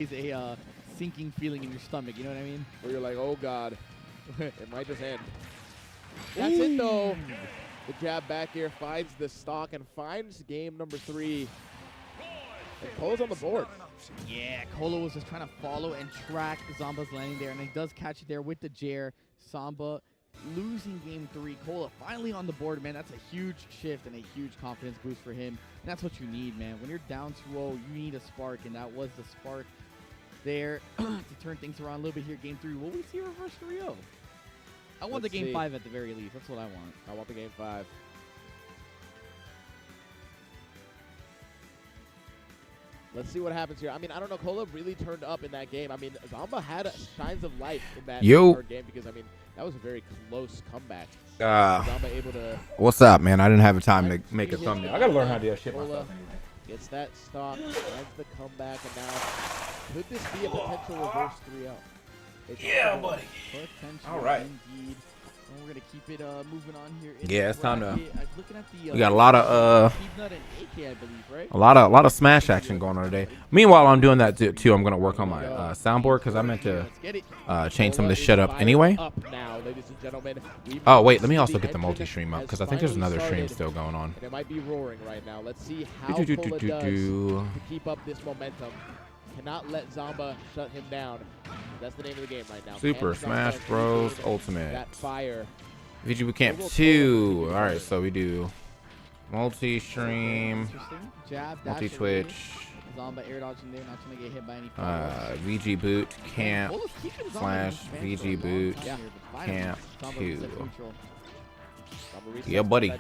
a sinking feeling in your stomach. You know what I mean? Where you're like, oh God, it might just end. That's it though. The jab back here finds the stock and finds game number 3. And Cola's on the board. Yeah, Cola was just trying to follow and track Zamba's landing there, and he does catch it there with the Jair. Zamba losing game 3. Cola finally on the board, man. That's a huge shift and a huge confidence boost for him. And that's what you need, man. When you're down 2-0, you need a spark, and that was the spark there to turn things around a little bit here. Game 3, will we see a reverse 3-0? I want the game 5 at the very least. That's what I want. I want the game 5. Let's see what happens here. I mean, I don't know. Cola really turned up in that game. I mean, Zamba had signs of life in that third game because, I mean, that was a very close comeback. Zamba able to... What's up, man? I didn't have the time to make a thumbnail. I got to learn how to do that shit myself. Gets that stock, finds the comeback, and now could this be a potential reverse 3-0? Yeah, buddy. All right. Indeed. And we're going to keep it moving on here. Yeah, it's time to. Looking at the, We got a lot of Peanut and AK, I believe, right? a lot of smash action going on today. Meanwhile, I'm doing that too. I'm gonna work on my soundboard because I meant to change some of this shit up anyway. Oh wait, let me also get the multi-stream up because I think there's another stream still going on. And it might be roaring right now. Let's see how Cola does to keep up this momentum. Cannot let Zamba shut him down. That's the name of the game right now. Super Smash Bros. Ultimate. That fire. VG Bootcamp 2. All right, so we do multi-stream, multi-twitch, Zamba air dodging there, not trying to get hit by any VG Boot Camp slash VG Boot Camp 2. Yeah, buddy.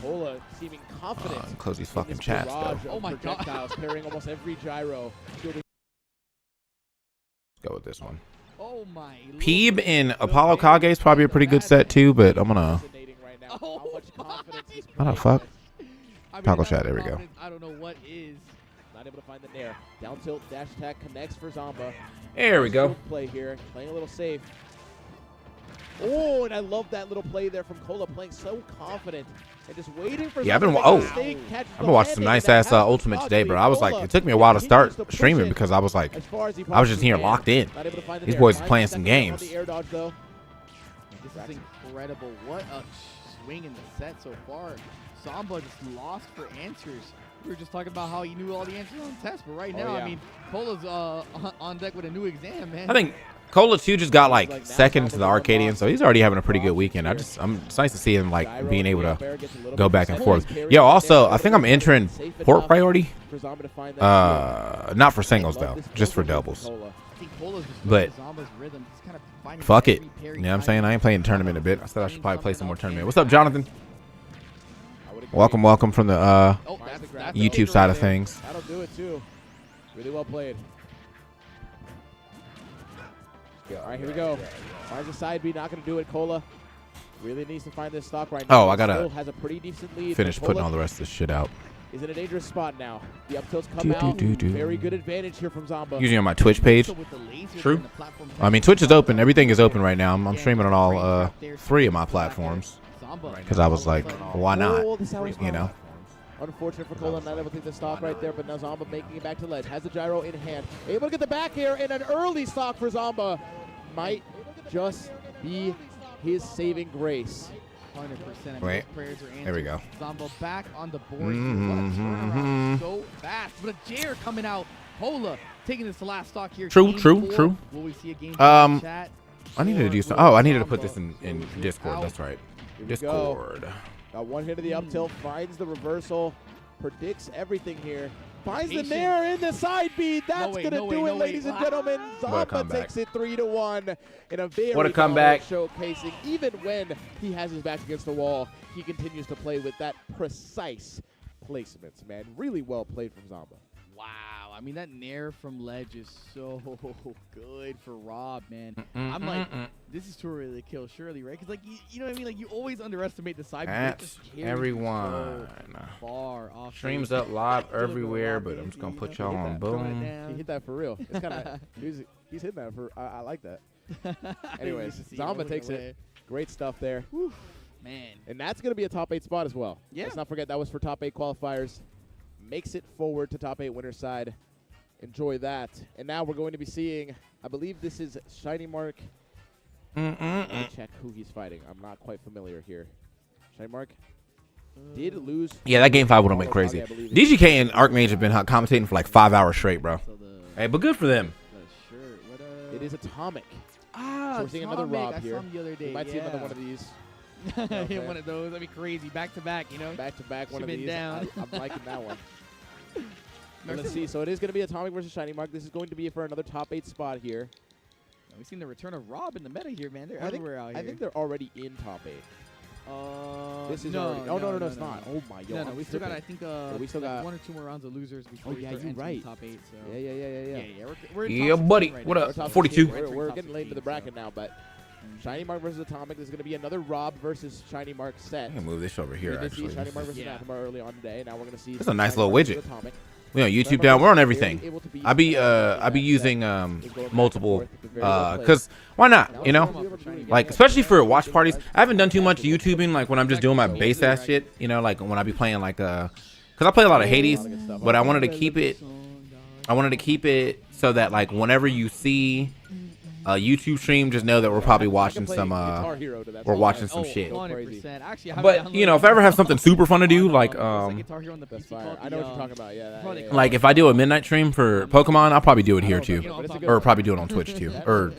Cola seeming confident. Close these fucking chats, though. Oh my God. Parrying almost every gyro. Let's go with this one. Oh my. Peeb in Apollo Kage is probably a pretty good set too, but I'm gonna. Oh What the fuck? Toggle chat. There we go. I don't know what is. Not able to find the nair. Down tilt dash attack connects for Zamba. There we go. Play here, playing a little safe. Oh, and I love that little play there from Cola, playing so confident and just waiting for. Yeah, I've been watching some nice ass Ultimate today, bro. I was like, it took me a while to start streaming because I was like, I was just here locked in. These boys are playing some games. This is incredible. What a swing in the set so far. Zamba just lost for answers. We were just talking about how he knew all the answers on the test, but right now, I mean, Cola's on deck with a new exam, man. I think Cola 2 just got like second to the Arcadian, so he's already having a pretty good weekend. It's nice to see him like being able to go back and forth. Yo, also, I think I'm entering port priority. Not for singles though, just for doubles. But fuck it. You know what I'm saying? I ain't playing tournament a bit. I said I should probably play some more tournament. What's up, Jonathan? Welcome from the YouTube side of things. That'll do it too. Really well played. All right, here we go. Finds a side B, not going to do it. Cola really needs to find this stock right now. Oh, I gotta has a pretty decent lead. finish putting all the rest of this shit out. Is in a dangerous spot now. The up tilts come out. Very good advantage here from Zamba. Usually on my Twitch page. True. I mean, Twitch is open. Everything is open right now. I'm streaming on all 3 of my platforms because I was like, why not? You know. Unfortunate for Cola, not able to take the stock right there, but now Zamba making it back to ledge. Has the gyro in hand. Able to get the back air, and an early stock for Zamba might just be his saving grace. 100%. Wait, there we go. Zamba back on the board. So fast. But a Jair coming out. Cola taking this to last stock here. True. Will we see a game chat? I needed to do some. Oh, I needed to put this in Discord. That's right. Discord. Got one hit of the up tilt, finds the reversal, predicts everything here. Finds the nair in the side beat. That's going to do it, ladies and gentlemen. Zamba takes it 3-1 in a very what a comeback showcasing. Even when he has his back against the wall, he continues to play with that precise placements, man. Really well played from Zamba. Wow. I mean, that nair from ledge is so good for Rob, man. I'm like, this is too early to kill Shirley, right? Because, like, you know what I mean? Like, you always underestimate the side. That's everyone. So far off. Streams up live everywhere, but I'm just going to put y'all on boom. He hit that for real. It's kind of, he's hitting that for, I like that. Anyways, Zamba takes it. Great stuff there. Whew, man. And that's going to be a top 8 spot as well. Yeah. Let's not forget that was for top 8 qualifiers. Makes it forward to top 8 winner side. enjoy that. And now we're going to be seeing, I believe this is Shiny Mark. Let me check who he's fighting. I'm not quite familiar here. Shiny Mark did lose. Yeah, that game 5 would have been crazy. DGK and Archmage have been commentating for like 5 hours straight, bro. Hey, but good for them. It is Atomic. Ah, So we're seeing another Rob I here. saw him the other day. We might see another one of these. Yeah, one of those. That'd be crazy. Back to back, you know. Back to back, one of Should've been these. down. I'm liking that one. But let's see. So it is going to be Atomic versus Shiny Mark. This is going to be for another top 8 spot here. We've seen the return of Rob in the meta here, man. They're I think, everywhere out here. I think they're already in top 8. This is no, already. Oh no, it's not. Oh my god. No, we still got. I think we still got 1 or 2 more rounds of losers before we yeah, start you're entering right. the top 8. So Yeah. We're in Yeah, top 16 buddy. right What now. up? We're top 42. 16. We're top getting late into the 16, bracket now, but Shiny Mark versus Atomic. This is going to be another Rob versus Shiny Mark set. I'm gonna move this over We here, did see actually. Shiny Mark versus Yeah. Anathema early on today. Now we're going to see. That's a nice Shiny little Mark widget. versus Atomic. We on YouTube Anathema down. We're on barely everything. able to be I be that using set. Is going back multiple and forth. Very well played. cause why not? Now You let's know, see what Shiny like gets. especially for watch parties. I haven't done too much YouTubing, like when I'm just doing my base ass shit. You know, like when I be playing like cause I play a lot of Hades, but I wanted to keep it. I wanted to keep it so that like whenever you see a YouTube stream, just know that we're probably watching some we're watching some shit. 100%. Actually, I haven't But you know, if I ever have something super fun to do, like Guitar Hero on the That's PC fire. called I know the, what you're talking about. Yeah. probably yeah. like if I do a midnight stream for Pokemon, I'll probably do it here too, but it's a good or one. probably do it on Twitch too, or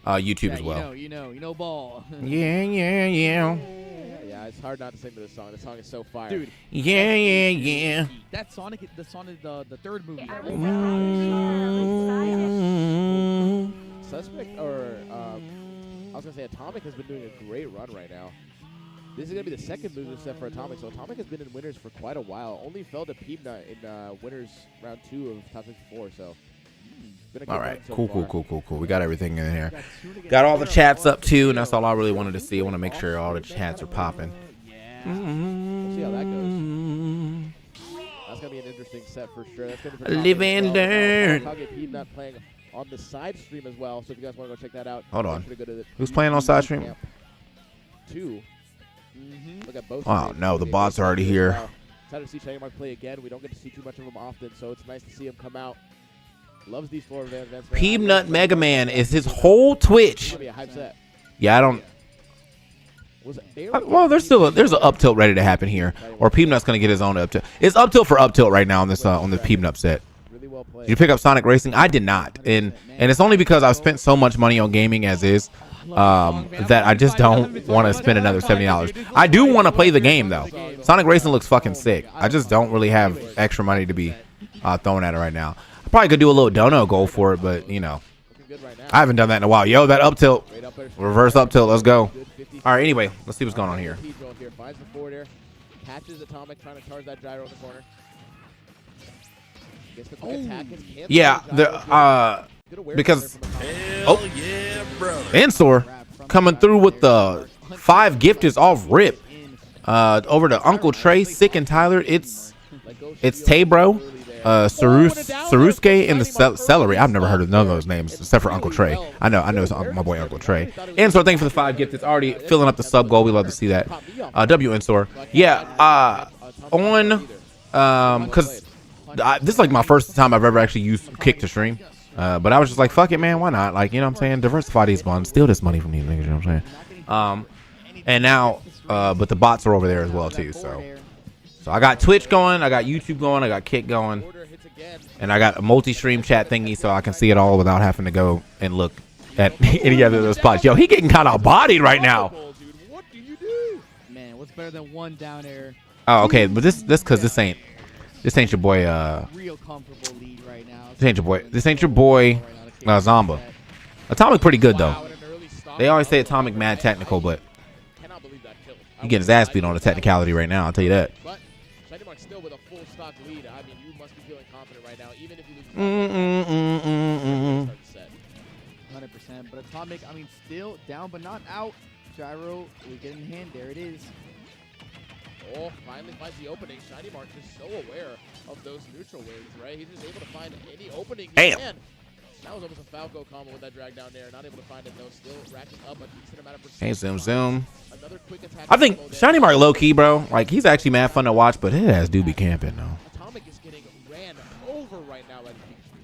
YouTube yeah, as well. You know, ball. Yeah. Yeah, it's hard not to sing to this song. This song is so fire. Dude, Yeah. that Sonic, the third movie. Suspect or I was gonna say Atomic has been doing a great run right now. This is gonna be the second loser set for Atomic, so Atomic has been in winners for quite a while. Only fell to Peepnut in winners round 2 of top 64. So been a good All run right, so cool. far. We got everything in here. Got all the chats up too, and that's all I really wanted to see. I want to make sure all the chats are popping. Yeah. We'll see how that goes. That's gonna be an interesting set for sure. That's gonna be for Live Atomic and as well. learn. Peepnut playing on the side stream as well. So if you guys want to go check that out, Hold make on. sure to go to the Who's playing on side stream? Camp 2. Look at both. Oh, streams. no, the They bots both are already play as here. well. Excited to see Shiny Mark play again. We don't get to see too much of him often, so it's nice to see him come out. Loves these floor events. Peanut Mega Man is his whole Twitch. It's gonna be a hype set. Yeah, I don't. Was it barely Well, there's an up tilt ready to happen here, or Peanut's gonna get his own up tilt. It's up tilt for up tilt right now on this on the Peanut set. really well played. Did you pick up Sonic Racing? I did not, and it's only because I've spent so much money on gaming as is, that I just don't want to spend another $70. I do want to play the game though. Sonic Racing looks fucking sick. I just don't really have extra money to be throwing at it right now. I probably could do a little dono goal for it, but you know, Looking good right now. I haven't done that in a while. Yo, that up tilt, Straight up there. reverse up tilt. Let's go. Good 50. All right. Anyway, let's see what's going on here. Pedro here finds the forward air, catches Atomic, trying to charge that gyro in the corner. Gets the quick attack. Gets canceled Yeah, by the gyro. Good awareness because there from Atomic. Ensor coming through with the 5 gifters off rip. Over to Uncle Trey, Sick and Tyler. It's Tabro, Sarusuke, and the Celery. I've never heard of none of those names except for Uncle Trey. I know it's my boy Uncle Trey. Ensor, thank you for the 5 gifts. It's already filling up the sub goal. We love to see that. W Ensor. Yeah, because this is like my first time I've ever actually used Kick to stream. But I was just like, fuck it, man. Why not? Like, you know what I'm saying? Diversify these funds. Steal this money from these niggas. You know what I'm saying? And now, but the bots are over there as well, too. So I got Twitch going. I got YouTube going. I got Kick going. And I got a multi-stream chat thingy so I can see it all without having to go and look at any other of those spots. Yo, he getting kind of bodied right now. What do you do? Man, what's better than one down air? Oh, okay. But this because this ain't your boy. Real comfortable lead right now. This ain't your boy. Zomba. Atomic pretty good though. Wow, and an early stop. They always say Atomic mad technical, but Cannot believe that kill. he getting his ass beat on the technicality right now. I'll tell you that. But Shiny Mark still with a full stock lead. I mean, you must be feeling confident right now, even if you lose. Start the set. 100%. But Atomic, I mean, still down but not out. Gyro, we get in hand. There it is. Oh, finally finds the opening. Shiny Mark is so aware of those neutral waves, right? He's just able to find any opening he Damn. can. That was almost a Falco combo with that drag down there. Not able to find it though. Still racking up a decent amount of percent. Hey, zoom. Another quick attack. I think combo there. Shiny Mark low key, bro. Like he's actually mad fun to watch, but his ass do be camping though. Atomic is getting ran over right now at the Peak Street.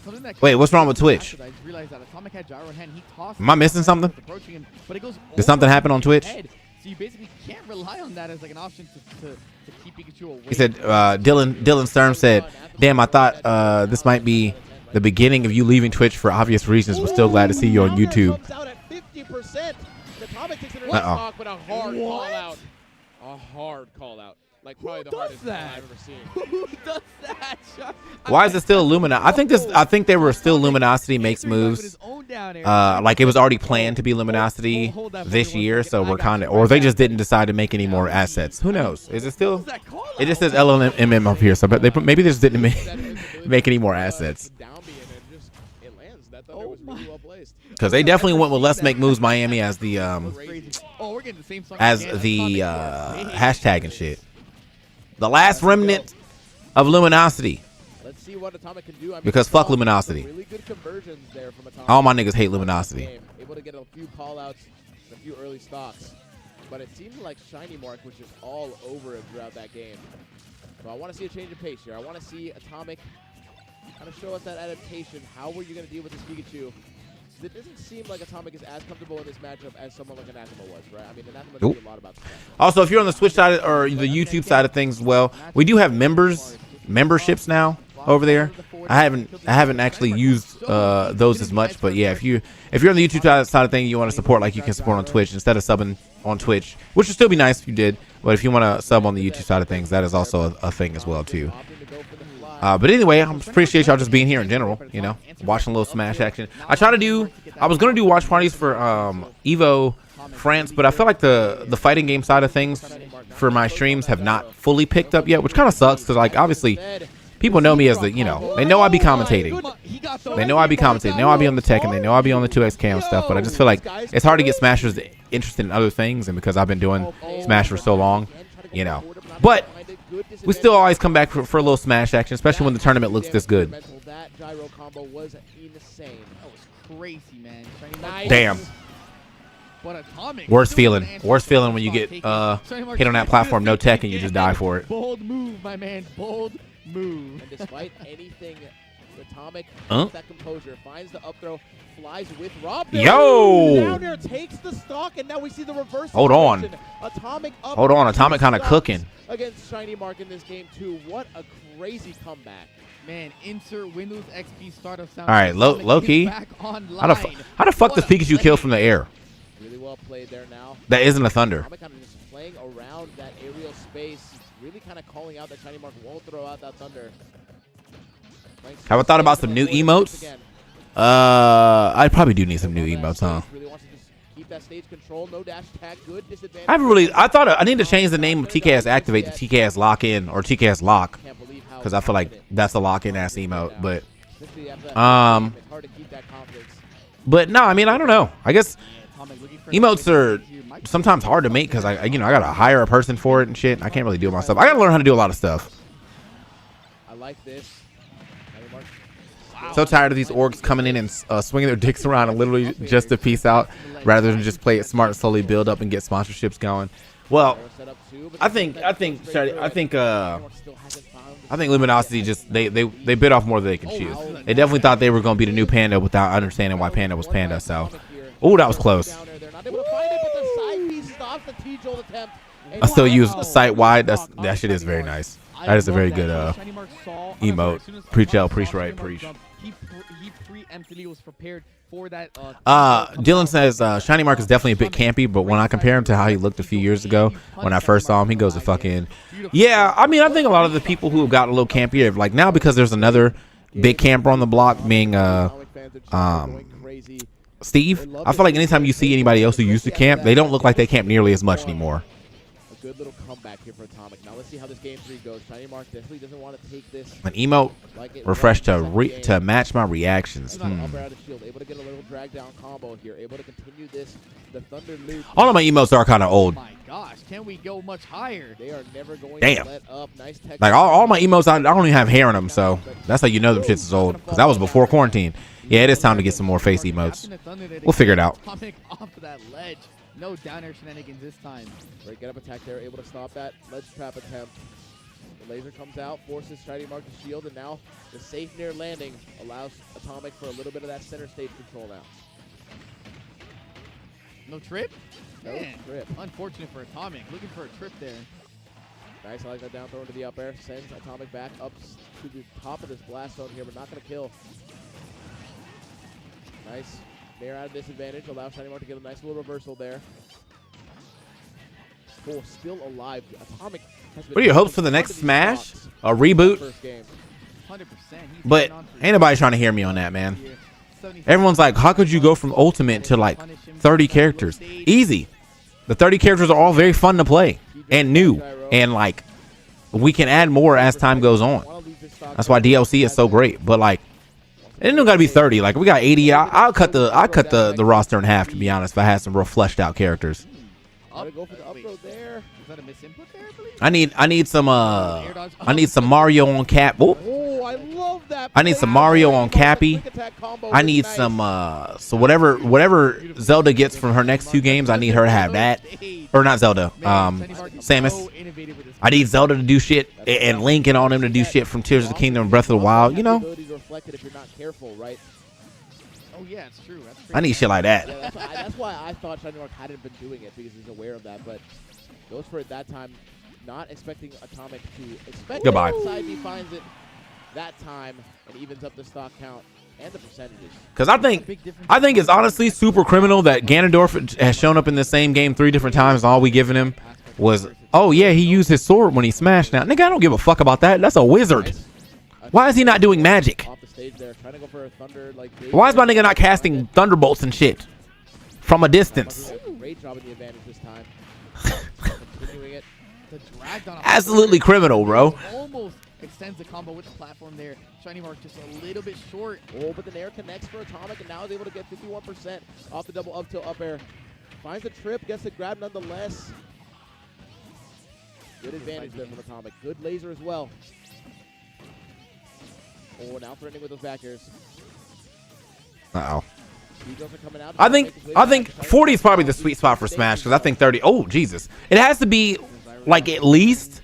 something that Wait, what's wrong with Twitch? I just realized that Atomic had gyro in hand. He tossed Am I missing something? approaching him, but it goes Did something over happen on his Twitch? head. So you basically can't rely on that as like an option to keep Pikachu away. He said, Dylan Sturm said, damn, I thought this might be the beginning of you leaving Twitch for obvious reasons, but still glad to see you on YouTube. Uh-oh. But a hard call out. A hard call out. Like probably the hardest call I've ever seen. Who does that? Sean? Why is it still Luminosity? I think they were still Luminosity makes moves. Like it was already planned to be Luminosity this year, so we're kind of, or they just didn't decide to make any more assets. Who knows? Is it still? It just says LMM up here, so but maybe they just didn't make any more assets. Because they definitely went with Let's Make Moves Miami as the hashtag and shit. The last remnant of Luminosity. Let's see what Atomic can do. Because fuck Luminosity. Really good conversions there from Atomic. All my niggas hate Luminosity. Able to get a few call-outs, a few early stocks. But it seemed like Shiny Mark was just all over it throughout that game. So I want to see a change of pace here. I want to see Atomic kind of show us that adaptation. How were you going to deal with this Pikachu? It doesn't seem like Atomic is as comfortable in this matchup as someone like Anathema was, right? I mean, Anathema knows a lot about this. Also, if you're on the Switch side or the YouTube side of things as well, we do have memberships now over there. I haven't actually used those as much, but yeah, if you're on the YouTube side of things, you want to support like you can support on Twitch instead of subbing on Twitch, which would still be nice if you did. But if you want to sub on the YouTube side of things, that is also a thing as well too. But anyway, I appreciate y'all just being here in general, you know, watching a little Smash action. I was going to do watch parties for Evo France, but I feel like the fighting game side of things for my streams have not fully picked up yet, which kind of sucks because, like, obviously, people know me as the, you know, they know I be commentating. They know I be commentating. They know I be on the tech, and they know I be on the 2X cam stuff, but I just feel like it's hard to get Smashers interested in other things, and because I've been doing Smash for so long, you know. But we still always come back for a little Smash action, especially when the tournament looks this good. That gyro combo was insane. That was crazy, man. Damn. Worst feeling when you get hit on that platform, no tech, and you just die for it. Bold move, my man. Bold move. And despite anything, Atomic that composure, finds the up throw, flies with Rob. Yo! Down there takes the stock, and now we see the reverse. Hold on. Atomic up. Hold on. Atomic kind of cooking against Shiny Mark in this game too. What a crazy comeback. Man, insert Windows XP startup sound. All right, low key. How the fuck does Pikachu kill from the air? Really well played there now. That isn't a thunder. Atomic kind of just playing around that aerial space, really kind of calling out that Shiny Mark won't throw out that thunder. Have I thought about some new emotes? I probably do need some new emotes, huh? Really wants to just keep that stage control, no dash tag, good disadvantage. I thought I need to change the name of TKS Activate to TKS Lock In or TKS Lock, because I feel like that's a lock in ass emote. But no, I mean, I don't know. I guess emotes are sometimes hard to make because I gotta hire a person for it and shit. I can't really do it myself. I gotta learn how to do a lot of stuff. I like this. So tired of these orgs coming in and swinging their dicks around and literally just to peace out rather than just play it smart and slowly build up and get sponsorships going. Well, I think Luminosity just they bit off more than they can chew. They definitely thought they were gonna be the new Panda without understanding why Panda was Panda. So, oh, that was close. I still use site wide. That shit is very nice. That is a very good emote. Preach, preach, right, preach. He preemptively was prepared for that. Dylan says Shiny Mark is definitely a bit campy, but when I compare him to how he looked a few years ago when I first saw him, he goes to fucking. Yeah, I mean, I think a lot of the people who have gotten a little campier, like now because there's another big camper on the block, being Steve. I feel like anytime you see anybody else who used to camp, they don't look like they camp nearly as much anymore. A good little comeback here for Atomic. Now let's see how this game 3 goes. Shiny Mark definitely doesn't want to take this. An emote refresh to match my reactions. Able to get a little drag down combo here. Able to continue this. The Thunder loop. All of my emotes are kind of old. Oh my gosh, can we go much higher? They are never going to let up. Nice tech. Like all my emotes, I don't even have hair in them, so that's how you know them shits is old. Because that was before quarantine. Yeah, it is time to get some more face emotes. We'll figure it out. Atomic off of that ledge. No down air shenanigans this time. Great get up attack there, able to stop that ledge trap attempt. The laser comes out, forces Shiny Mark to shield, and now the safe near landing allows Atomic for a little bit of that center stage control now. No trip? No Man, trip. unfortunate for Atomic. Looking for a trip there. Nice, I like that down throw into the up air. Sends Atomic back up to the top of this blast zone here, but not going to kill. Nice. Nair out of disadvantage. Allows Shiny Mark to get a nice little reversal there. Full still alive. Atomic has been What are your hopes for the next Smash? stocks A reboot? first game. 100%. But ain't nobody trying to hear me on that, man. Everyone's like, how could you go from Ultimate to like 30 characters? Easy. The 30 characters are all very fun to play and new. And like, we can add more as time goes on. That's why DLC is so great. But like, it ain't got to be 30. Like, we got 80. I'll cut the roster in half, to be honest, if I had some real fleshed out characters. Go for the up throw there. Is that a misinput there, I believe? I need some Mario on Cap. Oh, Oh, I love that. I need some Mario on Cappy. I need some so whatever Zelda gets from her next 2 games, I need her to have that. Or not Zelda. Samus. I need Zelda to do shit and Link and all them to do shit from Tears of the Kingdom and Breath of the Wild, you know? If you're not careful, right? Oh, yeah, it's true. That's I need shit like that. Yeah, that's why I thought Shiny Mark hadn't been doing it, because he's aware of that, but goes for it that time, not expecting Atomic to expect Goodbye. it. Side B finds it that time and evens up the stock count and the percentages. Because I think it's honestly super criminal that Ganondorf has shown up in the same game 3 different times. And all we given him was, oh yeah, he used his sword when he smashed. Now, nigga, I don't give a fuck about that. That's a wizard. Why is he not doing magic? Off the stage there, trying to go for a thunder like. Why is my nigga not casting thunderbolts and shit from a distance? Great job in the advantage this time. Continuing it. The drag down. Absolutely criminal, bro. Almost extends the combo with the platform there. Shiny Mark just a little bit short. Oh, but the Nair connects for Atomic, and now is able to get 51% off the double up tilt up air. Finds the trip, gets the grab nonetheless. Good advantage there from Atomic. Good laser as well. Oh, now threatening with those back airs. Uh-oh. Speed are coming out. I think 40 is probably the sweet spot for Smash, because I think 30. Oh, Jesus. It has to be like at least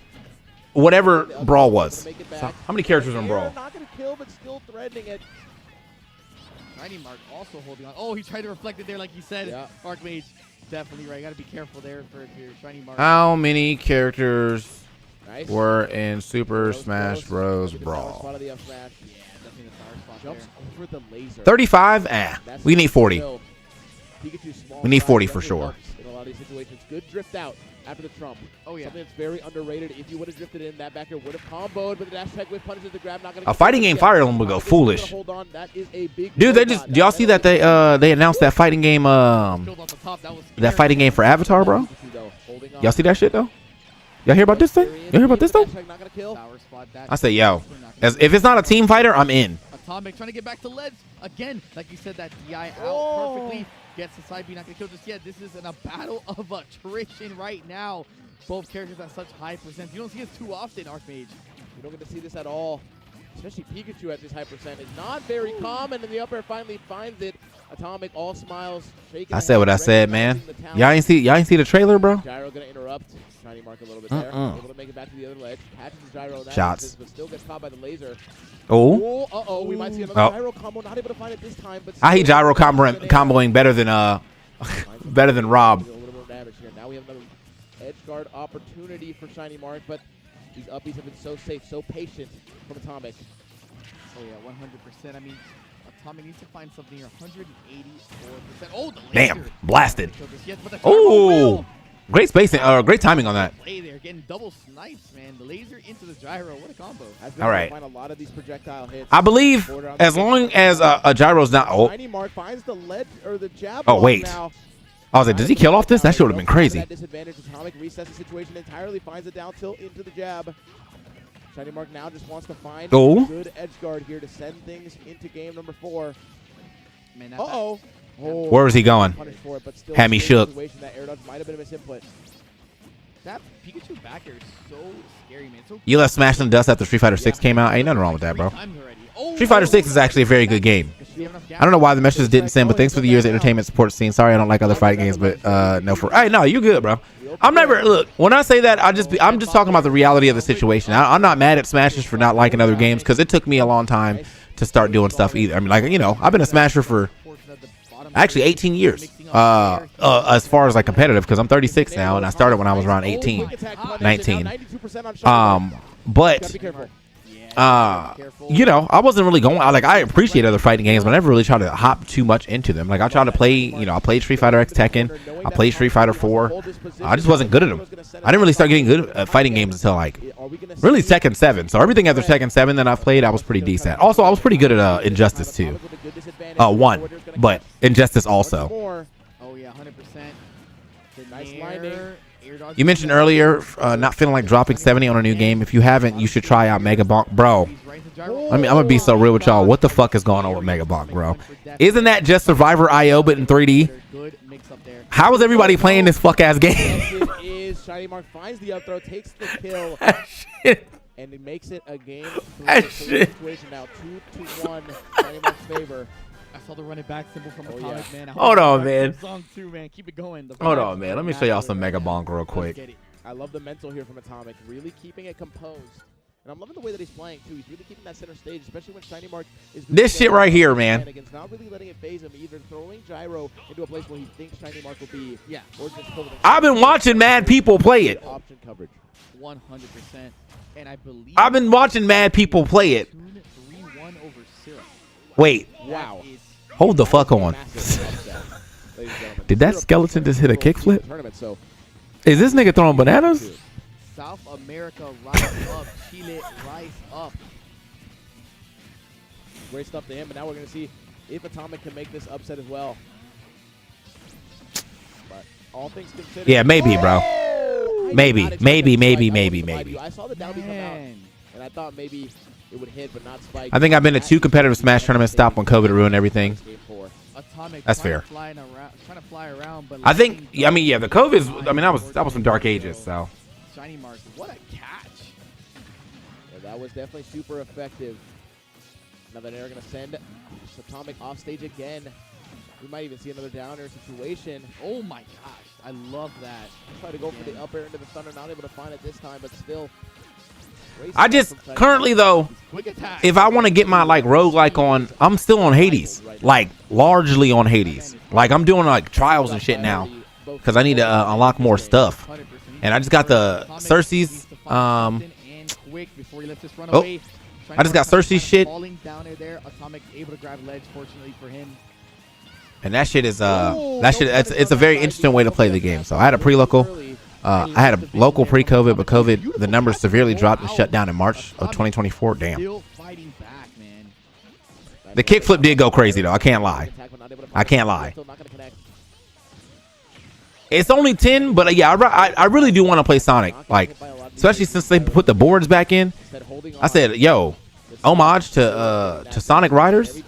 whatever Brawl was. So, how many characters are in Brawl? Not going to kill, but still threatening it. Shiny Mark also holding on. Oh, he tried to reflect it there like he said. Yeah. Archmage, definitely right. Got to be careful there for your Shiny Mark. How many characters Nice. were in Super Smash Bros. Spot Brawl? of the up smash. Yeah, definitely the star spot Jumps there. over the laser. 35? That's We need 40. still Pikachu small We need size 40 for definitely sure. helps in a lot of these situations. Good drift out after the trump. Oh, yeah. Something that's very underrated. If you would have drifted in, that back air would have comboed, but the dash tag whip punishes the grab. Not gonna A fighting game Fire Emblem would go foolish. Hold on. That is a big Dude, they robot. just y'all see that they announced that fighting game Killed off the top. That was that fighting game for Avatar, bro? Pikachu, though, holding on. Y'all see that shit though? Y'all hear about this thing? Y'all hear about this though? Dash tag not gonna kill. Power spot dash. I say, yo, if it's not a team fighter, I'm in. Atomic trying to get back to leads again. Like you said, that DI out Oh. perfectly. Gets the side B, not gonna kill just yet. This is in a battle of attrition right now. Both characters at such high percent. You don't see this too often, Archmage. You don't get to see this at all. Especially Pikachu at this high percentage. Not very common, and the up air finally finds it. Atomic all smiles, shaking. I said what I said, man. recognizing the talent. Y'all ain't see the trailer, bro? Gyro gonna interrupt. Shiny Mark a little bit there. Able to make it back to the other ledge. Catches the Gyro in that Shots. instance, but still gets caught by the laser. Oh, Uh-oh. We might see another Oh. Gyro combo. Not able to find it this time, but I hate still gyro able to get it. comboing better than better than Rob. A little more damage here. Now we have another edge guard opportunity for Shiny Mark, but these upbeats have been so safe, so patient from Atomic. Oh yeah, 100%. I mean, Atomic needs to find something here. 184%. Oh, the laser. Damn, blasted. Killed this yet, but the Oh, gyro great spacing, great timing on that. will play there, getting double snipes, man. The laser into the gyro. What a combo. Has been All able to right. Find a lot of these projectile hits. I believe as long as a gyro's not. Oh, Shiny Mark finds the lead or the jab. Oh, block wait. Now. I was like, does he kill off this? That shit would have been crazy. That disadvantage. Atomic resets the situation entirely. Finds it down tilt into the jab. Shiny Mark now just wants to find Oh. a good edge guard here to send things into game number 4. Man, that Uh-oh. Oh, Where is he going? punished for it, but still Had me same shook. situation. That air dodge might have been a misinput. That Pikachu back air is so scary, man. So You left Smash in the Dust after Street Fighter 6 came out. Ain't nothing wrong with that, bro. 3 times already. Oh, Street Fighter 6 is actually a very good game. I don't know why the messages didn't send, but thanks for the years of entertainment support scene. Sorry, I don't like other fighting games, but no for. Hey, no, you good, bro. I'm never look when I say that I'm just talking about the reality of the situation. I'm not mad at Smashers for not liking other games because it took me a long time to start doing stuff either. I mean, like, you know, I've been a Smasher for actually 18 years as far as like competitive, because I'm 36 now and I started when I was around 18, 19. But you know, I wasn't really going. I appreciate other fighting games, but I never really tried to hop too much into them. Like I tried to play, you know, I played Street Fighter X Tekken, I played Street Fighter 4. I just wasn't good at them. I didn't really start getting good at fighting games until like really Tekken 7. So everything after Tekken 7 that I've played, I was pretty decent. Also, I was pretty good at Injustice 2. 1, but Injustice also. Oh yeah, 100%. Nice landing. You mentioned earlier not feeling like dropping 70 on a new game. If you haven't, you should try out Mega Bonk, bro. I mean, I'm gonna be so real with y'all. What the fuck is going on with Mega Bonk, bro? Isn't that just Survivor IO but in 3D? How is everybody playing this fuck ass game? Is Shiny Mark finds the up throw, takes the kill, Shit. and it makes it a game. Shit. Situation now 2-1 Shiny Mark's favor. I saw the running back symbol from Atomic, yeah. man. Hold on, man. Song 2, man. Keep it going. Hold on, man. Let me show y'all some Mega Bonk real quick. I love the mental here from Atomic, really keeping it composed. And I'm loving the way that he's playing, too. He's really keeping that center stage, especially when Shiny Mark is... This shit right here, man. Not really letting it phase him, either throwing Gyro into a place where he thinks Shiny Mark will be. Yeah. Or just I've been watching mad people play it. Option coverage. 100%. And I believe... I've been watching mad people play it. 3-1 over Syrup. Wait. Wow. Hold the fuck on. Did that skeleton just hit a kickflip? Is this nigga throwing bananas? South America rise up. Chile rise up. Great stuff to him, and now we're going to see if Atomic can make this upset as well. But all things considered... Yeah, maybe, bro. Maybe. I saw the down B come out, and I thought maybe it would hit, but not spike. I think I've been to 2 competitive Smash tournaments, stopped when COVID ruined everything. That's fair. Trying to fly around, but I think, I mean, yeah, the COVID, I mean, that was some dark ages, so. Shiny Mark, what a catch. Yeah, that was definitely super effective. Now that they're going to send Atomic off stage again. We might even see another down air situation. Oh my gosh, I love that. Try to go for the up air into the thunder, not able to find it this time, but still. I just, currently though, if I want to get my like roguelike on, I'm still on Hades. Like, largely on Hades. Like, I'm doing like trials and shit now. Because I need to unlock more stuff. And I just got the Cersei's, oh, I just got Cersei's shit. And that shit is, it's a very interesting way to play the game. So I had a pre-local. I had a local pre-COVID, but COVID, the numbers severely dropped and shut down in March of 2024. Damn. The kickflip did go crazy, though. I can't lie. I can't lie. It's only 10, but yeah, I really do want to play Sonic. Like, especially since they put the boards back in. I said, yo, homage to Sonic Riders.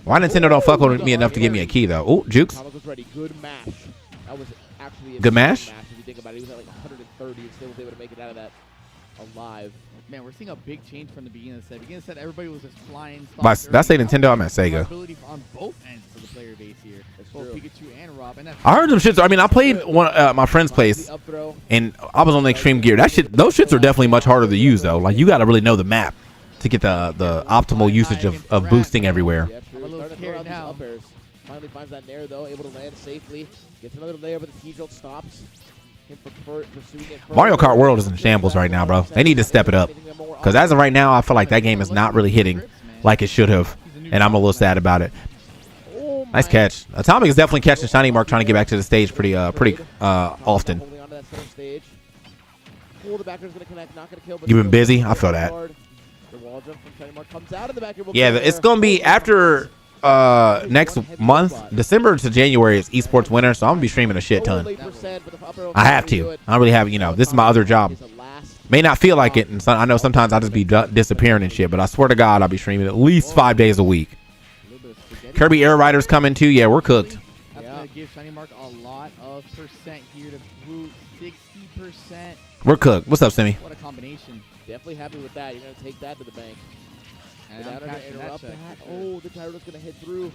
Why Nintendo don't fuck with me enough to give me a key, though? Oh, Jukes. Good mash? If you think about it, he was at like 130 and still was able to make it out of that alive. Man, we're seeing a big change from the beginning of the set. Beginning of the set, everybody was just flying. By that say Nintendo, I'm at Sega. On both ends of the player base here. Both Pikachu and Rob. And I heard them shits. I mean, I played one my friend's place, and I was on the extreme gear. Those shits are definitely much harder to use, though. Like, you got to really know the map to get the optimal usage of boosting everywhere. Finally finds that nair, though, able to land safely. Gets another layer, but the T-Jolt stops. Mario Kart World is in shambles right now, bro. They need to step it up. Because as of right now, I feel like that game is not really hitting like it should have. And I'm a little sad about it. Nice catch. Atomic is definitely catching Shiny Mark, trying to get back to the stage pretty often. You've been busy? I feel that. Yeah, it's going to be after next month, December to January is esports winter, so I'm going to be streaming a shit ton. I have to. I don't really have, this is my other job. May not feel like it, and I know sometimes I'll just be disappearing and shit, but I swear to God, I'll be streaming at least 5 days a week. Kirby Air Riders coming too. Yeah, we're cooked. That's going to give Shiny Mark a lot of percent here to boot 60%. We're cooked. What's up, Simi? What a combination. Definitely happy with that. You're going to take that to the bank. And Oh, the gyro's going to hit through.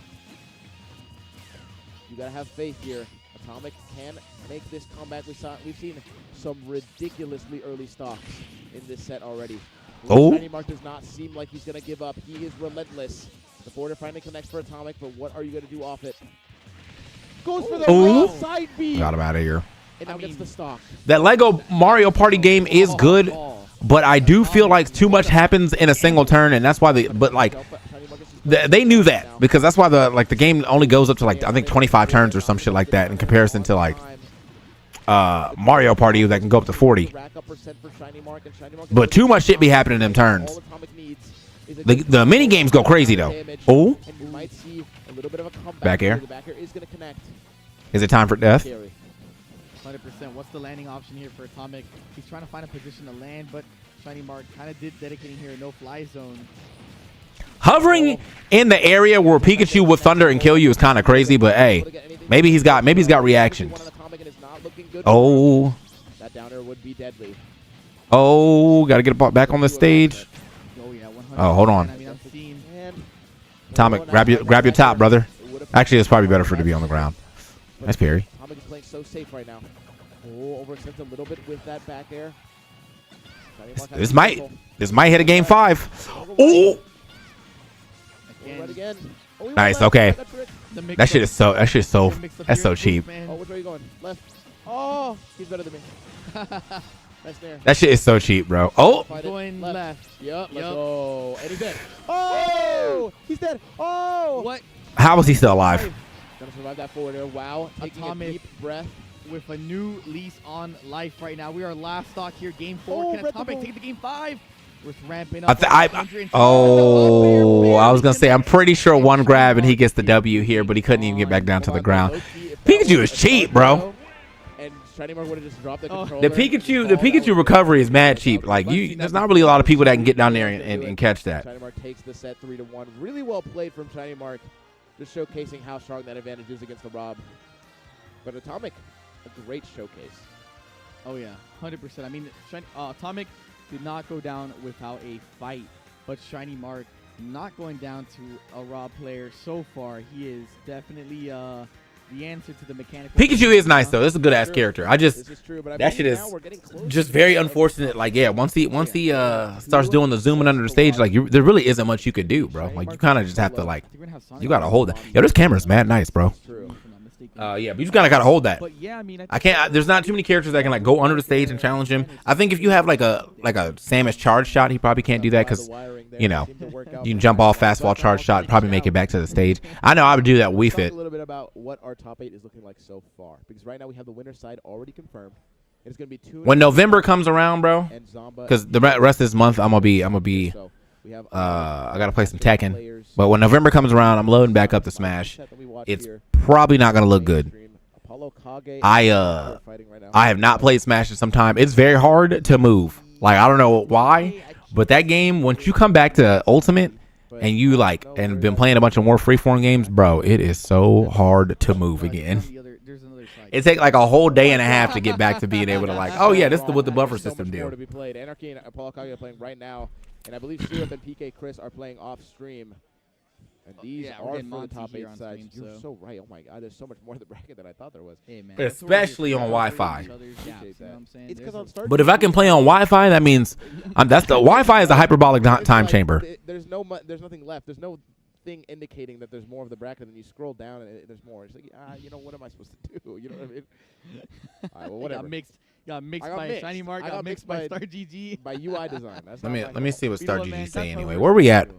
You gotta have faith here. Atomic can make this comeback. We've seen some ridiculously early stocks in this set already. Oh. Shiny Mark does not seem like he's gonna give up. He is relentless. The border finally connects for Atomic, but what are you gonna do off it? Goes for the Oh. raw side B. Got him out of here. And now gets the stock. That Lego Mario Party game is good, but I do feel like too much happens in a single turn, and that's why they knew that, because that's why the game only goes up to like I think 25 turns or some shit like that in comparison to like Mario Party that can go up to 40. But too much shit be happening in them turns. The mini games go crazy though. Oh, back air. Is it time for death? 100%. What's the landing option here for Atomic? He's trying to find a position to land, but Shiny Mark kind of did dedicating here a no-fly zone. Hovering in the area where Pikachu would thunder and kill you is kind of crazy, but hey, maybe he's got reactions. Oh, that downer would be deadly. Oh, gotta get back on the stage. Oh yeah, 100%. Oh, hold on. I mean, I'm seeing Atomic, grab your top, brother. Actually, it's probably better for it to be on the ground. Nice parry. Atomic is playing so safe right now. Oh, overextends a little bit with that back air. This might hit a game 5. Oh, again. nice. Okay, that shit is so that's so cheap. Oh, which way are you going? Left. Oh, he's better than me. Nice there. That shit is so cheap, bro. Oh, going left. Yep. Let's go. And he's dead. Oh, he's dead. Oh, What? how was he still alive? Gonna survive that forward air. Wow. Taking Atomic a deep breath. With a new lease on life right now. We are last stock here, game 4. Oh, Can Atomic take the game 5? We're ramping I up. was gonna say I'm pretty sure one grab and he gets the W here, but he couldn't even get back down to the ground. Pikachu is cheap, bro. And Shiny Mark would have just dropped the controller. The Pikachu recovery is mad cheap. Like there's not really a lot of people that can get down there and catch that. Shiny Mark takes the set 3-1. Really well played from Shiny Mark, just showcasing how strong that advantage is against the Rob. But Atomic, a great showcase. Oh yeah, 100%. I mean, Atomic did not go down without a fight, but Shiny Mark not going down to a Rob player so far. He is definitely the answer to the mechanical. Pikachu is nice though. This is a good ass character. I just that shit is just very unfortunate. Like once he starts doing the zooming under the stage, like there really isn't much you could do, bro. Like you kind of just have to like you gotta hold that. Yo, this camera's mad nice, bro. Yeah, but you just gotta hold that. But yeah, I mean, I can't. There's not too many characters that can like go under the stage and challenge him. I think if you have like a Samus charge shot, he probably can't do that because you can jump off fastball charge shot and probably make it back to the stage. I know I would do that with it. A little bit about what our top 8 is looking like so far, because right now we have the winner's side already confirmed. It's gonna be 2. When November comes around, bro, because the rest of this month I'm gonna be I gotta play some Tekken. But when November comes around, I'm loading back up to Smash. It's probably not gonna look good. I have not played Smash in some time. It's very hard to move. Like I don't know why, but that game, once you come back to Ultimate and you and been playing a bunch of more freeform games, bro, it is so hard to move again. It takes like a whole day and a half to get back to being able to oh yeah, this is what the buffer system do. Anarchy and Apollo Kage are playing right now, and I believe Stuart and PK Chris are playing off stream. And these are for the top 8 sides. You're so right. Oh my God, there's so much more in the bracket than I thought there was. Hey, man, especially on Wi-Fi. It's But if I can play on Wi-Fi, that means that's the Wi-Fi is a hyperbolic time chamber. There's nothing left. There's no thing indicating that there's more of the bracket, and you scroll down and there's more. It's like, what am I supposed to do? You know what I mean? All right, well, whatever. Got mixed by Shiny Mark. Got mixed by Star GG. By UI design. Let me see what Star GG say anyway. Where are we at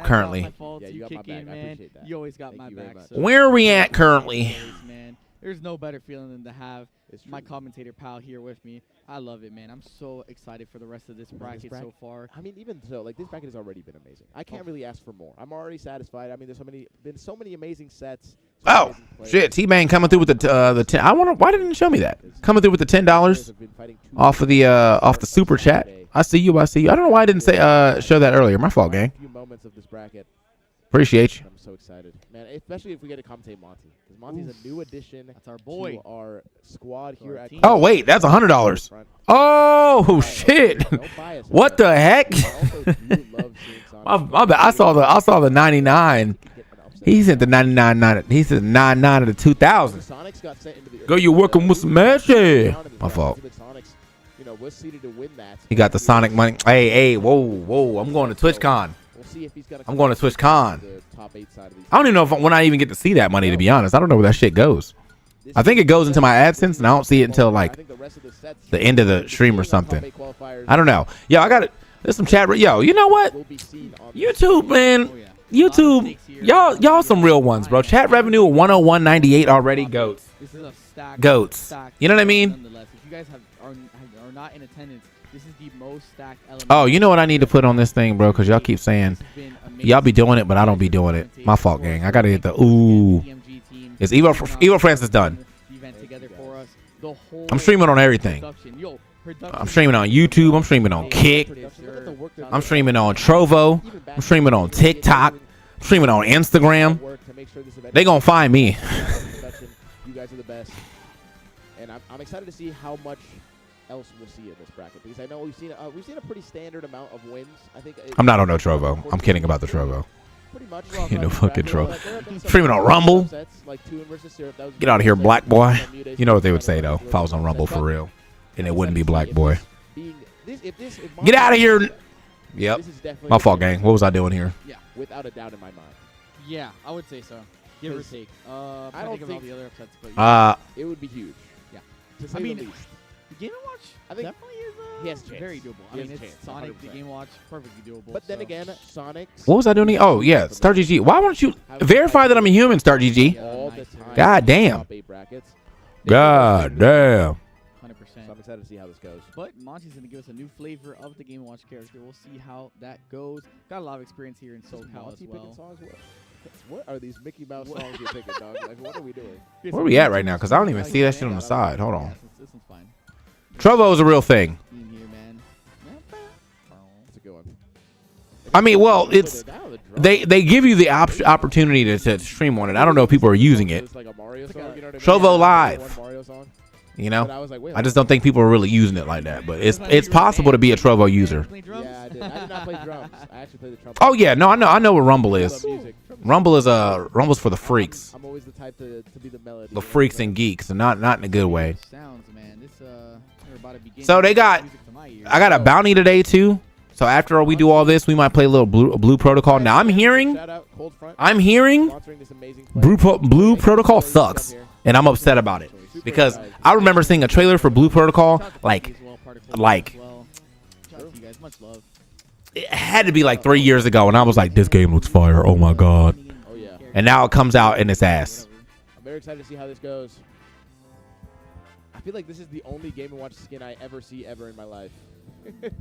currently? Yeah, you got my back. I appreciate that. You always got my back. Where are we at currently? Man, there's no better feeling than to have my commentator pal here with me. I love it, man. I'm so excited for the rest of this bracket so far. I mean, even so, this bracket has already been amazing. I can't really ask for more. I'm already satisfied. I mean, there's been so many amazing sets. Oh shit! T-Bang coming through with the 10. I wonder why didn't it show me that? Coming through with the $10 off of the super chat. I see you. I don't know why I didn't say show that earlier. My fault, gang. Appreciate you. I'm so excited, man. Especially if we get to commentate Monty, because Monty's a new addition. That's our boy. To our squad here at. Oh wait, that's $100. Oh shit! What the heck? My bad. I saw the 99. He sent the 99. He sent 99 to the 2000. Sonics got sent into the. Go, you working with some match? Yeah. My fault. Sonics, was seeded to win that. He got the Sonic money. Hey, whoa. I'm going to TwitchCon. We'll see if he's got. I'm going to TwitchCon. The top 8 side of these. I don't even know when I even get to see that money, to be honest. I don't know where that shit goes. I think it goes into my AdSense, and I don't see it until like the end of the stream or something. I don't know. Yo, I got it. There's some chat. Yo, you know what? YouTube, man. YouTube, y'all some real ones, bro. Chat revenue 101.98 already. Goats. This is a stack. Goats. You know what I mean? Nonetheless, if you guys are not in attendance, this is the most stacked element. Oh, you know what I need to put on this thing, bro? Because y'all keep saying y'all be doing it, but I don't be doing it. My fault, gang. I gotta hit the ooh. Is Evo Francis done? I'm streaming on everything. I'm streaming on YouTube. I'm streaming on Kick. I'm streaming on Trovo. I'm streaming on TikTok. I'm streaming on Instagram. They gonna find me. You guys are the best, and I'm excited to see how much else we'll see in this bracket, because I know we've seen a pretty standard amount of wins. I think I'm not on no Trovo. I'm kidding about the Trovo. Pretty much. You know, fucking Trovo. Streaming on Rumble. Get out of here, black boy. You know what they would say though if I was on Rumble for real, and it wouldn't be black boy. Get out of here. Yep. My fault, gang. What was I doing here? Yeah, without a doubt in my mind. Yeah, I would say so. Give or take. I don't think all the other upsets, but it would be huge. Yeah. To say I mean, the least. Game & Watch I think definitely is he has a chance. very doable. I He mean, has a it's chance, Sonic, the 100%. Game & Watch, perfectly doable. But then again, Sonic. What was I doing here? Oh yeah, Star GG. Why won't you verify that I'm a human, Star GG? All the time. God damn. Top 8 brackets. God damn. 100%. So I'm excited to see how this goes. But Monty's going to give us a new flavor of the Game & Watch character. We'll see how that goes. Got a lot of experience here in SoCal Monty as well. picking songs? What are these Mickey Mouse songs you're picking, dog? Like, what are we doing? Where are we at right now? Because I don't even see that shit on the side. Hold on. This one's fine. Trovo is a real thing. In here, man. That's a good one. I mean, well, it's they give you the opportunity to stream on it. I don't know if people are using it. It's like a Mario song, you know what I mean? Trovo One Live. Mario song. You But know, I was like, wait, I just don't think people are really using it like that. But it's possible to be a Trovo user. Yeah, I did not play drums. I actually played the trumpet. Oh yeah, no, I know what Rumble is. Music. Rumble's for the freaks, I'm always the type to be the melody. the freaks and geeks, and not in a good way. Sounds, man. This we're about to begin. So they got, Music to my ears. I got a bounty today too. So after we do all this, we might play a little Blue Protocol. Now I'm hearing Shout out, Cold Front, Sponsoring this amazing Blue Protocol sucks, and I'm upset about it because I remember seeing a trailer for Blue Protocol like Much love. it had to be like 3 years ago, and I was like, this game looks fire. Oh my god! Oh yeah. And now it comes out and it's ass. I'm very excited to see how this goes. I feel like this is the only Game & Watch skin I ever see ever in my life.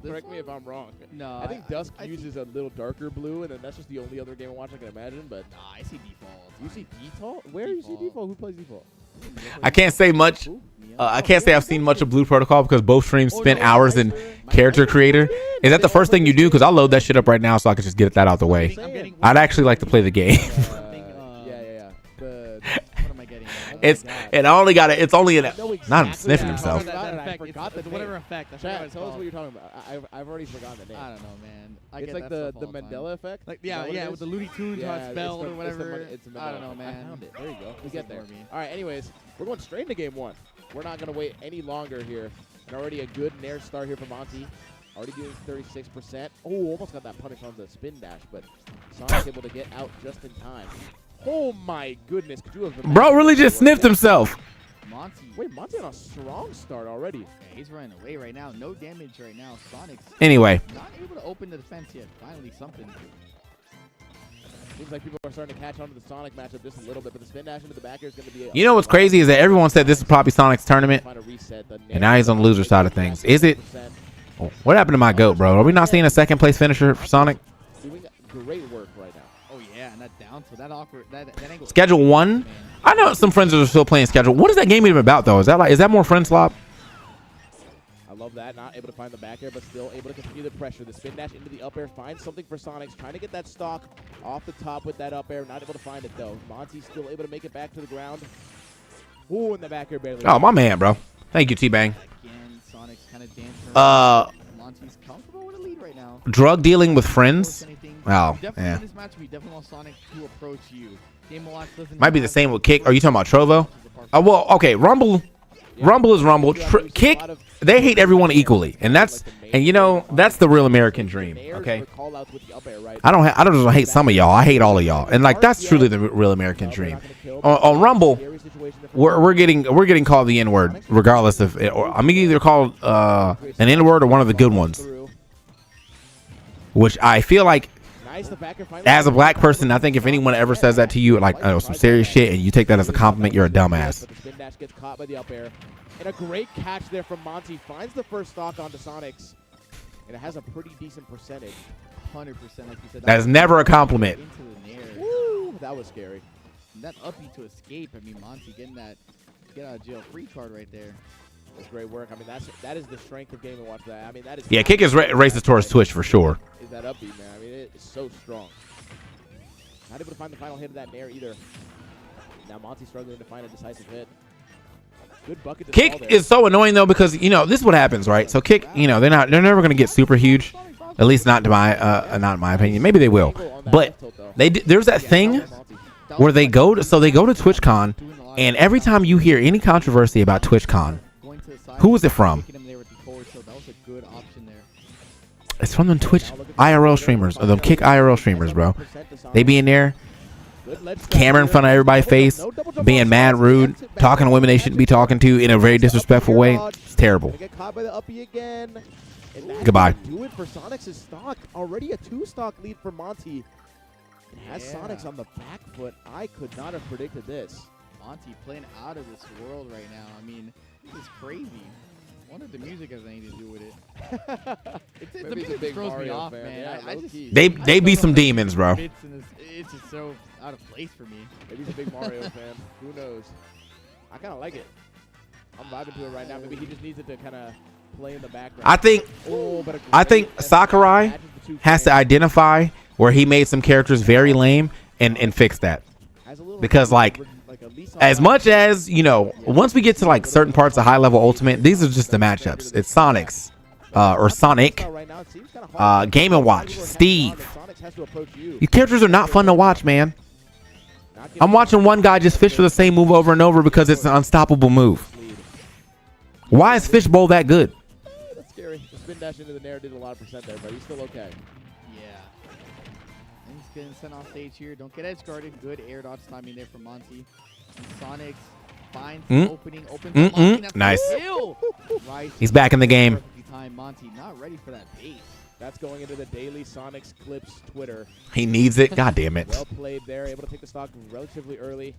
Correct me if I'm wrong. No, I think Dusk uses a little darker blue, and then that's just the only other Game & Watch I can imagine. But Nah, I see default. you see default? Where do you see default? Who plays default? I can't say much. I can't say I've seen much of Blue Protocol because both streams spent hours in character creator. Is that the first thing you do? Because I'll load that shit up right now so I can just get that out the way. I'd actually like to play the game. Yeah. The, What am I getting? It's only an. know Not him exactly sniffing how himself. to- That I effect, forgot it's the whatever name. effect. I forgot Chat, what it's tell us called. what you're talking about. I've already forgotten the name. I don't know, man. I It's get like that the stuff all time. Mandela effect. Like Is that what it with is? the Looney Tunes how Yeah, it's spelled or it's whatever. it's the I don't know, Mandela man. I found it. There you go. We Just get there. ignore me. All right. Anyways, we're going straight into game 1. We're not gonna wait any longer here. And already a good Nair start here for Monty. Already doing 36%. Oh, almost got that punish on the spin dash, but Sonic's able to get out just in time. Oh my goodness! Could you have Bro really just sniffed himself. Monty. Wait, Monty on a strong start already. Yeah, he's running away right now. No damage right now. Sonic's Anyway, not able to open the defense yet. Finally, something. Seems like people are starting to catch on to the Sonic matchup just a little bit, but the spin dash into the back here is going to be. you know what's crazy is that everyone said this is probably Sonic's tournament, Find a reset. The and now he's on the loser side of things. Is it? Oh, what happened to my goat, bro? Are we not seeing a second place finisher for Sonic? Doing great work right now. Oh yeah, and that down to that awkward that angle. Schedule 1. I know some friends are still playing schedule. What is that game even about though? Is that more friend slop? I love that. Not able to find the back air, but still able to continue the pressure. The spin dash into the up air. Finds something for Sonics. Trying to get that stock off the top with that up air. Not able to find it, though. Monty's still able to make it back to the ground. Ooh, and the back air barely. Oh, my man, bro. Thank you, T-Bang. Again, Sonic's kind of dancing around. Monty's comfortable with a lead right now. Drug dealing with friends. Oh, Definitely yeah. in this match, we definitely want Sonic to approach you. Game Watch doesn't Might be the have same with Kick. Are you talking about Trovo? Oh, well, okay. Rumble is Rumble. Kick, they hate everyone equally, and that's the real American dream. Okay. I don't just hate some of y'all. I hate all of y'all, and like that's truly the real American dream. On Rumble, we're getting called the N-word, regardless of it, or I'm either called an N-word or one of the good ones, which I feel like. As a black person, I think if anyone ever says that to you, like some serious shit, and you take that as a compliment, you're a dumbass. The spin dash gets caught by the up air. And a great catch there from Monty. Finds the first stock onto Sonics. And it has a pretty decent percentage. 100%, like you said. That's never a compliment. Into the nair. Woo! That was scary. And that uppy to escape. I mean, Monty getting that get out of jail free card right there. That's great work. I mean, that is the strength of Game & Watch. That I mean, that is. Yeah, Kick is racist towards Twitch for sure. Is that upbeat, man? I mean, it is so strong. Not able to find the final hit of that nair either. Now Monty struggling to find a decisive hit. Good bucket. To Kick is so annoying though because this is what happens, right? So Kick, they're never gonna get super huge, at least not in my opinion. Maybe they will, but there's that thing where they go to TwitchCon, and every time you hear any controversy about TwitchCon, who is it from? It's from them Twitch IRL streamers, or them Kick IRL streamers, bro. They be in there, camera in front of everybody's face, being mad rude, talking to women they shouldn't be talking to in a very disrespectful way. It's terrible. Goodbye. Do it for Sonics' stock. Already a 2-stock lead for Monty. It has Sonics on the back foot. I could not have predicted this. Monty playing out of this world right now. I mean, this is crazy. I wonder if the music has anything to do with it. The music just throws me off, man. Yeah, I just They be some demons, bro. It's just so out of place for me. Maybe he's a big Mario fan. Who knows? I kind of like it. I'm vibing to it right now. Maybe he just needs it to kind of play in the background. I think Sakurai has to identify where he made some characters very lame and fix that. Because as much as once we get to like certain parts of high level ultimate, these are just the matchups. It's Sonics or Sonic, Game & Watch, Steve. These characters are not fun to watch, man. I'm watching one guy just fish for the same move over and over because it's an unstoppable move. Why is Fishbowl that good? That's scary. The spin dash into the nair did a lot of percent there, but he's still okay. Yeah. And he's getting sent off stage here. Don't get edge guarded. Good air dodge timing there from Monty. And Sonics finds the opening. Opens nice. Right. He's back in the game. Monty not ready for that base. That's going into the daily Sonics Clips Twitter. He needs it. God damn it. Well played there. Able to take the stock relatively early.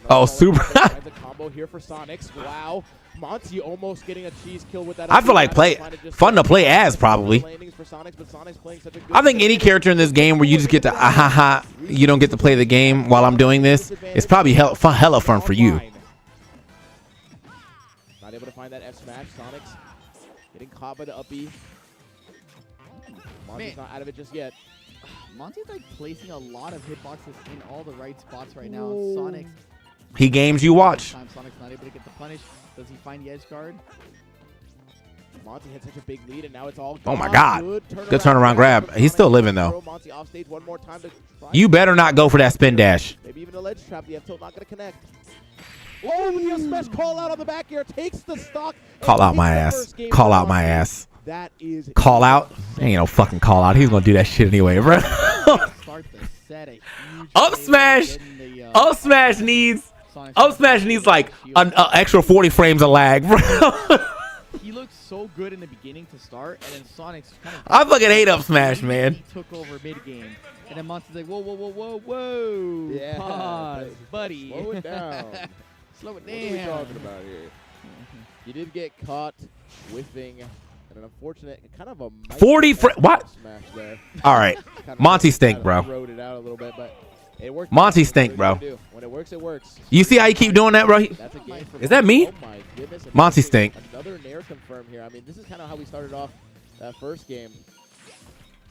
Oh, super. The combo here for Sonics. Wow. Monty almost getting a cheese kill with that. I feel like fun to play as, probably. I think any character in this game where you just get to, you don't get to play the game while I'm doing this, it's probably hella fun for you. Not able to find that F smash. Sonics getting caught by the uppy. Monty's not out of it just yet. Monty's like placing a lot of hitboxes in all the right spots right now. Sonic. He games you watch. Sonic's not able to get the punish. Does he find the edge guard? Monty had such a big lead, and now it's all gone. Oh my God. Good turnaround grab. He's still living though. Monty off stage one more time to try. You better not go for that spin dash. Maybe even a ledge trap. The F-tilt not going to connect. Oh, the smash call out on the back air. Takes the stock. Call out my ass. Call out my ass. That is call out. Ain't no fucking call out. He's gonna do that shit anyway, bro. Up smash. Up smash needs. Up smash needs like an extra 40 frames of lag, bro. He looked so good in the beginning to start, and then Sonic's kind of. I fucking hate up smash, man. He took over mid game, and then Monty's like, whoa, whoa, whoa, whoa, whoa. Yeah, pause, buddy. Slow it down. Slow it down. What are we talking about here? He did get caught whiffing, and an unfortunate kind of a 40 what? Smash there. All right, Monty stink, bro. Rode it out a little bit, but it worked. Monty stink, bro. When it works, it works. You see how you keep doing that, bro? That's a game for Is that me? Oh my goodness. Monty stink. Another nair confirm here. I mean, this is kind of how we started off that first game.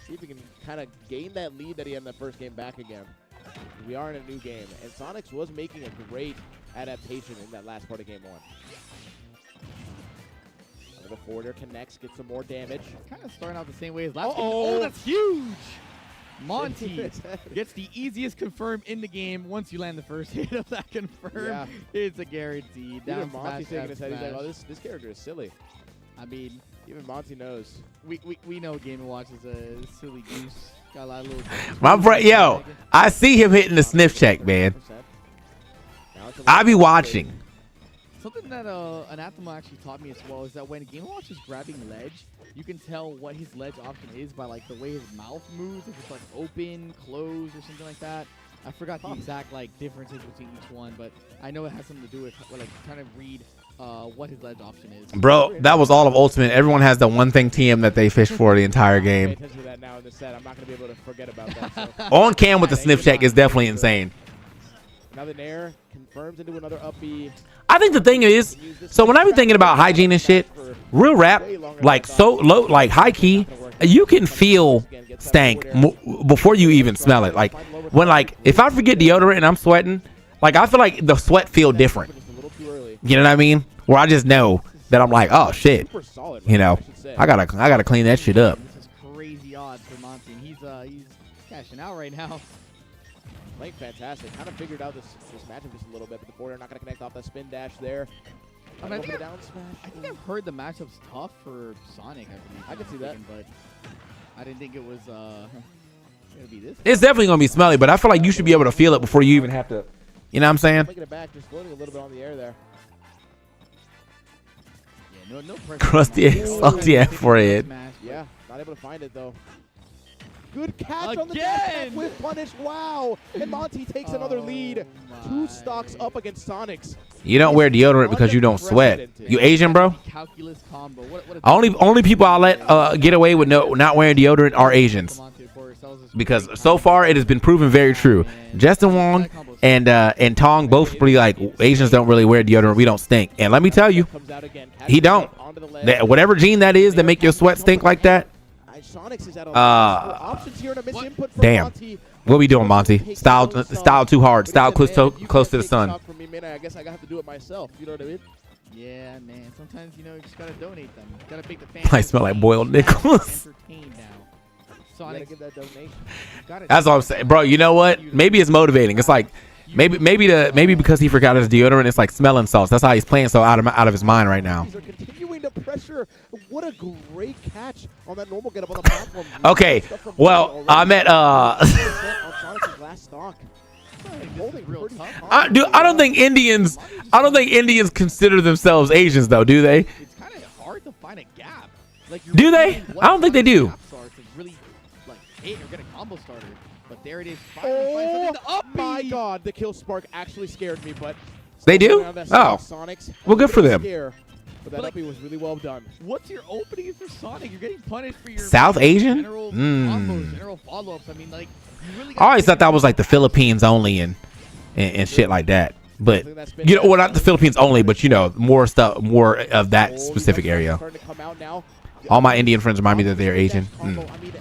See if we can kind of gain that lead that he had in the first game back again. We are in a new game, and Sonics was making a great adaptation in that last part of game one. the forwarder connects, gets some more damage. Kind of starting out the same way as last game. Uh-oh. Oh, that's huge! Monty gets the easiest confirm in the game once you land the first hit of that confirm. Yeah. It's a guarantee. Down Even Monty smash, shaking down his head. He's like, smash. oh, this character is silly. I mean, Even Monty knows. we know Game & Watch is a silly goose. Got a lot of little. My bro, yo, I see him hitting the sniff check, man. I be watching. Something that Anathema actually taught me as well is that when Game & Watch is grabbing ledge, you can tell what his ledge option is by like the way his mouth moves. If it's like open, closed, or something like that. I forgot the exact like differences between each one, but I know it has something to do with like trying to read what his ledge option is. Bro, that was all of Ultimate. Everyone has the one thing TM that they fish for the entire Pay game. attention to that now in the set. I'm not going to be able to forget about that. So. On cam with the sniff check is definitely insane. Another nair confirms into another up B. I think the thing is, so when I be thinking about hygiene and shit, real rap, like so low, like high key, you can feel stank before you even smell it. Like when like if I forget deodorant and I'm sweating, like I feel like the sweat feel different. You know what I mean? Where I just know that I'm like, oh shit, you know, I gotta clean that shit up. This is crazy odds for Monty, and he's cashing out right now. Playing fantastic. Kind of figured out this matchup just a little bit, but the forwarder not going to connect off that spin dash there. I Go for think the down smash. I think I've heard the matchup's tough for Sonic. I believe. I can see that. But I didn't think it was gonna be this. It's definitely gonna be smelly, but I feel like you should be able to feel it before you even have to. You know what I'm saying? Flicking it back, just floating a little bit on the air there. Yeah, no pressure. Crusty, salty ass forehead. Yeah, not able to find it though. Good catch on the dash attack with punish. Wow! And Monty takes another lead. 2 stocks up against Sonics. You don't wear deodorant because you don't sweat. You Asian, bro? Calculus combo. What Only people I let get away with not wearing deodorant are Asians. Because so far it has been proven very true. Justin Wong and Tong both pretty like Asians don't really wear deodorant. We don't stink. And let me tell you, he don't. Whatever gene that is that make your sweat stink like that. Sonics is at a options here and a miss input from Damn. Monty. What we doing, Monty? Style too hard. Style close to the sun. For me, man, I guess I have to do it myself. You know what I mean? Yeah, man. Sometimes you just gotta donate them. You gotta make the fans. I smell like boiled nickels. Entertained now. You Sonic, gotta give that donation. That's all I'm saying, bro. You know what? Maybe it's motivating. It's like maybe because he forgot his deodorant, it's like smelling salts. That's how he's playing so out of his mind right now. These are continuing to pressure. What a great catch on that normal get up on the platform. Okay, well, I met on Sonic's last stock. Holding pretty tough. I don't think Indians consider themselves Asians though, do they? it's kind of hard to find a gap. Like, Do they? I don't think they do. Gaps are to really like hit or get a combo starter. But there it is. Finally finds something to up my B. God, the kill spark actually scared me, but They do? around that Oh. Sonics, Well, good for them. scare, but that But, up B was really well done. What's your opening for Sonic? You're getting punished for your South Asian? general Mm. combos, general follow-ups. I mean, like, you really I always thought that was like the Philippines only and shit like that. But you know, well, not the Philippines only, but you know, more of that specific area. Starting to come out now. All my Indian friends remind me that they're Asian. Combo, I mean,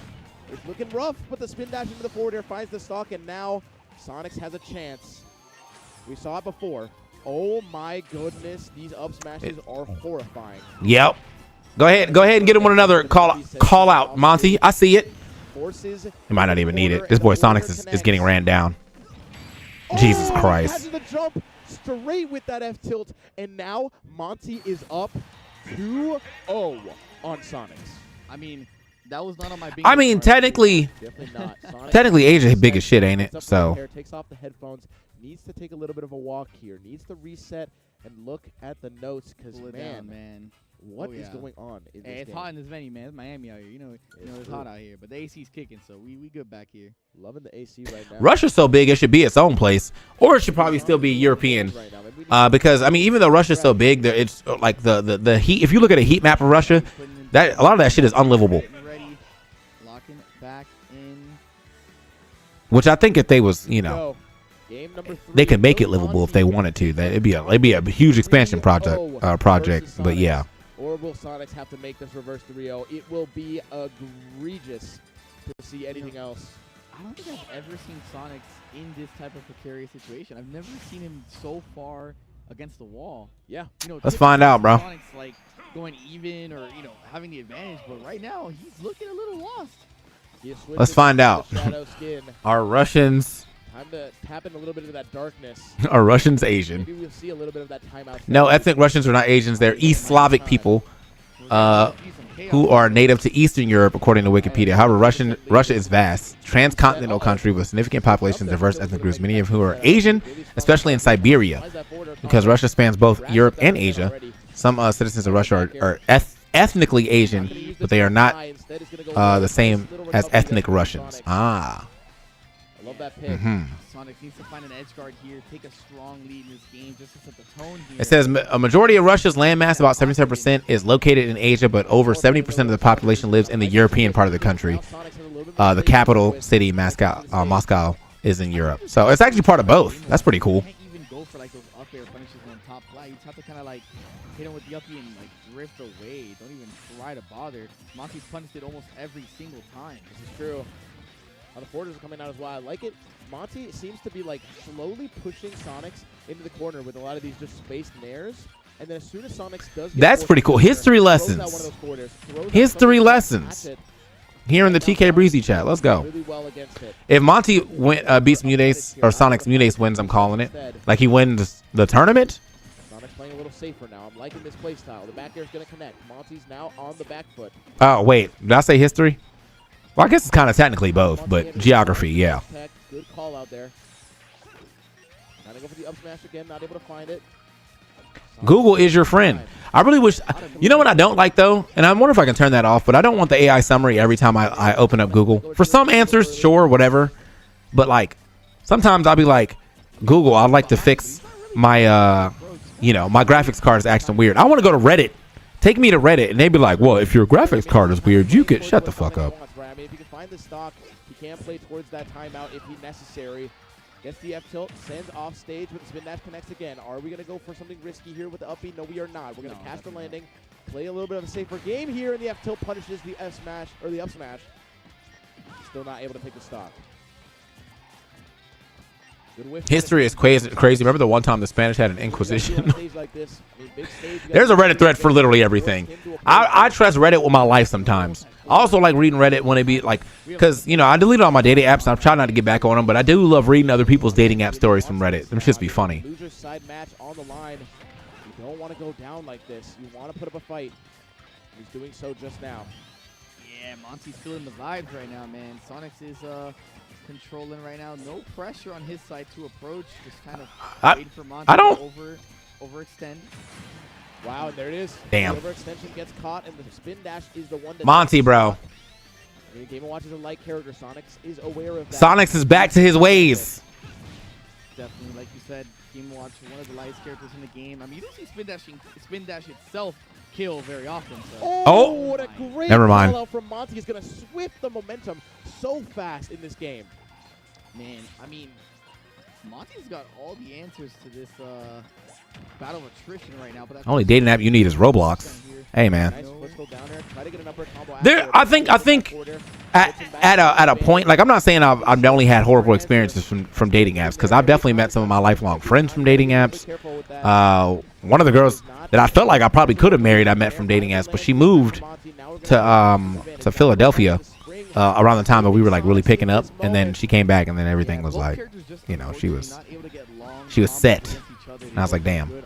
it's looking rough, but the spin dash into the forward air finds the stock, and now Sonics has a chance. We saw it before. Oh my goodness, these up smashes are horrifying. Yep. Go ahead and get him one another call out, Monty. I see it. Forces. He might not even need it. This boy Sonics is getting ran down. Jesus Christ. Catches the jump straight with that F tilt, and now Monty is up 2-0 on Sonics. I mean, that was not on my bingo I mean, card. technically Definitely not. Sonic Technically, Asia big as shit, ain't it? Gets up So in the air, takes off the headphones, needs to take a little bit of a walk here, needs to reset and look at the notes, because Pull it man, down, man. what is yeah. going on in Hey, this it's game? hot in this venue, man. It's Miami out here. You know it's hot out here. But the AC's kicking, so we good back here. Loving the AC right now. Russia's so big, it should be its own place, or it should probably still be European. Right now. Maybe we need Because I mean, even though Russia's so big, it's like the heat. If you look at a heat map of Russia, that a lot of that shit is unlivable. Getting ready, locking back in. Which I think if they was, you know, go. Game number 3 they could make it will livable if Monty they wanted to. That it'd be a huge expansion project. 3-0 versus But yeah, Sonics. Or will Sonics have to make this reverse 3-0? It will be egregious to see anything else. I don't think I've ever seen Sonics in this type of precarious situation. I've never seen him so far against the wall. Yeah. Let's find out, bro. Sonic's like going even or having the advantage. But right now he's looking a little lost. Let's find out. Shadow skin. Are Russians Time to tap in a little bit of that darkness. are Russians Asian? Maybe we'll see a little bit of that timeout. No, ethnic Russians are not Asians. They're East Slavic people who are native to Eastern Europe, according to Wikipedia. However, Russia is vast, transcontinental country with significant population, diverse ethnic groups, many of who are Asian, especially in Siberia, because Russia spans both Europe and Asia. Some citizens of Russia are ethnically Asian, but they are not the same as ethnic Russians. Ah. I love that pick. Sonic needs to find an edge guard here, take a strong lead in this game just to set the tone here. It says a majority of Russia's landmass, about 77%, is located in Asia, but over 70% of the population lives in the European part of the country. The capital city, Moscow, is in Europe. So it's actually part of both. That's pretty cool. You can't even go for like those up air punishes on top flat. You just have to kind of like hit him with the uppy and like drift away. Don't even try to bother. Monty's punished it almost every single time. This is true. The forwards are coming out as well. I like it. Monty seems to be like slowly pushing Sonics into the corner with a lot of these just spaced nairs. And then as soon as Sonics does get That's pretty cool. History lessons. History lessons. Here in the TK Breezy chat. Let's go. Really well against it. If Monty beats Munace, or Sonic's Munace wins, I'm calling it. Like he wins the tournament. Sonic's playing a little safer now. I'm liking this play style. The back air is going to connect. Monty's now on the back foot. Oh, wait. Did I say history? Well, I guess it's kind of technically both, but geography, yeah. Good call out there. Trying to go for the up smash again, not able to find it. Google is your friend. I really wish, you know what I don't like though? And I wonder if I can turn that off, but I don't want the AI summary every time I open up Google. For some answers, sure, whatever. But like, sometimes I'll be like, Google, I'd like to fix my, my graphics card is acting weird. I want to go to Reddit. Take me to Reddit, and they'd be like, well, if your graphics card is weird, you could shut the fuck up. I mean, if you can find the stock, he can play towards that timeout if he's necessary. Gets the F tilt, sends off stage, but the spin dash connects again. Are we going to go for something risky here with the up B? No, we are not. We're going to catch the landing, play a little bit of a safer game here, and the F tilt punishes the F smash, or the up smash. Still not able to take the stock. History is crazy. Remember the one time the Spanish had an Inquisition? There's a Reddit thread for literally everything. I trust Reddit with my life sometimes. I also like reading Reddit when it be like, because, I deleted all my dating apps and I've tried not to get back on them, but I do love reading other people's dating app stories from Reddit. Them shits be funny. Loser's side match on the line. You don't want to go down like this. You want to put up a fight. He's doing so just now. Yeah, Monty's feeling the vibes right now, man. Sonics is controlling right now. No pressure on his side to approach. Just kind of waiting for Monty to overextend. Wow, and there it is. Damn. The overextension gets caught, and the spin dash is the one that Monty, bro. Game & Watch is a light character. Sonics is aware of that. Sonics is back to his ways. Definitely, like you said, Game & Watch, one of the lightest characters in the game. I mean, you don't see spin dash itself kill very often. So. Oh, what a great never mind. call out from Monty. He's going to swift the momentum so fast in this game. Man, I mean, Monty's got all the answers to this battle of attrition right now. But only dating app you need is Roblox. Hey, man. Nice down there. Try to get an upper combo I think at a point, like I'm not saying I've only had horrible experiences from dating apps, because I've definitely met some of my lifelong friends from dating apps. One of the girls that I felt like I probably could have married, I met from dating apps, but she moved to Philadelphia around the time that we were like really picking up, and then she came back, and then everything was like, she was set, and I was like, damn.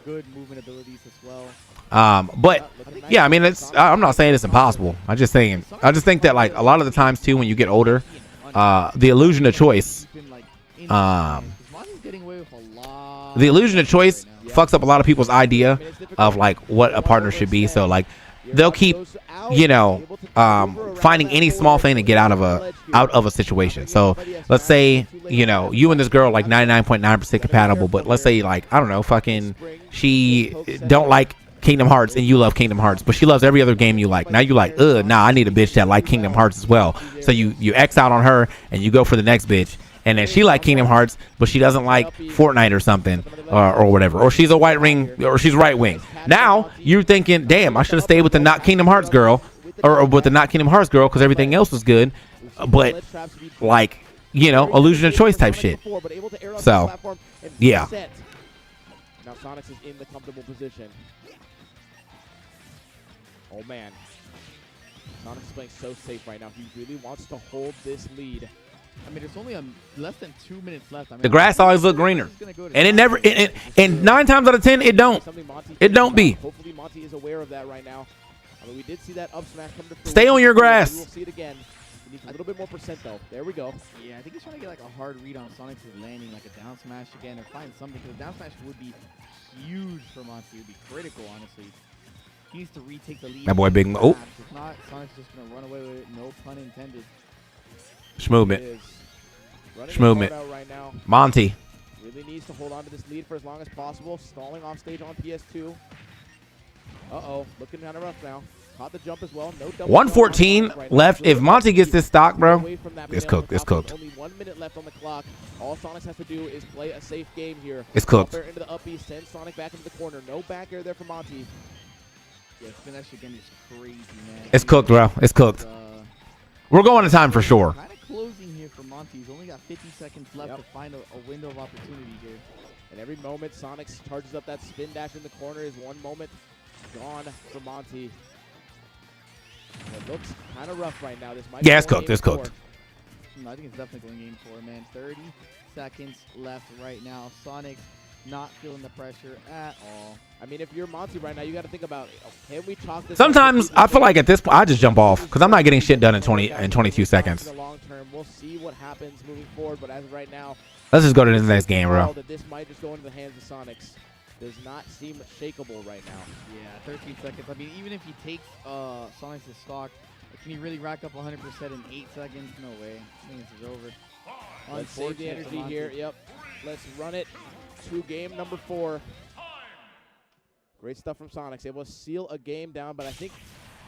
Good movement abilities as well. But yeah, I mean, I'm not saying it's impossible. I just think that like a lot of the times too, when you get older, the illusion of choice, fucks up a lot of people's idea of like what a partner should be. So like they'll keep, finding any small thing to get out of a situation. So let's say, you and this girl like 99.9% compatible, but let's say like, I don't know, fucking she don't like Kingdom Hearts and you love Kingdom Hearts, but she loves every other game you like. Now you like, I need a bitch that like Kingdom Hearts as well. So you X out on her and you go for the next bitch. And then she like Kingdom Hearts, but she doesn't like Fortnite or something, or whatever. Or she's a white ring, or she's right wing. Now you're thinking, damn, I should have stayed with the not Kingdom Hearts girl, or with the not Kingdom Hearts girl, because everything else was good. But like, illusion of choice type shit. So, yeah. Now Sonics is in the comfortable position. Oh, man. Sonic is playing so safe right now. He really wants to hold this lead. I mean, there's only less than 2 minutes left. I mean, The grass always look greener, and it never. And 9 times out of 10, it don't. It don't be. Hopefully, Monty is aware of that right now. I mean, we did see that up smash come to fruition. Stay on your grass. We will see it again. He needs a little bit more percent, though. There we go. Yeah, I think he's trying to get like a hard read on Sonic's landing, like a down smash again, or find something. Because a down smash would be huge for Monty. It would be critical, honestly. He needs to retake the lead. That boy big. Oh. If not, Sonic's just gonna run away with it. No pun intended. Schmovement. Schmovement. Right now. Monty. Really needs to hold on to this lead for as long as possible. Stalling off stage on PS2. Uh-oh. Looking kind of rough now. Caught the jump as well. No double 114 right left. now. If Monty gets this stock, bro, Away from that it's man on cooked. the It's top. cooked. Only 1 minute left on the clock. All Sonic has to do is play a safe game here. It's cooked. Up air into the up B, send Sonic back into the corner. No back air there for Monty. Yeah, finish again is crazy, man. it's cooked, bro. It's cooked. We're going to time for sure. Kind of closing here for Monty. He's only got 50 seconds left Yep. to find a window of opportunity here. And every moment Sonic charges up that spin dash in the corner is 1 moment gone for Monty. It looks kind of rough right now. This might Yeah, be it's going cooked. game It's cooked. 4. No, I think it's definitely going game 4, man. 30 seconds left right now. Sonic not feeling the pressure at all. I mean, if you're Monty right now, you got to think about, can we chalk this? Sometimes I feel like at this point I just jump off because I'm not getting shit done in 22 seconds. In the long term, we'll see what happens moving forward. But as of right now, Let's just go to the next game, bro. that this might just go into the hands of Sonics. Does not seem shakeable right now. Yeah, 13 seconds. I mean, even if he takes Sonic's stock, can he really rack up 100% in 8 seconds? No way. I think this is over. Let's save the Unfortunate for energy Monty. here. Yep. Let's run it to game number 4. Great stuff from Sonics. Able to seal a game down, but I think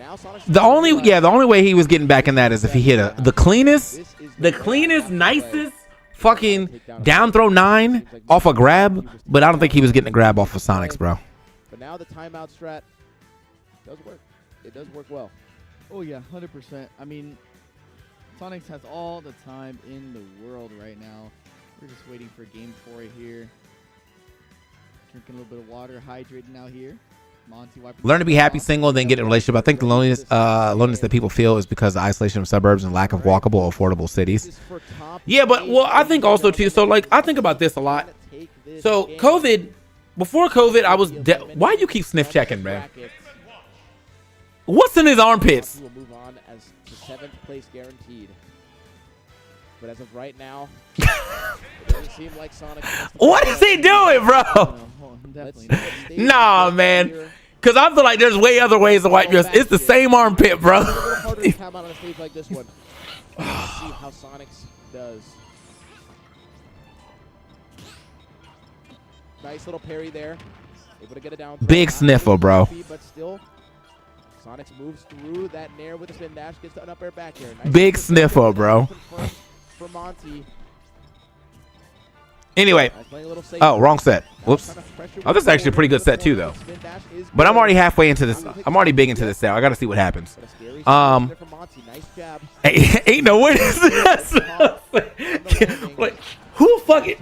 now Sonics. The only way he was getting back in that is if he hit the cleanest, nicest fucking down throw 9 off a grab, but I don't think he was getting a grab off of Sonics, bro. But now the timeout strat does work. It does work well. Oh, yeah, 100%. I mean, Sonics has all the time in the world right now. We're just waiting for game 4 here. Drinking a little bit of water, hydrating out here. Monty wiping Learn to be his happy off. single, then get in a relationship. I think the loneliness that people feel is because of isolation of suburbs and lack of walkable, affordable cities. Yeah, but I think also too. So like I think about this a lot. So COVID, before COVID, I was. Why you keep sniff checking, man? What's in his armpits? Will move on as the 7th place guaranteed. But as of right now, it doesn't seem like Sonic. What is he doing, bro? Definitely Let's not. Nah, man. Cause I feel like there's way other ways to wipe yours. It's the same armpit, bro. It's a little harder to come out on a stage like this one. Let's see how Sonics does. Nice little parry there. Able to get it down. Big sniffer, bro. But still, Sonics moves through that nair with a spin dash. Gets to an up air back air. Nice Big little sniffer, bro. confirmed for Monty. Anyway. Playing a little safe. Oh, wrong set. Whoops. Trying to pressure Oh, this is actually a pretty good set too, though. Spin dash is But I'm good. already halfway into this. I'm already big into this set. I gotta see what happens. But a scary Um, situation there for Monty. Nice jab. Ain't no way. Like, who fucking?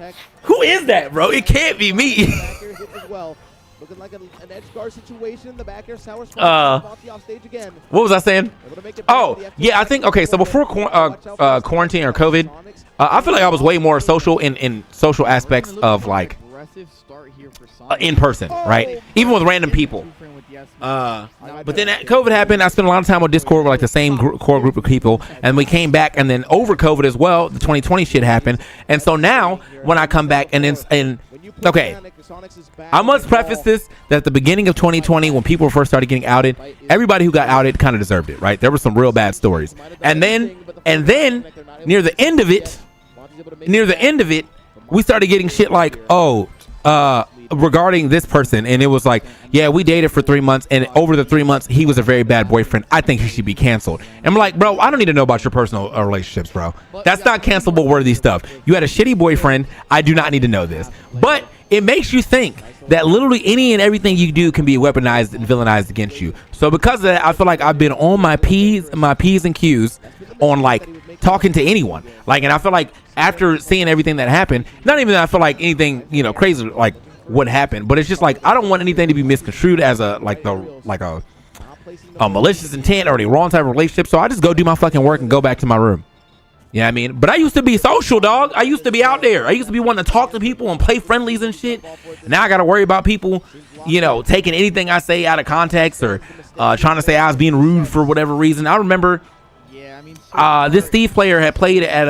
Who is that, bro? It can't be me. Back air hit as well. Looking like an edge guard situation. The back air sour spot. Monty off stage again. What was I saying? Able to make it Oh, back with the yeah, I think, okay, so before quarantine or COVID, I feel like I was way more social in social aspects of like Aggressive start here for Sonic. in person, right? Even with random people. But then COVID happened. I spent a lot of time on Discord with like the same core group of people, and we came back. And then over COVID as well, the 2020 shit happened. And so now when I come back okay, I must preface this that at the beginning of 2020, when people first started getting outed, everybody who got outed kind of deserved it, right? There were some real bad stories. And then near the end of it, we started getting shit like, regarding this person, and it was like, yeah, we dated for 3 months, and over the 3 months he was a very bad boyfriend. I think he should be canceled. And I'm like, bro, I don't need to know about your personal relationships, bro. That's not cancelable worthy stuff. You had a shitty boyfriend. I do not need to know this. But it makes you think that literally any and everything you do can be weaponized and villainized against you. So because of that, I feel like I've been on my P's and Q's on like talking to anyone. Like, and I feel like after seeing everything that happened, not even that I feel like anything, crazy like what happened, but it's just like I don't want anything to be misconstrued as a malicious intent or the wrong type of relationship. So I just go do my fucking work and go back to my room. You know what I mean? But I used to be social, dog. I used to be out there. I used to be wanting to talk to people and play friendlies and shit. Now I got to worry about people, you know, taking anything I say out of context or trying to say I was being rude for whatever reason. I remember this Steve player had played at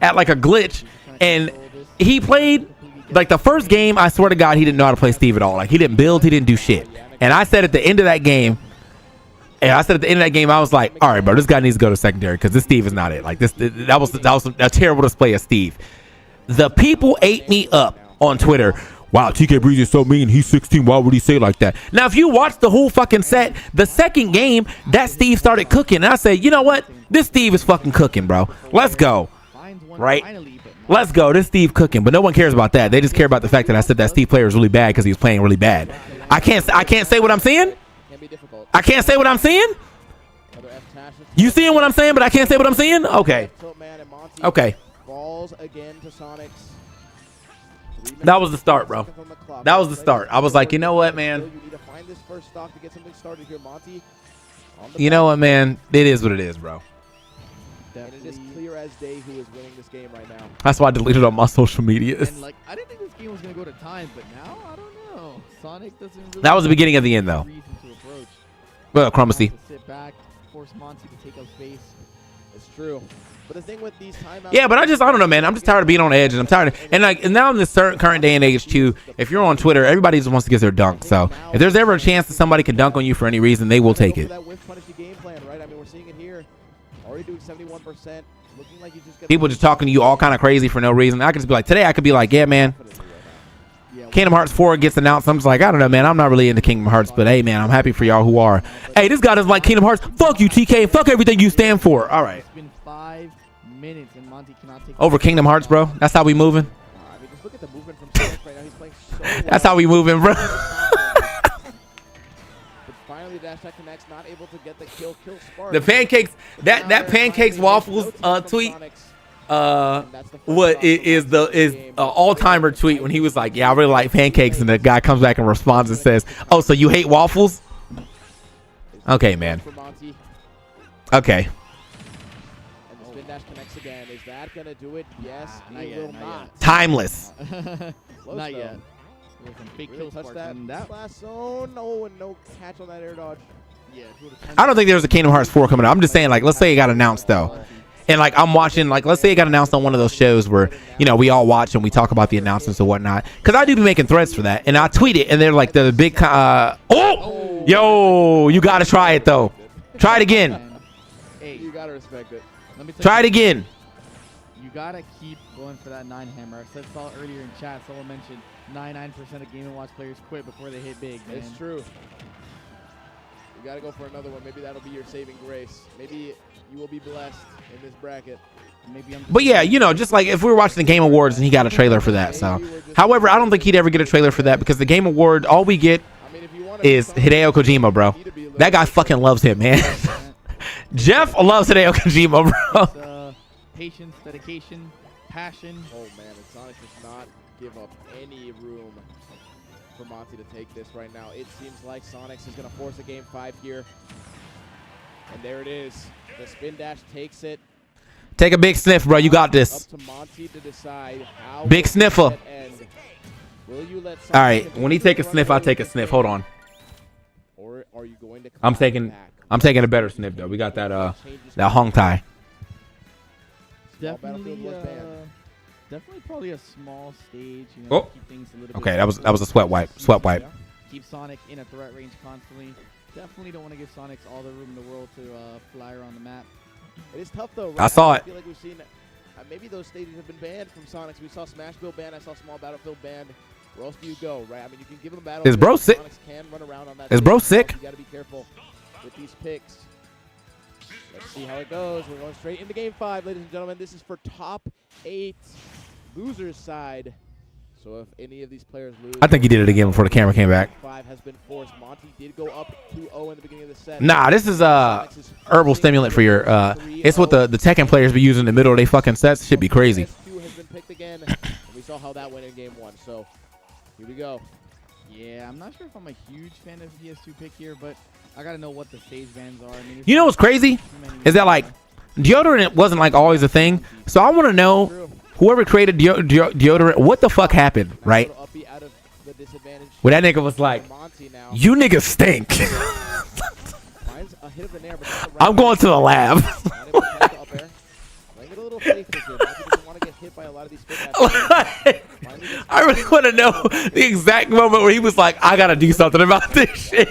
at like a glitch, and he played like the first game. I swear to God, he didn't know how to play Steve at all. Like, he didn't build, he didn't do shit. And I said at the end of that game, I was like, all right, bro, this guy needs to go to secondary because this Steve is not it. Like, that was a terrible display of Steve. The people ate me up on Twitter. Wow, TK Breezy is so mean. He's 16. Why would he say like that? Now, if you watch the whole fucking set, the second game, that Steve started cooking. And I said, you know what? This Steve is fucking cooking, bro. Let's go. Right? Let's go. This Steve cooking. But no one cares about that. They just care about the fact that I said that Steve player is really bad because he was playing really bad. I can't say what I'm saying. I can't say what I'm saying. You seeing what I'm saying, but I can't say what I'm saying? Okay. Okay. That was the start, bro. That was the start. I was like, you know what, man? You know what, man? It is what it is, bro. And it is clear as day who is winning this game right now. That's why I deleted all my social media. And like, I didn't think this game was gonna go to time, but now I don't know. Sonic doesn't really. That was the beginning of the end, though. Well, Chromacy. Sit back, force Monty to take up space. It's true. But the thing with these timeouts, yeah, but I don't know, man. I'm just tired of being on edge, and I'm tired of, and now in this current day and age too, if you're on Twitter, everybody just wants to get their dunk. So if there's ever a chance that somebody can dunk on you for any reason, they will take it. People just talking to you all kind of crazy for no reason. I could just be like, today I could be like, yeah, man, Kingdom Hearts 4 gets announced. I'm just like, I don't know, man. I'm not really into Kingdom Hearts, but hey, man, I'm happy for y'all who are. Hey, this guy doesn't like Kingdom Hearts. Fuck you, TK. Fuck everything you stand for. All right. It's been 5 minutes and Monty cannot take over Kingdom Hearts, bro. That's how we moving. I mean, just look at the movement from Sonic right now. He's playing so well. That's how we moving, bro. But finally, Dash Attack connects, not able to get the kill spark. The pancakes, that pancakes waffles tweet. What is all-timer tweet when he was like, yeah, I really like pancakes, and the guy comes back and responds and says, oh, so you hate waffles? Okay, man. Okay. And the spin dash connects again. Is that gonna do it? Yes, it will not. Timeless. Not yet. Some big kill touch sparks that and that. last zone. No, and no catch on that air dodge. Yeah, I don't think there's a Kingdom Hearts 4 coming out. I'm just saying, like, let's say it got announced though. And like, I'm watching, like, let's say it got announced on one of those shows where, you know, we all watch and we talk about the announcements and whatnot. Because I do be making threads for that. And I tweet it, and they're like, the big, yo, you got to try it, though. Try it again. Hey, you got to respect it. Try it again. You got to keep going for that 9 hammer. I said saw earlier in chat, someone mentioned 99% of Game & Watch players quit before they hit big, man. It's true. You got to go for another one. Maybe that'll be your saving grace. Maybe you will be blessed in this bracket. But yeah, you know, just like if we were watching the Game Awards and he got a trailer for that. So, however, I don't think he'd ever get a trailer for that because the Game Award, all we get is Hideo Kojima, bro. That guy fucking loves him, man. Jeff loves Hideo Kojima, bro. Patience, dedication, passion. Oh man, and Sonic does not give up any room for Monty to take this right now. It seems like Sonics is going to force a game 5 here. And there it is. The spin dash takes it. Take a big sniff, bro. You got this. Up to Monty to decide how big sniffer. Will you let all right. When he take a sniff, I'll take a sniff. Hold on. Or are you going to I'm taking a better sniff though. We got that Hong Tai. Definitely probably a small stage. You know, keep things a little okay, that was a sweat wipe. Sweat wipe. Keep Sonic in a threat range constantly. Definitely don't want to give Sonics all the room in the world to fly around the map. It is tough though. Right? I saw it. I feel like we've seen maybe those stages have been banned from Sonics. We saw Smashville banned. I saw Small Battlefield banned. Where else do you go, right? I mean, you can give them battle. Is bro sick? Sonics can run around on that. Is bro sick? You got to be careful with these picks. Let's see how it goes. We're going straight into Game 5, ladies and gentlemen. This is for top 8 losers side. So if any of these players lose, I think he did it again before the camera came back. 5 has been forced. Monty did go up 2-0 in the beginning of the set. Nah, this is herbal stimulant for your it's what the Tekken players be using in the middle of their fucking sets. Should be crazy. S2 has been picked again. And we saw how that went in Game 1. So here we go. Yeah, I'm not sure if I'm a huge fan of the PS2 pick here, but I gotta know what the stage bans are. I mean, You know what's crazy? Is that like deodorant wasn't like always a thing. So I want to know whoever created deodorant, what the fuck happened, right? Where that nigga was like, you niggas stink. I'm going to the lab. I really want to know the exact moment where he was like, I gotta do something about this shit.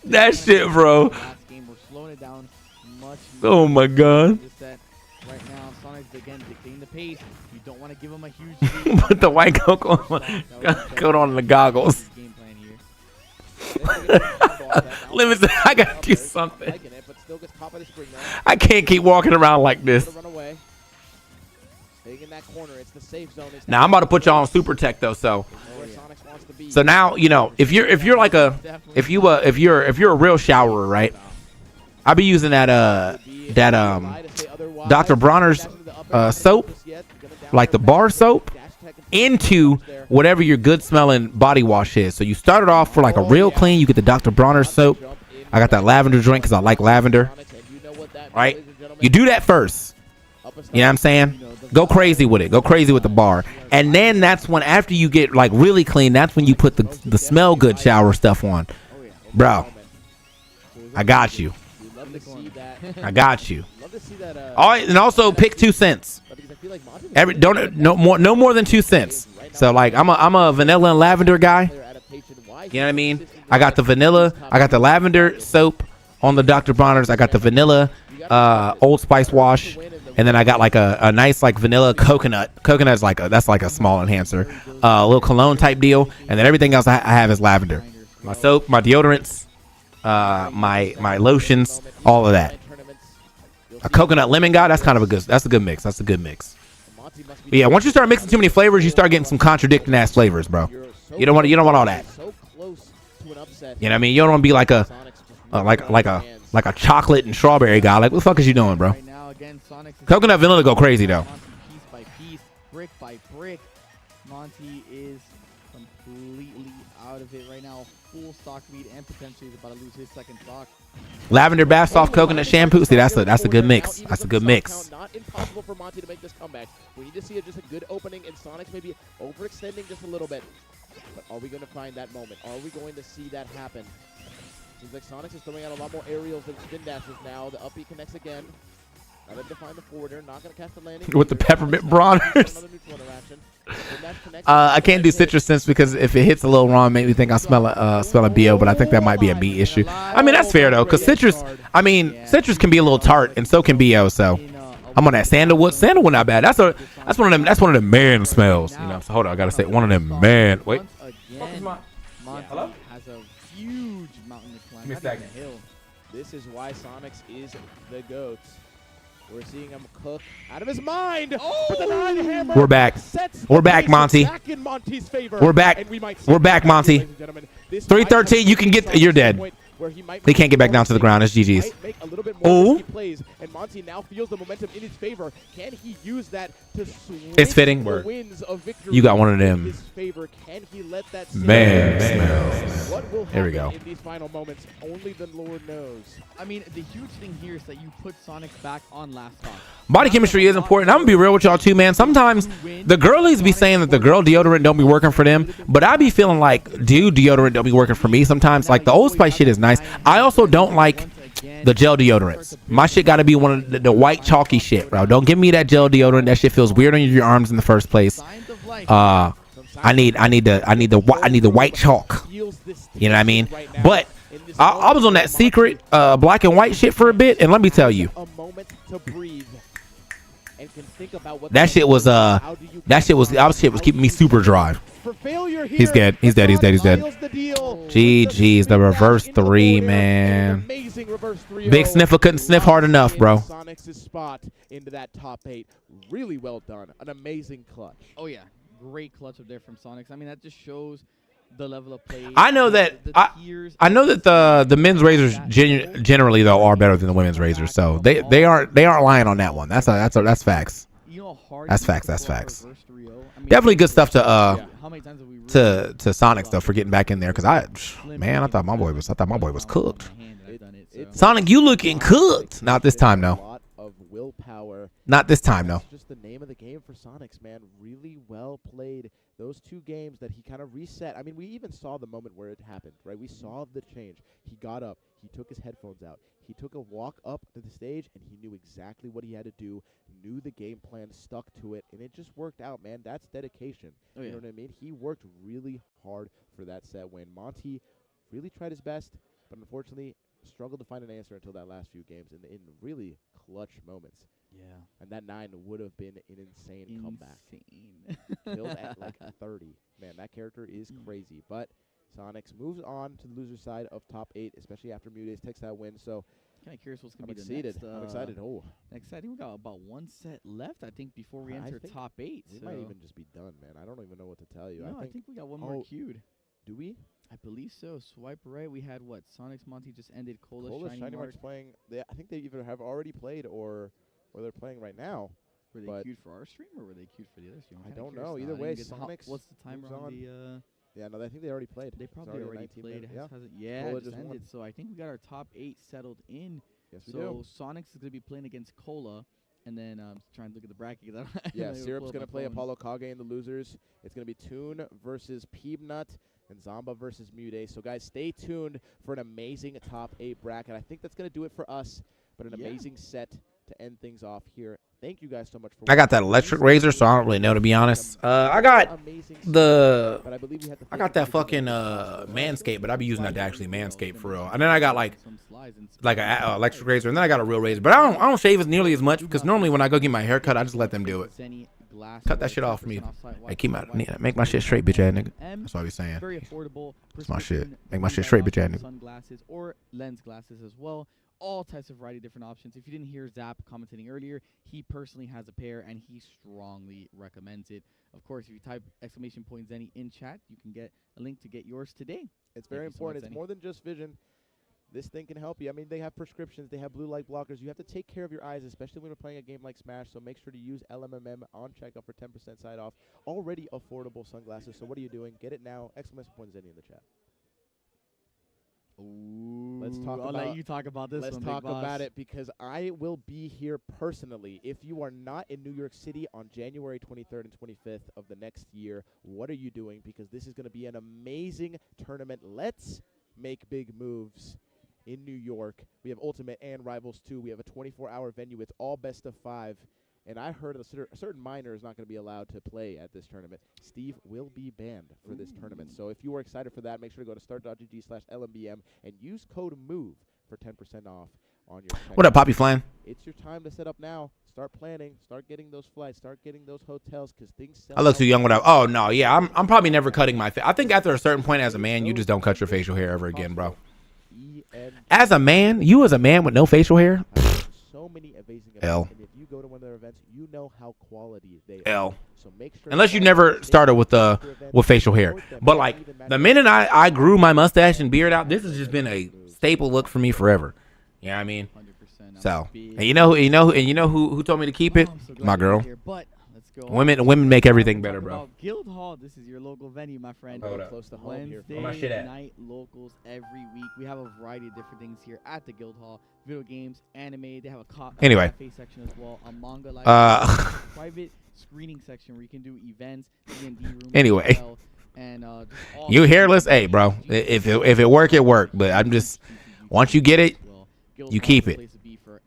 That shit, bro. Oh my god. Right now, Sonic's again dictating the pace. You don't want to give him a huge Put the white coat on the goggles. Lemon said, I gotta do something. I can't keep walking around like this. Now I'm about to put y'all on super tech though, so now you know if you're a real showerer, right? I'll be using that Dr. Bronner's soap, like the bar soap, into whatever your good smelling body wash is. So you start it off for like a real clean. You get the Dr. Bronner's soap. I got that lavender drink because I like lavender. Right? You do that first. You know what I'm saying? Go crazy with it. Go crazy with the bar. And then that's when, after you get like really clean, that's when you put the smell good shower stuff on. Bro, I got you. I got you. All right, and also pick 2 cents. No more than 2 cents. So like I'm a vanilla and lavender guy. You know what I mean? I got the vanilla. I got the lavender soap on the Dr. Bronner's. I got the vanilla Old Spice wash, and then I got like a nice like vanilla coconut. Coconut is like that's like a small enhancer, a little cologne type deal, and then everything else I have is lavender. My soap, my deodorants, my lotions, all of that. A coconut lemon guy, that's kind of a good mix. That's a good mix. But yeah, once you start mixing too many flavors, you start getting some contradicting ass flavors, bro. You don't want all that. You know what I mean? You don't want to be like a chocolate and strawberry guy. Like, what the fuck is you doing, bro? Coconut vanilla go crazy though. Piece by piece, brick by brick, Monty is completely out of it right now. Full stock lead and potentially is about to lose his second stock. Lavender bath soft coconut shampoo. See, that's a good mix. That's a good mix. Not impossible for Monty to make this comeback. We need to see just a good opening, and Sonic's maybe overextending just a little bit. But are we going to find that moment? Are we going to see that happen? Seems like Sonic is throwing out a lot more aerials than spin dashes now. The up B connects again. Now they define the forwarder. Not going to catch the landing. With the peppermint Bronner's. I can't do citrus scents because if it hits a little wrong, make me think I smell a BO, but I think that might be a me issue. I mean, that's fair though, because citrus can be a little tart, and so can BO. So I'm on that sandalwood. Sandalwood not bad. That's one of them man smells. You know. So hold on, I gotta say one of them man. Wait. Hello? Has a huge mountain to climb. Give me a second. This is why Sonics is the GOAT. We're seeing him cook out of his mind. But the 9 hammer We're back. We're back, Monty. Back in Monty's favor. We're back. We're back, Monty. 313. You can get. You're dead. They can't get back down to the ground. It's GG's. Oh. And Monty now feels the momentum in his favor. Can he use that to swing It's fitting. the winds of victory? You got one of them. In his favor? Can he let that Man smells. What will Here we happen go. in these final moments? Only the Lord knows. I mean, the huge thing here is that you put Sonic back on last stock. Body chemistry is important. I'm gonna be real with y'all too, man. Sometimes the girlies be saying that the girl deodorant don't be working for them, but I be feeling like dude deodorant don't be working for me sometimes. Like the Old Spice shit is nice. I also don't like the gel deodorants. My shit gotta be one of the white chalky shit, bro. Don't give me that gel deodorant. That shit feels weird on your arms in the first place. I need the white chalk. You know what I mean? But I was on that secret black and white shit for a bit, and let me tell you, that shit was keeping me super dry. He's dead. He's dead. GG's the reverse 3, man. Big Sniffer couldn't sniff hard enough, bro. Sonic's spot into that top 8. Really well done. An amazing clutch. Oh yeah, great clutch up there from Sonics. I mean, that just shows the level of play. I know that I know that the men's razors generally though are better than the women's razors, so they aren't lying on that one. That's facts. You know how hard That's facts. definitely good stuff to How many times have we to Sonic stuff for getting back in there, because I thought my boy was cooked. Sonic, you looking cooked. Not this time, A though. lot of willpower. Not this time, though. That's just the name of the game for Sonics, man. Really well played. Those 2 games that he kind of reset. I mean, we even saw the moment where it happened, right? We saw the change. He got up. He took his headphones out. He took a walk up to the stage, and he knew exactly what he had to do, knew the game plan, stuck to it, and it just worked out, man. That's dedication. Oh, yeah. You know what I mean? He worked really hard for that set win. Monty really tried his best, but unfortunately struggled to find an answer until that last few games in really clutch moments. Yeah. And that 9 would have been an insane comeback. Insane. Killed at like 30. Man, that character is crazy. But Sonics moves on to the loser side of top 8, especially after Mudays takes that win. So Kind of curious what's going I'm to be the excited. next. I'm excited. Oh, Next set, I think we got about 1 set left. I think before we I enter think top 8. we So might even just be done, man. I don't even know what to tell you. no, I think we got one more oh, queued. Do we? I believe so. Swipe right. We had what? Sonics Monty just ended. Cola Shiny Shiny Mark. Mark's playing. I think they either have already played or they're playing right now. Were they but queued for our stream or were they queued for the other stream? I'm I kinda don't curious know. now. Either I didn't way, get the Sonics what's the timer moves on on. the? Yeah, no, I think they already played. They It's probably already 19 played. minutes. Yeah. Hasn't, yeah, Cola it just just won. ended. So I think we got our top 8 settled in. Yes, we So do. Sonics is going to be playing against Cola. And then trying to look at the bracket. 'Cause I don't Yeah, I don't Syrup's pull up going my to play phone. Apollo Kage in the losers. It's going to be Toon versus Peebnut and Zomba versus Muday. So, guys, stay tuned for an amazing top 8 bracket. I think that's going to do it for us, but an Yeah. amazing set to end things off here. Thank you guys so much for I got that electric razor, so I don't really know, to be honest. I got the But I believe we have to I got that fucking Manscaped, but I be using that to actually manscape for real. And then I got like a electric razor, and then I got a real razor. But I don't shave as nearly as much because normally when I go get my hair cut, I just let them do it. Cut that shit off for me. Hey, make my shit straight, bitch ass nigga. That's what I be saying. Very affordable. That's my shit. prescription Make my shit straight, bitch ass nigga. Sunglasses or lens glasses as well. All types of variety of different options. If you didn't hear Zap commentating earlier, he personally has a pair and he strongly recommends it. Of course, if you type !Zenny in chat, you can get a link to get yours today. It's very Thank you so important. much, It's Zenny. more than just vision. This thing can help you. I mean, they have prescriptions. They have blue light blockers. You have to take care of your eyes, especially when you're playing a game like Smash. So make sure to use LMMM on checkout for 10% side off. Already affordable sunglasses. So what are you doing? Get it now. ! Zenny in the chat. Ooh, Let's talk I'll about- let you talk about this Let's one, talk Big Boss. about it because I will be here personally. If you are not in New York City on January 23rd and 25th of the next year, what are you doing? Because this is going to be an amazing tournament. Let's make big moves in New York. We have Ultimate and Rivals 2. We have a 24-hour venue. It's all best of 5. And I heard a certain minor is not going to be allowed to play at this tournament. Steve will be banned for this tournament. So if you are excited for that, make sure to go to start.gg/LMBM and use code MOVE for 10% off on your checkout. What up, Poppy Flan? It's your time to set up now. Start planning. Start getting those flights. Start getting those hotels because things sell I look out too young. Without. Oh no, yeah, I'm probably never cutting my face. I think after a certain point as a man, you just don't cut your facial hair ever again, bro. As a man, you as a man with no facial hair, So many amazing events. L. And if you go to one of their events, you know how quality they L. are. So make sure Unless you never started with facial hair. But like the minute I grew my mustache and beard out, this has just been a staple look for me forever. You know what I mean? 100%. So, and you know who told me to keep it? I'm so glad My you're girl. here, but let's go on. Women make everything better, Talk bro. about Guildhall. This is your local venue, my friend. Hold up. Close to home here. Wednesday my shit at? night locals every week. We have a variety of different things here at the Guildhall. Video games, anime. They have a Anyway. cafe section as well. A manga live private screening section where you can do events. D&D room as Anyway. well, and just all You hairless? Hey, bro. If it work, it work. But I'm just once you get it, you keep it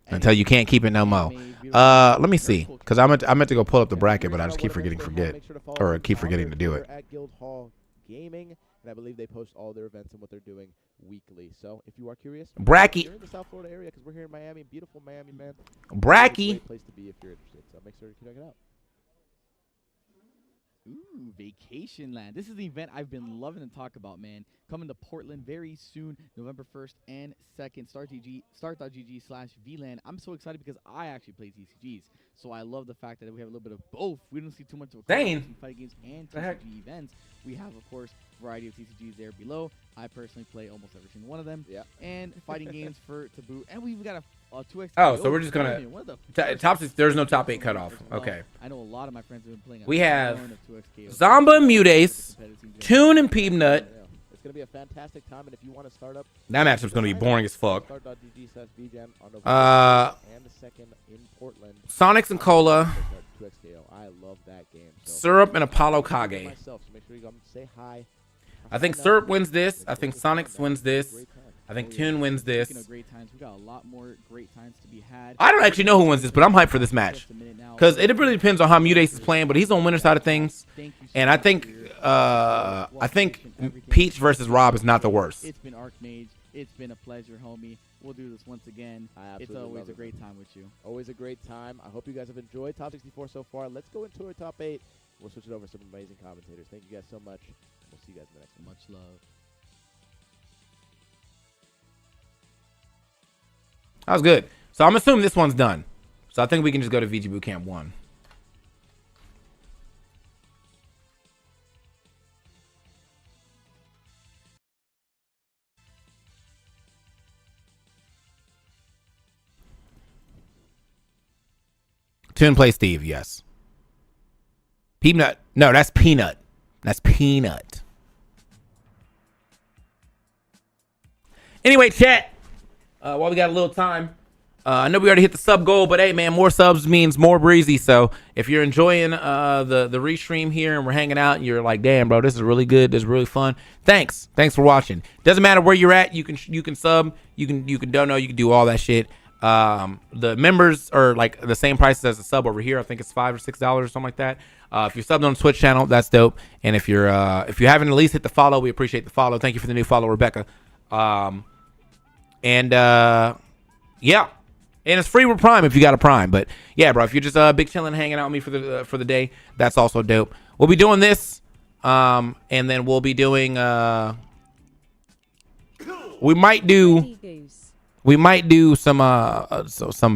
until you can't keep it no more. Let me see, because I meant to go pull up the bracket, but I just keep forgetting to do it. At Guildhall Gaming, and I believe they post all their events and what they're doing weekly. So if you are curious, Bracky. you're in the South Florida area because we're here in Miami, beautiful Miami, man. Bracky. Great place to be if you're interested. So make sure to check it out. Ooh, Vacation Land. This is the event I've been loving to talk about, man. Coming to Portland very soon, November 1st and 2nd. Start.gg/VLAN. I'm so excited because I actually play TCGs. So I love the fact that we have a little bit of both. We don't see too much of a Dang. between fighting games and The heck? TCG events. We have, of course, variety of TCGs there below. I personally play almost every single one of them. Yeah. And fighting games to boot. And we've got a 2x. Oh, so we're just gonna top 6. There's no top 8 cutoff. Well. Okay. I know a lot of my friends have been playing. We have ton of 2X Zomba and Mutace, Toon and Peanut. It's going to be a fantastic time, and if you want to start up... That matchup's going to be boring as fuck. Start.gg/VGen on November and the 2nd in Portland. Sonics and Cola, 2XKO. I love that game. So Syrup and Apollo Kage. myself, so make sure you come say hi. I think Syrup wins this. I think Sonics wins this. I think Toon wins this. Speaking of great times, we got a lot more great times to be had. I don't actually know who wins this, but I'm hyped for this match. Because it really depends on how Mutace is playing, but he's on winner side of things. And I think Peach versus Rob is not the worst. It's been Archmage. It's been a pleasure, homie. We'll do this once again. It's always a great time with you. Always a great time. I hope you guys have enjoyed Top 64 so far. Let's go into our Top 8. We'll switch it over to some amazing commentators. Thank you guys so much. We'll see you guys in the next one. Much love. That was good. So I'm assuming this one's done. So I think we can just go to VG Bootcamp 1. Toon play Steve, yes. Peanut. No, that's Peanut. That's Peanut. Anyway, chat. While we got a little time, I know we already hit the sub goal, but hey, man, more subs means more breezy. So if you're enjoying the restream here and we're hanging out and you're like, damn, bro, this is really good, this is really fun. Thanks for watching. Doesn't matter where you're at, you can sub, you can donate, you can do all that shit. The members are like the same prices as a sub over here. I think it's $5 or $6 or something like that. If you're subbed on the Twitch channel, that's dope. And if you haven't at least hit the follow, we appreciate the follow. Thank you for the new follow, Rebecca. Yeah, and it's free with Prime if you got a Prime. But yeah, bro, if you're just big chilling, hanging out with me for the day, that's also dope. We'll be doing this, and then we'll be doing. We might do some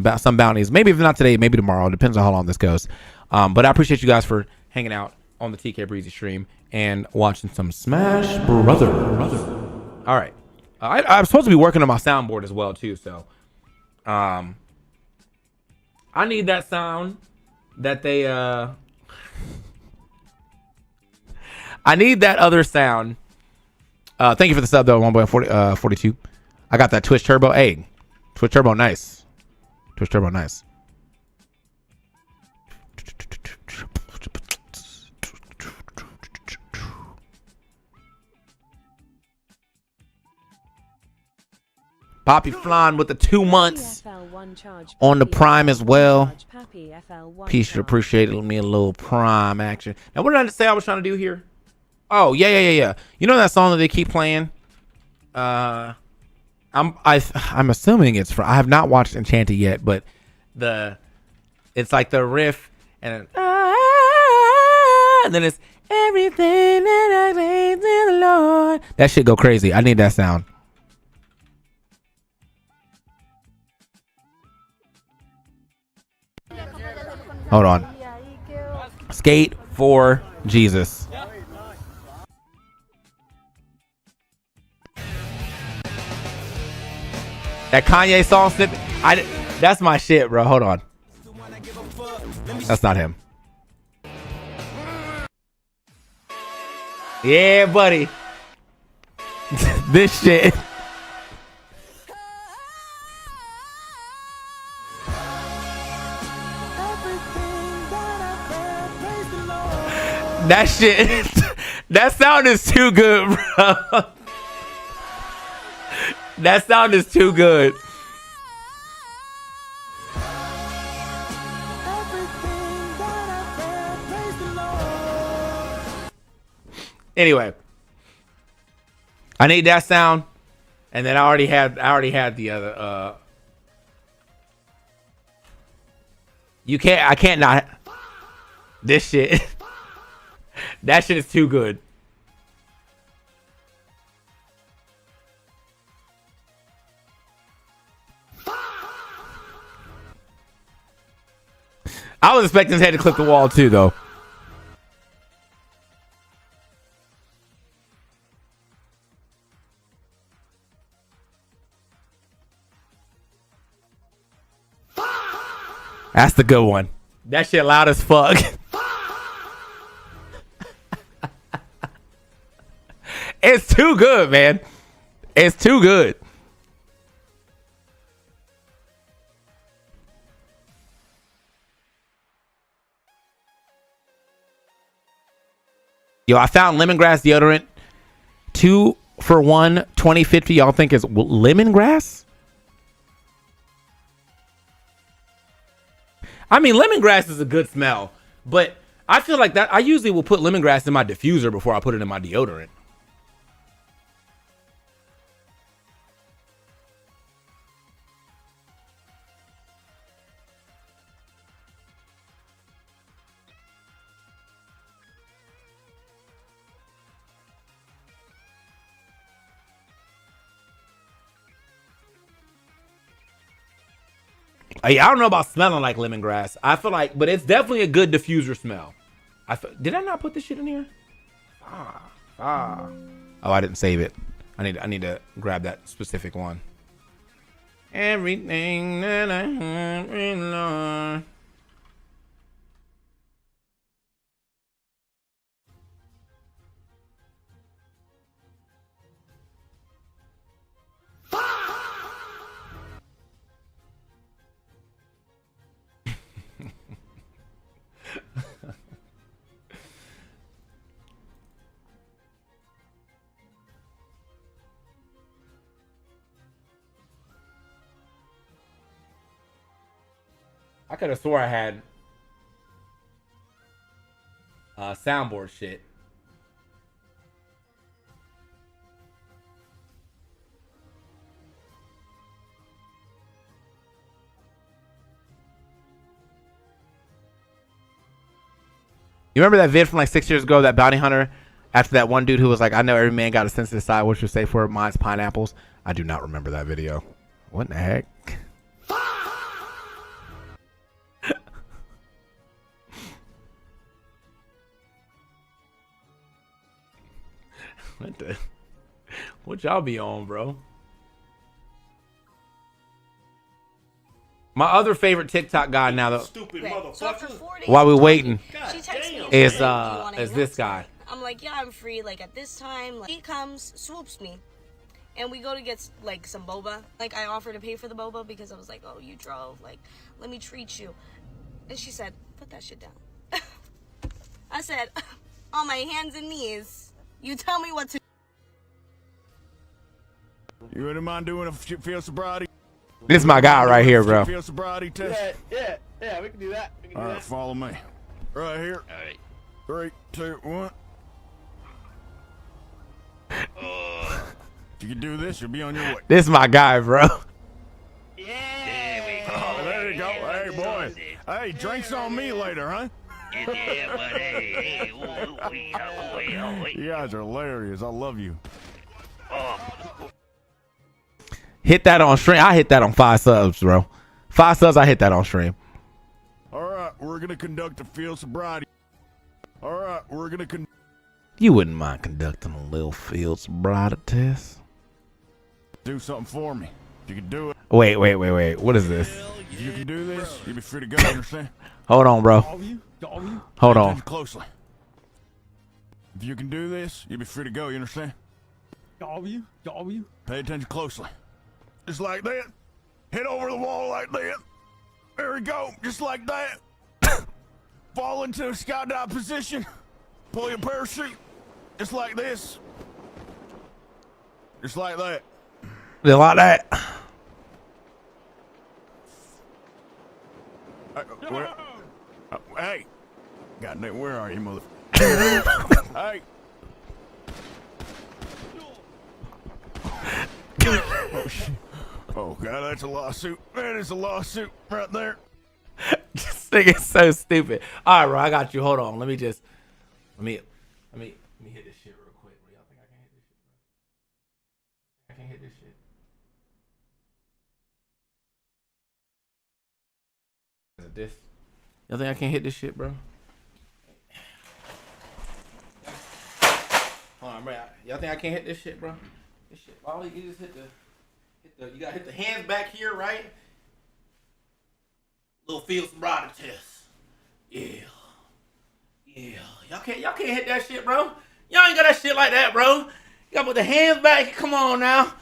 bounties. Maybe if not today, maybe tomorrow. It depends on how long this goes. But I appreciate you guys for hanging out on the TK Breezy stream and watching some Smash Brothers. All right. I'm supposed to be working on my soundboard as well too, so I need that sound that they I need that other sound. Thank you for the sub though, 1.42. I got that Twitch Turbo. Hey, Twitch Turbo nice. Twitch Turbo nice. Poppy Flan with the 2 months on the Prime as well. Peace, appreciated me a little Prime action. Now, what did I say I was trying to do here? Oh, yeah. You know that song that they keep playing? I'm assuming it's from. I have not watched Enchanted yet, but it's like the riff and then it's everything that I made the Lord. That shit go crazy. I need that sound. Hold on. Skate for Jesus. That Kanye song snippet. That's my shit, bro. Hold on. That's not him. Yeah, buddy. This shit. That shit, that sound is too good, bro. That sound is too good. Anyway, I need that sound, and then I already had the other. I can't not. This shit. That shit is too good. I was expecting his head to clip the wall too, though. That's the good one. That shit loud as fuck. It's too good, man. It's too good. Yo, I found lemongrass deodorant. 2 for $1, 20.50. Y'all think is lemongrass? I mean, lemongrass is a good smell, but I feel like that I usually will put lemongrass in my diffuser before I put it in my deodorant. I don't know about smelling like lemongrass. I feel like, but it's definitely a good diffuser smell. Did I not put this shit in here? Oh, I didn't save it. I need to grab that specific one. Everything that I have in Lord. I could have swore I had soundboard shit. You remember that vid from like 6 years ago, that bounty hunter, after that one dude who was like, I know every man got a sensitive side, what you say for it? Mine's pineapples. I do not remember that video. What in the heck? What y'all be on, bro? My other favorite TikTok guy now, though, Stupid motherfucker. while we're waiting, She texts me is this guy. I'm like, yeah, I'm free. Like at this time, like, he comes, swoops me, and we go to get like some boba. Like I offer to pay for the boba because I was like, oh, you drove. Like, let me treat you. And she said, put that shit down. I said, on my hands and knees, you tell me what to. You wouldn't mind doing a field sobriety? This is my guy right here, bro. Field sobriety test? Yeah, we can do that. All right, follow me. Right here. All right. 3, 2, 1. If you can do this, you'll be on your way. This is my guy, bro. There we go. Oh, there you go. Hey, boy. Hey, drinks on me later, huh? Yeah, but hey, You guys are hilarious. I love you. Hit that on stream. I hit that on 5 subs, bro. 5 subs, I hit that on stream. All right, we're going to conduct a field sobriety. All right, we're going to You wouldn't mind conducting a little field sobriety test? do something for me. If you can do it. Wait. What is this? If you can do this, you'll be free to go, you understand? Hold on, bro. Hold Pay on. attention closely. If you can do this, you'll be free to go, you understand? Pay attention closely. Just like that. Hit over the wall like that. There we go. Just like that. Fall into a skydive position. Pull your parachute. Just like this. Just like that. They like that. Hey. Goddamn, where are you, mother? Hey. Oh, shit. Oh, God, that's a lawsuit. That is a lawsuit right there. This thing is so stupid. All right, bro, I got you. Hold on. Let me hit this shit real quick. Y'all think I can hit this shit, bro? I can't hit this shit. Is it this? Y'all think I can't hit this shit, bro? Hold on, bro. Y'all think I can't hit this shit, bro? This shit. All you just hit the. You gotta hit the hands back here, right? Little field sobriety test. Yeah. Yeah. Y'all can't hit that shit, bro. Y'all ain't got that shit like that, bro. You gotta put the hands back. Come on now.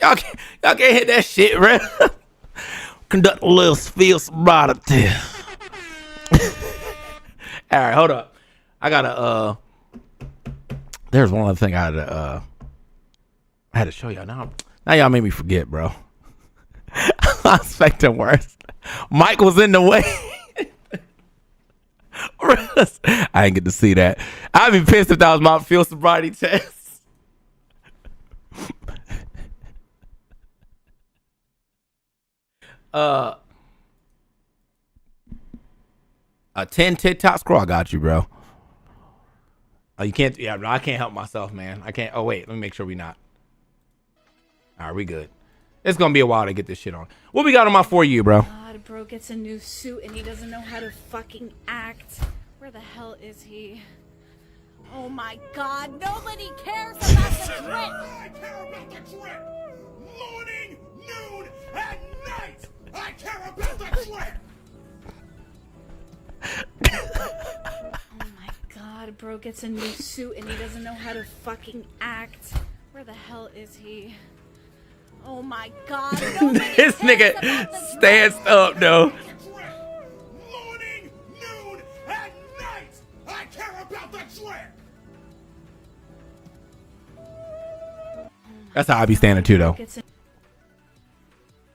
y'all can't hit that shit, bro. Conduct a little field sobriety test. All right, hold up. I gotta there's one other thing I had to show y'all. Now y'all made me forget, bro. I expecting worse. Mike was in the way. I didn't get to see that. I'd be pissed if that was my field sobriety test. A 10 TikTok scroll. I got you, bro. Oh, you can't. Yeah, I can't help myself, man. I can't. Oh, wait. Let me make sure we not. All right, we good. It's going to be a while to get this shit on. What we got on my For You, bro? God, bro gets a new suit and he doesn't know how to fucking act. Where the hell is he? Oh my God, nobody cares about the trip! I care about the trip! Morning, noon, and night! I care about the trip! Oh my God, bro gets a new suit and he doesn't know how to fucking act. Where the hell is he? Oh my God, This nigga stands up, though. Morning, noon, and night! I care about the trip! That's how I be standing, too, though.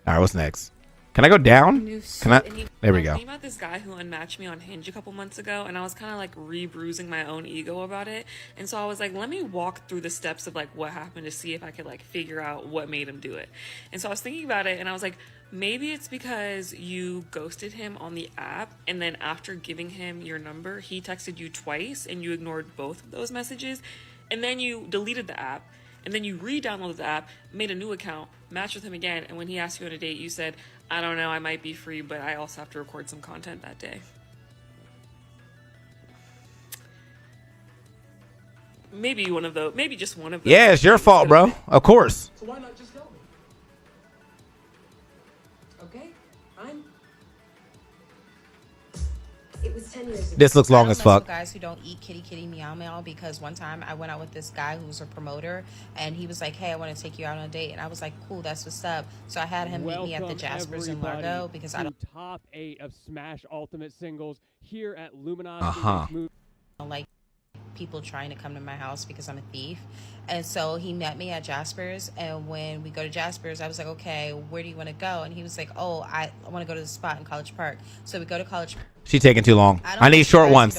All right, what's next? Can I go down? Can I? There we I was go. thinking about this guy who unmatched me on Hinge a couple months ago, and I was kind of like re-bruising my own ego about it. And so I was like, let me walk through the steps of like what happened to see if I could like figure out what made him do it. And so I was thinking about it, and I was like, maybe it's because you ghosted him on the app, and then after giving him your number, he texted you twice, and you ignored both of those messages, and then you deleted the app. And then you re-downloaded the app, made a new account, matched with him again, and when he asked you on a date, you said, I don't know, I might be free, but I also have to record some content that day. Maybe just one of those. Yeah, it's your fault, bro. Of course. So why not just tell me? Okay, fine. It was 10 years ago. This looks long as fuck. Guys who don't eat kitty kitty meow meow, because one time I went out with this guy who was a promoter and he was like, hey, I want to take you out on a date, and I was like, cool, that's what's up. So I had him meet me at the Jaspers in Largo because I don't top 8 of Smash Ultimate Singles here at Luminosity. like people trying to come to my house because I'm a thief. And so he met me at Jaspers, and when we go to Jaspers, I was like, okay, where do you want to go? And he was like, oh, I want to go to the spot in College Park. So we go to College Park. She taking too long. I need short ones.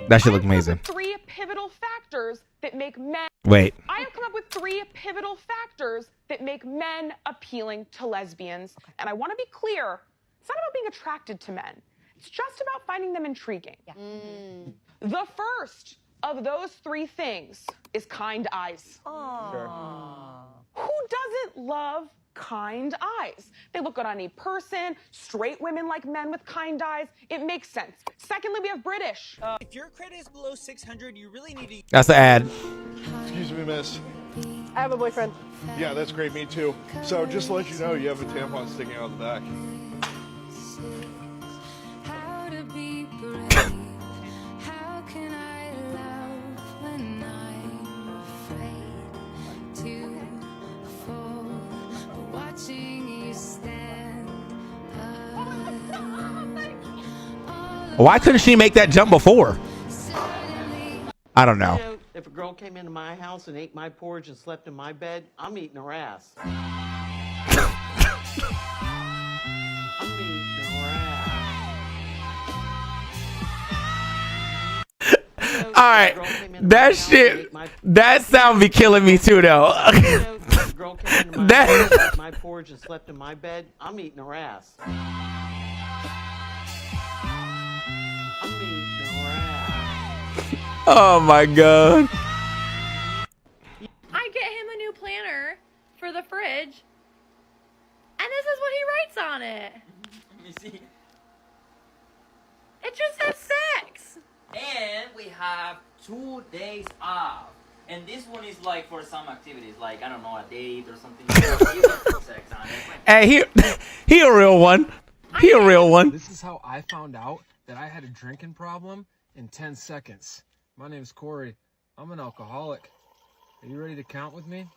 That should look amazing. 3 pivotal factors that make men. Wait. I have come up with 3 pivotal factors that make men appealing to lesbians. And I want to be clear, it's not about being attracted to men. It's just about finding them intriguing. Yeah. The first of those 3 things is kind eyes. Sure. Who doesn't love kind eyes? They look good on any person. Straight women like men with kind eyes. It makes sense. Secondly, we have British. If your credit is below 600, you really need to... That's the ad. Excuse me, miss. I have a boyfriend. Yeah, that's great. Me too. So just to let you know, you have a tampon sticking out of the back. Why couldn't she make that jump before? I don't know. If a girl came into my house and ate my porridge and slept in my bed, I'm eating her ass. I'm eating her ass. All right, that shit, that sound be killing me too, though. If a girl came into my house and ate my porridge and slept in my bed, I'm eating her ass. Oh my god. I get him a new planner for the fridge, and this is what he writes on it. Let me see. It just says sex. And we have 2 days off. And this one is like for some activities, like, I don't know, a date or something. You can put sex on it. Hey, he a real one. He a real one. This is how I found out that I had a drinking problem in 10 seconds. My name's Corey. I'm an alcoholic. Are you ready to count with me?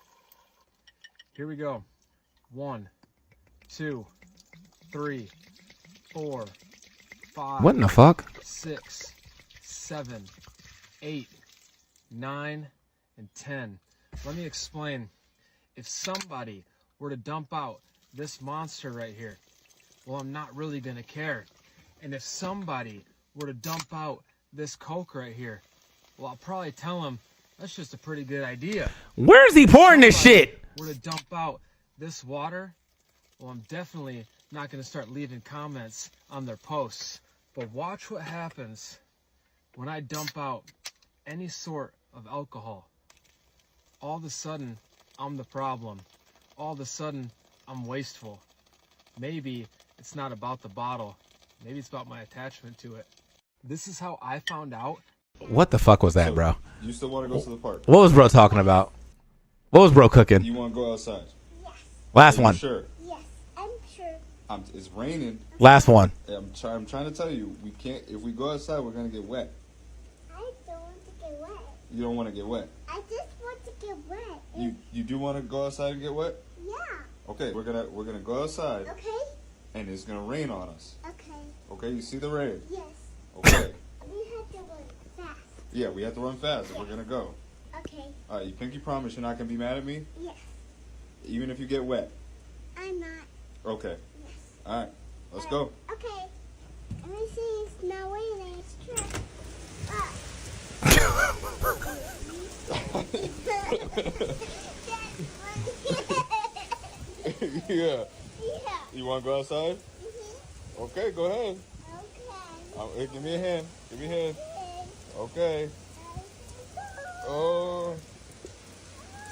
Here we go. 1, 2, 3, 4, 5. What in the fuck? 6, 7, 8, 9, and 10. Let me explain. If somebody were to dump out this monster right here, well, I'm not really gonna care. And if somebody were to dump out this Coke right here, well, I'll probably tell them that's just a pretty good idea. Where's he pouring this shit? Were to dump out this water, well, I'm definitely not gonna start leaving comments on their posts. But watch what happens when I dump out any sort of alcohol. All of a sudden, I'm the problem. All of a sudden, I'm wasteful. Maybe it's not about the bottle. Maybe it's about my attachment to it. This is how I found out. What the fuck was that, bro? You still want to go to the park? What was bro talking about? What was bro cooking? You want to go outside? Yes. Last Are you one. Sure. Yes, I'm sure. It's raining. Last one. I'm trying to tell you, we can't. If we go outside, we're gonna get wet. I don't want to get wet. You don't want to get wet. I just want to get wet. You do want to go outside and get wet? Yeah. Okay, we're gonna go outside. Okay. And it's gonna rain on us. Okay. Okay, you see the rain? Yes. Okay. We have to run fast. Yeah, we have to run fast if we're gonna go. Okay. All right, you pinky promise you're not gonna be mad at me, Yes. even if you get wet. I'm not. Okay. Yes. All right, let's go. Okay. Let me see. It's not raining. It's true. Yeah. Yeah. You want to go outside? Mm-hmm. Okay, go ahead. Okay. Hey, give me a hand. Give me a hand. Okay. Oh.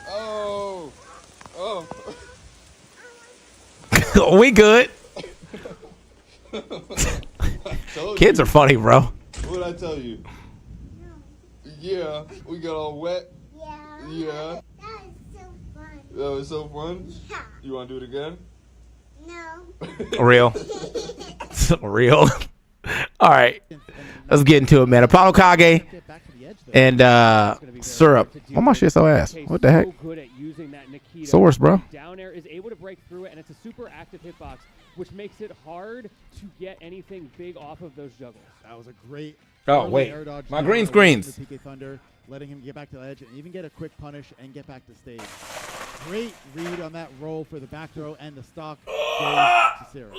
Oh. Oh. We good. Kids are funny, bro. What did I tell you? Yeah, we got all wet. Yeah. Yeah. That was so fun. That was so fun. Yeah. You want to do it again? No. Real. Real. All right. Let's get into it, man. Apollo Kage and Syrup. Why my shit so ass? What the heck? Source, bro. Down air is able to break through it, and it's a super active hitbox, which makes it hard to get anything big off of those juggles. That was a great. Oh, wait. My green screens. The PK Thunder, letting him get back to the edge and even get a quick punish and get back to stage. Great read on that roll for the back throw, and the stock goes to Syrup.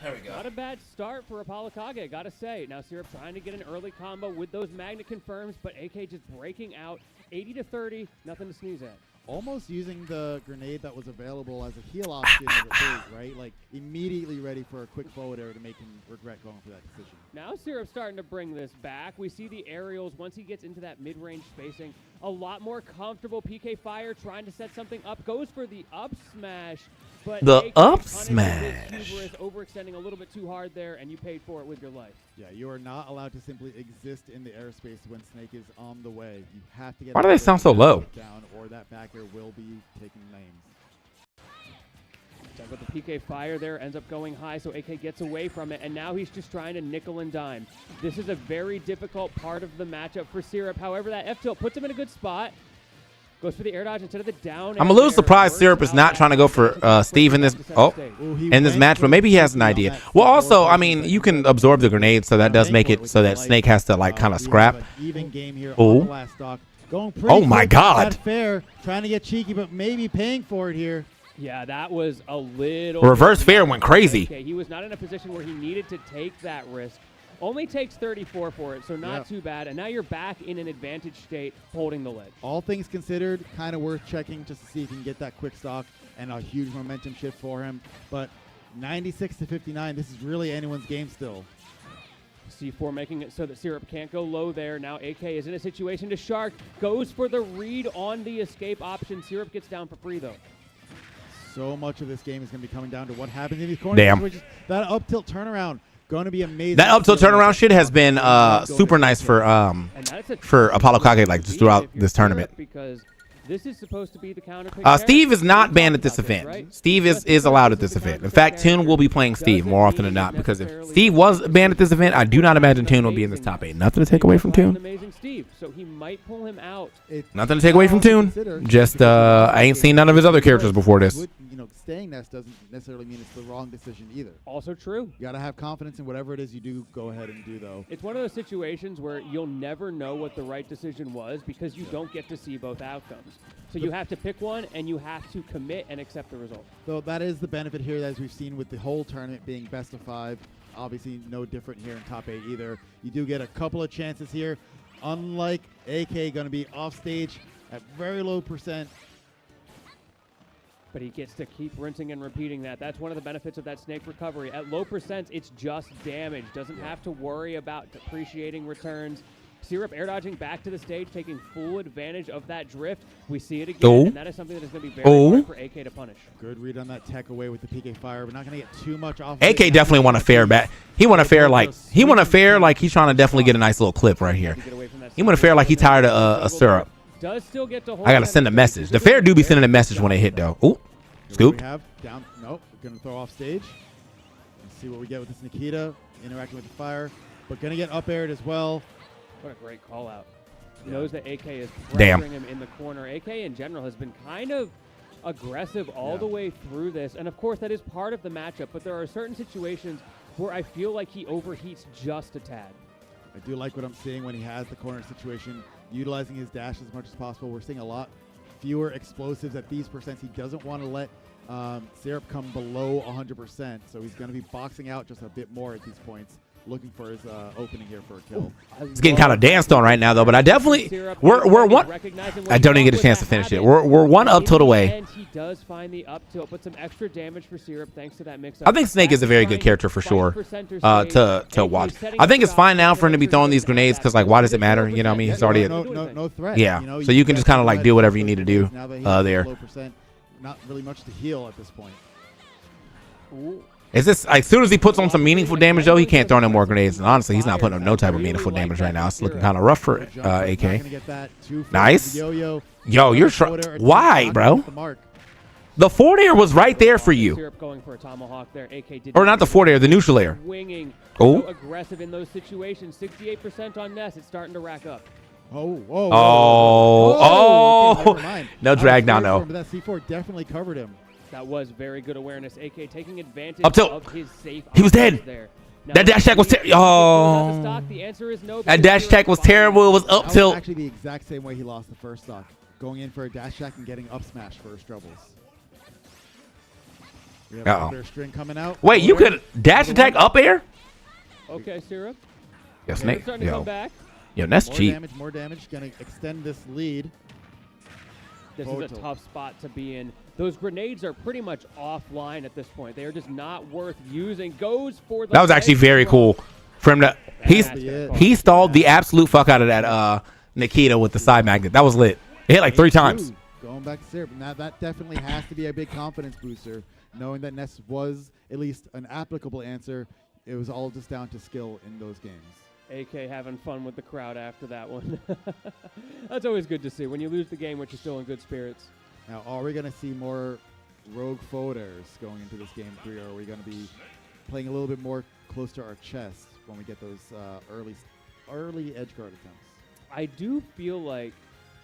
There we go. Not a bad start for Apollo Kage, gotta say. Now Syrup trying to get an early combo with those magnet confirms, but AK just breaking out 80-30, nothing to sneeze at. Almost using the grenade that was available as a heal option over phase, right? Like immediately ready for a quick forward air to make him regret going for that decision. Now Syrup's starting to bring this back. We see the aerials once he gets into that mid-range spacing. A lot more comfortable. PK Fire trying to set something up. Goes for the up smash. But the AK up punishes smash. his hubris, overextending a little bit too hard there, and you paid for it with your life. Yeah, you are not allowed to simply exist in the airspace when Snake is on the way. You have to get. Why do they sound so low? Down, or that back air will be taking names. But the PK Fire there ends up going high, so AK gets away from it, and now he's just trying to nickel and dime. This is a very difficult part of the matchup for Syrup. However, that F-tilt puts him in a good spot. Goes for the air dodge instead of the down. I'm a little surprised Syrup is not trying to go for Steve in this in this match, but maybe he has an idea. Well, also, I mean, you can absorb the grenade, so that does make it so that Snake has to like kind of scrap. Oh, oh my God! Fair, trying to get cheeky, but maybe paying for it here. Yeah, that was a little reverse fair went crazy. Okay, he was not in a position where he needed to take that risk. Only takes 34 for it, so not too bad. And now you're back in an advantage state, holding the ledge. All things considered, kind of worth checking just to see if you can get that quick stock and a huge momentum shift for him. But 96-59, this is really anyone's game still. C4 making it so that Syrup can't go low there. Now AK is in a situation to Shark. Goes for the read on the escape option. Syrup gets down for free, though. So much of this game is going to be coming down to what happens in these corner Damn. situations. That up tilt turnaround. Going to be amazing. That up tilt to see turnaround what shit has been going super into nice the for Apollo Kage like just throughout this tournament. Because this is supposed to be the counter pick. Steve is not banned at this event. Steve is allowed at this event. In fact, Toon will be playing Steve more often than not because if Steve was banned at this event, I do not imagine Toon will be in this top 8. Nothing to take away from Toon. Amazing Steve, so he might pull him out. Nothing to take away from Toon. Just I ain't seen none of his other characters before this. You know, staying Ness doesn't necessarily mean it's the wrong decision either. Also true. You got to have confidence in whatever it is you do go ahead and do, though. It's one of those situations where you'll never know what the right decision was because you don't get to see both outcomes. So you have to pick one, and you have to commit and accept the result. So that is the benefit here, as we've seen with the whole tournament being best of 5. Obviously, no different here in top 8 either. You do get a couple of chances here. Unlike AK, going to be off stage at very low percent. But he gets to keep rinsing and repeating that. That's one of the benefits of that snake recovery. At low percents, it's just damage. Doesn't have to worry about depreciating returns. Syrup air dodging back to the stage, taking full advantage of that drift. We see it again, and that is something that is going to be very hard for AK to punish. Good read on that tech away with the PK Fire. We're not going to get too much off. AK definitely want a fair back. He want a fair like he's trying to definitely get a nice little clip right here. He want a fair like he tired of Syrup. Does still get to hold. I gotta send a message. The fair do be sending a message when they hit though. Ooh, scoop. We have down. Nope. We're gonna throw off stage. Let's see what we get with this Nikita interacting with the fire, but gonna get up aired as well. What a great call out. Knows that AK is Damn. pressuring him in the corner. AK in general has been kind of aggressive all the way through this, and of course that is part of the matchup. But there are certain situations where I feel like he overheats just a tad. I do like what I'm seeing when he has the corner situation, utilizing his dash as much as possible. We're seeing a lot fewer explosives at these percents. He doesn't want to let Syrup come below 100%, so he's going to be boxing out just a bit more at these points, looking for his opening here for a kill. It's getting kind of danced on right now though, but I definitely we're one. I don't even get a chance to finish it. We're one up tilt away. And he does find the up tilt, but some extra damage for Syrup thanks to that mix. I think Snake is a very good character for sure to watch. I think it's fine now for him to be throwing these grenades because like why does it matter? You know what I mean? He's already no threat. Yeah, you know, so you can just kind of like do whatever you need to do now that he's there. low percent, not really much to heal at this point. Ooh. Is this as soon as he puts on some meaningful damage though, he can't throw no more grenades. And honestly, he's not putting up no type of meaningful damage right now. It's looking kind of rough for AK. Nice. Yo, you're why, bro? The forward air was right there for you. Syrup going for a tomahawk there. AK did Or not the forward air, the neutral air. Winging. Oh. So aggressive in those situations. 68% on Ness. It's starting to rack up. Oh, oh. No drag down, no. But that C4 definitely covered him. That was very good awareness. AK taking advantage Up tilt. of his safe. He was dead. There. That dash tech was terrible. Oh. The answer is no. That dash tech was terrible. It was up That tilt. was actually the exact same way he lost the first stock. Going in for a dash attack and getting up smash first troubles. We have another string coming out. Wait, you could dash attack up air? Okay, Syrup. Yo, Snake. Starting to come back. Yo, that's cheap. More damage. Going to extend this lead. This is a tough spot to be in. Those grenades are pretty much offline at this point. They are just not worth using. Goes for the. That was actually very cool for him to. He stalled the absolute fuck out of that Nikita with the side magnet. That was lit. It hit like 3 times. Going back to Syrup. Now that definitely has to be a big confidence booster. Knowing that Ness was at least an applicable answer, it was all just down to skill in those games. AK having fun with the crowd after that one. That's always good to see when you lose the game, but you're still in good spirits. Now, are we going to see more rogue forward airs going into this game 3, or are we going to be playing a little bit more close to our chest when we get those early edge guard attempts? I do feel like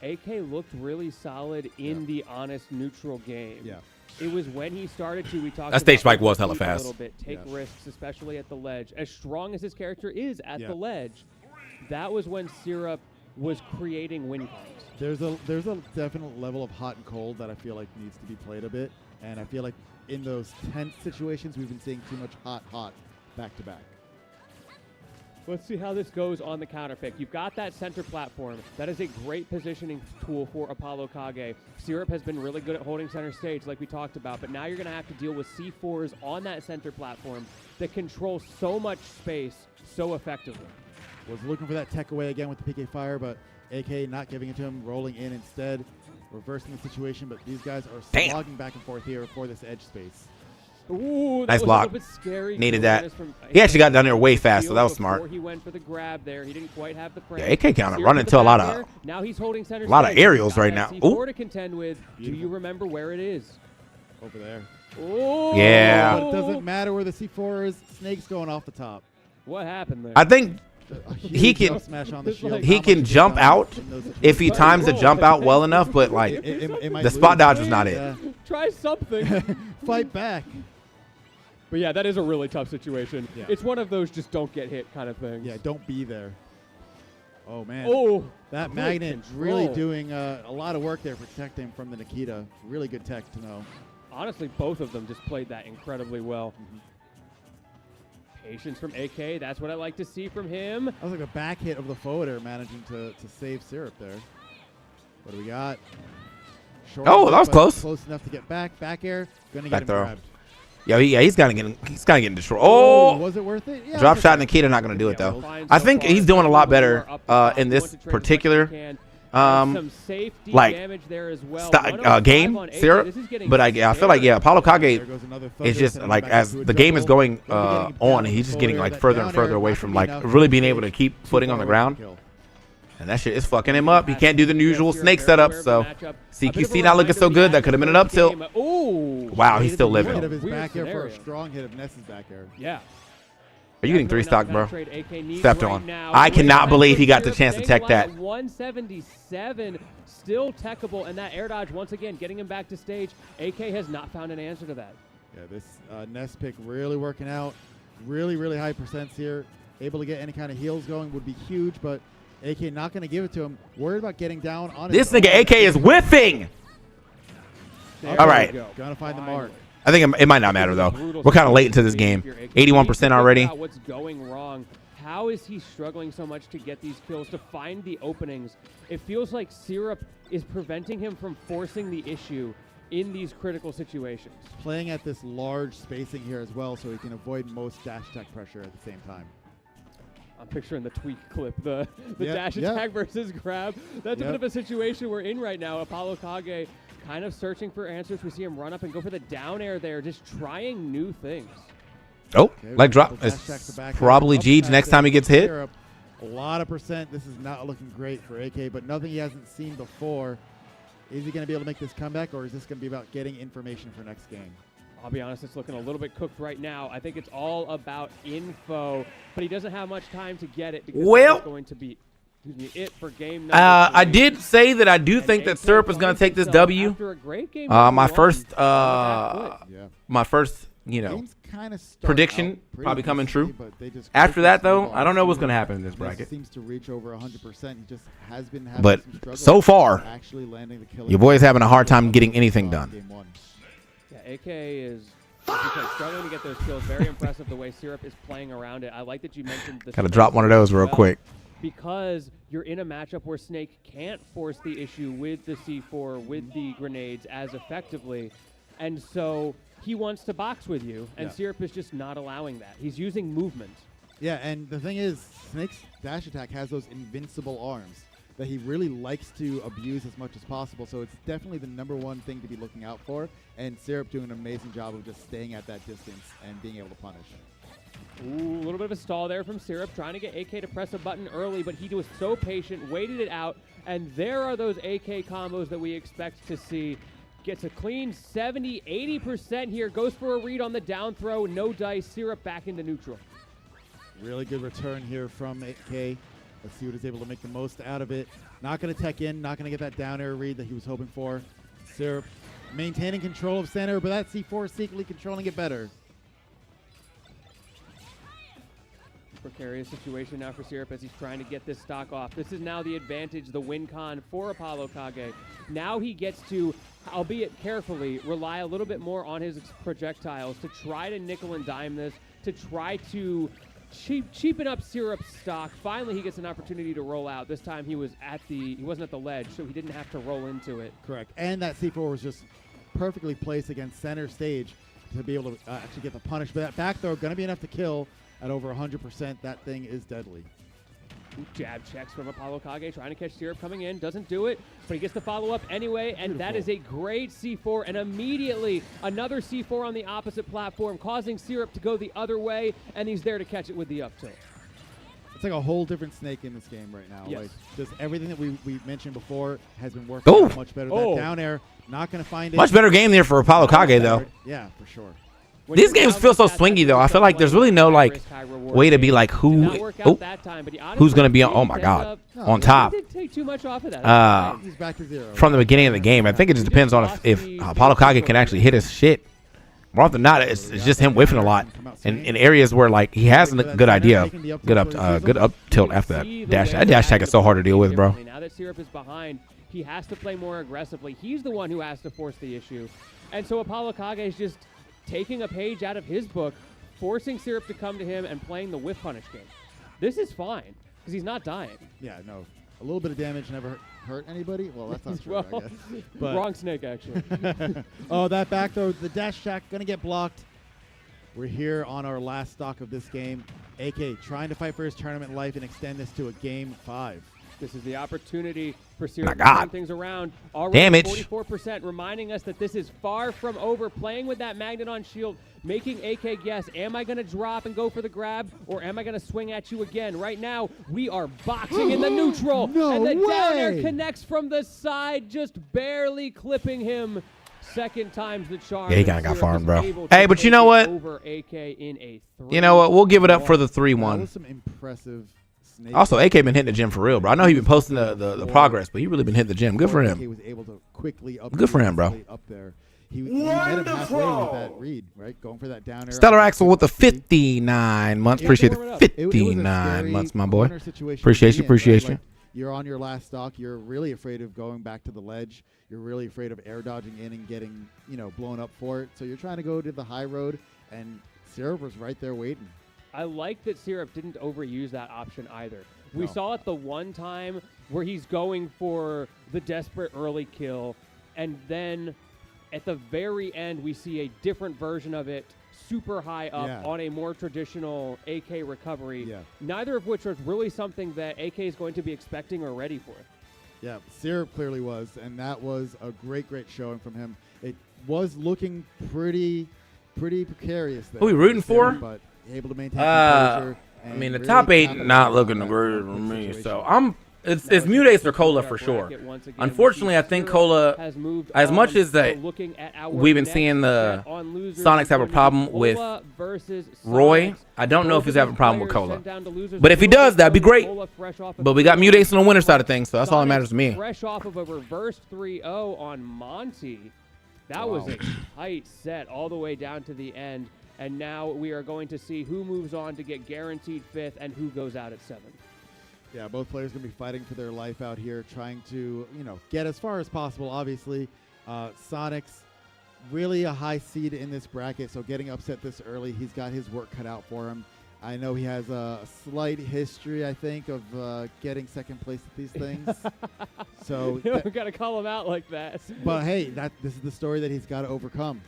AK looked really solid in the honest neutral game. Yeah. It was when he started to, we talked That stage about spike was hella a fast. little bit, take risks, especially at the ledge. As strong as his character is at the ledge, that was when Syrup was creating win combs. There's a definite level of hot and cold that I feel like needs to be played a bit, and I feel like in those tense situations we've been seeing too much hot back to back. Let's see how this goes on the counter pick. You've got that center platform. That is a great positioning tool for Apollo Kage. Syrup has been really good at holding center stage like we talked about, but now you're going to have to deal with C4s on that center platform that control so much space so effectively. Was looking for that tech away again with the PK Fire, but AK not giving it to him, rolling in instead, reversing the situation, but these guys are slogging back and forth here for this edge space. Ooh, that Nice was block. A little bit scary. Needed Cool that. Dennis from He actually got down there way AK fast, so that was before smart. He went for the grab there. He didn't quite have the frame. Yeah, AK kinda Syrup running with into the a lot back of- air. Now he's holding center a lot of stage. He's aerials got right that now. C4 Ooh. to contend with. Do you remember where it is? Over there. Oh. Yeah. But it doesn't matter where the C4 is. Snake's going off the top. What happened there? I think A he huge can up smash on the shield. he Not can much jump to out do in those if he situations. times the jump out well enough, but like It might the spot lose. dodge was not it. Yeah. Try something. Fight back. But yeah, that is a really tough situation. Yeah. It's one of those just don't get hit kind of things. Yeah, don't be there. Oh, man. Oh, that good magnet control. really doing a lot of work there protecting him from the Nikita. Really good tech to know. Honestly, both of them just played that incredibly well. Patience from AK. That's what I like to see from him. That was like a back hit of the forward air managing to save Syrup there. What do we got? Short Oh, that was but close. Close enough to get back. Back air. Gonna Back get him throw. grabbed. Yeah, he's gotta get destroyed. Oh, was it worth it? Yeah, drop it was shot. okay. Nikita not gonna do it though. Fine I so think far. he's doing a lot People better are up the top, in going this to trade as much as particular he can. Some safety like damage there as well. game 105 on AK. Syrup. This is getting But I feel like Apollo There Kage goes another is thunder, just sending him like back as into a the game is jungle. going Gonna be getting on, down he's just forward getting air. like That further down and further air away not from gonna like be enough really to being save able to keep two footing on the forward ground. kill. And that shit is fucking him up. He can't do the usual snake setup. So A bit of CQC a not looking so reminder good. we That had could have been in an the up tilt. first game. Ooh. Wow, he's still Hit of living. his Weird back air for a scenario. strong hit of Ness's back air. Yeah. Are you getting Definitely 3 stock, not bro? the kind of trade AK needs Stepped right on. now. I cannot Wait, believe he got the Syrup chance to staying tech alive that. at 177, still techable, and that air dodge once again getting him back to stage. AK has not found an answer to that. Yeah, this Ness pick really working out. Really, really high percents here. Able to get any kind of heals going would be huge, but AK not going to give it to him. Worried about getting down on This his nigga own. AK is whiffing. There All we right. go. Gonna find the mark. I think it might not matter though. We're kind of late into this game. 81% already. What's going wrong? How is he struggling so much to get these kills, to find the openings? It feels like Syrup is preventing him from forcing the issue in these critical situations. Playing at this large spacing here as well, so he can avoid most dash attack pressure at the same time. I'm picturing the tweak clip, the Yeah, dash yeah. attack versus grab. That's a Yep. bit of a situation we're in right now. Apollo Kage kind of searching for answers. We see him run up and go for the down air there, just trying new things. Oh, Okay, leg drop. couple dash It's attacks to back probably up Jeej smash next there time he from gets hit. Syrup. A lot of percent. This is not looking great for AK, but nothing he hasn't seen before. Is he going to be able to make this comeback, or is this going to be about getting information for next game? I'll be honest, it's looking a little bit cooked right now. I think it's all about info, but he doesn't have much time to get it because Well- that's going to be it for game number I 3. did say that I do think that AK Syrup is going to take this finds himself W. after a great game My number first, one, on the back foot. Yeah. my first, you know, Games kinda start prediction out pretty probably coming decently, true. but they just After quickly that though, snowball. I don't know what's Syrup going to happen in this Ness bracket. seems to reach over 100%. He just has been having But some struggle so far, actually landing the killing your boy is having a hard time blows getting anything on done. game one. Yeah, AK is because struggling to get those kills. Very impressive the way Syrup is playing around it. I like that you mentioned the Gotta drop one of those real quick. because you're in a matchup where Snake can't force the issue with the C4, with the grenades as effectively, and so he wants to box with you, and Yeah. Syrup is just not allowing that. He's using movement. Yeah, and the thing is, Snake's dash attack has those invincible arms that he really likes to abuse as much as possible. So it's definitely the #1 thing to be looking out for. And Syrup doing an amazing job of just staying at that distance and being able to punish. Ooh, a little bit of a stall there from Syrup, trying to get AK to press a button early, but he was so patient, waited it out, and there are those AK combos that we expect to see. Gets a clean 70, 80% here, goes for a read on the down throw, no dice, Syrup back into neutral. Really good return here from AK. Let's see what he's able to make the most out of it. Not going to tech in, not going to get that down air read that he was hoping for. Syrup maintaining control of center, but that C4 secretly controlling it better. Precarious situation now for Syrup as he's trying to get this stock off. This is now the advantage, the win con for Apollo Kage. Now he gets to, albeit carefully, rely a little bit more on his projectiles to try to nickel and dime this, to try to cheapen up Syrup's stock. Finally, he gets an opportunity to roll out. This time he wasn't at the ledge, so he didn't have to roll into it. Correct. And that C4 was just perfectly placed against center stage to be able to actually get the punish. But that back throw going to be enough to kill at over 100%. That thing is deadly. Jab checks from Apollo Kage, trying to catch Syrup coming in. Doesn't do it, but he gets the follow-up anyway, and that is a great C4, and immediately another C4 on the opposite platform, causing Syrup to go the other way, and he's there to catch it with the up tilt. It's like a whole different Snake in this game right now. Yes. Like, just everything that we mentioned before has been working Ooh. out much better. That down air, not going to find it. Much better game there for Apollo Kage, though. Yeah, for sure. These games feel so swingy, though. I feel like there's really no, like, way to be like who's going to be on, oh, my God, on top. Take too much off of that. He's back to 0. From the beginning of the game. I think it just depends on if Apollo Kage can actually hit his shit. More often than not, it's just him whiffing a lot in areas where, like, he has a good idea. Good up tilt after that dash. That dash tag is so hard to deal with, bro. Now that Syrup is behind, he has to play more aggressively. He's the one who has to force the issue. And so Apollo Kage is just taking a page out of his book, forcing Syrup to come to him and playing the whiff punish game. This is fine, because he's not dying. Yeah, no. A little bit of damage never hurt anybody. Well, that's not true, Well, I guess. But wrong Snake, actually. oh, that back throw, the dash attack, going to get blocked. We're here on our last stock of this game. AK trying to fight for his tournament life and extend this to a game 5. This is the opportunity for Syrup My to God. turn things around. Already Damage. 44%, reminding us that this is far from over. Playing with that magnet on shield, making AK guess, am I going to drop and go for the grab, or am I going to swing at you again? Right now, we are boxing in the neutral, No and the down air way. connects from the side, just barely clipping him. Second time's the charm. Yeah, he and kinda got Syrup farmed, is bro. able to Hey, but you take know it what? Over AK in a You know what? We'll give it up for the That 3-1. was some impressive Snake. Also, AK been hitting the gym for real, bro. I know he been posting the progress, but he really been hitting the gym. Good for AK him. was able to quickly up Good for him, bro. up there. He met him halfway with that read, right? Going for that down air. Stellar Axel with the 59 months. Appreciate the It was a 59 scary months, my boy. corner situation to Appreciate be you, in, right? appreciate you. Like, you're on your last stock. You're really afraid of going back to the ledge. You're really afraid of air dodging in and getting, blown up for it. So you're trying to go to the high road, and Syrup was right there waiting. I like that Syrup didn't overuse that option either. We No. saw it the one time where he's going for the desperate early kill, and then at the very end we see a different version of it, super high up Yeah. on a more traditional AK recovery, Yeah. neither of which was really something that AK is going to be expecting or ready for. Yeah, Syrup clearly was, and that was a great showing from him. It was looking pretty precarious there. Who we rooting for? But able to maintain composure. I and mean, the really top 8 capitalize not on looking that great for awkward me. situation. So it's Mutace or Cola for sure. Unfortunately, I think Cola, as much as that we've been seeing the Sonics have a problem with Roy, I don't know if he's having a problem with Cola. But if he does, that'd be great. But we got Mutace on the winner side of things, so that's all that matters to me. Fresh off of a reverse 3-0 on Monty. That was a tight set all the way down to the end. And now we are going to see who moves on to get guaranteed 5th and who goes out at 7th. Yeah, both players going to be fighting for their life out here, trying to, get as far as possible, obviously. Sonics, really a high seed in this bracket, so getting upset this early, he's got his work cut out for him. I know he has a slight history, I think, of getting second place at these things. So, You don't got to call him out like that. but hey, this is the story that he's got to overcome.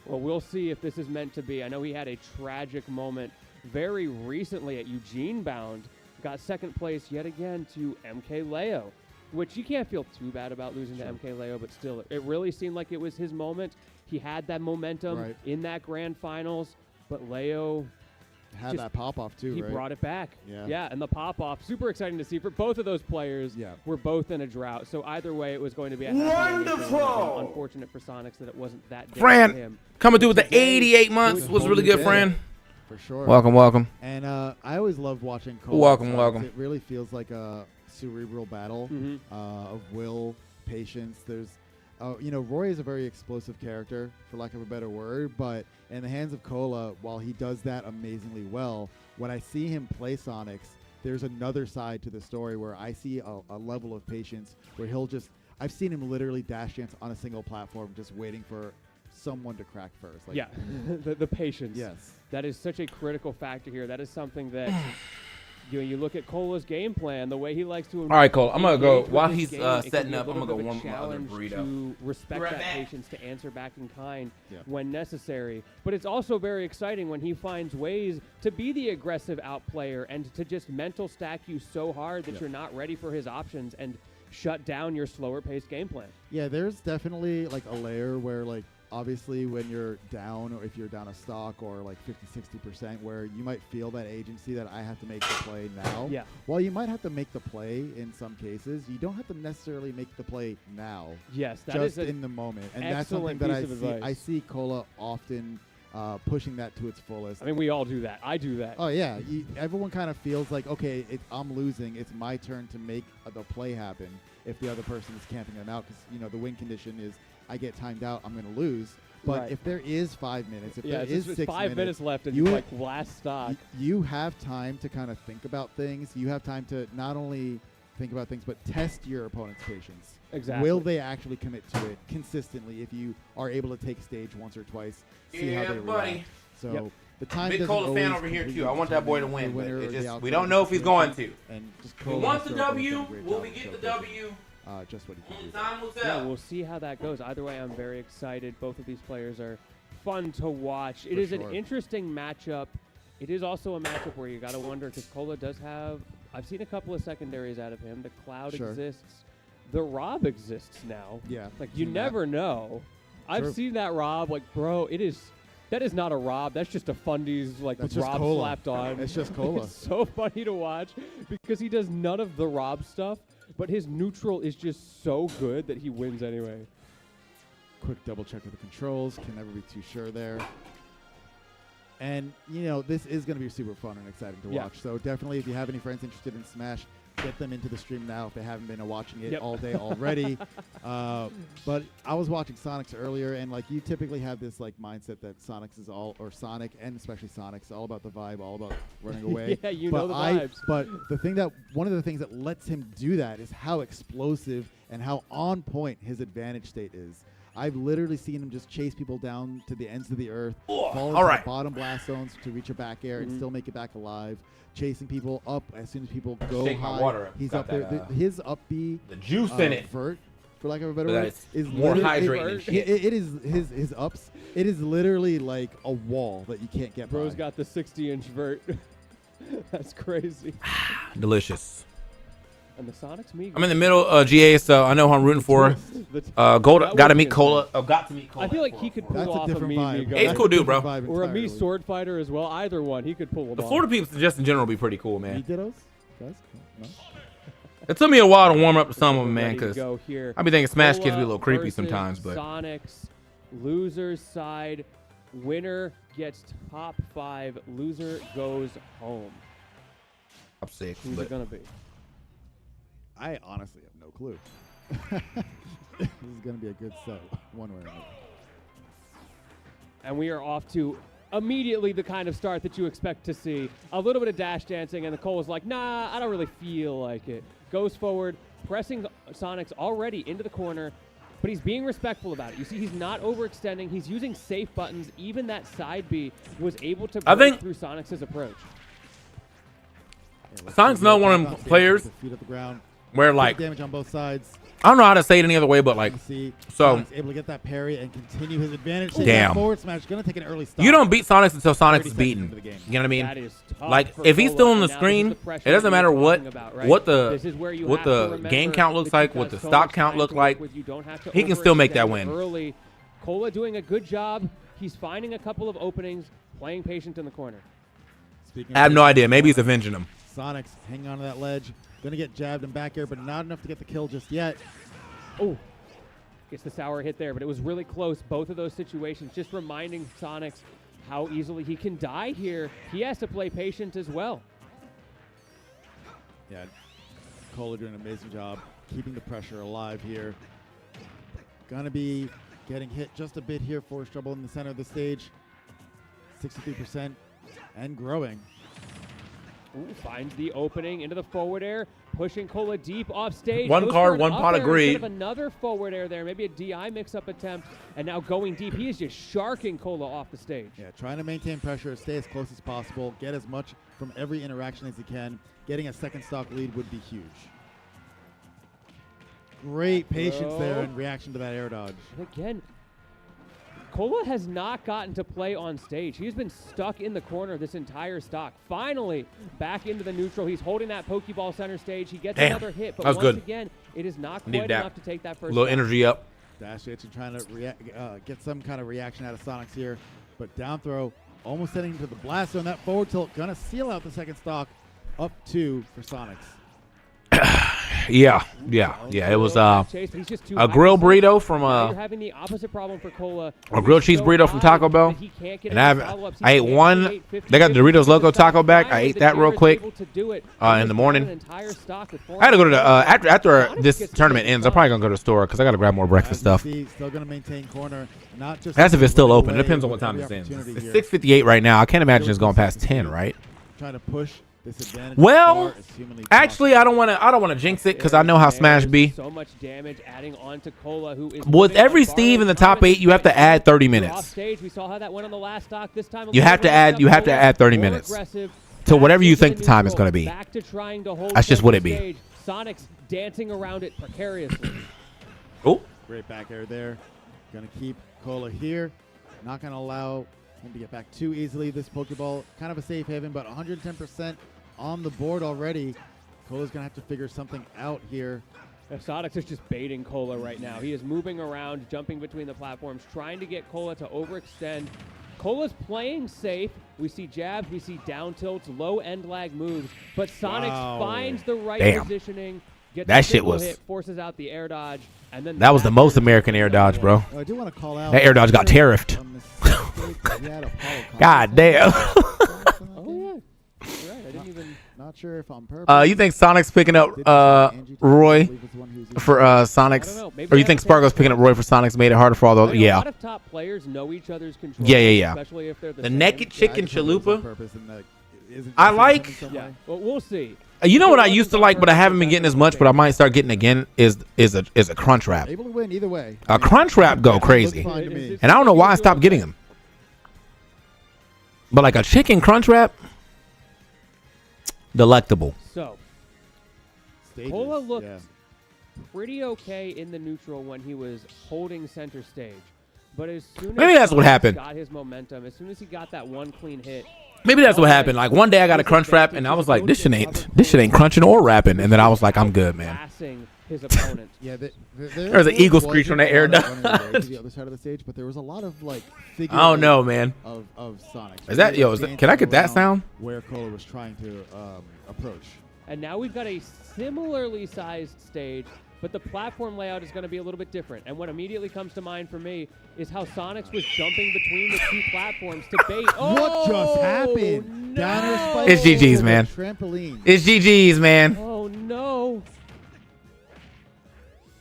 Well, we'll see if this is meant to be. I know he had a tragic moment very recently at Eugene Bound. Got second place yet again to MK Leo, which you can't feel too bad about losing to MK Leo, but still, it really seemed like it was his moment. He had that momentum in that grand finals, but Leo Had that pop-off, too, He right? brought it back. Yeah. And the pop-off, super exciting to see for both of those players. Yeah. Were both in a drought, so either way, it was going to be a happy ending. Wonderful! Unfortunate for Sonics that it wasn't that day Fran, for him. coming through with the 88 months was really good, Fran. For sure. Welcome. And I always loved watching Cole. Welcome. It really feels like a cerebral battle of will, patience. There's, Roy is a very explosive character, for lack of a better word, but in the hands of Cola, while he does that amazingly well, when I see him play Sonics, there's another side to the story where I see a level of patience where he'll just, I've seen him literally dash dance on a single platform just waiting for someone to crack first. Yeah, the patience. Yes. That is such a critical factor here. That is something that You look at Cola's game plan, the way he likes to. All right, Cole. I'm gonna go engage while with he's his game, it can setting be a up. I'm little gonna go bit of warm a my other challenge burrito. to respect Right that back. patience to answer back in kind Yeah. when necessary. But it's also very exciting when he finds ways to be the aggressive outplayer and to just mental stack you so hard that Yeah. you're not ready for his options and shut down your slower paced game plan. Yeah, there's definitely like a layer where like obviously when you're down or if you're down a stock or like 50-60% where you might feel that agency that I have to make the play now. Yeah. While you might have to make the play in some cases, you don't have to necessarily make the play now. Yes, that just is in the moment. And that's excellent something that piece of I see. advice. I see Cola often pushing that to its fullest. I mean, we all do that. I do that. Oh yeah, everyone kind of feels like, okay, I'm losing. It's my turn to make the play happen. If the other person is camping them out, because the win condition is I get timed out, I'm going to lose. But Right. if there is 5 minutes, if there it's is just 6 5 minutes left and you like last stock. you have time to kind of think about things. You have time to not only think about things, but test your opponent's patience. Exactly. Will they actually commit to it consistently if you are able to take stage once or twice, see how Yeah, they buddy. react. So Yep. the time Big doesn't Cola fan always over here completely too. I want that boy to determine win, but the winner it or just the we outcome don't of know the if he's going to. situation. And just If he Cola wants the has done a W, great will job we of get the showcasing, W? just what he can do. Time will Yeah, tell. we'll see how that goes. Either way, I'm very excited. Both of these players are fun to watch. It For is sure. an interesting matchup. It is also a matchup where you got to wonder because Cola does have. I've seen a couple of secondaries out of him. The Cloud Sure. exists. The Rob exists now. Yeah. Like you Seen that. never know. I've True. seen that Rob. Like, bro, that is not a Rob. That's just a Fundies like That's with just Rob Cola. slapped on. It's just Cola. It's so funny to watch because he does none of the Rob stuff, but his neutral is just so good that he wins anyway. Quick double check of the controls. Can never be too sure there. And, this is going to be super fun and exciting to Yeah. watch. So definitely, if you have any friends interested in Smash, get them into the stream now if they haven't been watching it Yep. all day already. But I was watching Sonics earlier, and, you typically have this, mindset that Sonics is all, or Sonic, and especially Sonics, all about the vibe, all about running away. Yeah, you but know the vibes. But one of the things that lets him do that is how explosive and how on point his advantage state is. I've literally seen him just chase people down to the ends of the earth, fall into all right. the bottom blast zones to reach a back air and still make it back alive, chasing people up as soon as people go Shake my high. water up. He's Got up there. that, His up B, the juice in it. vert, for lack of a better But word, it's is more literally- hydrating and shit. It is his ups. It is literally like a wall that you can't get Bro's by. got the 60-inch vert. That's crazy. Delicious. And the Sonics me. I'm in the middle of GA, so I know who I'm rooting for. Gold, That got to would meet be Cola. insane. Got to meet Cola. I feel like he could pull That's a off a different me vibe. Migo. He's a cool dude, bro. Or a me sword fighter as well. Either one, he could pull them The off. Florida people just in general be pretty cool, man. Dittos? Guys? No? It took me a while to warm up to some of them, man, Ready to because go here. I be thinking Smash Kids be a Cola little creepy versus sometimes, but Sonics, losers side, winner gets top 5. Loser goes home. top 6. Who's it But gonna be? I honestly have no clue. This is going to be a good set, one way or another. And we are off to immediately the kind of start that you expect to see. A little bit of dash dancing, and the Cole is like, nah, I don't really feel like it. Goes forward, pressing Sonics already into the corner, but he's being respectful about it. You see, he's not overextending. He's using safe buttons. Even that side B was able to I break think- through Sonics' approach. Sonic's not one of them players Feet at the ground. where, Good like, damage on both sides. I don't know how to say it any other way, but, like, You see, so Sonic's able to get that parry and continue his advantage. Take Damn. that forward smash. Going to take an early stop. you don't beat Sonics until 30 Sonics is seconds beaten. into the game. You know what I mean? That is tough Like, for if he's Cola, still on and the now this is screen, the pressure it doesn't that matter you're what talking about, right? what This is where you have to the remember game count looks that like, you've what got the so stock much count time look to work like. with. You don't have to He can still make that overextend win. early. Cola doing a good job. He's finding a couple of openings, playing patient in the corner. Speaking I have of no that, idea. Maybe he's avenging him. Sonics hanging on to that ledge. Going to get jabbed in back air, but not enough to get the kill just yet. Oh, gets the sour hit there, but it was really close. Both of those situations just reminding Sonics how easily he can die here. He has to play patient as well. Yeah, Cola doing an amazing job keeping the pressure alive here. Gonna be getting hit just a bit here. Force Trouble in the center of the stage. 63% and growing. Ooh, finds the opening into the forward air, pushing Cola deep off stage. One Goes card, for an one up pot air agreed. instead of another forward air there, maybe a DI mix-up attempt, and now going deep. He is just sharking Cola off the stage. Yeah, trying to maintain pressure, stay as close as possible, get as much from every interaction as he can. Getting a second stock lead would be huge. Great patience there in reaction to that air dodge. And again, Cola has not gotten to play on stage. He's been stuck in the corner this entire stock. Finally, back into the neutral. He's holding that Pokeball center stage. He gets another hit, but once again, it is not quite enough to take that first little stop. energy up. Dash Itch and trying to get some kind of reaction out of Sonics here, but down throw almost heading to the blast on that forward tilt. Gonna seal out the second stock. Up 2 for Sonics. Yeah. It was a grilled burrito from a grilled cheese burrito from Taco Bell, and I ate one. They got the Doritos Loco taco bag. I ate that real quick in the morning. I had to go to the after this tournament ends. I'm probably gonna go to the store because I got to grab more breakfast stuff. Still gonna maintain corner. Not just that's if it's still open. It depends on what time this ends. It's 6:58 right now. I can't imagine it's going past 10, right? Trying to push. Well, actually, I don't want to jinx it because I know how Smash be. So much damage adding on to Cola, who is with every Steve in the top 8, you have to add 30 minutes. We saw how that went on the last stock. This time you have to add 30 minutes to whatever you think the time is going to be. That's just what it be. Sonic's dancing around it precariously. Oh, great back air there. Gonna keep Cola here. Not gonna allow him to get back too easily. This Pokeball kind of a safe haven, but 110%. On the board already. Cola's going to have to figure something out here. Sonics is just baiting Cola right now. He is moving around, jumping between the platforms, trying to get Cola to overextend. Cola's playing safe. We see jabs, we see down tilts, low end lag moves, but Sonics finds the right positioning. Gets that shit was hit, forces out the air dodge, and then that was the most American air dodge, bro. Oh, I do want to call out that air dodge got tariffed. God damn. Oh yeah. Right, I didn't even. Not sure if on purpose. You think Sonic's picking up Roy for Sonics, or you think Sparkle's picking up Roy for Sonics? Made it harder for all those. Yeah. A lot of top players know each other's controls. Yeah. Especially if they're the naked chicken chalupa. I like. Yeah. Well, we'll see. You know what I used to like, but I haven't been getting as much. But I might start getting again. Is a crunch wrap. Able to win either way. A crunch wrap go crazy, and I don't know why I stopped getting them. But like a chicken crunch wrap. Delectable. So, Cola looked pretty okay in the neutral when he was holding center stage, but as soon as maybe that's what happened. Got his momentum, as soon as he got that one clean hit. Maybe that's what happened. Like one day I got a crunch wrap and I was like, this shit ain't crunching or wrapping, and then I was like, I'm good, man. His opponent. Yeah, there's an eagle screech on that air dodge. To the other side of the stage, but there was a lot of like. I don't know, man. Of Sonic. Is that can I get that sound? Where Cola was trying to approach. And now we've got a similarly sized stage, but the platform layout is going to be a little bit different. And what immediately comes to mind for me is how Sonics was jumping between the two platforms to bait. What just happened? No. Downer spike. It's GG's, man. Trampoline. It's GG's, man. Oh no.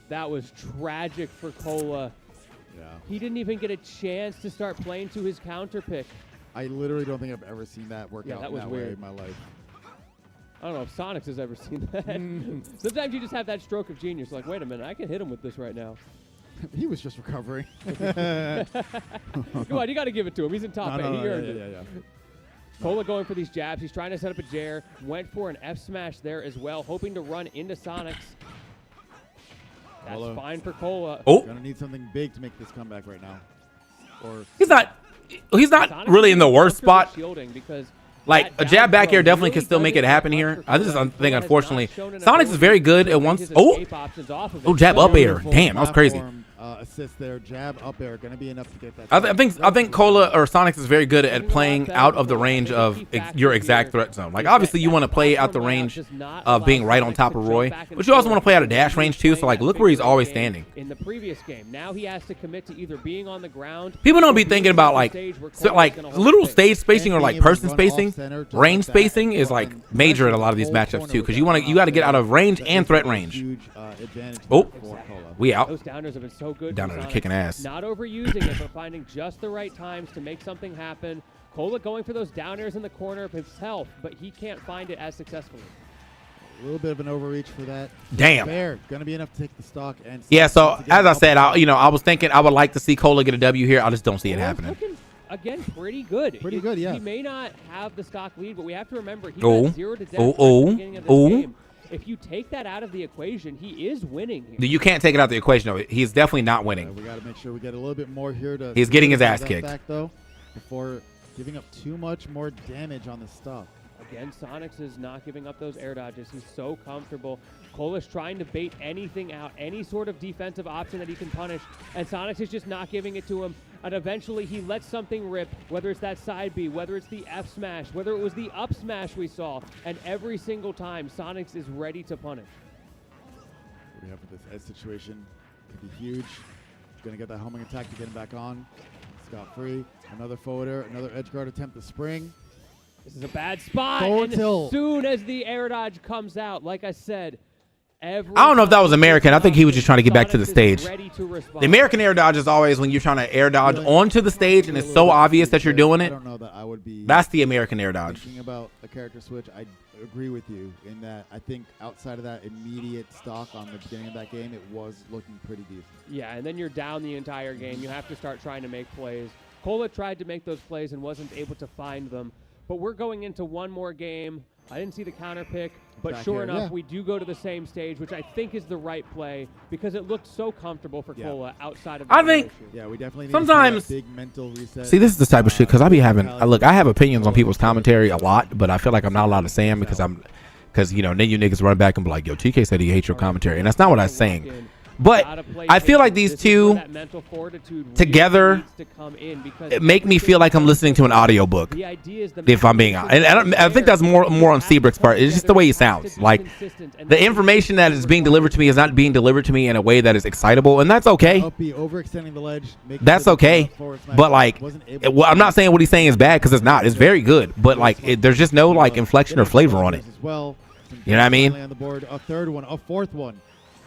That was tragic for Cola. Yeah. He didn't even get a chance to start playing to his counter pick. I literally don't think I've ever seen that work out that was that weird. way in my life. I don't know if Sonics has ever seen that. Sometimes you just have that stroke of genius. Like, wait a minute, I can hit him with this right now. He was just recovering. Come on, you got to give it to him. He's in top 8. He earned it. Yeah. Cola going for these jabs. He's trying to set up a Jair. Went for an F smash there as well, hoping to run into Sonics. That's fine for Cola. Oh, gonna need something big to make this comeback right now. Or he's not really in the worst spot. Shielding because like a jab back air definitely can still make it happen here. This is something unfortunately. Sonics is very good at once. Oh, jab up air. Damn, that was crazy. Assist there, jab up air, gonna be enough to get that. I think Cola or Sonics is very good at playing out of the range of your exact threat zone. Like obviously you want to play out the range of being right on top of Roy, but you also want to play out of dash range too. So like look where he's always standing. In the previous game, now he has to commit to either being on the ground. People don't be thinking about like literal stage spacing or like person spacing. Range spacing is like major in a lot of these matchups too, because you got to get out of range and threat range. Oh, we out. Those downers have been so good. Downers are kicking ass. Not overusing it, but finding just the right times to make something happen. Cola going for those downers in the corner of himself, but he can't find it as successfully. A little bit of an overreach for that. Damn. Fair. Gonna be enough to take the stock and. Yeah. So as I said, I was thinking I would like to see Cola get a W here. I just don't see it happening. again, pretty good. Pretty good, yeah. He may not have the stock lead, but we have to remember he Oh. got 0 to death Oh, right oh, at the beginning of this oh. game. If you take that out of the equation, he is winning here. You can't take it out of the equation, though. He's definitely not winning. We got to make sure we get a little bit more here to. He's getting his ass that kicked. Back, though, before giving up too much more damage on the stock. Again, Sonics is not giving up those air dodges. He's so comfortable. Kola's trying to bait anything out, any sort of defensive option that he can punish, and Sonics is just not giving it to him. And eventually he lets something rip, whether it's that side B, whether it's the F smash, whether it was the up smash we saw, and every single time Sonics is ready to punish. What we have with this edge situation could be huge. Gonna get that homing attack to get him back on. Scot-free. Another forwarder, another edge guard attempt to spring. This is a bad spot. Forward And tilt. as soon as the air dodge comes out, like I said, every I don't know if that was American. I think he was just trying to get back to the Sonics is stage. ready to respond. The American air dodge is always when you're trying to air dodge onto the stage and it's so obvious that you're doing I it. don't know that I would be. That's the American air dodge. Thinking about a character switch, I agree with you in that I think outside of that immediate stock on the beginning of that game, it was looking pretty decent. Yeah, and then you're down the entire game. You have to start trying to make plays. Kola tried to make those plays and wasn't able to find them. But we're going into one more game. I didn't see the counter pick, but Back sure here, enough, yeah. we do go to the same stage, which I think is the right play because it looked so comfortable for Kola outside of the I think issue. Yeah, we definitely need sometimes- to see that big mental reset. See, this is the type of shit because I be having. Look, I have opinions on people's commentary a lot, but I feel like I'm not allowed to say them because you know, then you niggas run back and be like, "Yo, TK said he hates your commentary," and that's not what I'm saying. But I feel like these two together make me feel like I'm listening to an audiobook. If I'm being honest, and I think that's more on Seabrook's part. It's just the way he sounds. Like the information that is being delivered to me is not being delivered to me in a way that is excitable, and that's okay. Overextending the ledge. That's okay. But like, well, I'm not saying what he's saying is bad because it's not. It's very good. But like, there's just no like inflection or flavor on it. As well. You know what I mean? On the board, a third one, a fourth one.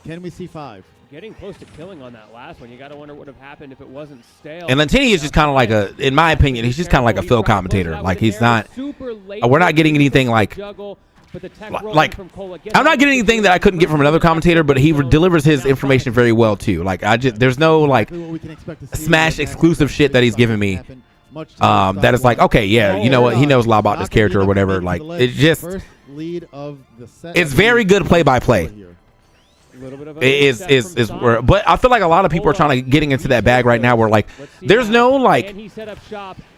Can we see 5? Getting close to killing on that last one. You got to wonder what would have happened if it wasn't stale. And Lentini is just kind of like in my opinion, he's just kind of like a Phil commentator. Like he's not. We're not getting anything like. Like I'm not getting anything that I couldn't get from another commentator, but he delivers his information very well too. Like there's no like Smash exclusive shit that he's giving me. That is like, okay, yeah, you know what? He knows a lot about this character or whatever. Like it's just. It's very good play-by-play. But I feel like a lot of people are trying to getting into that bag right now where like there's no like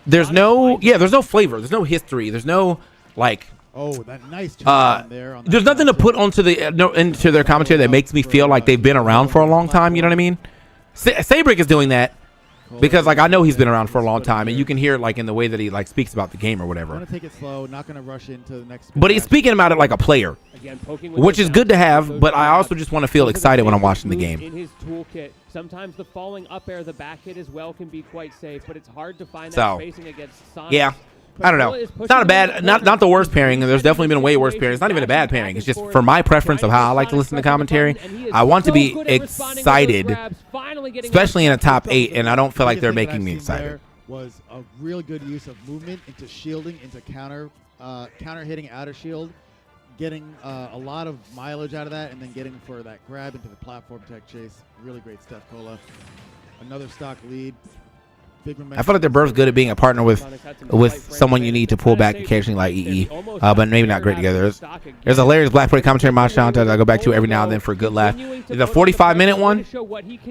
there's no flavor, there's no history, there's no like that nice turn there. There's nothing to put onto into their commentary that makes me feel like they've been around for a long time, you know what I mean? Sabrick is doing that because like I know he's been around for a long time and you can hear like in the way that he like speaks about the game or whatever. I'm gonna take it slow, not gonna rush into the next. But he's speaking about it like a player. Which is good to have, but I also just want to feel excited when I'm watching the game. In his toolkit, sometimes the falling up air, the back hit as well can be quite safe, but it's hard to find that So, spacing against Sonic. yeah, I don't know. It's not a bad, not the worst pairing. There's definitely been way worse pairings. It's not even a bad pairing. It's just for my preference of how I like to listen to commentary. I want to be excited, especially in a top 8, and I don't feel like they're making me excited. Was a real good use of movement into shielding, into counter hitting out of shield. Getting a lot of mileage out of that, and then getting for that grab into the platform tech chase. Really great stuff, Kola. Another stock lead. Big momentum. I feel like they're both good at being a partner with someone you need to pull back occasionally, like EE, but maybe not great together. There's a hilarious Black Play commentary Mashant that I go back to every now and then for a good laugh. The 45-minute one,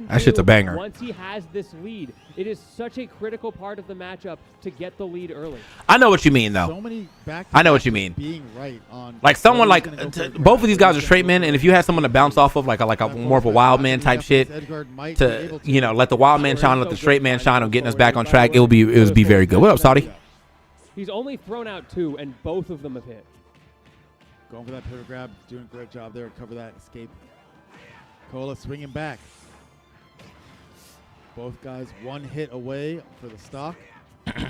that shit's a banger. Once he has this lead, it is such a critical part of the matchup to get the lead early. I know what you mean, though. I know what you mean. Being right on like someone like both of these guys are straight men, and if you had someone to bounce off of, like a more of a wild man type shit, to let the wild man shine, let the straight man shine on getting us back on track, it would be very good. What up, Saudi? He's only thrown out 2, and both of them have hit. Going for that pivot grab, doing a great job there. Cover that escape. Kola swinging back. Both guys one hit away for the stock.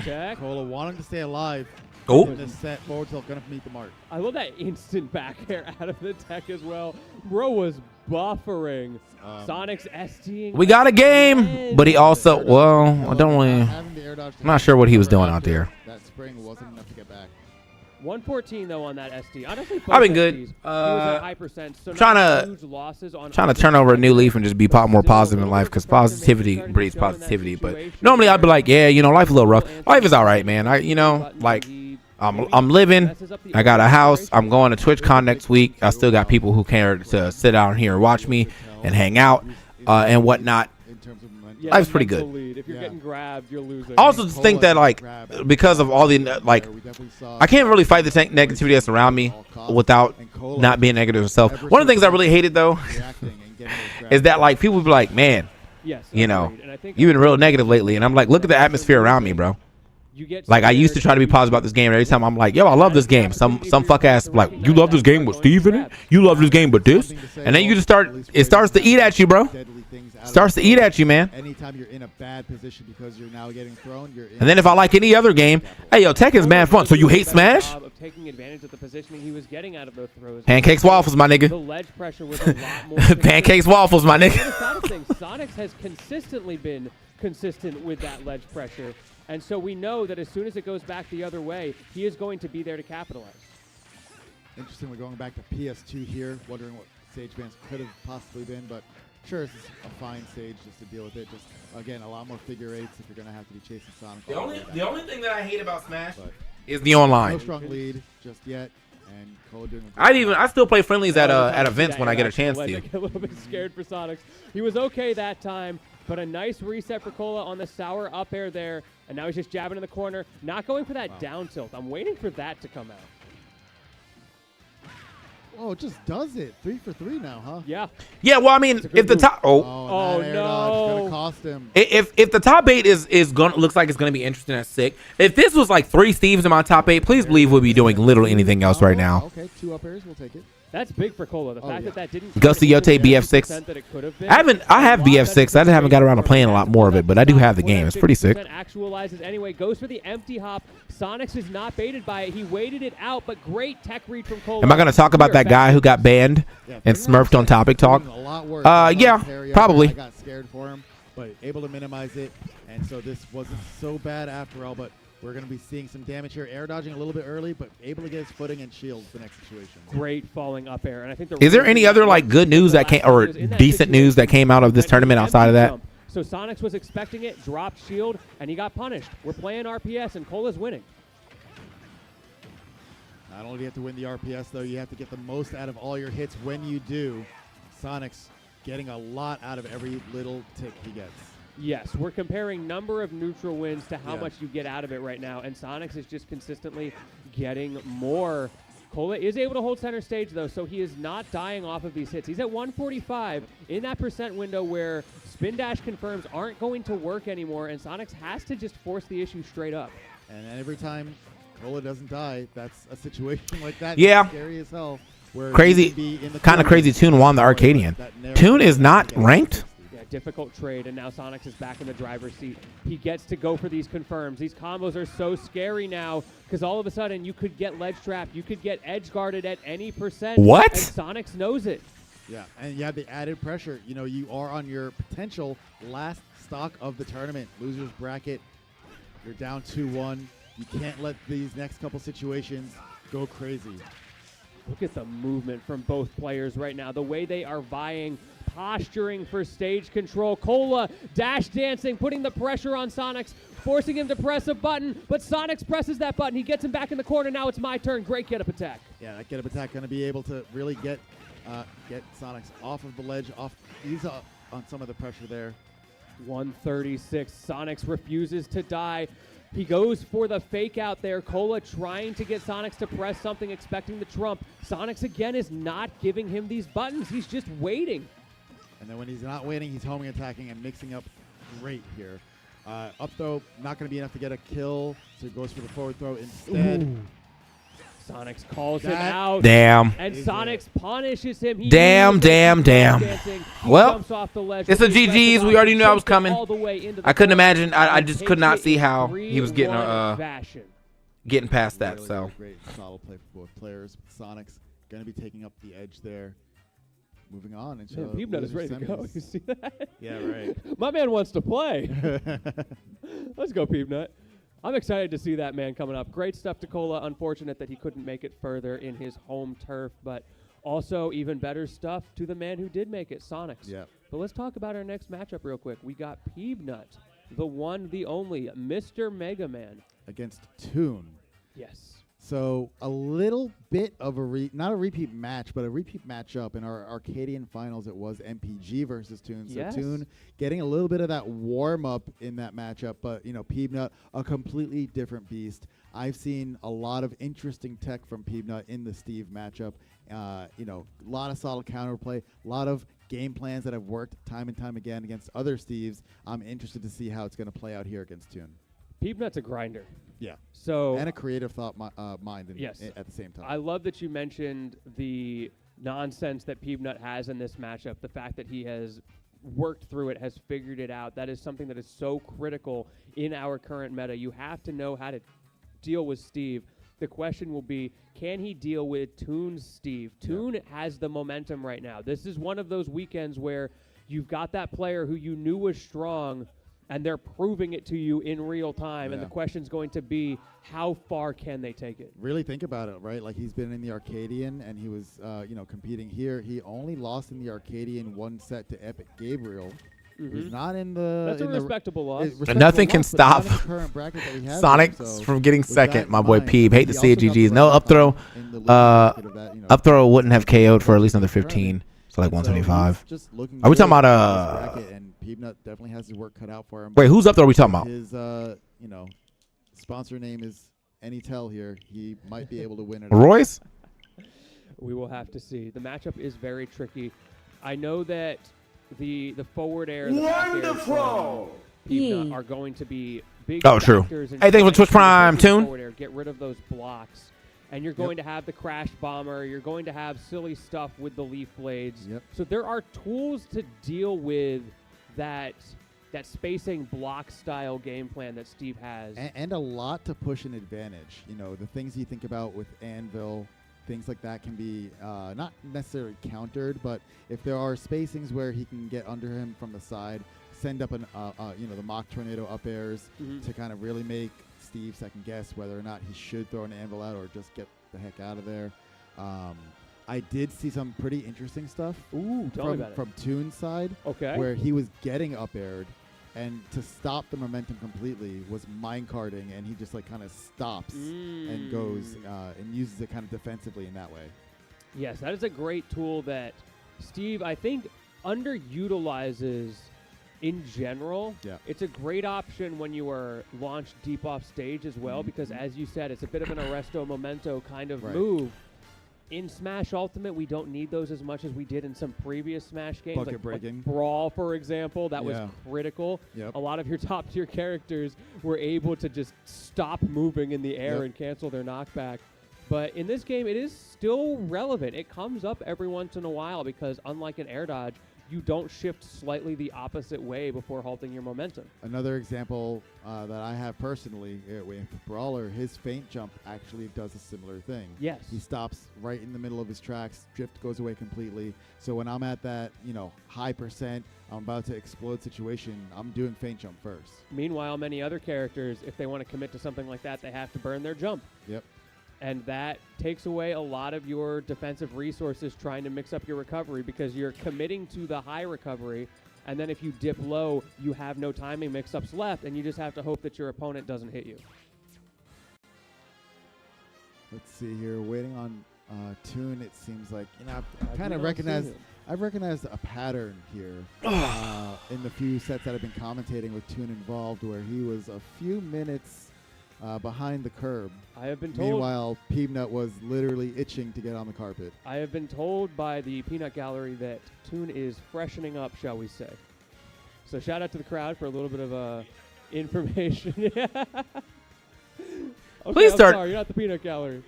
Kola wanting to stay alive. Oh. This set forward tilt gonna meet the mark. I love that instant back air out of the tech as well. Bro was buffering. Sonic's STing. We got a game, but he also, I don't really. I'm not sure what he was doing out there. That spring wasn't enough to get back. 114 though on that SD. Honestly, I've been both good. SDs. He was at high percent, so Trying not to huge losses on turn over a new leaf and just be more positive in life, because positivity breeds positivity. But normally I'd be like, yeah, you know, life is a little rough. Life is all right, man. I'm living. I got a house. I'm going to TwitchCon next week. I still got people who care to sit down here and watch me and hang out and whatnot. Yeah, Life's pretty good. lead. If you're getting grabbed, you're losing. I also just think that, like, because of all the, like, I can't really fight the negativity that's around me without not being negative myself. One of the things I really hated, though, is that, like, people be like, man, you know, you've been real negative lately. And I'm like, look at the atmosphere around me, bro. Like, I used to try to be positive about this game, and every time I'm like, yo, I love this game. Some fuck ass like, you love this game with Steve in it? You love this game with this? And then you just it starts to eat at you, bro. Starts to eat at you, man. Anytime you're in a bad position because you're now getting thrown, and then if I like any other game, hey, yo, Tekken's mad fun. So you hate Smash? Of taking advantage of the positioning he was getting out of those throws. Pancakes, waffles, my nigga. The ledge pressure was a lot more. Pancakes, waffles, my nigga. Sonics has consistently been consistent with that ledge pressure. And so we know that as soon as it goes back the other way, he is going to be there to capitalize. Interesting, we're going back to PS2 here, wondering what stage bans could have possibly been, but sure, this is a fine stage just to deal with it. Just, again, a lot more figure eights if you're going to have to be chasing Sonic. The only thing that I hate about Smash is the online. No strong lead just yet, and Cole doing I still play friendlies at events when I get a chance to. I get a little bit scared for Sonics. He was okay that time, but a nice reset for Cola on the sour up air there, and now he's just jabbing in the corner, not going for that down tilt. I'm waiting for that to come out. Oh, it just does it. 3 for 3 now, huh? Yeah. Yeah, well, I mean, if the top Oh, no. Gonna cost him. If the top 8 is gonna looks like it's gonna be interesting at sick. If this was like 3 Steves in my top 8, please believe we'll be doing literally anything else right now. Okay, 2 up airs, we'll take it. That's big for Cola. The fact that didn't Ghosty Yote BF6. that it could have been. I have BF6. I haven't got around to playing a lot more of it, but I do have the game. It's pretty sick. Actualizes anyway. Goes for the empty hop. Sonics is not baited by it. He waited it out, but great tech read from Cola. Am I gonna talk about that guy who got banned and smurfed on Topic Talk? Yeah, probably. I got scared for him, but able to minimize it, and so this wasn't so bad after all. But we're going to be seeing some damage here. Air dodging a little bit early, but able to get his footing and shields the next situation. Great falling up air, and I think. Is there any other like good news that came or decent news that came out of this tournament outside of that? So Sonics was expecting it, dropped shield, and he got punished. We're playing RPS, and Cola's winning. Not only do you have to win the RPS, though, you have to get the most out of all your hits. When you do, Sonics getting a lot out of every little tick he gets. Yes, we're comparing number of neutral wins to how much you get out of it right now, and Sonics is just consistently getting more. Cola is able to hold center stage, though, so he is not dying off of these hits. He's at 145 in that percent window where spin dash confirms aren't going to work anymore, and Sonics has to just force the issue straight up. And every time Cola doesn't die, that's a situation like that. Yeah. Scary as hell. Crazy, kind of crazy. Toon won the Arcadian. Toon is not ranked. Difficult trade, and now Sonics is back in the driver's seat. He gets to go for these confirms. These combos are so scary now because all of a sudden you could get ledge trapped, you could get edge guarded at any percent. What? And Sonics knows it. Yeah, and you have the added pressure. You know, you are on your potential last stock of the tournament. Losers bracket. You're down 2-1. You can't let these next couple situations go crazy. Look at the movement from both players right now. The way they are vying, posturing for stage control. Cola dash dancing, putting the pressure on Sonics, forcing him to press a button, but Sonics presses that button. He gets him back in the corner. Now it's my turn. Great get-up attack. Yeah, that get-up attack going to be able to really get Sonics off of the ledge, ease up on some of the pressure there. 136. Sonics refuses to die. He goes for the fake out there. Cola trying to get Sonics to press something, expecting the trump. Sonics again is not giving him these buttons. He's just waiting. And then when he's not waiting, he's homing attacking and mixing up great here. Up throw, not going to be enough to get a kill, so he goes for the forward throw instead. Ooh. Sonics calls him out. Damn. And Sonics punishes him. He Damn. Well, jumps off the ledge. It's a GG's. We already knew I was coming. I couldn't imagine. I just could not see how he was getting past that. So great solid play for both players. Sonics going to be taking up the edge there. Moving on. And Peepnut is ready to go. You see that? Yeah, right. My man wants to play. Let's go, Peepnut. I'm excited to see that man coming up. Great stuff, Tacola. Unfortunate that he couldn't make it further in his home turf, but also even better stuff to the man who did make it, Sonics. Yeah. But let's talk about our next matchup real quick. We got Peebnut, the one, the only, Mr. Mega Man. Against Toon. Yes. So a little bit of not a repeat match, but a repeat matchup in our Arcadian finals. It was MPG versus Toon. So Yes. Toon getting a little bit of that warm up in that matchup, but Peebnut, a completely different beast. I've seen a lot of interesting tech from Peebnut in the Steve matchup. A lot of solid counterplay, a lot of game plans that have worked time and time again against other Steves. I'm interested to see how it's going to play out here against Toon. Peebnut's a grinder. Yeah. So and a creative thought mind yes. at the same time. I love that you mentioned the nonsense that Peebnut has in this matchup. The fact that he has worked through it, has figured it out. That is something that is so critical in our current meta. You have to know how to deal with Steve. The question will be, can he deal with Toon's Steve? Toon has the momentum right now. This is one of those weekends where you've got that player who you knew was strong, and they're proving it to you in real time. And the question's going to be, how far can they take it? Really think about it, right? Like, he's been in the Arcadian, and he was, competing here. He only lost in the Arcadian one set to Epic Gabriel. He's not in the. That's a respectable loss. And nothing can stop Sonics from getting second, my boy Peeb. Hate to see it, GG's. No up throw. Up throw wouldn't have KO'd for at least another 15. So like 175. Are we talking about and Peebnut definitely has his work cut out for him. Wait, whose up throw are we talking about? His sponsor name is Anytel here. He might be able to win it. Royce? We will have to see. The matchup is very tricky. I know that the forward air, the back air from Peebnut are going to be big true. factors in Hey, thanks for Twitch trying to Prime, Toon. forward air, get rid of those blocks. And you're going to have the Crash Bomber. You're going to have silly stuff with the Leaf Blades. So there are tools to deal with that spacing block style game plan that Steve has. And a lot to push an advantage. The things you think about with Anvil, things like that can be not necessarily countered, but if there are spacings where he can get under him from the side, send up the mock tornado up airs to kind of really make Steve second guess whether or not he should throw an Anvil out or just get the heck out of there. I did see some pretty interesting stuff from Toon's side, where he was getting up aired, and to stop the momentum completely was minecarding, and he just kind of stops and goes and uses it kind of defensively in that way. Yes, that is a great tool that Steve, I think, underutilizes in general. It's a great option when you are launched deep off stage as well, because as you said, it's a bit of an Arresto Memento kind of move. In Smash Ultimate, we don't need those as much as we did in some previous Smash games, like Brawl, for example. That was critical. A lot of your top-tier characters were able to just stop moving in the air and cancel their knockback. But in this game, it is still relevant. It comes up every once in a while because, unlike an air dodge, you don't shift slightly the opposite way before halting your momentum. Another example that I have personally with Brawler, his feint jump actually does a similar thing. Yes. He stops right in the middle of his tracks, drift goes away completely. So when I'm at that, high percent, I'm about to explode situation, I'm doing feint jump first. Meanwhile, many other characters, if they want to commit to something like that, they have to burn their jump. Yep. And that takes away a lot of your defensive resources trying to mix up your recovery, because you're committing to the high recovery, and then if you dip low, you have no timing mix-ups left, and you just have to hope that your opponent doesn't hit you. Let's see here. Waiting on Toon, it seems like, I've kind of recognized a pattern here in the few sets that I've been commentating with Toon involved, where he was a few minutes behind the curb. I have been told. Meanwhile, Peebnut was literally itching to get on the carpet. I have been told by the Peanut Gallery that Toon is freshening up, shall we say. So shout out to the crowd for a little bit of information. Please start. Sorry, you're not the Peanut Gallery.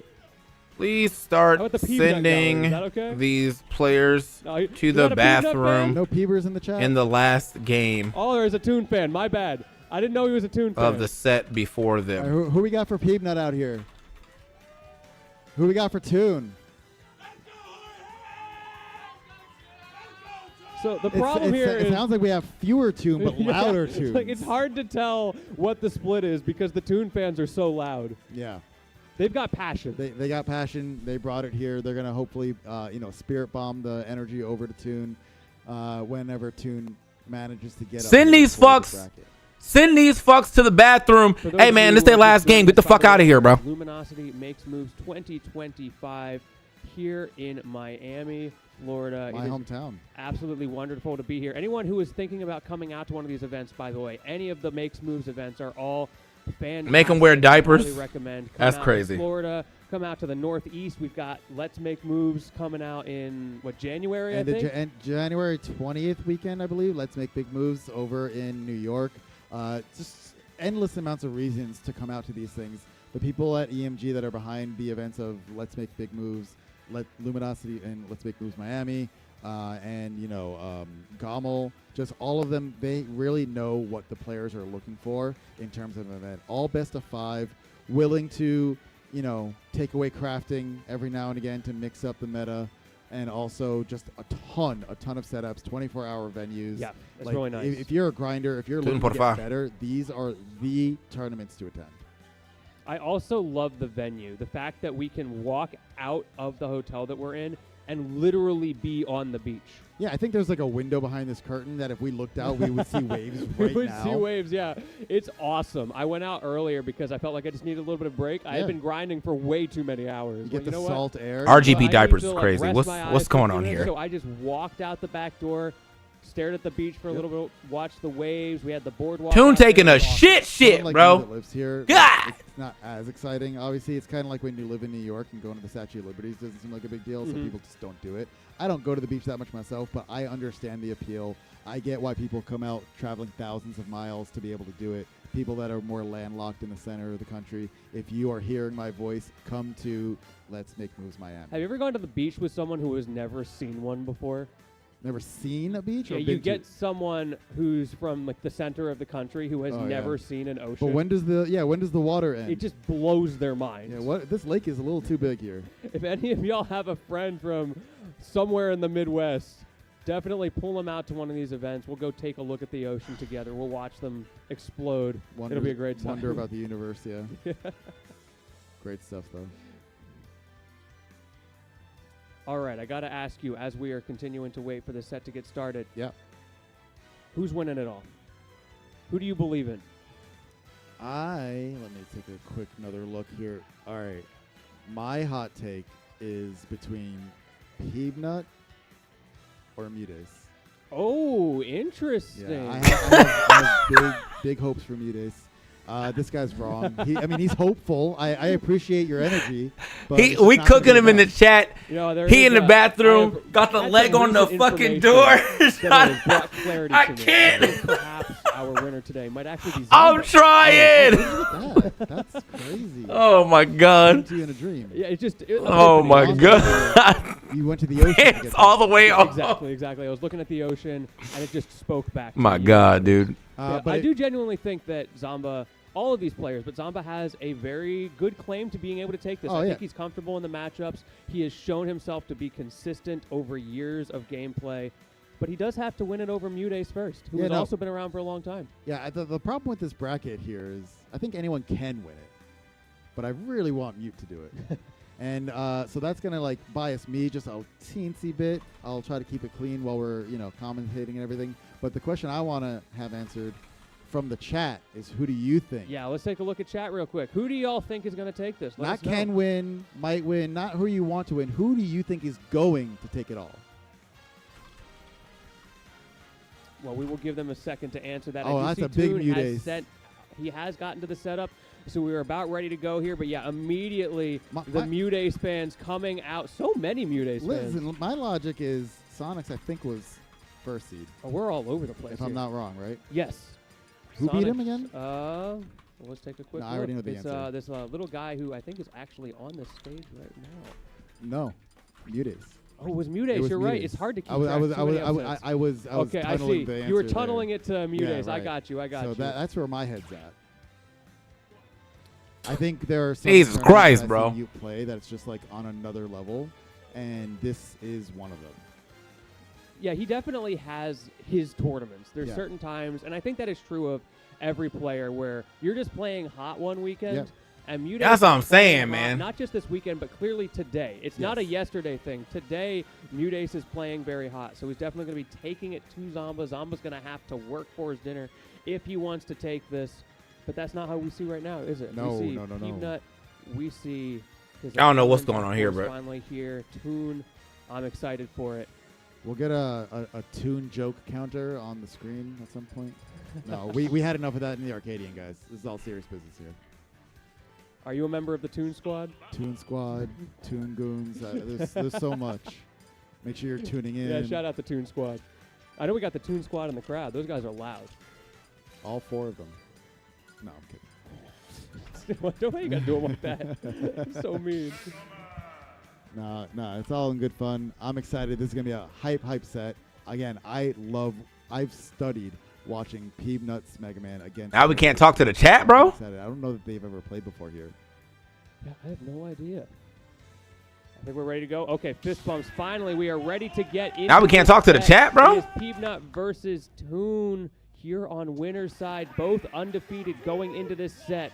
Please start the sending these players to the bathroom. No Peebers in the chat. In the last game. Oh, there's a Toon fan. My bad. I didn't know he was a Toon fan. Of the set before them. Who we got for Peebnut out here? Who we got for Toon? So the problem here it is sounds like we have fewer tune but Yeah, louder it's tunes. like it's hard to tell what the split is because the Toon fans are so loud. Yeah. They've got passion. They got passion. They brought it here. They're gonna hopefully spirit bomb the energy over to Toon whenever Toon manages to get Send up these for the fucks. bracket. Send these fucks to the bathroom. For those Hey of man, you this who their are last just game. joining Get the us, by fuck out of way, here, bro. Luminosity Makes Moves 2025 here in Miami, Florida. My It is hometown. Absolutely wonderful to be here. Anyone who is thinking about coming out to one of these events, by the way, any of the Makes Moves events are all fantastic. Make 'em wear diapers? Highly recommend. Come That's out to crazy. Florida. Come out to the Northeast. We've got Let's Make Moves coming out in January, I And think. and January 20th weekend, I believe. Let's make big moves over in New York. Just endless amounts of reasons to come out to these things. The people at EMG that are behind the events of Let's Make Big Moves, Luminosity and Let's Make Moves Miami, and Gommel, just all of them, they really know what the players are looking for in terms of an event. All best of 5, willing to take away crafting every now and again to mix up the meta, and also just a ton of setups, 24-hour venues. Yeah, it's really nice. If you're a grinder, if you're looking to get better, these are the tournaments to attend. I also love the venue. The fact that we can walk out of the hotel that we're in and literally be on the beach. Yeah, I think there's like a window behind this curtain that if we looked out, we would see waves We right would now. see waves, yeah. It's awesome. I went out earlier because I felt like I just needed a little bit of break. I Yeah. had been grinding for way too many hours. You get But the know salt what? air. RGB I need diapers to, is like, crazy. rest What's my what's eyes for a going few on minutes, here? So I just walked out the back door, stared at the beach for a little bit, watched the waves. We had the boardwalk. Toon out there. taking It a was awesome. shit, Someone like bro. me that lives here, God! it's not as exciting. Obviously, it's kind of like when you live in New York and going to the Statue of Liberty doesn't seem like a big deal. Some Mhm. people just don't do it. I don't go to the beach that much myself, but I understand the appeal. I get why people come out traveling thousands of miles to be able to do it. People that are more landlocked in the center of the country, if you are hearing my voice, come to Let's Make Moves Miami. Have you ever gone to the beach with someone who has never seen one before? Never seen a beach? Yeah, or you been to? get someone who's from like the center of the country who has Oh, never yeah. seen an ocean. But when does the water end? It just blows their mind. Yeah, this lake is a little too big here. If any of y'all have a friend from somewhere in the Midwest, definitely pull them out to one of these events. We'll go take a look at the ocean together. We'll watch them explode. It'll be a great time. Wonder about the universe, yeah. Yeah. Great stuff, though. All right, I got to ask you, as we are continuing to wait for the set to get started. Yeah. Who's winning it all? Who do you believe in? Let me take a quick another look here. All right. My hot take is between Peanut or Mutes. Oh, interesting. Yeah, I have big hopes for Mutes. This guy's wrong. He's hopeful. I appreciate your energy. But it's We not gonna cooking be him in the enough. chat. There He is in the I bathroom, have got the had leg some on the recent fucking information door. that has brought clarity I to me. can't. think Perhaps our winner today might actually be I'm Zomba. trying. Look at that. That's crazy. Oh my god. To you in a dream. Yeah, it's just. Oh my god. You went to the ocean. to It's get all that. the way off. Exactly. I was looking at the ocean, and it just spoke back to My me. god, dude. Yeah, but I it- do genuinely think that Zomba, all of these players, but Zomba has a very good claim to being able to take this. Oh, I yeah. think he's comfortable in the matchups. He has shown himself to be consistent over years of gameplay, but he does have to win it over Mutes first, who Yeah, has no. also been around for a long time. Yeah, the problem with this bracket here is I think anyone can win it, but I really want Mute to do it. And so that's going to bias me just a teensy bit. I'll try to keep it clean while we're, commentating and everything. But the question I want to have answered from the chat is who do you think? Yeah, let's take a look at chat real quick. Who do y'all think is going to take this? Let Not us know. can win, might win, not who you want to win. Who do you think is going to take it all? Well, we will give them a second to answer that. Oh, I do that's see a big Toon Mutes. He has gotten to the setup, so we were about ready to go here. But yeah, immediately the my- Mutes fans coming out. So many Mutes fans. Listen, my logic is Sonics, I think, was first seed. Oh, we're all over the place. If I'm here. not wrong, right? Yes. Who beat him again? Well, let's take a quick No, look. I already know the it's, answer. this little guy who I think is actually on the stage right now. No, Mutes. Oh, it was Mutes. You're right. Mutes. It's hard to keep I was, track. I was, Too I was, many I was, upsets. I was, I was Okay, I tunneling see. the You were answer tunneling there. it to Mutes. Yeah, I right. got you. I got so you. that's where my head's at. I think there are some Jesus tournaments Christ, that I've bro. seen you play that's just on another level, and this is one of them. Yeah, he definitely has his tournaments. There's Yeah. certain times, and I think that is true of every player, where you're just playing hot one weekend. Yep. And Mudace That's what I'm is playing saying, hot, man. Not just this weekend, but clearly today. It's not a yesterday thing. Today, Mudace is playing very hot, so he's definitely going to be taking it to Zomba. Zomba's going to have to work for his dinner if he wants to take this. But that's not how we see right now, is it? No, we see no. Peanut, we see his I don't know what's opponent, going on of here, course, bro. Finally here, Toon. I'm excited for it. We'll get a Toon joke counter on the screen at some point. No, we had enough of that in the Arcadian, guys. This is all serious business here. Are you a member of the Toon Squad? Toon Squad, Toon Goons. There's so much. Make sure you're tuning in. Yeah, shout out the Toon Squad. I know we got the Toon Squad in the crowd. Those guys are loud. All 4 of them. No, I'm kidding. Don't you gotta do them like that. So mean. No, it's all in good fun. I'm excited. This is going to be a hype set. Again, I've studied watching Peanut's Mega Man against. Now we can't talk to the chat, bro? I don't know that they've ever played before here. Yeah, I have no idea. I think we're ready to go. Okay, fist bumps. Finally, we are ready to get in. Now we can't talk to the chat, bro? It is Peanut versus Toon here on winner's side. Both undefeated going into this set.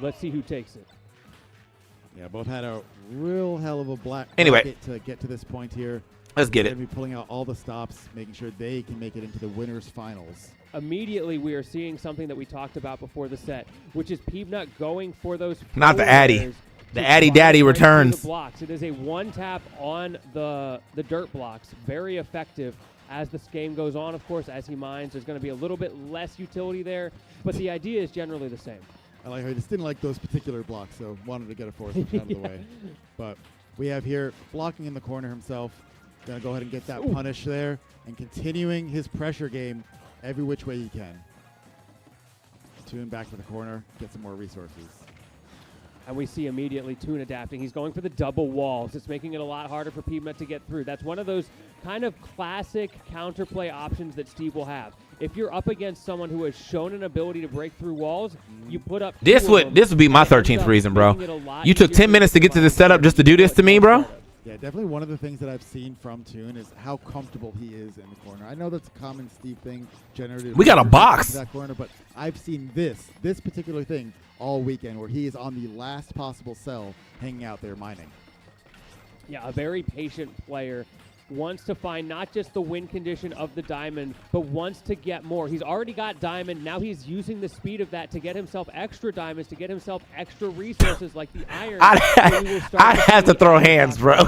Let's see who takes it. Yeah, both had a real hell of a Anyway. bracket to get to this point here. Let's get They're it. going to be pulling out all the stops, making sure they can make it into the winners finals. Immediately, we are seeing something that we talked about before the set, which is Peanut going for those. Not the Addy. forwards The to Addy drive Daddy right through returns. The blocks. It is a one tap on the dirt blocks. Very effective. As this game goes on, of course, as he mines, there's going to be a little bit less utility there, but the idea is generally the same. I like how he just didn't like those particular blocks, so wanted to get a force out of the way. But we have here blocking in the corner himself. Going to go ahead and get that punish there and continuing his pressure game every which way he can. Toon back to the corner, get some more resources. And we see immediately Toon adapting. He's going for the double walls. It's making it a lot harder for Peanut to get through. That's one of those kind of classic counterplay options that Steve will have. If you're up against someone who has shown an ability to break through walls, you put up. This would be my 13th reason, bro. You took 10 minutes to get to this setup just to do this to me, bro? Yeah, definitely one of the things that I've seen from Toon is how comfortable he is in the corner. I know that's a common Steve thing, generative. We got a box. That corner, but I've seen this particular thing all weekend where he is on the last possible cell hanging out there mining. Yeah, a very patient player. Wants to find not just the win condition of the diamond, but wants to get more. He's already got diamond. Now he's using the speed of that to get himself extra diamonds, to get himself extra resources like the iron. I'd have to throw hands, bro.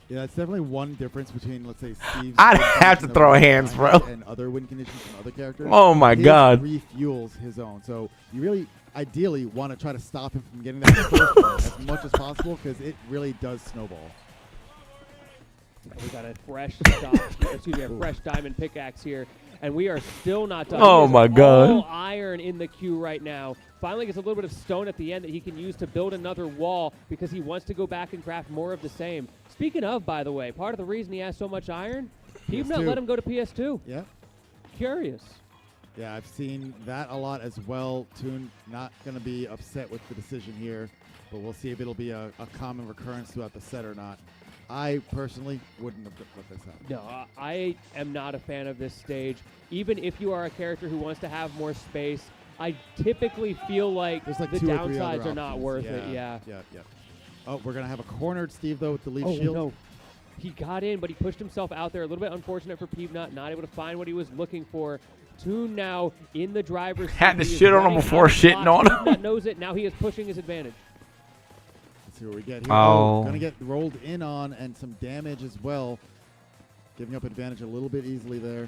Yeah, that's definitely one difference between, let's say, Steve's I'd win have to condition throw of hands, bro. and other win conditions from other characters. Oh my His God. refuels his own. So you really, ideally, want to try to stop him from getting that first one as much as possible because it really does snowball. We got a fresh fresh diamond pickaxe here, and we are still not done. Oh He is my God. all iron in the queue right now. Finally gets a little bit of stone at the end that he can use to build another wall because he wants to go back and craft more of the same. Speaking of, by the way, part of the reason he has so much iron, Peanut let him go to PS2. Yeah. Curious. Yeah, I've seen that a lot as well. Toon not going to be upset with the decision here, but we'll see if it'll be a common recurrence throughout the set or not. I personally wouldn't have let this happen. No, I am not a fan of this stage. Even if you are a character who wants to have more space, I typically feel like the 2 or 3 other downsides are not options. worth it. Yeah. Oh, we're going to have a cornered Steve, though, with the leaf Oh, shield. no. He got in, but he pushed himself out there. A little bit unfortunate for Peanut, not able to find what he was looking for. Toon now in the driver's seat. Had to He is shit on him running before out of shitting blocks. on him. Peanut knows it. Now he is pushing his advantage. Let's see what we get here. Oh. Going to get rolled in on and some damage as well. Giving up advantage a little bit easily there.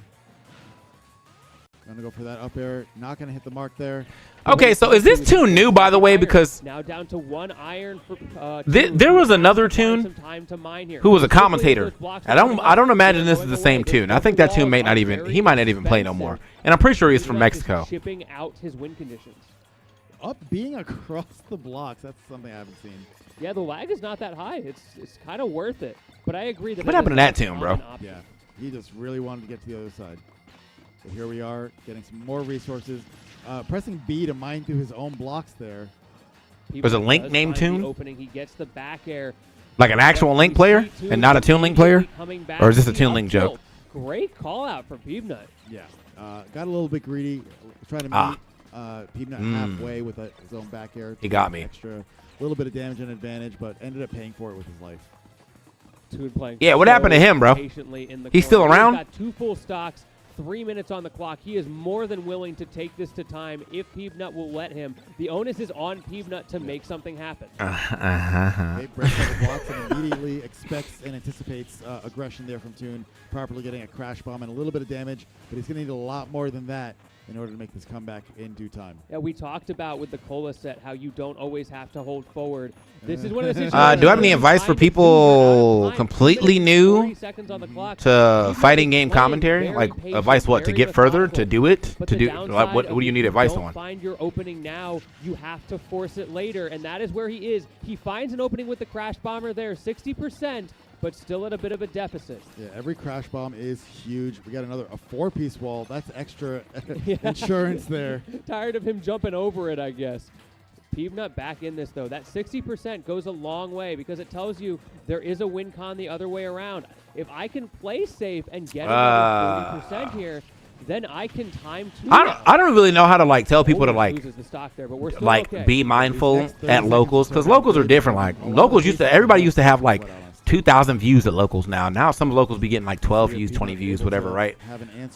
Going to go for that up air. Not going to hit the mark there. Okay, so is this Toon new, by the way? Because Now down to 1 iron for there was another Toon some time to mine here. who was a Quickly, commentator. those blocks I don't imagine this is the same Toon. I think that Toon may not even he might not even play no more. And I'm pretty sure he's from Peanut is Mexico. shipping out his win conditions. Being across the blocks, that's something I haven't seen. Yeah, the lag is not that high. It's kind of worth it. But I agree that What it happened is to that Toon, not bro? an option. Yeah, he just really wanted to get to the other side. So here we are, getting some more resources. Pressing B to mine through his own blocks there. Was it Link does named find the Toon? opening. He gets the back air. Like an actual Link player and not a Toon Link player? Or is this a Toon Link joke? Great call out from Peanut. Yeah. Got a little bit greedy, trying to meet Peanut halfway with his own back air. He got me. Extra, little bit of damage and advantage, but ended up paying for it with his life. Toon playing Yeah, what happened to him, bro? patiently in the He's still corner. around? He's got 2 full stocks, 3 minutes on the clock. He is more than willing to take this to time if Peanut will let him. The onus is on Peanut to make something happen. He breaks out the blocks and immediately expects and anticipates aggression there from Toon, properly getting a crash bomb and a little bit of damage, but he's going to need a lot more than that in order to make this comeback in due time. Yeah, we talked about with the Cola set how you don't always have to hold forward. This is one of the do I have any advice for people completely new to fighting game commentary? Like advice what? To get further? To do it? To do like, what do you need advice on? Find your opening now. You have to force it later, and that is where he is. He finds an opening with the Crash Bomber there, 60%, but still at a bit of a deficit. Yeah, every crash bomb is huge. We got a 4-piece wall. That's extra insurance there. Tired of him jumping over it, I guess. Peanut back in this, though. That 60% goes a long way because it tells you there is a win con the other way around. If I can play safe and get another 40% here, then I can time Toon. I don't really know how to like tell people to loses the stock there, but we're still like okay. be mindful at locals because locals are different. Like locals everybody used to have like 2,000 views at locals now. Now some locals be getting like 12 views, 20 views, whatever, right?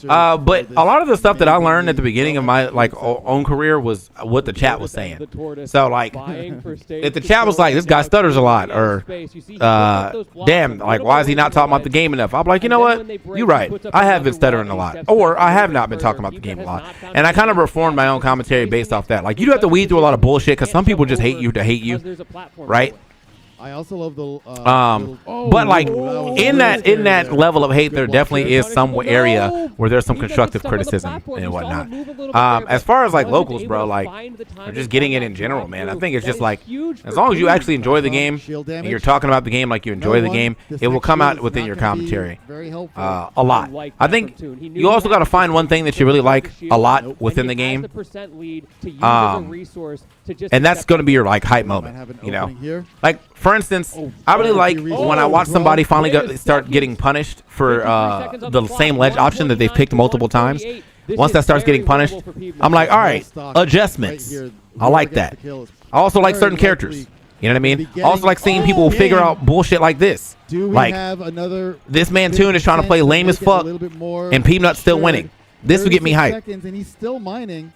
But a lot of the stuff that I learned at the beginning of my like own career was what the chat was saying. So like, if the chat was like, "This guy stutters a lot," or "Damn, like why is he not talking about the game enough?" I'm like, you know what? You're right. I have been stuttering a lot, or I have not been talking about the game a lot, and I kind of reformed my own commentary based off that. Like you do have to weed through a lot of bullshit because some people just hate you to hate you, right? I also love the but like in that level of hate, there definitely is some area where there's some constructive criticism and whatnot. As far as like locals, bro, like or just getting it in general, man. I think it's just like as long as you actually enjoy the game and you're talking about the game like you enjoy the game, it will come out within your commentary a lot. I think you also got to find one thing that you really like a lot within the game, and that's going to be your like hype moment. You know, like for instance, I really like when I watch somebody finally start getting punished for the same ledge option that they've picked multiple times. Once that starts getting punished, I'm like, all right, adjustments. I like that. I also like certain characters. You know what I mean? I also like seeing people figure out bullshit like this. Like, this man Toon is trying to play lame as fuck, and Peanut's still winning. This would get me hyped. And he's still mining.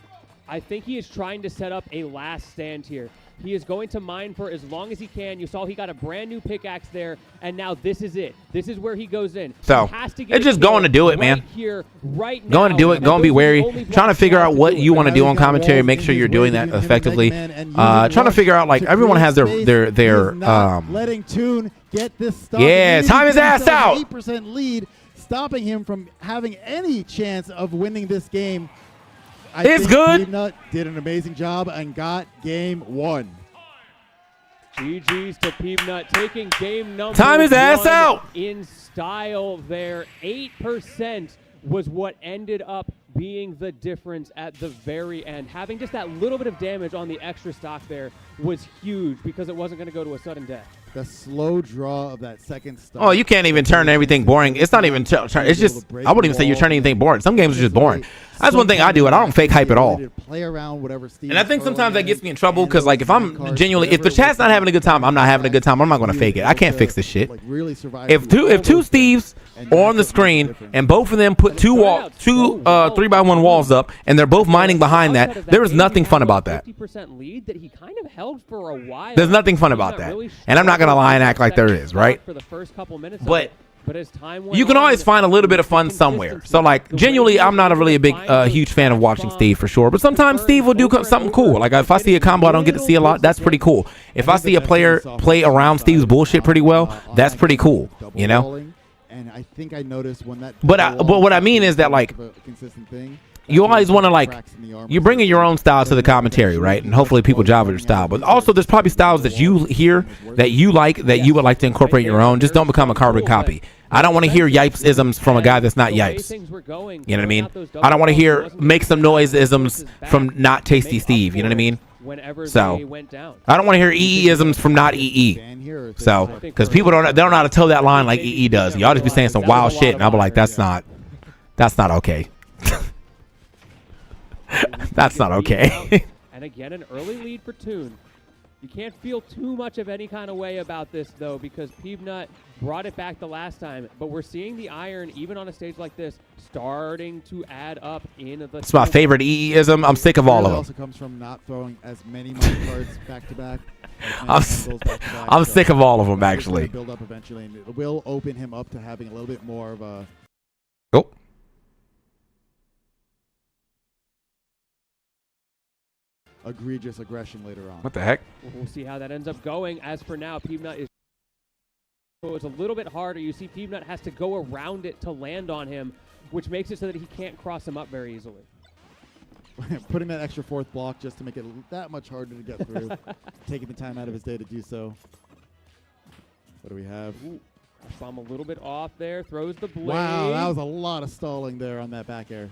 I think he is trying to set up a last stand here. He is going to mine for as long as he can. You saw he got a brand new pickaxe there, and now this is it. This is where he goes in. So it's just going to do it, man. Going to do it. Going to be wary. Trying to figure out what you want to do on commentary. Make sure you're doing that effectively. Trying to figure out like everyone has their letting Toon get this stuff. Yeah, time his ass out. 8% lead, stopping him from having any chance of winning this game. It's good. Peanut did an amazing job and got game 1. GG's to Peanut taking game number Time his ass out in style there. 8% was what ended up being the difference at the very end. Having just that little bit of damage on the extra stock there was huge because it wasn't going to go to a sudden death. The slow draw of that second stock. Oh, you can't even turn everything boring. It's not even. It's just. I wouldn't even say you're turning anything boring. Some games are just boring. That's one thing I do. I don't fake hype at all. Play around whatever Steve. And I think sometimes that gets me in trouble because, like, if I'm genuinely, if the chat's not having a good time, I'm not having a good time. I'm not going to fake it. I can't fix this shit. If two Steves are on the screen and both of them put two 3x1 walls up and they're both mining behind that, there is nothing fun about that. 50% lead that he kind of held for a while. There's nothing fun about that. And I'm not going to lie and act like there is, right? For the first couple minutes but as time you can always find a little bit of fun somewhere. So, like, genuinely, I'm not a really big, huge fan of watching Steve for sure. But sometimes Steve will do something cool. Like, if I see a combo I don't get to see a lot, that's pretty cool. If I see a player play around Steve's bullshit pretty well, that's pretty cool, you know? And I think I noticed when that. But what I mean is that, like, you always want to, like, you're bringing your own style to the commentary, right? And hopefully people jive with your style. But also there's probably styles that you hear that you like, that you would like to incorporate your own. Just don't become a carbon copy. I don't want to hear Yipes-isms from a guy that's not Yipes. You know what I mean? I don't want to hear make some noise-isms from not Tasty Steve. You know what I mean? whenever So they went down. I don't want to hear EE-isms from not EE. So because people they don't know how to toe that line like EE does. Y'all just be saying some wild shit, and I'll be like, that's not okay. That's not okay. And again, an early lead for Toon. You can't feel too much of any kind of way about this, though, because Peanut brought it back the last time. But we're seeing the iron, even on a stage like this, starting to add up in the... It's my favorite EE-ism. I'm sick of all of them. It also comes from not throwing as many money cards back to back. I'm sick of all of them, actually. Build up eventually, and it will open him up to having a little bit more of a... Oh. egregious aggression later on. What the heck? We'll see how that ends up going. As for now, Peanut is... So it's a little bit harder. You see Peanut has to go around it to land on him, which makes it so that he can't cross him up very easily. Putting that extra fourth block just to make it that much harder to get through. Taking the time out of his day to do so. What do we have? Ooh, bomb a little bit off there. Throws the blade. Wow, that was a lot of stalling there on that back air.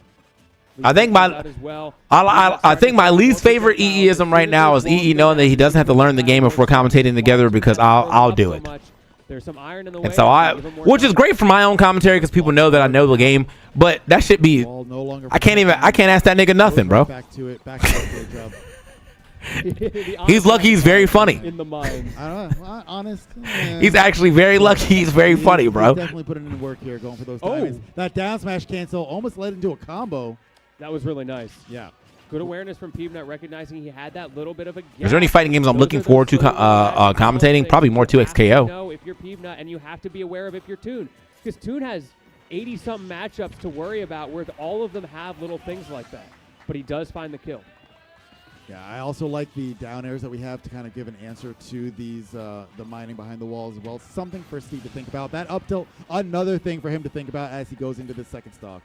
I think I think my least favorite EE-ism right now is EE knowing that he doesn't have to learn the game if we're commentating together because I'll do it. There's some iron in the And so which is great for my own commentary because people know that I know the game, but that should be, I can't ask that nigga nothing, bro. Back to it, great job. He's lucky he's very funny. In the mind. I don't know, honest. He's actually very lucky he's very funny, bro. He's definitely putting in work here, going for those timings. That down smash cancel almost led into a combo. That was really nice. Yeah. Good awareness from Peanut, recognizing he had that little bit of a gap. Is there any fighting games I'm looking forward to commentating? Probably more 2XKO. No, if you're Peanut, and you have to be aware of if you're Toon, because Toon has 80-something matchups to worry about where all of them have little things like that. But he does find the kill. Yeah, I also like the down airs that we have to kind of give an answer to these the mining behind the walls as well. Something for Steve to think about. That up tilt, another thing for him to think about as he goes into the second stock.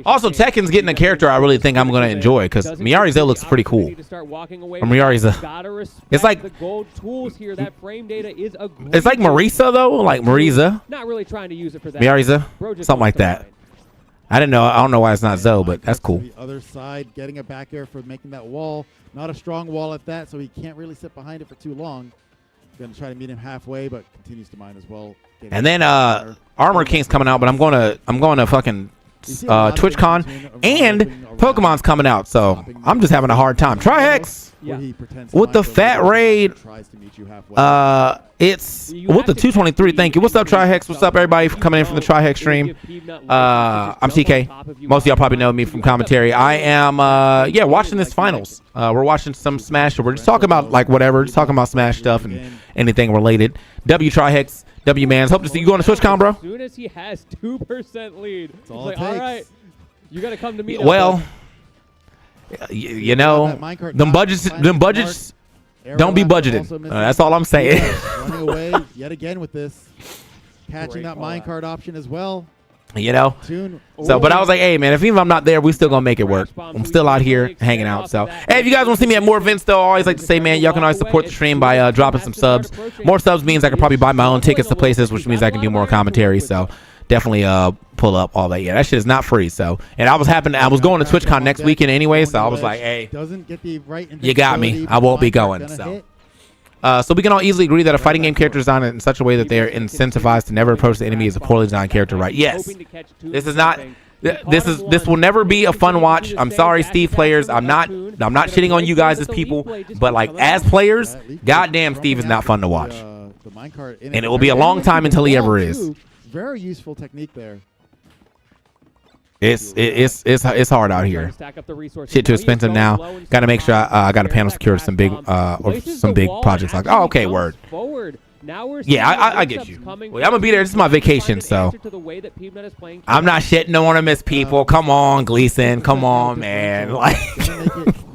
Also, Tekken's getting a character I really think I'm going to enjoy because Miarizo looks pretty cool. Or Miarizo. It's like the gold tools here. That frame data is a it's like Marisa though, like Marisa. Not really trying to use it for that. Miarizo, something like that. I don't know why it's not Zoe, but that's cool. The other side, getting a back air for making that wall. Not a strong wall at that, so he can't really sit behind it for too long. Going to try to meet him halfway, but continues to mine as well. And then Armor King's coming out, but I'm going to fucking TwitchCon and Pokemon's coming out, so I'm just having a hard time. Trihex with the fat raid. It's with the 223. Thank you. What's up, Trihex? What's up, everybody coming in from the Trihex stream? I'm TK. Most of y'all probably know me from commentary. I am watching this finals. We're watching some Smash. We're just talking about like whatever, just talking about Smash stuff and anything related. W Trihex. W Mans. Hope to see you going to TwitchCon, bro. As soon as he has 2% lead, it's like, all right, you got to come to me. Well, you know, them budgets don't be budgeted. That's all I'm saying. Running away yet again with this, catching that minecart option as well. You know, so but I was like, hey man, even if I'm not there, we still gonna make it work. I'm still out here hanging out. So hey, if you guys want to see me at more events though, I always like to say, man, y'all can always support the stream by dropping some subs. More subs means I can probably buy my own tickets to places, which means I can do more commentary. So definitely pull up all that. Yeah, that shit is not free. So and I was going to TwitchCon next weekend anyway, so I was like, hey, you got me. I won't be going. So we can all easily agree that a fighting game character is designed in such a way that they are incentivized to never approach the enemy as a poorly designed character, right? Yes. This is not. This will never be a fun watch. I'm sorry, Steve players. I'm not shitting on you guys as people, but like as players, goddamn, Steve is not fun to watch. And it will be a long time until he ever is. Very useful technique there. It's hard out here. Shit too expensive now. Got to make sure I got a panel secured some big projects like. Oh, okay, word. Yeah, I get you. Well, I'm gonna be there. This is my vacation, so I'm not shitting on him as people. Come on, Gleason. Come on, man. Like.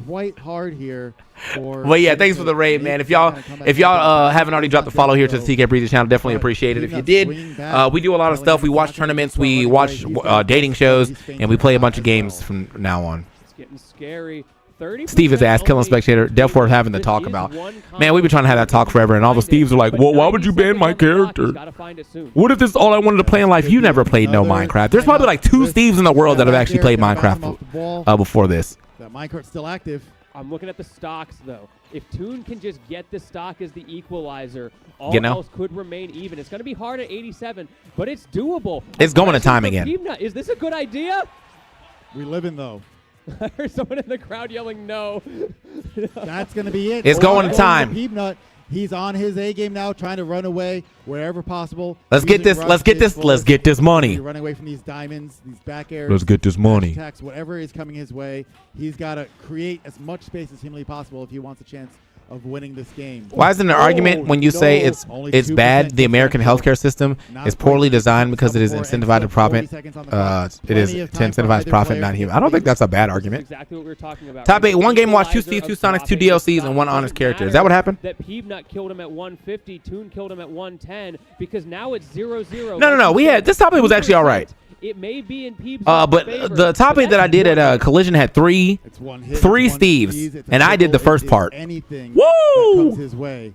Quite hard here. But yeah, thanks for the raid, man. If y'all haven't already dropped the follow here to the TK Breezy channel, definitely appreciate it. If you did, we do a lot of stuff. We watch tournaments, we watch dating shows, and we play a bunch of games from now on. It's getting scary. Steve is ass killing spectator. Definitely worth having to talk about. Man, we've been trying to have that talk forever, and all the Steves are like, well, why would you ban my character? What if this is all I wanted to play in life? You never played no Minecraft. There's probably like 2 Steves in the world that have actually played Minecraft before this. minecart's still active. I'm looking at the stocks, though. If Toon can just get the stock as the equalizer, all else could remain even. It's going to be hard at 87, but it's doable. It's going to time again. Is this a good idea? We live in, though. I heard someone in the crowd yelling no. That's going to be it. It's going to time. Peanut. He's on his A game now, trying to run away wherever possible. Let's get this. Let's get this. Let's get this money. Running away from these diamonds, these back airs. Let's get this money. Attacks, whatever is coming his way, he's got to create as much space as humanly possible if he wants a chance of winning this game. Why isn't an argument when you say it's bad? The American healthcare system is poorly designed because it is incentivized to profit. It is to incentivize profit, not human. I don't think that's a bad argument. Exactly what we were talking about. Top 8, 1 Game Watch, 2 Steves, 2 Sonics, 2 DLCs, and 1 honest character. Is that what happened? That Peanut killed him at 150, Toon killed him at 110, because now it's 0-0. No. We had this top 8 was actually all right. It may be in Peeb's but the top 8 that I did at Collision had three Steves, and I did the first part. Woo! His way.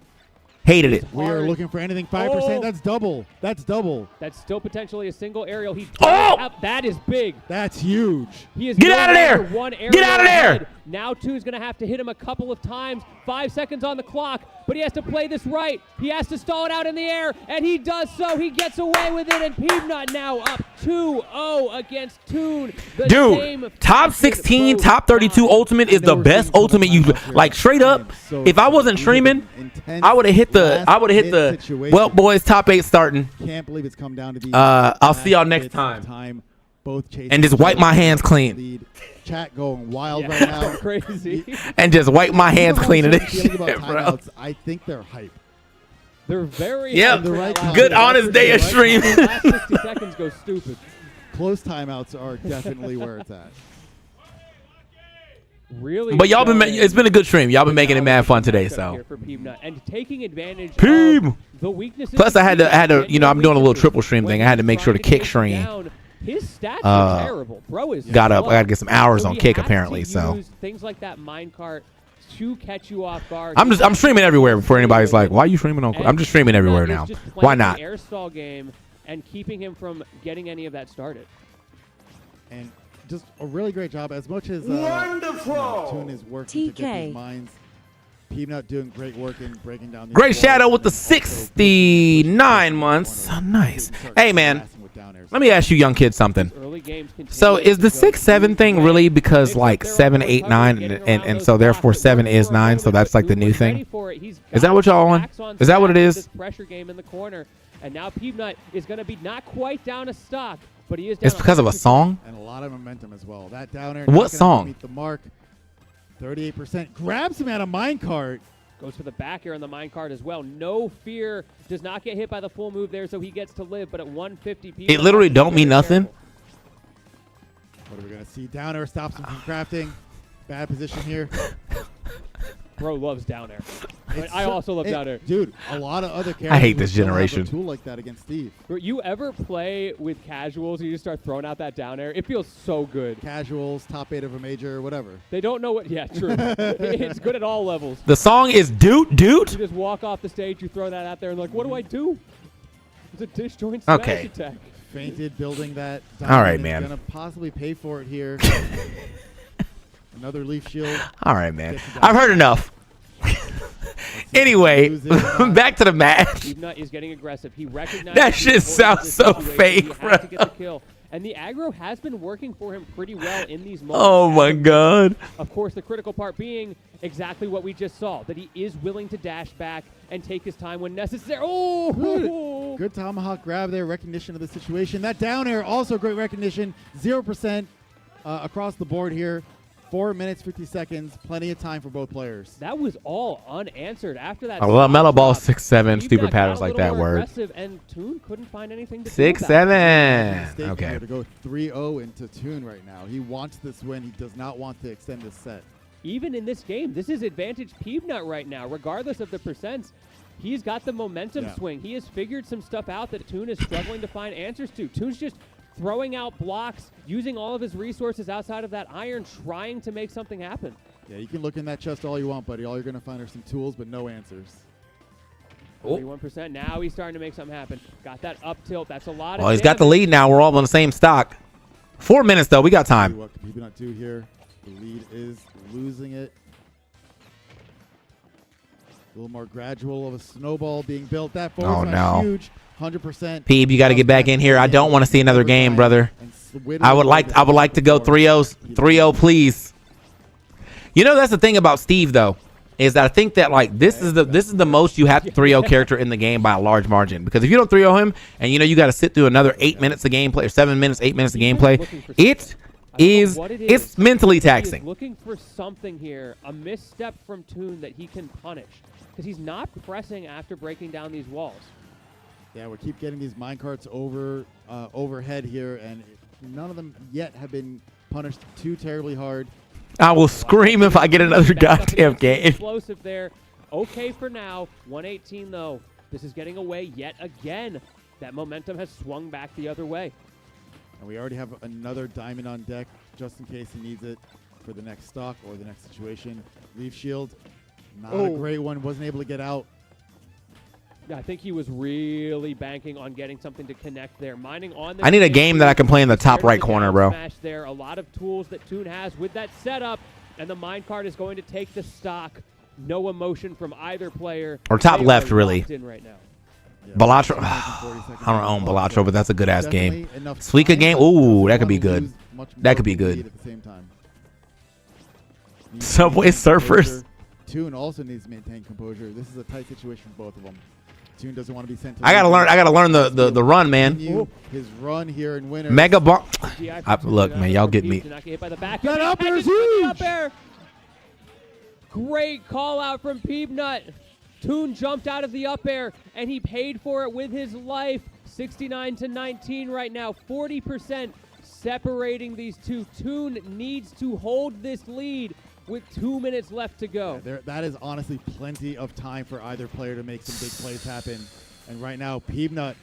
Hated it. We are looking for anything 5%. That's double. That's double. That's still potentially a single aerial. That is big. That's huge. He is Get out of there! One Get out of there! ahead. Now Toon's going to have to hit him a couple of times. 5 seconds on the clock, but he has to play this right. He has to stall it out in the air, and he does so. He gets away with it, and Peanut now up 2-0 against Toon. Dude, top 16, top 32 ultimate is the best ultimate you like. Straight up, if I wasn't streaming, I would have hit the. Well, boys, top 8 starting. Can't believe it's come down to these. I'll see y'all next time. Both and just wipe my hands clean. Chat going wild right now. Crazy. And just wipe my hands clean of this shit, bro. I think they're hype. They're very yep. Good honest day of stream. The last 60 seconds go stupid. Close timeouts are definitely where it's at. Really, but y'all been it's been a good stream. Y'all been making it mad fun today, so. And taking advantage Peeb. of the weaknesses. Plus, I had to, you know, I'm doing a little triple stream thing. I had to make sure to kick stream. His stats are terrible. Bro is got up. slow. I got to get some hours So on he kick has apparently. to So use things like that minecart to catch you off guard. I'm streaming everywhere before anybody's like, why are you streaming on? I'm just streaming everywhere now. Why not? The air stall game and keeping him from getting any of that started. And just a really great job. As much as Wonderful. Toon is working to get these mines. Peanut doing great work in breaking down. Great Shadow with the 69 months. Nice. Hey man, let me ask you young kids something. So is the 6-7 thing really because like 7, 8, 9, and so therefore 7 is 9? So that's like the new thing. Is that what y'all on? Is that what it is? Pressure game in the corner, and now Peanut is going to be not quite down a stock, but he is. Down It's because of a song. And a lot of momentum as well. That down air. What song? Meet the mark. 38%. Grabs him at a minecart. Goes for the back air on the minecart as well. No fear. Does not get hit by the full move there, so he gets to live. But at 150, it literally don't mean nothing. What are we going to see? Down air stops him from crafting. Bad position here. Bro loves down air. I also love down air. Dude, a lot of other characters. I hate this generation. Have a tool like that against Steve. You ever play with casuals and you just start throwing out that down air? It feels so good. Casuals, top 8 of a major, whatever. They don't know what. Yeah, true. It's good at all levels. The song is Doot. You just walk off the stage, you throw that out there, and like, what do I do? It's a disjoint smash attack. Fainted building that. All right, man. Gonna possibly pay for it here. Another leaf shield. All right, man. I've heard enough. Anyway, back to the match. Peanut is getting aggressive. He recognizes that shit sounds so fake, bro. To get the kill. And the aggro has been working for him pretty well in these moments. Oh my god. Of course, the critical part being exactly what we just saw, that he is willing to dash back and take his time when necessary. Oh! Good tomahawk grab there, recognition of the situation. That down air, also great recognition. 0% across the board here. 4 minutes, 50 seconds. Plenty of time for both players. That was all unanswered after that. I love Mellow Ball 6-7, stupid patterns like that word. And Toon couldn't find anything to 6-7. Okay. To go 3-0 into Toon right now. He wants this win. He does not want to extend this set. Even in this game, this is advantage Peanut right now, regardless of the percents. He's got the momentum swing. He has figured some stuff out that Toon is struggling to find answers to. Toon's just throwing out blocks, using all of his resources outside of that iron, trying to make something happen. Yeah, you can look in that chest all you want, buddy. All you're going to find are some tools, but no answers. 31%. Now he's starting to make something happen. Got that up tilt. That's a lot of Well, he's got the lead now. We're all on the same stock. 4 minutes, though. We got time. What can Peanut do here? The lead is losing it. A little more gradual of a snowball being built. That forward smash huge. 100%. Peeb, you got to get back in here. I don't want to see another game, brother. I would like to go 3-0, 3-0, please. You know, that's the thing about Steve though, is that I think that like this is the most you have to 3-0 character in the game by a large margin. Because if you don't 3-0 him and you know you got to sit through another 8 minutes of gameplay or 7 minutes, 8 minutes of gameplay, it's mentally taxing. He is looking for something here, a misstep from Toon that he can punish, because he's not pressing after breaking down these walls. Yeah, we keep getting these minecarts overhead here, and none of them yet have been punished too terribly hard. I will scream if I get another goddamn game. Explosive there. Okay for now. 118 though. This is getting away yet again. That momentum has swung back the other way. And we already have another diamond on deck just in case he needs it for the next stock or the next situation. Leaf shield, not a great one. Wasn't able to get out. Yeah, I think he was really banking on getting something to connect there. Mining on the I need a game that I can play in the top right corner, bro. Smash there. A lot of tools that Toon has with that setup, and the minecart is going to take the stock. No emotion from either player. Or top They left, are really. locked in right now. Balatro. I don't own Balatro, but that's a good ass game. Suika game. Ooh, that could be good. That could be good. At the same time. Subway Surfers. Toon also needs to maintain composure. This is a tight situation for both of them. Toon doesn't want to be sent to I gotta learn the run, man. His run here in winter. Mega bomb. Look, man, y'all get me. That up air is huge. Great call out from Peebnut. Toon jumped out of the up air, and he paid for it with his life. 69-19 right now. 40% separating these two. Toon needs to hold this lead with 2 minutes left to go. Yeah, that is honestly plenty of time for either player to make some big plays happen. And right now, Peebnut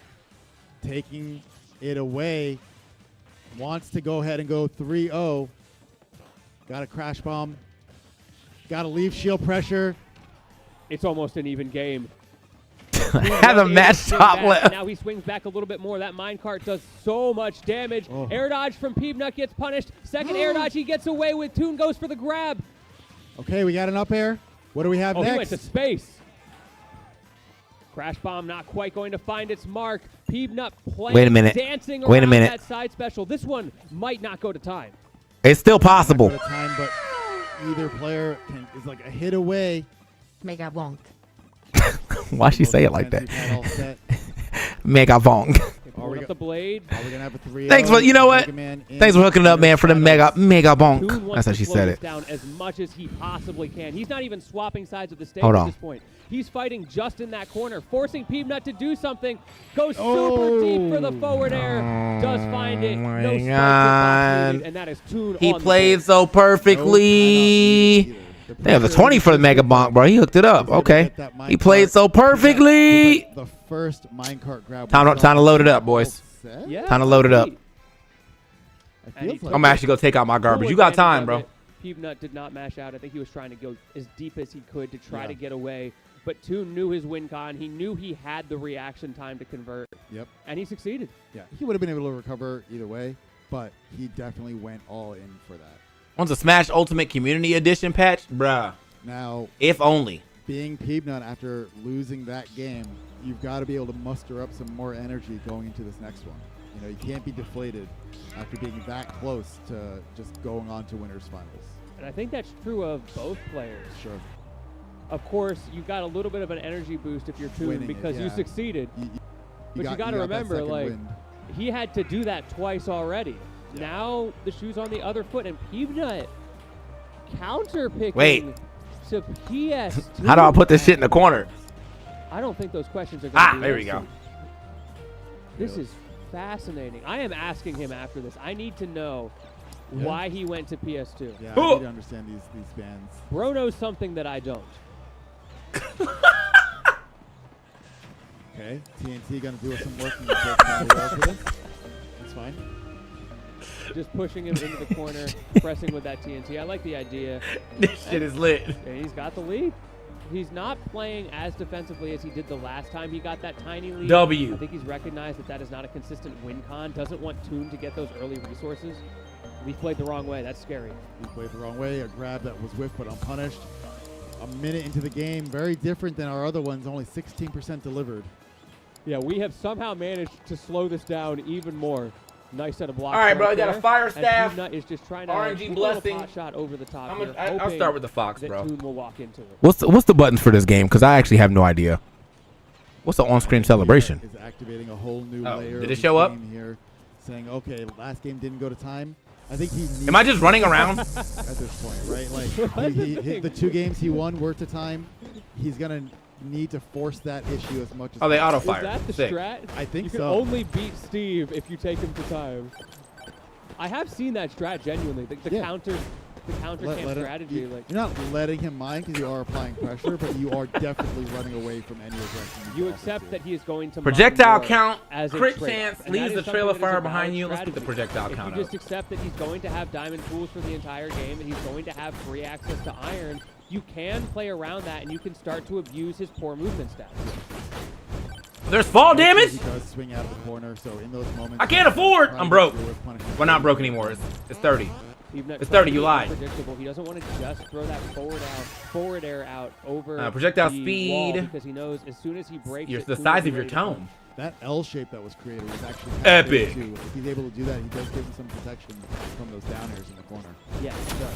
taking it away, wants to go ahead and go 3-0. Got a crash bomb. Got a leaf shield pressure. It's almost an even game. Have a match top left. Now he swings back a little bit more. That minecart does so much damage. Air dodge from Peebnut gets punished. Second air dodge he gets away with. Toon goes for the grab. Okay, we got an up air. What do we have next? He went to space. Crash bomb not quite going to find its mark. Peebnut playing, dancing around that side special. This one might not go to time. It's still possible. Not go to time, but either player is like a hit away. Mega bonk. Why she say it like that? Mega bonk. Up the blade. Are we gonna have a 3-0? Thanks for Thanks for hooking it up, man, for the mega bonk. That's how she said it. Down as much as he possibly can. He's not even swapping sides of the stage Hold at on. this point. He's fighting just in that corner, forcing Peebnut to do something. Goes super deep for the forward air. Does find it. No strikes and that is Toon. He played so perfectly. They have a 20 for the mega bonk, bro. He hooked it up. Okay. He played so perfectly. The first minecart grab. Time to load it up, boys. Yeah, Time to load it up. Like I'm actually gonna take out my garbage. You got time, bro. Peebnut did not mash out. I think he was trying to go as deep as he could to try to get away. But Toon knew his win con. He knew he had the reaction time to convert. Yep. And he succeeded. Yeah. He would have been able to recover either way, but he definitely went all in for that. Wants a Smash Ultimate Community Edition patch? Bruh. Now, if only. Being Peebnut after losing that game, you've got to be able to muster up some more energy going into this next one. You know, you can't be deflated after being that close to just going on to winners finals. And I think that's true of both players. Sure. Of course, you got a little bit of an energy boost if you're Toon because you succeeded. But you got to remember, like, he had to do that twice already. Yeah. Now the shoe's on the other foot, and Peebnut counter-picking to PS2. How do I put this shit in the corner? I don't think those questions are going to be there we go. This is fascinating. I am asking him after this. I need to know why he went to PS2. Yeah, I need to understand these bans. Bro knows something that I don't. Okay, TNT gonna do some work in the this. That's fine. Just pushing him into the corner, pressing with that TNT. I like the idea. This shit is lit. And he's got the lead. He's not playing as defensively as he did the last time he got that tiny lead. W. I think he's recognized that that is not a consistent win con. Doesn't want Toon to get those early resources. Leaf played the wrong way. That's scary. He played the wrong way. A grab that was whiffed but unpunished. A minute into the game, very different than our other ones. Only 16% delivered. Yeah, we have somehow managed to slow this down even more. Nice set of blocks. All right, bro. I got there. a fire And staff. Peanut is just trying to RNG take a blessing. little pot shot over the top. I'm here, I'll hoping start with the Fox, that bro. Toon will walk into it. What's the buttons for this game? Because I actually have no idea. What's the on-screen celebration? Is activating a whole new Oh, layer. did of it show this up? game here, saying, okay, last game didn't go to time. I think he needs Am I just running around? at this point, right? Like the 2 games he won were to time. He's gonna need to force that issue as much as. Oh, they possible. auto-fire. Is that the Sick. strat? I think you so. can only beat Steve if you take him to time. I have seen that strat genuinely. The Yeah. counter camp strategy. You're not letting him mind because you are applying pressure, but you are definitely running away from any aggression. You accept that he is going to Projectile mine more count, as a crit trade-off. chance, And leaves that the is trail of something that is fire a behind valid you. Let's get the strategy. projectile If count you up. just accept that he's going to have diamond pools for the entire game and he's going to have free access to iron, you can play around that and you can start to abuse his poor movement stats. There's fall damage? He does swing out of the corner, so in those moments. I can't afford. I'm broke. punishment. We're not broke anymore. It's 30. Peanut It's 30. trying You to be lied. unpredictable. He doesn't want to just throw that forward air out over Projectile the speed. wall because he knows as soon as he breaks You're it, the Toon size will of be your ready to tome. punch. That L shape that was created was actually Epic. Too. If he's able to do that, he does give him some protection from those down airs in the corner. Yes, it does.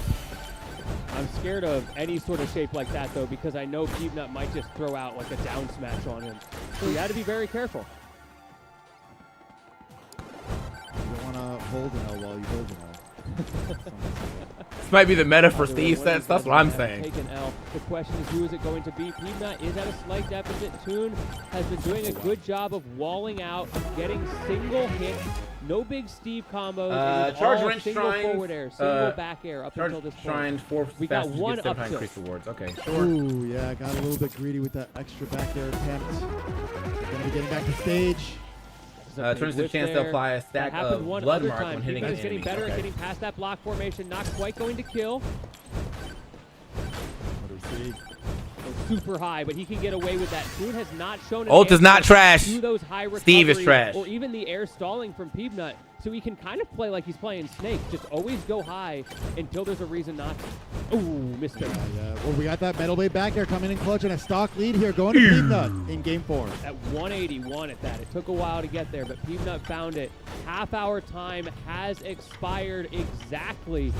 I'm scared of any sort of shape like that, though, because I know Peanut might just throw out like a down smash on him. So you got to be very careful. You don't want to hold an L while you hold an L. This might be the meta for Either way, Steve one of sets. these That's guys what I'm is gonna saying. Take an L. The question is, who is it going to be? Peanut is at a slight deficit. Toon has been doing a good job of walling out, getting single hits, no big Steve combos. It was Charge all wrench single shrine, forward air, single back air up Charge until this point. shrine, 4 We got fastest one get step up high tilt. increase rewards. Okay. Ooh, yeah, got a little bit greedy with that extra back air attempt. Gonna be getting back to stage. Turns the chance to apply a stack that happened of one blood other mark time. when hitting Peanut an is getting enemy. better Okay. at getting past that block formation. Not quite going to kill. What do we see? Super high, but he can get away with that. Toon has not shown an Ult is not answer trash. to those high Steve is recoveries trash. or even the air stalling from Peanut. So he can kind of play like he's playing Snake. Just always go high until there's a reason not to. Ooh, missed it. Yeah. Well, we got that Metal Blade back air coming in clutch and a stock lead here going to Peanut in game 4. At 181 at that. It took a while to get there, but Peanut found it. Half-hour time has expired exactly,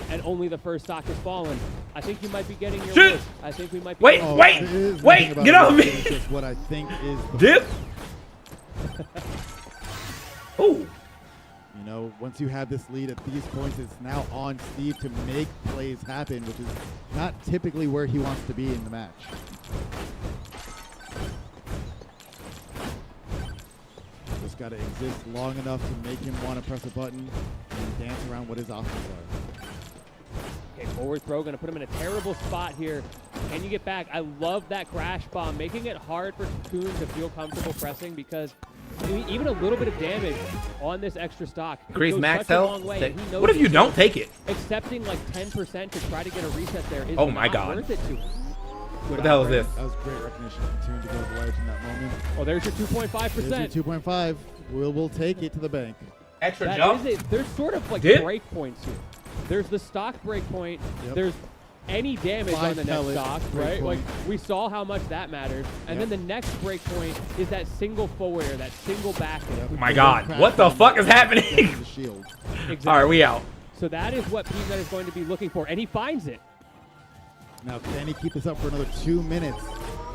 and only the first stock has fallen. I think you might be getting your Shit! wish. I think we might be. Wait, getting wait, There is wait, nothing about get it. off me. It's just what I think is the Dip. Ooh. You know, once you have this lead at these points, it's now on Steve to make plays happen, which is not typically where he wants to be in the match. Just got to exist long enough to make him want to press a button and dance around what his options are. Okay, forward throw, going to put him in a terrible spot here. Can you get back? I love that crash bomb, making it hard for Toon to feel comfortable pressing because even a little bit of damage on this extra stock. Increase goes max such a health? long way, Stay- and he knows What if you it. don't take it? Accepting like 10% to try to get a reset there is Oh my not God. worth it to him. What the hell is this? That was great recognition from Toon to go to the ledge in that moment. Oh, there's your 2.5%. There's your 2.5. We'll take it to the bank. Extra That jump? is it. There's sort of like Dip? break points here. There's the stock break point. Yep. There's any damage 5 on the next pellet stock, break right? point. Like we saw how much that matters. And Yep. then the next break point is that single forward air, that single back air. Oh my God. What the fuck is happening? The shield. Exactly. All right, we out. So that is what Peanut is going to be looking for, and he finds it. Now, can he keep this up for another 2 minutes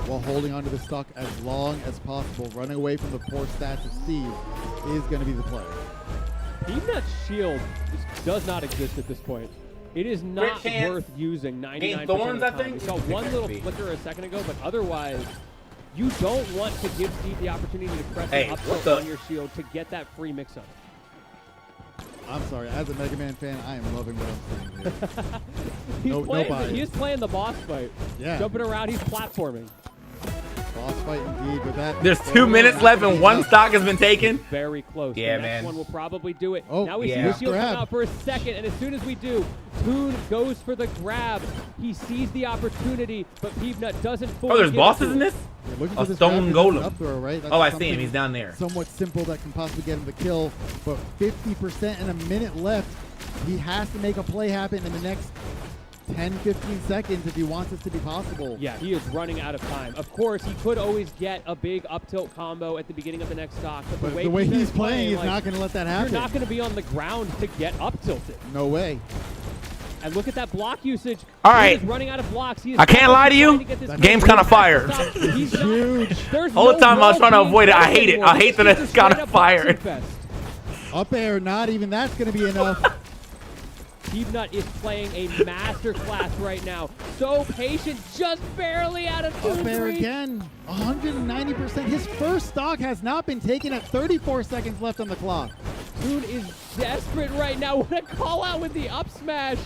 while holding onto the stock as long as possible? Running away from the poor stats of Steve is going to be the play. Peanut's shield does not exist at this point. It is not chance. worth using 99% Gain of thorns, the I time. think? We saw one little flicker a second ago, but otherwise, you don't want to give Steve the opportunity to press Hey, an up what tilt the- on your shield to get that free mix-up. I'm sorry. As a Mega Man fan, I am loving what I'm seeing here. He's No playing, bias. he is playing the boss fight. Yeah. Jumping around, he's platforming. Boss fight indeed, but that. There's 2 minutes left and one stock has been taken. Very close. Yeah, the next man. one will probably do it. Oh, now we yeah. see the shield Grab. come out for a second, and as soon as we do, Toon goes for the grab. He sees the opportunity, but Peanut doesn't fully Oh, there's give it bosses to in him. this? You're looking A for this stone grab golem. up throw, right? That's Oh, I see him. something He's down there. Somewhat simple that can possibly get him the kill, but 50% and a minute left. He has to make a play happen in the next 10, 15 seconds if he wants this to be possible. Yeah, he is running out of time. Of course, he could always get a big up tilt combo at the beginning of the next stock, but The way he's playing, he's like, not going to let that happen. You're not going to be on the ground to get up tilted. No way. And look at that block usage. All He right. is running out of blocks. He is I can't lie to trying you. get this Game's game kind of fired. He's huge. Whole time I was trying to avoid it. I hate it. I hate that it's kind of fired. Up air, not even that's going to be enough. Peanut is playing a master class right now. So patient, just barely out of Up air 2-3. again, 190%. His first stock has not been taken at 34 seconds left on the clock. Toon is desperate right now. What a call out with the up smash.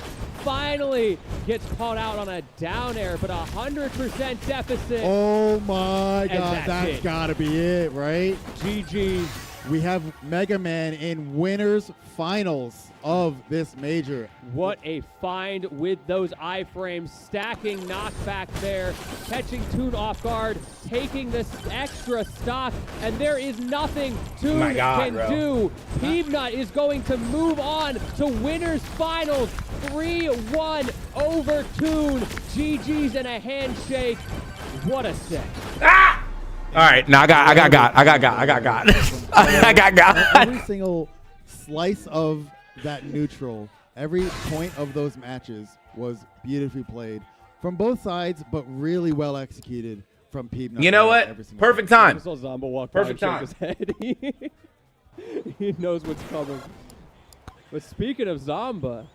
Finally gets called out on a down air, but 100% deficit. Oh my And God, that's that's it. got to be it, right? GG's. We have Mega Man in winners finals of this major. What a find with those iframes, stacking knockback there, catching Toon off guard, taking this extra stock, and there is nothing Toon My God, can bro. do. Peanut is going to move on to winners finals, 3-1 over Toon. GG's and a handshake. What a set. All right, now I got Every single slice of that neutral, every point of those matches was beautifully played from both sides, but really well executed from Peanut. You know what? Every single Perfect time. time. I saw Zomba walk by and Perfect shake his head. He knows what's coming. But speaking of Zomba,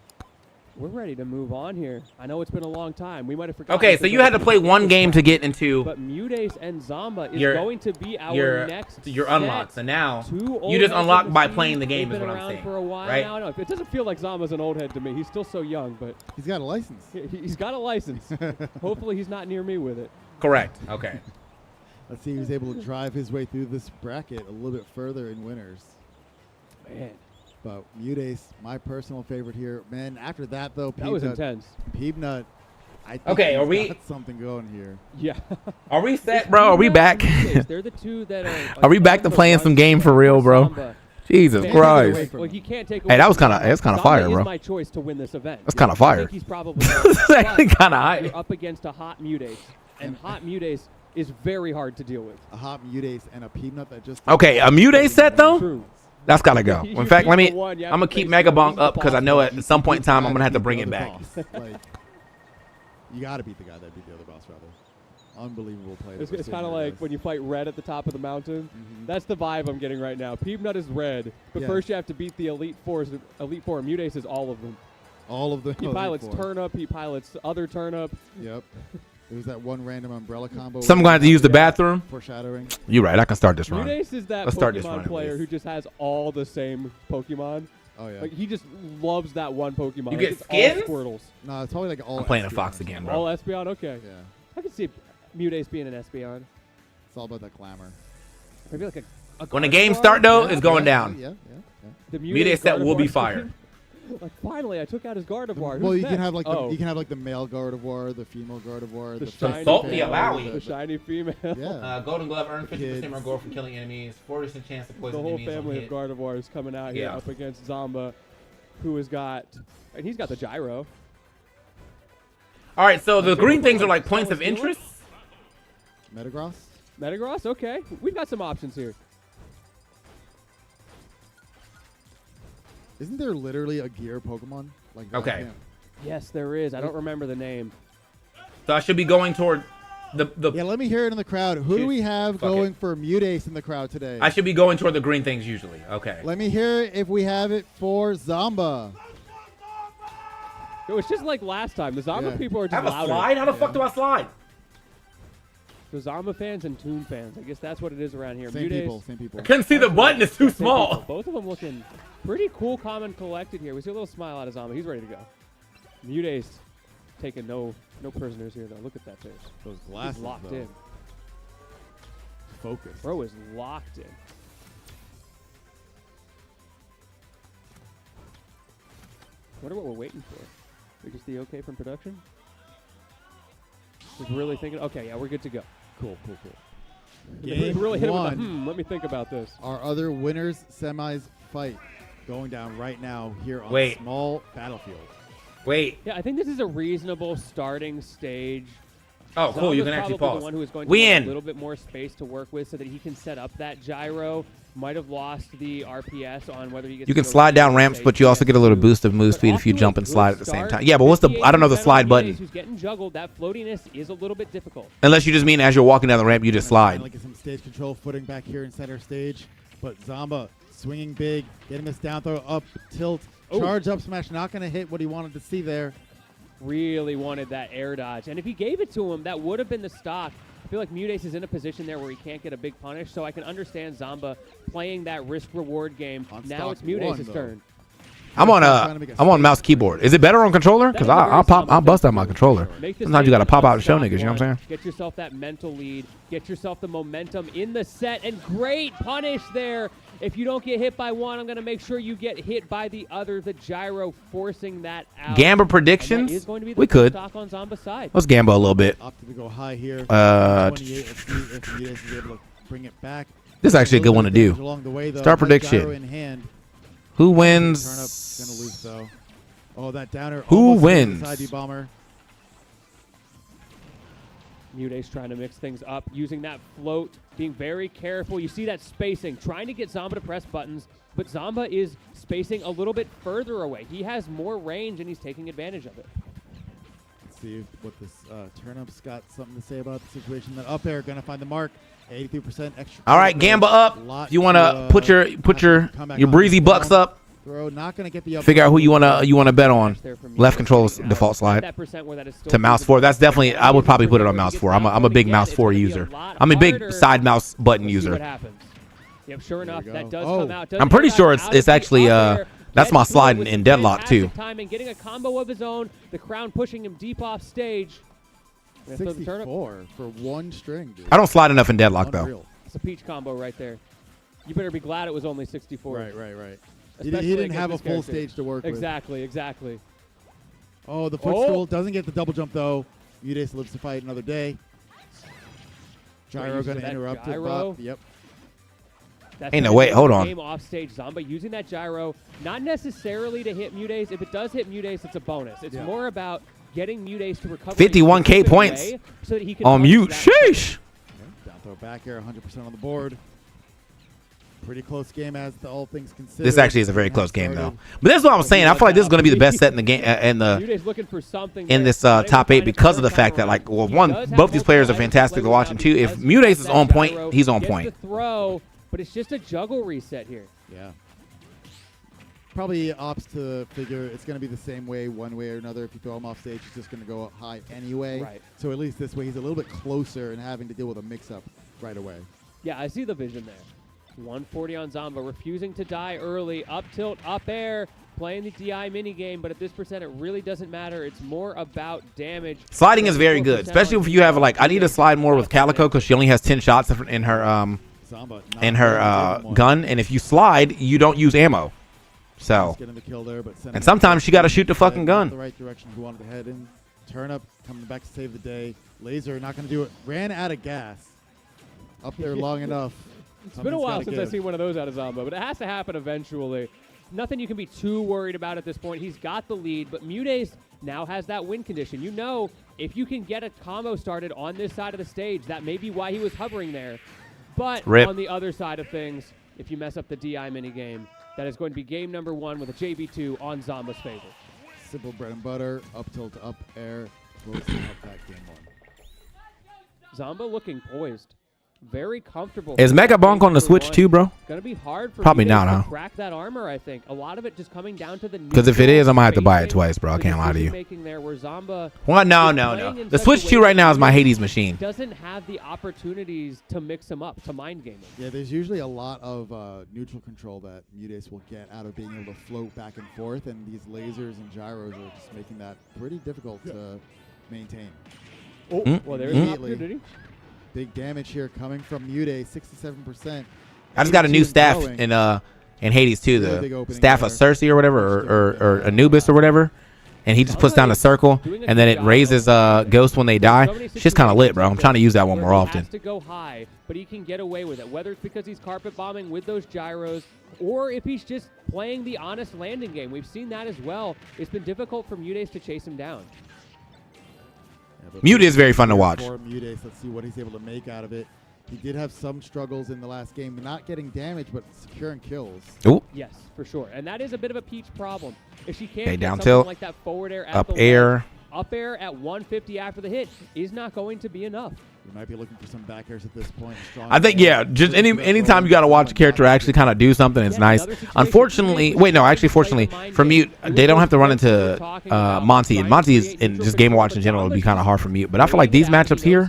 we're ready to move on here. I know it's been a long time. We might have forgotten. Okay, so you had to play one game to get into But Mutace and Zomba is your going to be our next unlock. set. So now Two old you just heads unlock in by scene. playing the game They've is been what I'm around saying, for a while right? now. No, it doesn't feel like Zomba's an old head to me. He's still so young, but he's got a license. He's got a license. Hopefully he's not near me with it. Correct. Okay. Let's see if he's able to drive his way through this bracket a little bit further in winners. Man. But Mutace, my personal favorite here. Man, after that, though, That was intense. Peanut, I think Okay, he's are we- got something going here. Yeah. Are we set, bro? Are we back? They're the two that are. Are we back to playing some game for real, bro? Jesus Christ. Well, he can't take Hey, that was away kind of Zomba fire, is bro. my choice to win this event. That's kinda I fire. think he's probably That's actually but kinda high. You're up against a hot Mutace, and hot Mutace is very hard to deal with. A hot Mutace and a Peanut that just. Okay, a Mutace set though? True. That's gotta go. You're In fact, let me. beating the one, you have I'm gonna to keep face Mega the Bonk up boss. because I know at some point in time I'm gonna have to bring it back. Like, you got to beat the guy that beat the other boss, rather. Unbelievable play. It's kind of like when you fight Red at the top of the mountain. That's the vibe I'm getting right now. Peanut is Red, but Yeah. first you have to beat the Elite Four. Elite Four. Mutace is all of them. all of the. He pilots Turnip. He pilots other Turnip. Yep. There was that one random umbrella combo. So I'm gonna have to use the bathroom. Foreshadowing. You're right. I can start this run. Mutace is that Let's start this Pokemon run. player please. who just has all the same Pokemon. Oh yeah. Like he just loves that one Pokemon. You Like, get it's skins? all Squirtles. No, it's probably like all. I'm playing a Espeon. Fox again, bro. All Espeon. Okay. Yeah. I can see Mutace being an Espeon. It's all about that glamour. Maybe like a When the game start though, it's going down. Yeah. The Mutace set will be Gardevoir fire. skin. Like finally, I took out his Gardevoir. Well, Who's you can have next? like oh, you can have like the male Gardevoir, the female Gardevoir, the the shiny Consult the female, allowing. the shiny female. Yeah. Golden Glove earns 50% Kids. more gold from killing enemies. 40% chance to The poison whole enemies on family of hit. Gardevoirs coming out here Yeah. up against Zomba, who has got, and he's got the gyro. All right, so the green things are like points of interest. Metagross. Metagross, okay. We've got some options here. Isn't there literally a gear Pokemon like that? Okay. Yeah. Yes, there is. I don't remember the name. So I should be going toward the. Yeah, let me hear it in the crowd. Who do we have Fuck going it. for Mutace in the crowd today? I should be going toward the green things usually. Okay. Let me hear if we have it for Zomba. It was just like last time. The Zomba Yeah. people are just Have a louder. slide? How the fuck do I slide? The Zomba fans and Toon fans. I guess that's what it is around here. Same Mutace- people. Same people. I couldn't see the button. It's too Same small. people. Both of them looking pretty cool, calm, and collected here. We see a little smile out of Zomba. He's ready to go. Mutace taking no prisoners here, though. Look at that face. Those glasses, He's locked though. in. Focus. Bro is locked in. Wonder what we're waiting for. We just the okay from production? Just really thinking, okay, yeah, we're good to go. Cool. They Game really hit him with one. the, let me think about this. Our other winners semis fight. going down right now here on Wait. small battlefield. Wait. Yeah, I think this is a reasonable starting stage. Oh, cool. You Zamba's can actually probably pause. the one who is going to We want in. a little bit more space to work with so that he can set up that gyro. Might have lost the RPS on whether he gets You to can go slide right down or ramps, stay but you also get a little boost of move But speed off if you to a jump and good slide at the same start. time. Yeah, but what's the? I don't know the 58% slide on button. Who's getting juggled? That floatiness is a little bit difficult. Unless you just mean as you're walking down the ramp, you just slide. Like some stage control footing back here in center stage, but Zamba swinging big, getting this down throw up tilt, Oh. charge up smash, not going to hit what he wanted to see there. Really wanted that air dodge, and if he gave it to him, that would have been the stock. I feel like Mudace is in a position there where he can't get a big punish, so I can understand Zamba playing that risk-reward game. Now stock it's Mudace's one, though. turn. I'm on mouse keyboard. Is it better on controller? Because I'll bust out my controller. Make this Sometimes you got to statement pop out on and show stock niggas. You know what I'm one. saying? Get yourself that mental lead. Get yourself the momentum in the set, and great punish there. If you don't get hit by one, I'm going to make sure you get hit by the other. The gyro forcing that out. Gamba And predictions? that is going to be the We full could. stock on Zamba's side. Let's gamble a little bit. Opted to go high here. 28. Let's see if Mudace is able to bring it back. This is actually a good one to do. Along the way, though, Start with gyro prediction. in hand. Who Turnip wins? gonna lose though. Oh, that downer. Who almost hit the wins? Side B bomber. Mudace trying to mix things up, using that float, being very careful. You see that spacing, trying to get Zamba to press buttons, but Zamba is spacing a little bit further away. He has more range, and he's taking advantage of it. Let's see what this Turnip's got something to say about the situation. That up air gonna find the mark. 83% extra. All right, gamba up. If you want to put your breezy bucks up. Throw, not gonna get the up Figure out who you wanna bet on. Left control is default slide That percent where that is still to mouse 4. That's definitely. I would probably put it on mouse 4. I'm a big mouse 4 user. I'm a big side mouse button See what user. happens. Yep, sure enough, that does Oh. come out. Does I'm get pretty out sure out of it's the actually up air, that's my gets through slide with in some deadlock too. fantastic timing, getting a combo of his own. The Crown pushing him deep off stage. Gonna throw the turnip. 64 for one string, dude. I don't slide enough in deadlock though. Unreal. It's a peach combo right there. You better be glad it was only 64. Right. He Especially didn't against have a this full character. stage to work with. Exactly. Oh, the footstool doesn't get the double jump though. Mudace lives to fight another day. Gyro use gonna of that interrupt it. gyro. But, yep. That's Ain't no how way, you hold win the on. Game off stage, Zamba using that gyro, not necessarily to hit Mudace. If it does hit Mudace, it's a bonus. It's more about getting Mudace to recover. 51K in a points way so that he can on punish mute. that. Sheesh. Down throw back air, 100% on the board. Pretty close game as all things considered. This actually is a very close game though. But that's what I'm saying. I feel like this is going to be the best set in the game Mudace looking for something in there. this Not able to top 8 find a because of the counter fact that run. like well He one does have both these players are multiple fantastic to items watch play and with two him if because Mudace is that on point gyro he's on gets point. the throw, but it's just a juggle reset here. Yeah. Probably opts to figure it's going to be the same way one way or another. If you throw him off stage, he's just going to go up high anyway. Right. So at least this way he's a little bit closer and having to deal with a mix-up right away. Yeah, I see the vision there. 140 on Zamba, refusing to die early. Up tilt, up air, playing the DI minigame, but at this percent, it really doesn't matter. It's more about damage. Sliding is very good, especially if you have like I need to slide more with Calico because she only has 10 shots in her gun, and if you slide, you don't use ammo. So, Getting the kill there, but and sometimes you got to shoot the fucking gun. The right direction he wanted to head in. Turnip coming back to save the day. Laser not going to do it. Ran out of gas. Up there long enough. It's been a while since I've seen one of those out of Zamba, but it has to happen eventually. Nothing you can be too worried about at this point. He's got the lead, but Mudace now has that win condition. You know, if you can get a combo started on this side of the stage, that may be why he was hovering there. But Rip. on the other side of things, if you mess up the DI minigame, that is going to be game number 1 with a JB2 on Zamba's favor. Simple bread and butter. Up tilt, up air. Roasting up that game 1. Zamba looking poised. Very comfortable. Is Mega Bonk on the Switch too, bro? It's going to be hard for Probably Mudace not, to huh? crack that armor, I think. A lot of it just coming down to the Because if it is, I might have to buy it spacing, twice, bro. I the can't lie to you. decision-making there where Zamba Well, no. is playing in The such a Switch way 2 right that now is my Mudace Hades machine. doesn't have the opportunities to mix him up, to mind game him. Yeah, there's usually a lot of neutral control that Mudace will get out of being able to float back and forth, and these lasers and gyros are just making that pretty difficult to maintain. Oh, well, there's an opportunity. Big damage here coming from Mudace, 67%. I just got a new 82 staff growing. in Hades too, Really big the opening staff there. of Cersei or whatever, or Anubis or whatever. and he just puts down a circle, and then it raises Ghost when they die. Shit's kind of lit, bro. I'm trying to use that one more often. He has to go high, but he can get away with it, whether it's because he's carpet bombing with those gyros, or if he's just playing the honest landing game. We've seen that as well. It's been difficult for Mudace to chase him down. Mute is very fun to watch. Mudace, let's see what he's able to make out of it. He did have some struggles in the last game, not getting damage, but securing kills. Ooh. Yes, for sure. And that is a bit of a Peach problem. If she can't Okay, get down something tilt, like that forward air at up the air. ledge, up air at 150 after the hit is not going to be enough. You might be looking for some back airs at this point. I think, yeah, just anytime you got to watch a character actually kind of do something, it's nice. Unfortunately, fortunately, for Mute, they don't have to run into Monty. And Monty is, in just game watch in general, would be kind of hard for Mute. But I feel like these matchups here,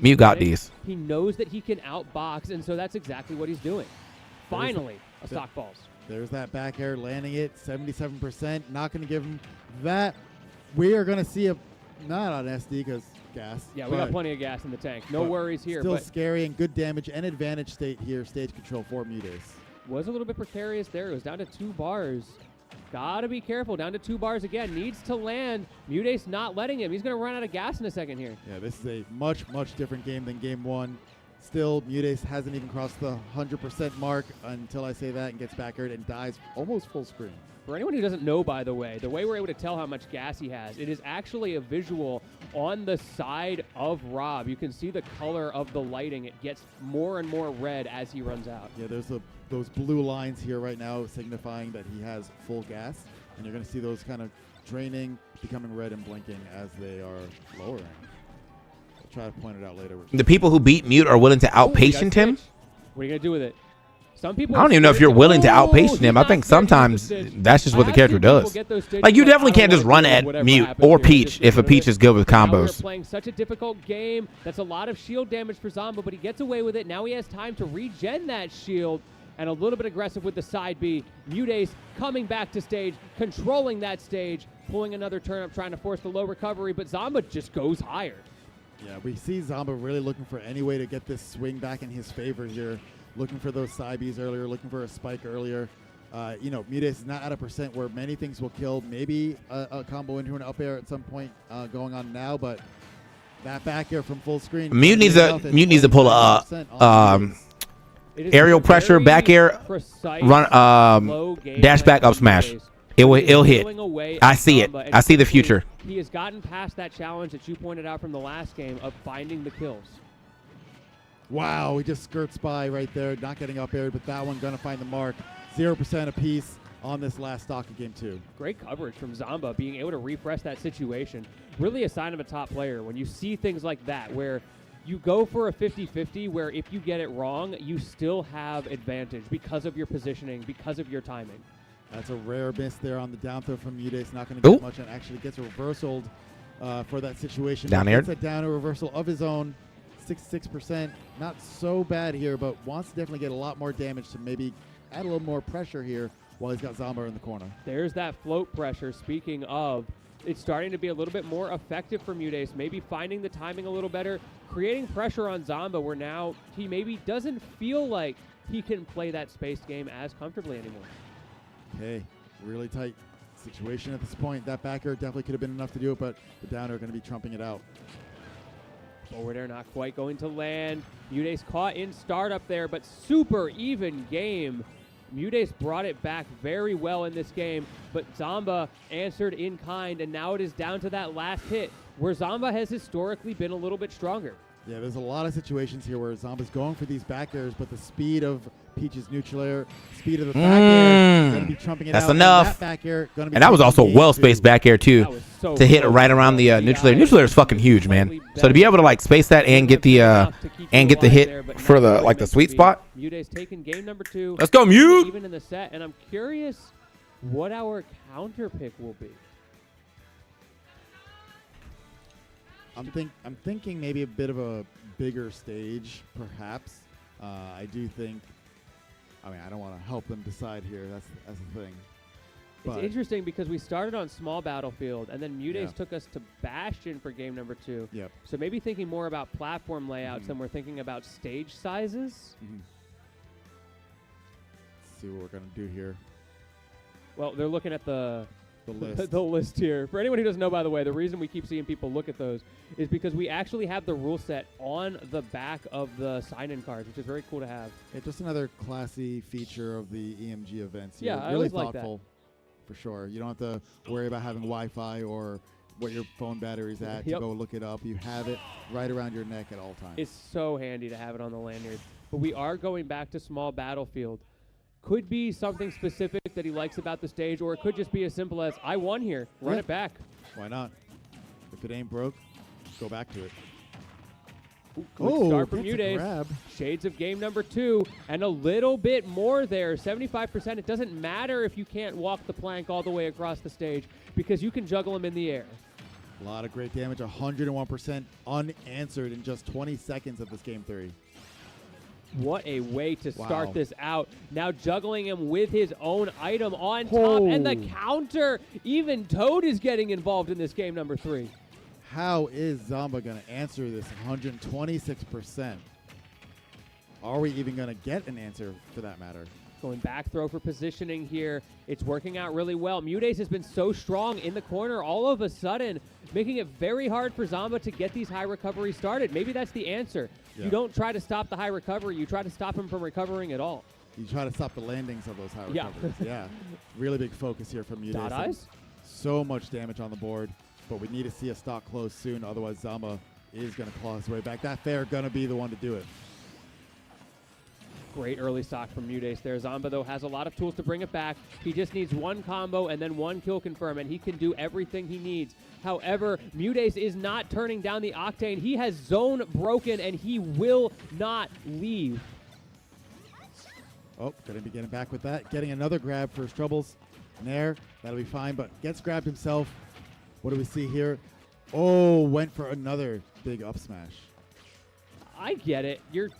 Mute got these. He knows that he can outbox, and so that's exactly what he's doing. Finally, a stock balls. There's that back air, landing it, 77%. Not going to give him that. We are going to see a, not on SD because gas. Yeah, we got plenty of gas in the tank. No worries here. Still but scary and good damage and advantage state here, stage control for Mudace. Was a little bit precarious there. It was down to 2 bars. Gotta be careful. Down to 2 bars again. Needs to land. Mudace not letting him. He's going to run out of gas in a second here. Yeah, this is a much, much different game than game 1. Still, Mudace hasn't even crossed the 100% mark until I say that and gets back aired and dies almost full screen. For anyone who doesn't know, by the way we're able to tell how much gas he has, it is actually a visual on the side of Rob. You can see the color of the lighting. It gets more and more red as he runs out. Yeah, there's those blue lines here right now signifying that he has full gas, and you're going to see those kind of draining, becoming red and blinking as they are lowering. I'll try to point it out later. The people who beat Mute are willing to outpatient him? What are you going to do with it? Some people I don't even know if you're willing to outpatient him. I think sometimes that's just what the character does. Like, you definitely can't just run at Mute or Peach if a Peach is good with Now we're combos. playing such a difficult game. That's a lot of shield damage for Zomba, but he gets away with it. Now he has time to regen that shield, and a little bit aggressive with the side B. Mudace coming back to stage, controlling that stage, pulling another turn up, trying to force the low recovery, but Zomba just goes higher. Yeah, we see Zomba really looking for any way to get this swing back in his favor here. Looking for those side Bs earlier, looking for a spike earlier. Mudace is not at a percent where many things will kill. Maybe a combo into an up air at some point going on now, but that back air from full screen. Mute needs to pull a aerial pressure, back air, run, dash back, up smash. It'll hit. I see it. I see the future. He has gotten past that challenge that you pointed out from the last game of finding the kills. Wow, he just skirts by right there, not getting up aired, but that one going to find the mark. 0% apiece on this last stock of game 2. Great coverage from Zomba, being able to refresh that situation. Really a sign of a top player when you see things like that, where you go for a 50-50, where if you get it wrong, you still have advantage because of your positioning, because of your timing. That's a rare miss there on the down throw from Mudace. Not going to get much, and actually gets reversaled for that situation. Down air. Gets a down air reversal of his own. 66%, not so bad here, but wants to definitely get a lot more damage to maybe add a little more pressure here while he's got Zomba in the corner. There's that float pressure. Speaking of, it's starting to be a little bit more effective for Mudace, maybe finding the timing a little better, creating pressure on Zomba where now he maybe doesn't feel like he can play that space game as comfortably anymore. Okay, really tight situation at this point. That back air definitely could have been enough to do it, but the down air going to be trumping it out. Forward air not quite going to land. Mudace caught in startup there, but super even game. Mudace brought it back very well in this game, but Zomba answered in kind, and now it is down to that last hit, where Zomba has historically been a little bit stronger. Yeah, there's a lot of situations here where Zomba's going for these back airs, but the speed of Peach's neutral air, speed of the back air, going to be trumping it That's out. enough. And that back air gonna be And that was also trumping well-spaced back air, too, to hit right around the neutral air. Neutral air is fucking huge, man. So to be able to, like, space that and get the hit for the, like, the sweet spot. Mudace taking game number 2. Let's go, Mute! Even in the set, and I'm curious what our counter pick will be. I'm thinking maybe a bit of a bigger stage, perhaps. I do think. I mean, I don't want to help them decide here. That's the thing. It's interesting because we started on small battlefield, and then Mudace took us to Bastion for game number 2. Yep. So maybe thinking more about platform layouts than we're thinking about stage sizes. Let's see what we're gonna do here. Well, they're looking at the the list. the list here. For anyone who doesn't know, by the way, the reason we keep seeing people look at those is because we actually have the rule set on the back of the sign-in cards, which is very cool to have. Yeah, just another classy feature of the EMG events. Yeah, You're I really always like that. thoughtful, for sure. You don't have to worry about having Wi-Fi or what your phone battery's at Yep. to go look it up. You have it right around your neck at all times. It's so handy to have it on the lanyard. But we are going back to small battlefield. Could be something specific that he likes about the stage, or it could just be as simple as, I won here, run Yeah. it back. Why not? If it ain't broke, go back to it. Good start from gets a Mudays. grab. Shades of game number 2, and a little bit more there. 75%. It doesn't matter if you can't walk the plank all the way across the stage because you can juggle them in the air. A lot of great damage, 101% unanswered in just 20 seconds of this game 3. What a way to start Wow. this out. Now juggling him with his own item on top, and the Oh. counter. Even Toad is getting involved in this game number 3. How is Zomba going to answer this 126%? Are we even going to get an answer for that matter? Going back throw for positioning here. It's working out really well. Mudays has been so strong in the corner all of a sudden, making it very hard for Zomba to get these high recoveries started. Maybe that's the answer. Yeah. You don't try to stop the high recovery. You try to stop him from recovering at all. You try to stop the landings of those high Yeah. recoveries. Yeah. Really big focus here from Mudays. Dot eyes? So much damage on the board, but we need to see a stock close soon. Otherwise, Zomba is going to claw his way back. That fair going to be the one to do it. Great early stock from Mudays there. Zomba, though, has a lot of tools to bring it back. He just needs one combo and then one kill confirm, and he can do everything he needs. However, Mudays is not turning down the Octane. He has zone broken, and he will not leave. Oh, going to be getting back with that. Getting another grab for his troubles. Nair, that'll be fine, but gets grabbed himself. What do we see here? Oh, went for another big up smash. I get it. You're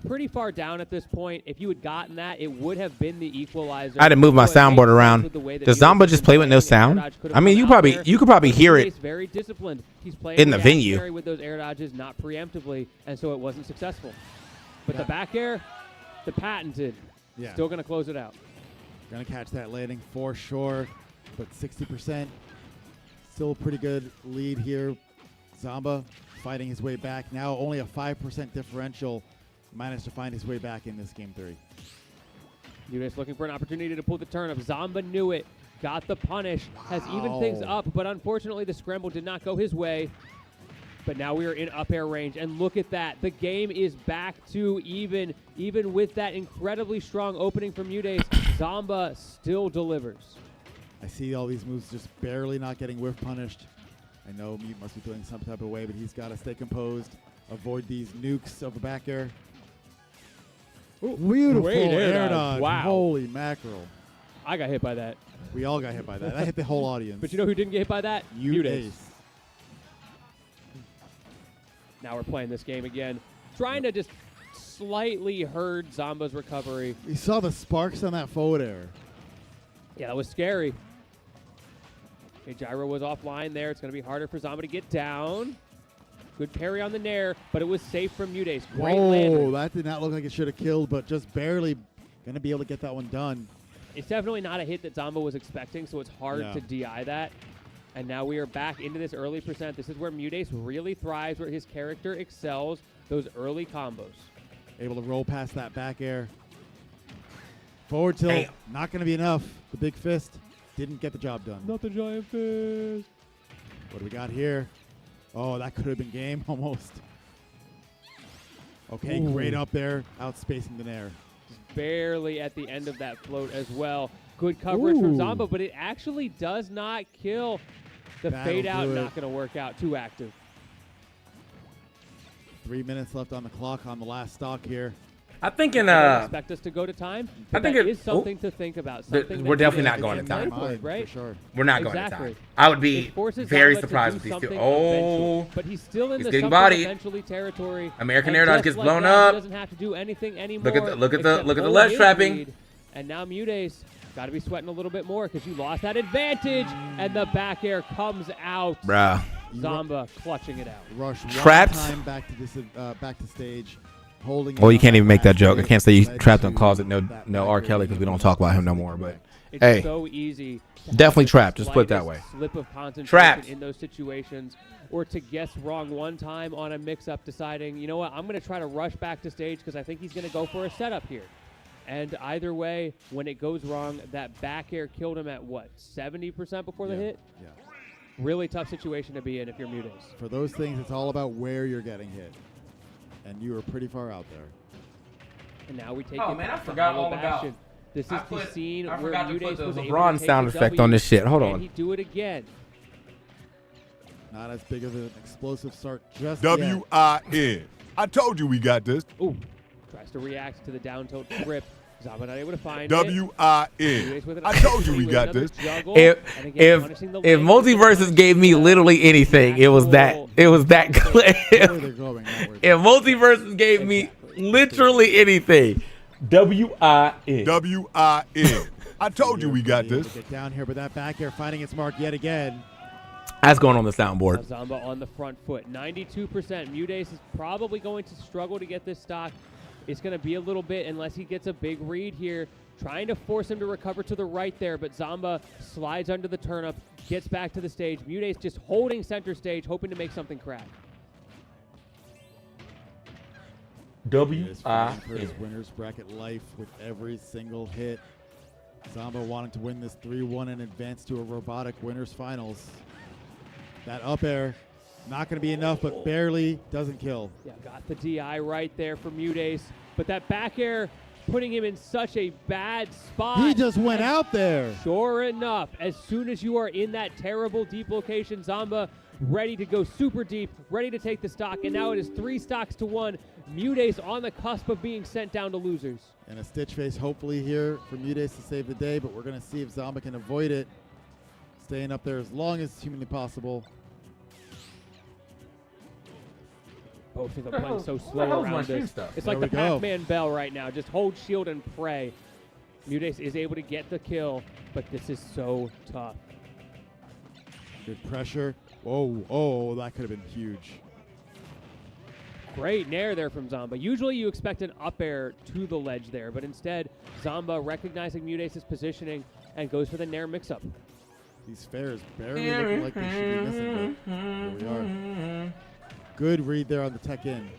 pretty far down at this point. If you had gotten that, it would have been the equalizer. I had to move my So it soundboard makes sense around. with the way that Does Mudays Zomba has just been play with no playing, and sound? air dodge could have I mean, come you out probably there, you could probably but hear Mudays it very disciplined. He's playing in the venue. reactionary with those air dodges, not preemptively, and so it wasn't successful. But the back air, the patented, Yeah. still going to close it out. Going to catch that landing for sure, but 60%. Still a pretty good lead here. Zomba fighting his way back. Now only a 5% differential. Managed to find his way back in this game 3. Mudays looking for an opportunity to pull the turnip. Zomba knew it. Got the punish. Has evened things up, but unfortunately the scramble did not go his way. But now we are in up air range, and look at that. The game is back to even. Even with that incredibly strong opening from Mudays, Zomba still delivers. I see all these moves just barely not getting whiff punished. I know Mute must be feeling some type of way, but he's got to stay composed. Avoid these nukes of the back air. Beautiful great air air dodge. dodge. Wow. Holy mackerel. I got hit by that. We all got hit by that. That hit the whole audience. But you know who didn't get hit by that? Mudays. Now we're playing this game again. Trying to just slightly hurt Zomba's recovery. You saw the sparks on that forward air. Yeah, that was scary. Okay, Gyro was offline there. It's going to be harder for Zomba to get down. Good parry on the Nair, but it was safe from Mudays. Great landing. Whoa, that did not look like it should have killed, but just barely going to be able to get that one done. It's definitely not a hit that Zomba was expecting, so it's hard Yeah. to DI that. And now we are back into this early percent. This is where Mudays really thrives, where his character excels, those early combos. Able to roll past that back air. Forward tilt, not going to be enough. The big fist didn't get the job done. Not the giant fist. What do we got here? Oh, that could have been game almost. Okay, Ooh. great up there, outspacing the Nair. Just barely at the end of that float as well. Good coverage from Ooh. Zomba, but it actually does not kill. The Battle fade out through it. not going to work out. Too active. 3 minutes left on the clock on the last stock here. I think in I don't expect us to go to time. I think that it is something to think about. Th- Something we're that definitely you not going to can time. plan for, right? For sure. We're not going Exactly. to time. I would be It forces very Zomba to surprised do if these two. something Oh, eventually. But he's still in he's the getting something bodied. eventually territory. American And Air Dodge just gets like blown that, up. He doesn't have to do anything anymore. Look at the except hold ledge his trapping. lead. And now Mudays got to be sweating a little bit more because you lost that advantage, and the back air comes out. Bruh. Zomba clutching it out. Rush one Trapped. time back to this, back to stage, holding. Well, it you on can't even make that last joke. I hit, can't say you led trapped on to closet. No that R. back Kelly air because we don't being talk about him no able to more. But It's Hey. so easy. To Definitely have the trapped, just put it that slightest way. Slip of concentration Trapped. in those situations, or to guess wrong one time on a mix-up, deciding, you know what, I'm going to try to rush back to stage because I think he's going to go for a setup here. And either way, when it goes wrong, that back air killed him at what, 70% before the hit? Yeah. Really tough situation to be in if you're Mutes. For those things, it's all about where you're getting hit. And you were pretty far out there. And now we take Oh, it man, I back to forgot Hollow all about- Bastion. This is the scene I where forgot to Mutes put the was able LeBron to take sound the effect W, on this shit. Hold and on. he do it again. Not as big of an explosive start just W-I-N. I told you we got this. Ooh, tries to react to the down tilt grip. Zamba not able to find W-I-N. I told you we got this. If Multiverses gave me literally anything, it was that clip. If Multiverses gave me literally anything, W-I-N. W-I-N. I told you we got this. Get down here, but that back air finding its mark yet again. That's going on the soundboard. Zamba on the front foot. 92%. Mutes is probably going to struggle to get this stock. It's going to be a little bit unless he gets a big read here. Trying to force him to recover to the right there, but Zamba slides under the turnip, gets back to the stage. Mutes just holding center stage, hoping to make something crack. W-I-N. For his winner's bracket life with every single hit. Zamba wanting to win this 3-1 and advance to a robotic winners finals. That up air, not going to be enough, but barely doesn't kill. Yeah, got the DI right there for Mutes, but that back air putting him in such a bad spot. He just went out there. Sure enough, as soon as you are in that terrible deep location, Zamba ready to go super deep, ready to take the stock, and now it is 3 stocks to 1. Mutes on the cusp of being sent down to losers. And a stitch face hopefully here for Mutes to save the day, but we're going to see if Zamba can avoid it. Staying up there as long as humanly possible. Both of them playing so slow around this. It's like the Pac-Man bell right now. Just hold shield and pray. Mutes is able to get the kill, but this is so tough. Good pressure. Oh, that could have been huge. Great nair there from Zamba. Usually you expect an up air to the ledge there, but instead Zamba recognizing Mutes' positioning and goes for the nair mix-up. These fares barely looking like they should be missing, but here we are. Good read there on the tech in.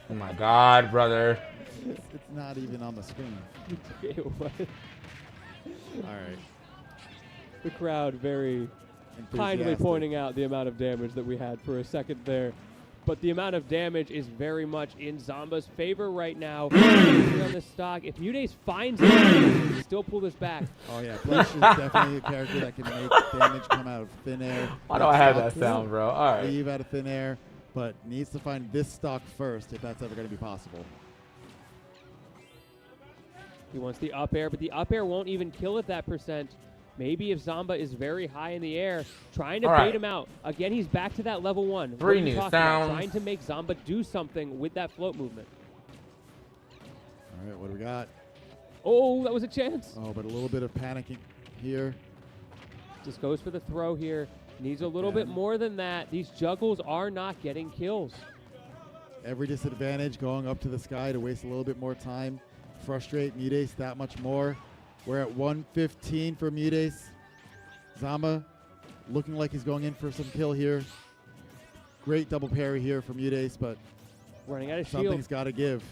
Oh my God, brother. It's not even on the screen. All right. The crowd very kindly pointing out the amount of damage that we had for a second there. But the amount of damage is very much in Zamba's favor right now. On the stock, if Mutes finds it, he can still pull this back. Oh yeah, Bleach is definitely a character that can make damage come out of thin air. Why do I have that sound, bro? All right. Leave out of thin air, but needs to find this stock first if that's ever going to be possible. He wants the up air, but the up air won't even kill at that percent. Maybe if Zamba is very high in the air, trying to bait him out. Again, he's back to that level 1. 3 new sounds. Trying to make Zamba do something with that float movement. All right, what do we got? Oh, that was a chance. Oh, but a little bit of panicking here. Just goes for the throw here. Needs a little bit more than that. These juggles are not getting kills. Every disadvantage going up to the sky to waste a little bit more time. Frustrate Mutes that much more. We're at 115 for Mutes. Zamba looking like he's going in for some kill here. Great double parry here for Mutes, but running out of shield. Something's got to give.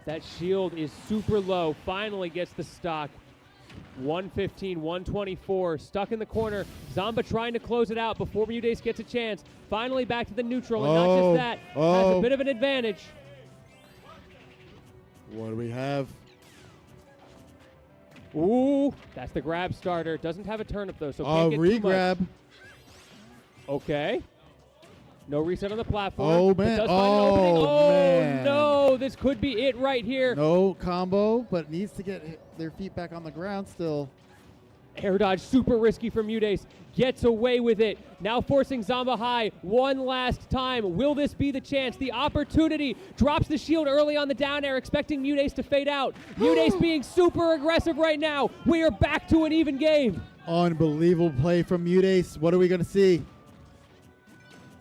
That shield is super low. Finally gets the stock. 115, 124. Stuck in the corner. Zamba trying to close it out before Mutes gets a chance. Finally back to the neutral, and not just that. Has a bit of an advantage. What do we have? Ooh, that's the grab starter. Doesn't have a turnip though, so can't get re-grab. Too much. Okay. No reset on the platform. Oh man! It does find an opening. Oh Man. no! This could be it right here. No combo, but needs to get their feet back on the ground still. Air dodge, super risky from Mutes. Gets away with it. Now forcing Zamba high one last time. Will this be the chance? The opportunity. Drops the shield early on the down air, expecting Mutes to fade out. Mutes being super aggressive right now. We are back to an even game. Unbelievable play from Mutes. What are we going to see?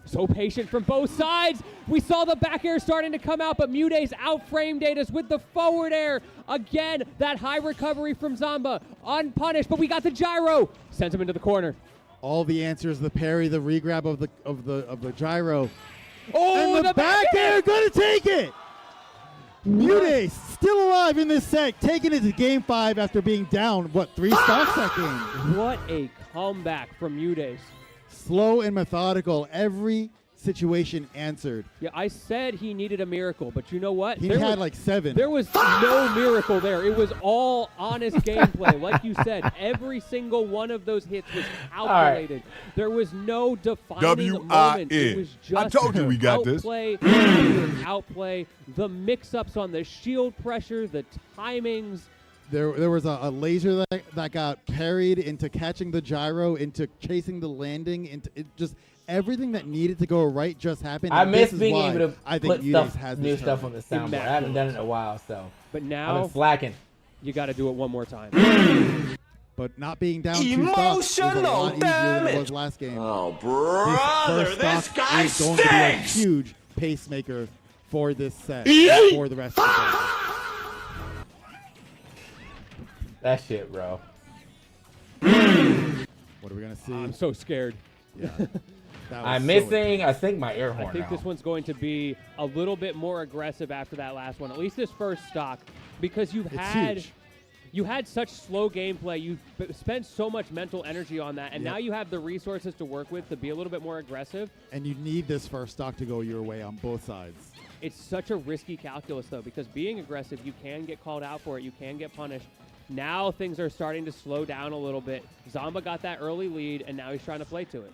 So patient from both sides. We saw the back air starting to come out, but Mudace outframed Datus with the forward air. Again, that high recovery from Zamba, unpunished, but we got the gyro. Sends him into the corner. All the answers, the parry, the regrab of the gyro. Oh, and the back air gonna take it. Mudace still alive in this set, taking it to game 5 after being down, 3 stocks that game. What a comeback from Mudace. Slow and methodical, every situation answered. Yeah, I said he needed a miracle, but you know what? He had like 7. There was no miracle there. It was all honest gameplay. Like you said, every single one of those hits was calculated. Right. There was no defining moment. It was just I told you we got outplay, outplay, the mix-ups on the shield pressure, the timings. There was a laser that got parried into catching the gyro, into chasing the landing, into just everything that needed to go right just happened. I and miss this is being why able to I think put Mudace new stuff on the soundboard. I haven't done it in a while, so. But I've now been slacking. You got to do it one more time. But not being down 2 stocks is a lot easier than it was last game. Oh, brother, this guy is going to be a huge pacemaker for this set, for the rest of the game. That shit, bro. What are we gonna see? I'm so scared. Yeah. I'm missing, I think, my air horn I think now. this one's going to be a little bit more aggressive after that last one, at least this first stock, because you had such slow gameplay. You spent so much mental energy on that, and now you have the resources to work with to be a little bit more aggressive. And you need this first stock to go your way on both sides. It's such a risky calculus, though, because being aggressive, you can get called out for it. You can get punished. Now things are starting to slow down a little bit. Zamba got that early lead, and now he's trying to play to it.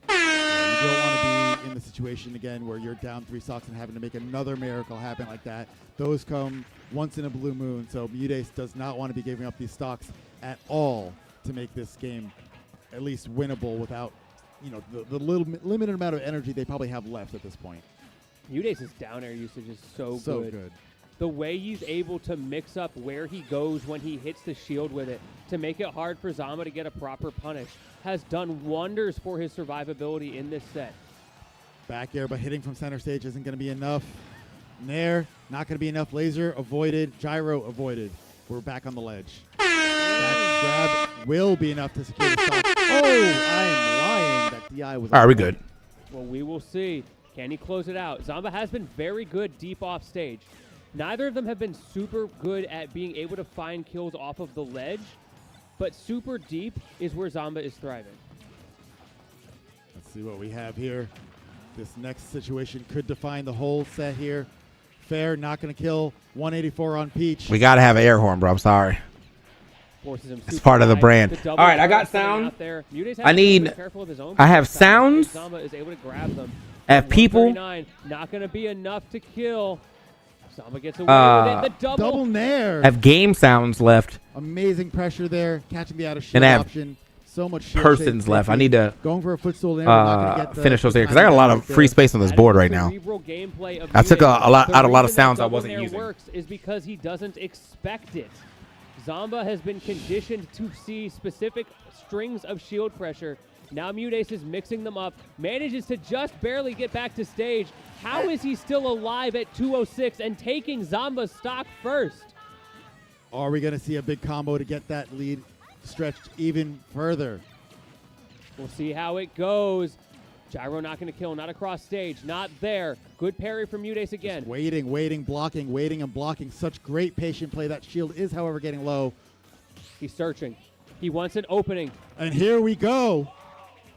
Yeah, you don't want to be in the situation again where you're down 3 stocks and having to make another miracle happen like that. Those come once in a blue moon, so Mudace does not want to be giving up these stocks at all to make this game at least winnable without, the little limited amount of energy they probably have left at this point. Mudace's down air usage is so good. The way he's able to mix up where he goes when he hits the shield with it to make it hard for Zamba to get a proper punish has done wonders for his survivability in this set. Back air, but hitting from center stage isn't going to be enough. Nair, not going to be enough. Laser avoided. Gyro avoided. We're back on the ledge. That grab will be enough to secure the stock. Oh, I am lying. That DI was. All right, we good. Well, we will see. Can he close it out? Zamba has been very good deep off stage. Neither of them have been super good at being able to find kills off of the ledge, but super deep is where Zamba is thriving. Let's see what we have here. This next situation could define the whole set here. Fair, not going to kill. 184 on Peach. We got to have an air horn, bro. I'm sorry. Forces him It's part of the brand. The All right, I got sound. I need. I have sounds. Zamba is able to grab them. I have people. Not going to be enough to kill. Zamba gets away with it. The double nair. I have game sounds left. Amazing pressure there. Catching the out of shield And I have option. So much shield persons shape left. I need to going for a footstool there. Not gonna get finish those here because I got a lot of free space on this board right now. I took a lot of sounds I wasn't using. Works is because he doesn't expect it. Zamba has been conditioned to see specific strings of shield pressure. Now Mudace is mixing them up, manages to just barely get back to stage. How is he still alive at 206 and taking Zamba's stock first? Are we going to see a big combo to get that lead stretched even further? We'll see how it goes. Gyro not going to kill, not across stage, not there. Good parry from Mudace again. Just waiting, blocking. Such great patient play. That shield is, however, getting low. He's searching. He wants an opening. And here we go.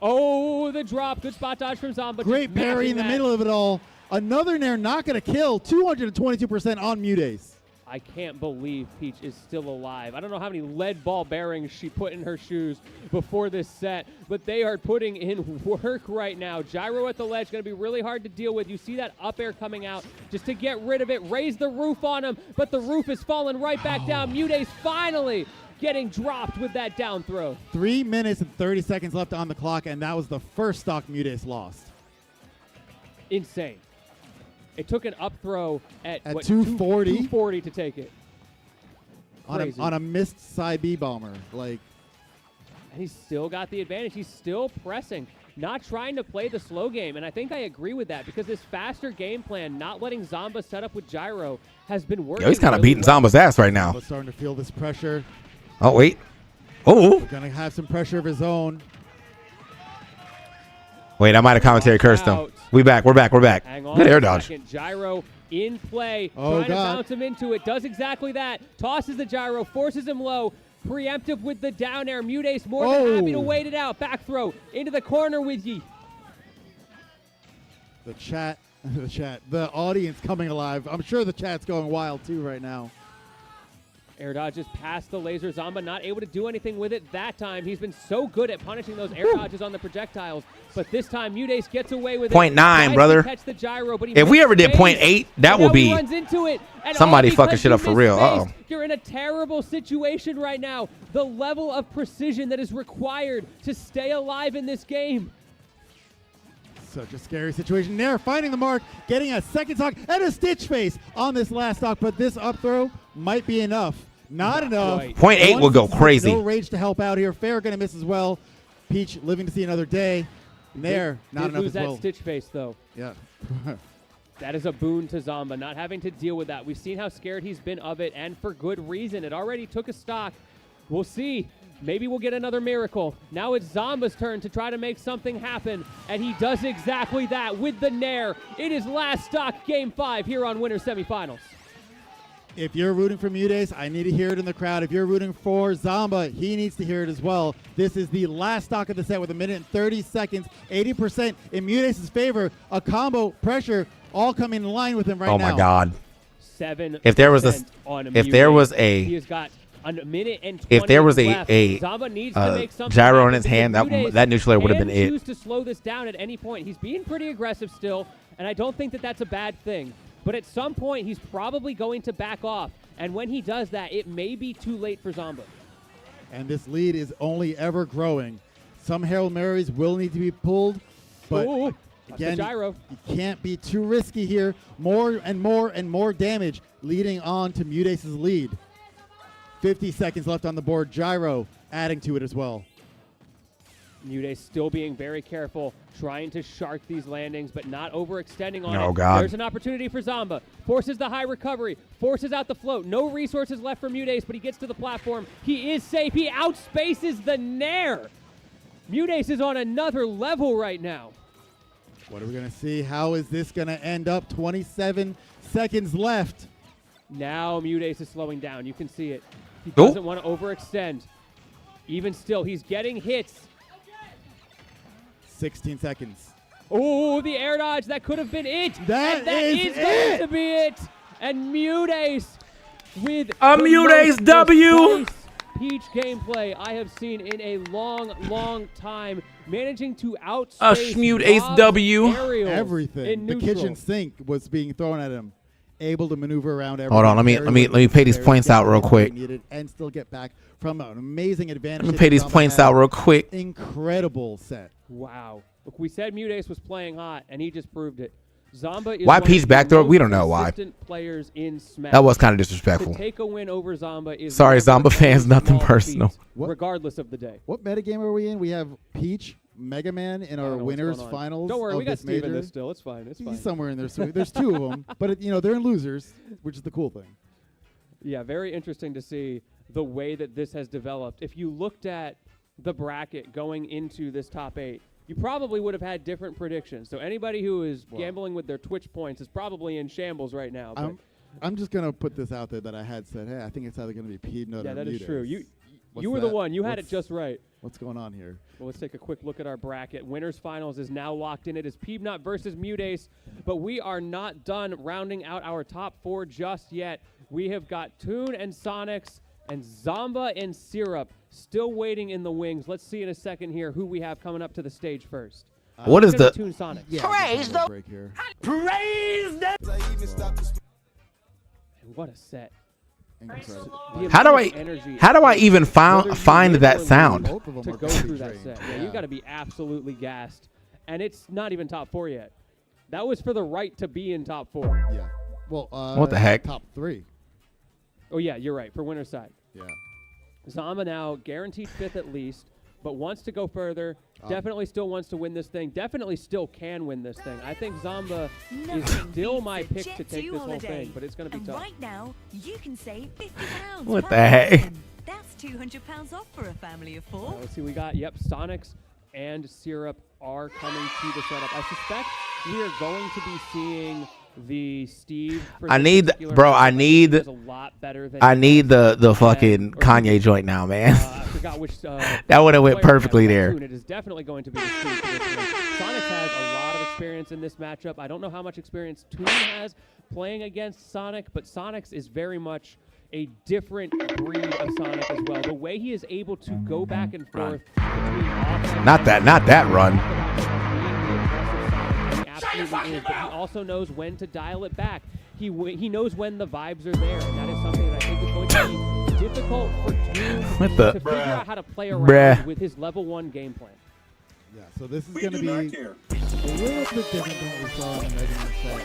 Oh, the drop. Good spot dodge from Zamba. Great parry in the middle of it all. Another Nair not going to kill. 222% on Mudace. I can't believe Peach is still alive. I don't know how many lead ball bearings she put in her shoes before this set, but they are putting in work right now. Gyro at the ledge, going to be really hard to deal with. You see that up air coming out just to get rid of it. Raise the roof on him, but the roof is falling right back down. Mudace finally getting dropped with that down throw. 3 minutes and 30 seconds left on the clock, and that was the first stock Mudace lost. Insane. It took an up throw at what, 240? 240 to take it. On a missed side B bomber. Like, And he's still got the advantage. He's still pressing, not trying to play the slow game. And I think I agree with that because this faster game plan, not letting Zamba set up with gyro, has been working. Yo, he's kind of really beating well. Zamba's ass right now. Zamba's starting to feel this pressure. Oh, wait. Oh. Going to have some pressure of his own. Wait, I might have commentary cursed him. Out. We're back. Hang on Good air a dodge. second. Gyro in play, Oh, trying to God. bounce him into it. Does exactly that. Tosses the gyro, forces him low. Preemptive with the down air. Mutace more than happy to wait it out. Back throw into the corner with ye. The chat, the audience coming alive. I'm sure the chat's going wild too right now. Air dodges past the laser. Zamba not able to do anything with it that time. He's been so good at punishing those air dodges on the projectiles. But this time, Mutace gets away with it. 0.9, Tries to brother. catch the gyro, but he If we missed ever did space. 0.8, that And will now he be runs into it, and somebody all fucking because shit you up for missed real. space. Uh-oh. You're in a terrible situation right now. The level of precision that is required to stay alive in this game. Such a scary situation there. Finding the mark, getting a second stock and a stitch face on this last stock, but this up throw might be enough. Not enough. Right. 0.8 will go crazy. No rage to help out here. Fair going to miss as well. Peach living to see another day. Nair, not Did enough lose as that well. stitch face, though. Yeah. That is a boon to Zamba, not having to deal with that. We've seen how scared he's been of it, and for good reason. It already took a stock. We'll see. Maybe we'll get another miracle. Now it's Zamba's turn to try to make something happen, and he does exactly that with the Nair. It is last stock, Game 5 here on Winners Semifinals. If you're rooting for Mutace, I need to hear it in the crowd. If you're rooting for Zamba, he needs to hear it as well. This is the last stock of the set with 1 minute and 30 seconds, 80% in Mutace's favor. A combo pressure all coming in line with him right now. Oh my God. 7% If there was on if there was he has got a minute and 20 if there was left. a Zamba needs to make something gyro in happen his hand, because that Mutace that neutral air would have been can it. choose to slow this down at any point. He's being pretty aggressive still, and I don't think that that's a bad thing. But at some point, he's probably going to back off. And when he does that, it may be too late for Zamba. And this lead is only ever growing. Some Hail Marys will need to be pulled, but Ooh, again, the gyro. you can't be too risky here. More and more and more damage leading on to Mutace's lead. 50 seconds left on the board. Gyro adding to it as well. Mutace still being very careful, trying to shark these landings, but not overextending on it. Oh, God. There's an opportunity for Zamba. Forces the high recovery, forces out the float. No resources left for Mutace, but he gets to the platform. He is safe. He outspaces the Nair. Mutace is on another level right now. What are we going to see? How is this going to end up? 27 seconds left. Now Mutace is slowing down. You can see it. He Oh. doesn't want to overextend. Even still, he's getting hits. 16 seconds. Oh, the air dodge. That could have been it. That and that is is going to be it. And Mutace with A the Mutace most W. precise Peach gameplay I have seen in a long, long time. Managing to outspace Mutace Rob's W. aerials Everything. in The neutral. kitchen sink was being thrown at him. Able to maneuver around everything. Hold on, let me pay these points out real quick. Needed and still get back from an amazing advantage. Let me pay these Zamba points had. out real quick. Incredible set. Wow. Look, we said Mutace was playing hot, and he just proved it. Zamba is Why one Peach of the back throw? most We don't know why. consistent players in Smash. That was kind of disrespectful. To take a win over Zamba is Sorry, one of the Zamba fans, nothing small personal. feats, regardless of the day. What metagame are we in? We have Peach, Mega Man in I our don't know what's winners going on. finals. Don't worry, of we got this Steve in major. this still. It's fine. It's fine. He's somewhere in there. So there's two of them, but they're in losers, which is the cool thing. Yeah, very interesting to see the way that this has developed. If you looked at the bracket going into this top 8, you probably would have had different predictions. So anybody who is gambling with their Twitch points is probably in shambles right now. But I'm just gonna put this out there that I had said, hey, I think it's either gonna be Peanut yeah, or that is Mutace. true. You What's were the that? one. You had it What's- just right. What's going on here? Well, let's take a quick look at our bracket. Winners Finals is now locked in. It is Peanut versus Mutace, but we are not done rounding out our top 4 just yet. We have got Toon and Sonics and Zamba and Syrup still waiting in the wings. Let's see in a second here who we have coming up to the stage first. What It's is gonna the- be Toon Sonics? Yeah, Praise just a the- break here. Praise the. What a set. Incredible. The How do amount of I energy how do I even whether find you find win that or lose, sound? Both of them to are go pretty through that drained. set. Yeah, Yeah. you got to be absolutely gassed. And it's not even top 4 yet. That was for the right to be in top 4. Yeah. Well, What the heck? Top 3. Oh, yeah, you're right. For winner's side. Yeah. Zamba now guaranteed 5th at least. but wants to go further. Definitely still wants to win this thing. Definitely still can win this thing. I think Zamba is still my pick to take this whole thing, but it's going to be tough. Right now, you can save £50. What per the heck? person. That's £200 off for a family of 4. Let's see, we got, Sonics and Syrup are coming to the setup. I suspect we are going to be seeing the Steve. I need the fucking Kanye joint now, man. I forgot which. That would have went perfectly there. It is definitely going to be the Steve for this one. Sonics has a lot of experience in this matchup. I don't know how much experience Toon has playing against Sonic, but Sonics is very much a different breed of Sonic as well. The way he is able to go back and forth between offense Not that run. absolutely is, but he also knows when to dial it back. He knows when the vibes are there, and that is something that I think is going to be difficult for Toon to figure out how to play around with his level 1 game plan. Yeah, so this is going to be a little bit different than what we saw in the Mega Man set.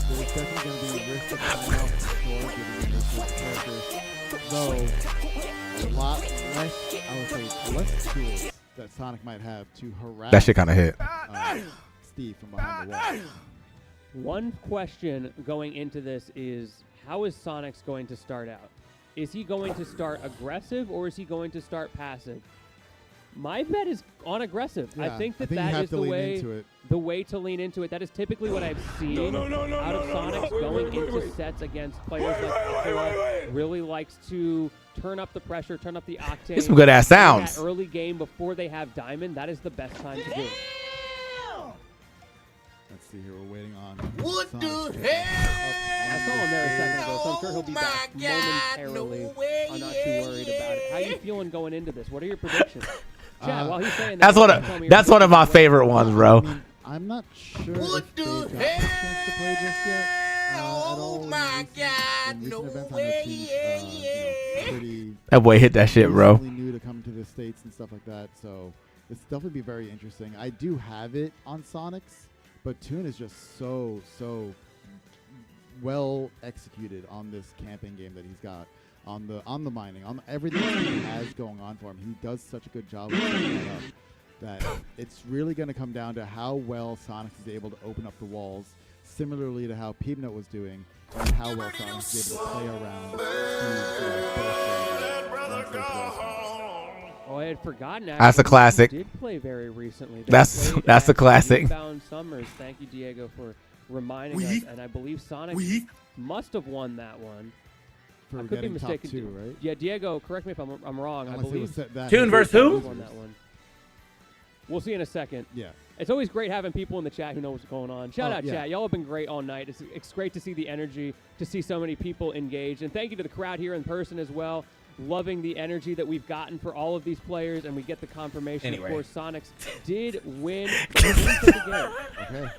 There's definitely going to be risk of timeout for sure, given the nature of the character. Though, a lot less, I would say, less tools that Sonic might have to harass That shit kind of hit. Steve from behind the wall. One question going into this is, how is Sonics going to start out? Is he going to start aggressive or is he going to start passive? My bet is on aggressive. Yeah, I think you that have is to the lean way into it. the way to lean into it. That is typically what I've seen out of Sonics going into sets against players like Aquila. Really likes to turn up the pressure, turn up the octane. Get some good ass sounds. That early game before they have Diamond, that is the best time to do it. Let's see here, we're waiting on. What the I saw him there a second ago, so I'm sure he'll be back momentarily. I'm not too worried about it. How are you feeling going into this? What are your predictions? Chad, while he's saying That's one of my favorite ones, bro. I'm not sure if they've got a chance to play just yet. At all in recent events, I know teams, pretty That boy hit that shit, bro. recently new to come to the States and stuff like that, so it's definitely be very interesting. I do have it on Sonics, but Toon is just so well executed on this camping game that he's got. On the mining, on everything that he has going on for him, he does such a good job of setting that up that it's really going to come down to how well Sonic is able to open up the walls, similarly to how Peanut was doing, and how well Sonic is able to play around. Oh, I had forgotten. That's a classic. Did play very recently. That's a classic. Rebound Summers. Thank you, Diego, for reminding us. And I believe Sonic must have won that one. For I could be getting top mistaken. 2, right? Yeah, Diego, correct me if I'm wrong. Unless I it believe was set that Toon versus who? won that one. We'll see in a second. Yeah. It's always great having people in the chat who know what's going on. Shout out, yeah. chat. Y'all have been great all night. It's great to see the energy, to see so many people engaged. And thank you to the crowd here in person as well. Loving the energy that we've gotten for all of these players. And we get the confirmation, of course, Sonics did win the game. Okay.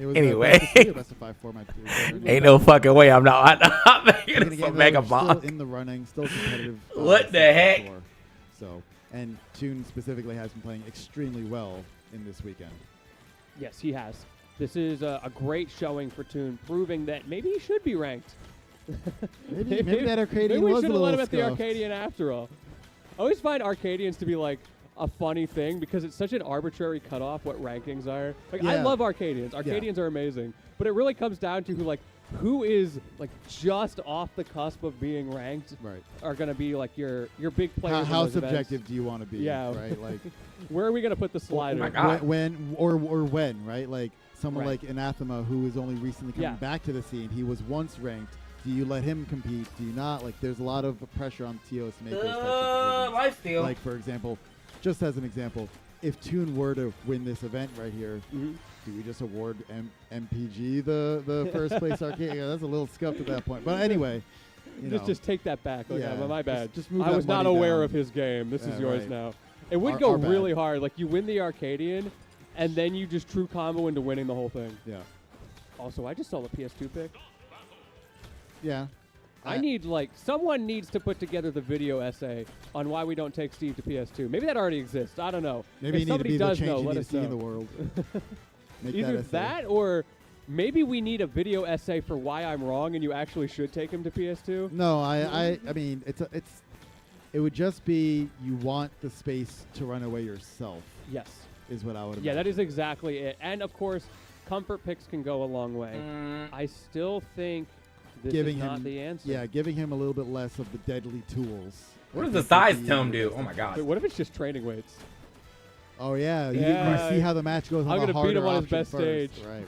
It was Anyway. best of 5 format too. Ain't no fucking way I'm not making it for Still Mega Bomb. in the running, still competitive. What the heck? Score. So, and Toon specifically has been playing extremely well in this weekend. Yes, he has. This is a great showing for Toon, proving that maybe he should be ranked. Maybe that Arcadian maybe we was a should have let little him at the scuffed. Arcadian after all. I always find Arcadians to be like a funny thing because it's such an arbitrary cutoff what rankings are. Like I Yeah. love Arcadians. Arcadians are amazing, but it really comes down to who is like just off the cusp of being ranked. Right. Are going to be like your big players. How in those subjective events. do you want to be? Yeah. Right. Like, where are we going to put the slider? when right? Like someone like Anathema, who is only recently coming back to the scene. He was once ranked. Do you let him compete? Do you not? Like, there's a lot of pressure on TOS to make those types of decisions. Like, for example, just as an example, if Toon were to win this event right here, do we just award MPG the first place arcade? Yeah, that's a little scuffed at that point. But anyway, just take that back. Like, Yeah, my bad. just move I that was not money aware down. of his game. This is Yeah, yours right. now. It would Our go bad. really hard. Like you win the Arcadian, and then you just true combo into winning the whole thing. Yeah. Also, I just saw the PS2 pick. Yeah. I need someone needs to put together the video essay on why we don't take Steve to PS2. Maybe that already exists. I don't know. Maybe if you need to somebody be the does change know, you let need us to see know. in the world. Make Either essay. that or maybe we need a video essay for why I'm wrong and you actually should take him to PS2. No, I mean it's It would just be you want the space to run away yourself. Yes. Is what I would. Yeah, that is exactly it. And of course, comfort picks can go a long way. I still think this giving is him, not the answer. Yeah, giving him a little bit less of the deadly tools. What does the size tome do? Oh my god. Wait, what if it's just training weights? Oh yeah, Yeah. You see how the match goes. I'm going to beat him on his best stage. Right.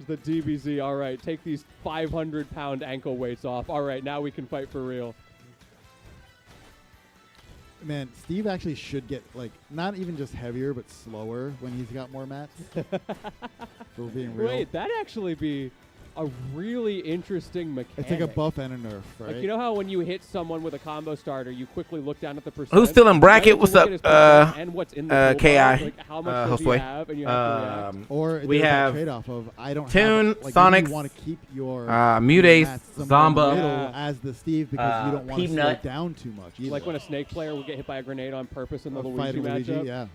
The DBZ. All right, take these 500-pound ankle weights off. All right, now we can fight for real. Man, Steve actually should get, like, not even just heavier, but slower when he's got more mats. For being real. Wait, that'd actually be a really interesting mechanic. It's like a buff and a nerf, right? Like, you know how when you hit someone with a combo starter, you quickly look down at the percent? Who's still in bracket? Right? What's You look up? at his percent and what's in the KI. like how much does he Josue. have, and you have to react. Or we there's that have trade-off of I don't Toon, have, like, Sonic, you want to keep your Mutace, mats somewhere in the Zomba, middle as the Steve because you don't want to slow Peanut. down too much. Either. Like when a Snake player would get hit by a grenade on purpose in the Or Luigi fight a Luigi, matchup. yeah.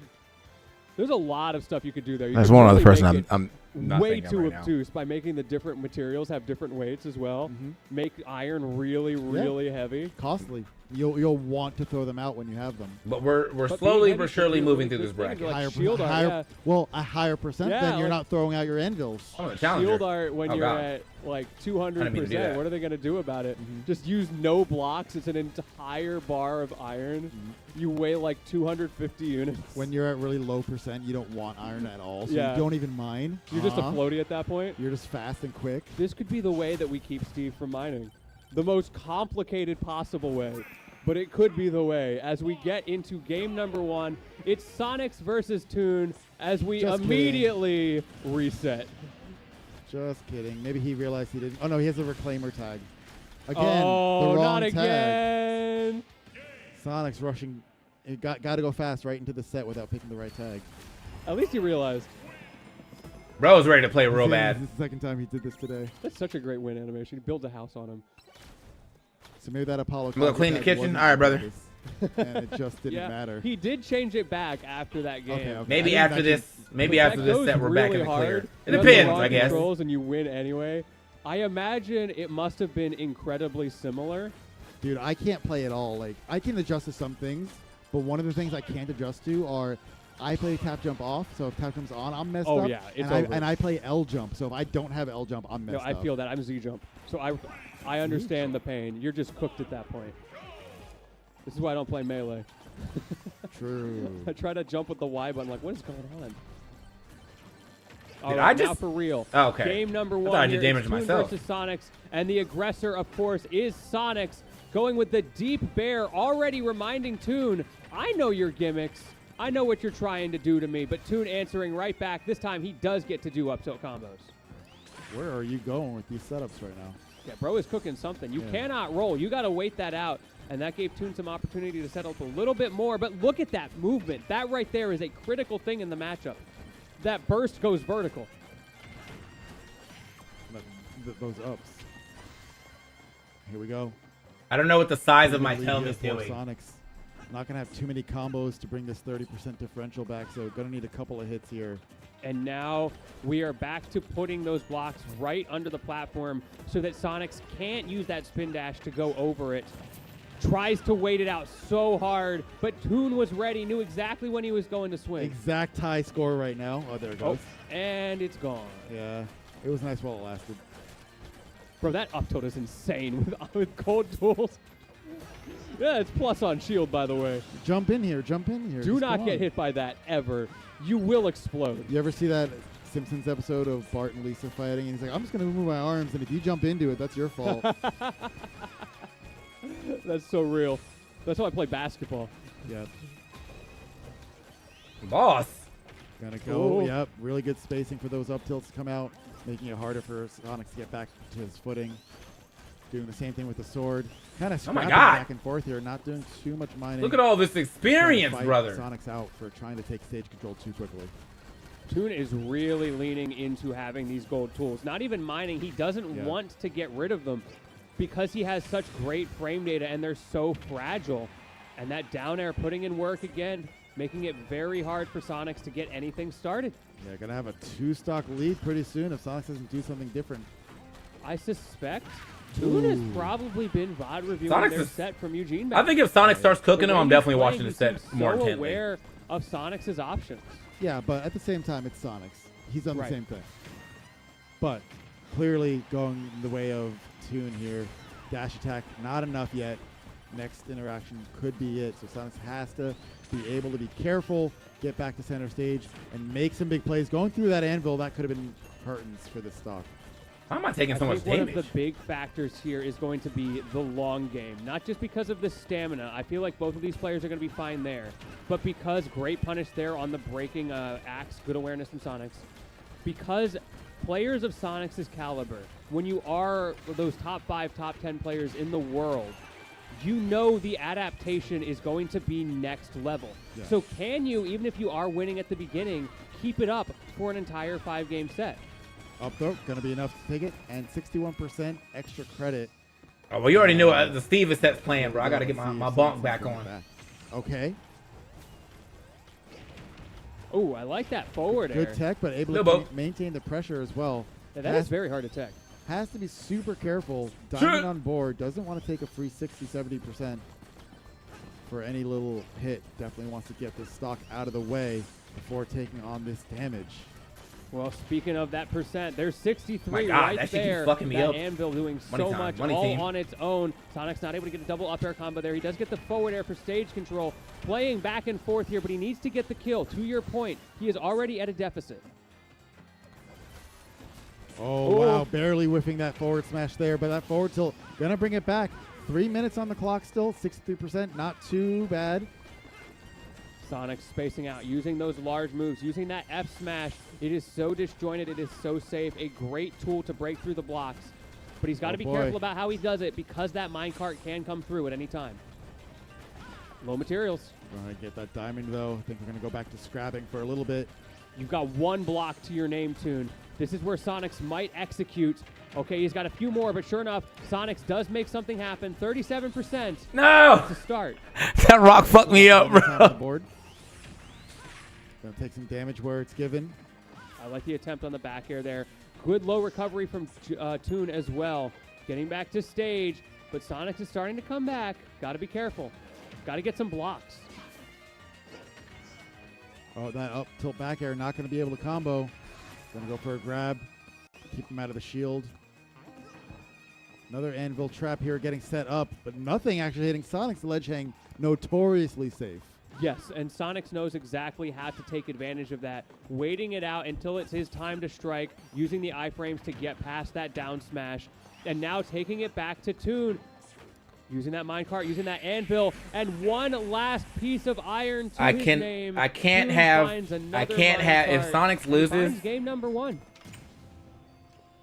There's a lot of stuff you could do there. You There's could one other really person make I'm not way thinking too right now. obtuse by making the different materials have different weights as well. Make iron really, really heavy. Costly. You'll want to throw them out when you have them. But we're But slowly being but heavy surely should be moving really through this good things, bracket. like shield art, yeah. Well, a higher percent, Yeah, then you're like- not throwing out your anvils. Oh, the challenger. Shield art when Oh, you're God. at like I didn't mean to do 200%. that. What are they going to do about it? Just use no blocks. It's an entire bar of iron. You weigh like 250 units. When you're at really low percent, you don't want iron at all, so Yeah. you don't even mind. You're just a floaty at that point. You're just fast and quick. This could be the way that we keep Steve from mining. The most complicated possible way. But it could be the way. As we get into game number 1, it's Sonics versus Toon as we Just immediately reset. Just kidding. Maybe he realized he didn't. Oh no, he has a reclaimer tag. Again, Oh, the wrong not tag. again. Sonic's rushing. It got to go fast right into the set without picking the right tag. At least he realized. Bro's ready to play real This bad. is the second time he did this today. That's such a great win animation. He builds a house on him. So maybe that Apollo. I'm gonna clean the tag kitchen? wasn't All right, brother. this, and it just didn't Yeah, matter. he did change it back after that game. Okay. Maybe I after didn't this, maybe But after that this goes set, we're back in really the clear. hard. It You have the depends, wrong I guess. Controls and you win anyway. I imagine it must have been incredibly similar. Dude, I can't play at all. Like, I can adjust to some things, but one of the things I can't adjust to are I play tap jump off, so if tap jump's on, I'm messed Oh, up. yeah, it's and over. I play L jump, so if I don't have L jump, I'm messed No, I up. feel that. I'm Z jump. So I understand the pain. You're just cooked at that point. This is why I don't play Melee. True. I try to jump with the Y button, like, what is going on? All Did right, I now just- for real. Oh, okay. Game number I 1. thought I did here. damage It's to Toon myself. versus Sonics, and the aggressor, of course, is Sonics, going with the deep bear, already reminding Toon, I know your gimmicks. I know what you're trying to do to me, but Toon answering right back. This time he does get to do up tilt combos. Where are you going with these setups right now? Yeah, bro is cooking something. You Yeah. cannot roll. You got to wait that out. And that gave Toon some opportunity to settle up a little bit more. But look at that movement. That right there is a critical thing in the matchup. That burst goes vertical. Those ups. Here we go. I don't know what the size of my Lead tail here is for doing. Sonics. Not going to have too many combos to bring this 30% differential back, so going to need a couple of hits here. And now we are back to putting those blocks right under the platform so that Sonics can't use that spin dash to go over it. Tries to wait it out so hard, but Toon was ready, knew exactly when he was going to swing. Exact tie score right now. Oh, there it goes. And it's gone. Yeah. It was nice while it lasted. Bro, that up tilt is insane with gold tools. Yeah, it's plus on shield, by the way. Jump in here. Jump in here. Do Just not go get on. hit by that ever. You will explode. You ever see that Simpsons episode of Bart and Lisa fighting? And he's like, I'm just going to move my arms, and if you jump into it, that's your fault. That's so real. That's how I play basketball. Yep. Boss. Gonna go. Ooh. Yep. Really good spacing for those up tilts to come out, making it harder for Sonic to get back to his footing. Doing the same thing with the sword. Kind of Oh my scrapping God. back and forth here, not doing too much mining. Look at all this Trying to experience, fight brother. Sonic's out for trying to take stage control too quickly. Toon is really leaning into having these gold tools. Not even mining. He doesn't Yeah. want to get rid of them because he has such great frame data and they're so fragile. And that down air putting in work again, making it very hard for Sonics to get anything started. Yeah, gonna have a 2-stock lead pretty soon if Sonic doesn't do something different. I suspect Toon has probably been VOD reviewing Sonic's their is- set from Eugene. I think if Sonic starts cooking The him, way I'm he's definitely playing, watching he the set seems more so intently. aware of Sonic's options. Yeah, but at the same time, it's Sonic's. He's done Right. the same thing. But clearly going the way of Toon here. Dash attack, not enough yet. Next interaction could be it. So Sonic has to be able to be careful, get back to center stage, and make some big plays. Going through that anvil, that could have been curtains for this stock. How am I taking so I much think one damage? of the big factors here is going to be the long game. Not just because of the stamina. I feel like both of these players are going to be fine there. But because great punish there on the breaking axe, good awareness from Sonics. Because players of Sonics' caliber, when you are those top 5, top 10 players in the world, you know the adaptation is going to be next level. Yeah. So can you, even if you are winning at the beginning, keep it up for an entire 5-game set? Up throw, going to be enough to take it, and 61% extra credit. Oh, well, you already knew the Steve is set's playing, bro. I got to get my bonk back on. Okay. Oh, I like that forward air. Good tech, but able Bilbo. to maintain the pressure as well. Yeah, that is very hard to tech. Has to be super careful. Diamond on board. Doesn't want to take a free 60-70% for any little hit. Definitely wants to get this stock out of the way before taking on this damage. Well, speaking of that percent, there's 63 My God, right that shit keeps there. fucking me that up. Anvil doing Money so time, much money all team. on its own. Sonic's not able to get a double up air combo there. He does get the forward air for stage control. Playing back and forth here, but he needs to get the kill. To your point, he is already at a deficit. Oh, wow. Barely whiffing that forward smash there, but that forward tilt going to bring it back. 3 minutes on the clock still, 63%. Not too bad. Sonic spacing out, using those large moves, using that F smash. It is so disjointed. It is so safe. A great tool to break through the blocks. But he's got to be careful about how he does it because that minecart can come through at any time. Low materials. Going to get that diamond, though. I think we're going to go back to scrapping for a little bit. You've got one block to your name tune. This is where Sonics might execute. Okay, he's got a few more, but sure enough, Sonics does make something happen. 37%. No! To start. That rock fucked me up, bro. Board. Gonna take some damage where it's given. I like the attempt on the back air there. Good low recovery from Toon as well. Getting back to stage, but Sonics is starting to come back. Got to be careful. Got to get some blocks. Oh, that up tilt back air, not going to be able to combo. Gonna go for a grab. Keep him out of the shield. Another anvil trap here getting set up, but nothing actually hitting Sonic's ledge hang. Notoriously safe. Yes, and Sonics knows exactly how to take advantage of that. Waiting it out until it's his time to strike, using the iframes to get past that down smash, and now taking it back to Toon. Using that minecart, using that anvil, and one last piece of iron to his name. I can't Toon have. finds I another can't have. If minecart. Sonics He loses, finds game number 1.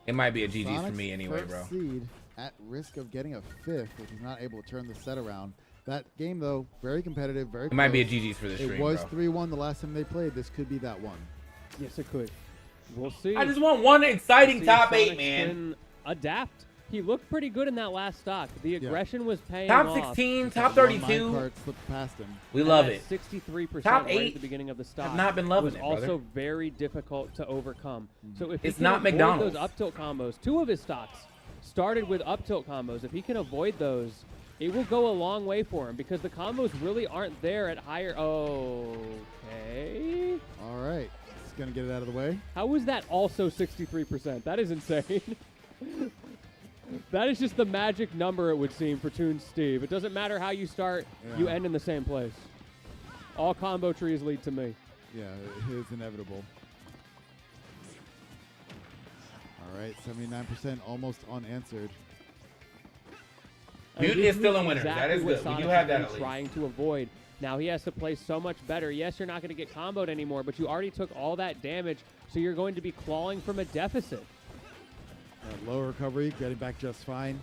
it might be a GG for Sonic's me anyway, first bro. seed at risk of getting a 5th if he's not able to turn the set around. That game, though, very competitive, very It might be a close. GG's for this It stream, was bro. 3-1 the last time they played. This could be that one. Yes, it could. We'll see. I just want one exciting See top if 8, Sonics man. can adapt. He looked pretty good in that last stock. The aggression was paying Top off. 16, top One 32. minecart slipped past him. We And love that it. 63% Top right 8 at the beginning of the stock have not been loving was it, brother. also very difficult to overcome. So if It's he can not avoid McDonald's. those up tilt combos, 2 of his stocks started with up tilt combos. If he can avoid those, it will go a long way for him because the combos really aren't there at higher. Okay. All right. Just going to get it out of the way. How is that also 63%? That is insane. That is just the magic number, it would seem, for Toon Steve. It doesn't matter how you start, you end in the same place. All combo trees lead to me. Yeah, it is inevitable. All right, 79% almost unanswered. Mute is still a winner. That is what good. We Sonic do have has that been at least. trying to avoid. Now he has to play so much better. Yes, you're not going to get comboed anymore, but you already took all that damage, so you're going to be clawing from a deficit. Low recovery, getting back just fine.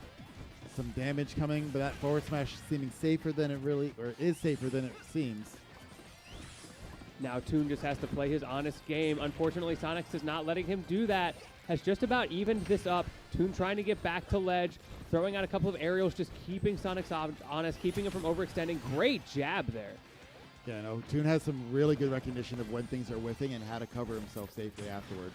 Some damage coming, but that forward smash seeming safer than it really, or is safer than it seems. Now Toon just has to play his honest game. Unfortunately, Sonics is not letting him do that. Has just about evened this up. Toon trying to get back to ledge, throwing out a couple of aerials, just keeping Sonics honest, keeping him from overextending. Great jab there. Yeah, no, Toon has some really good recognition of when things are whiffing and how to cover himself safely afterward.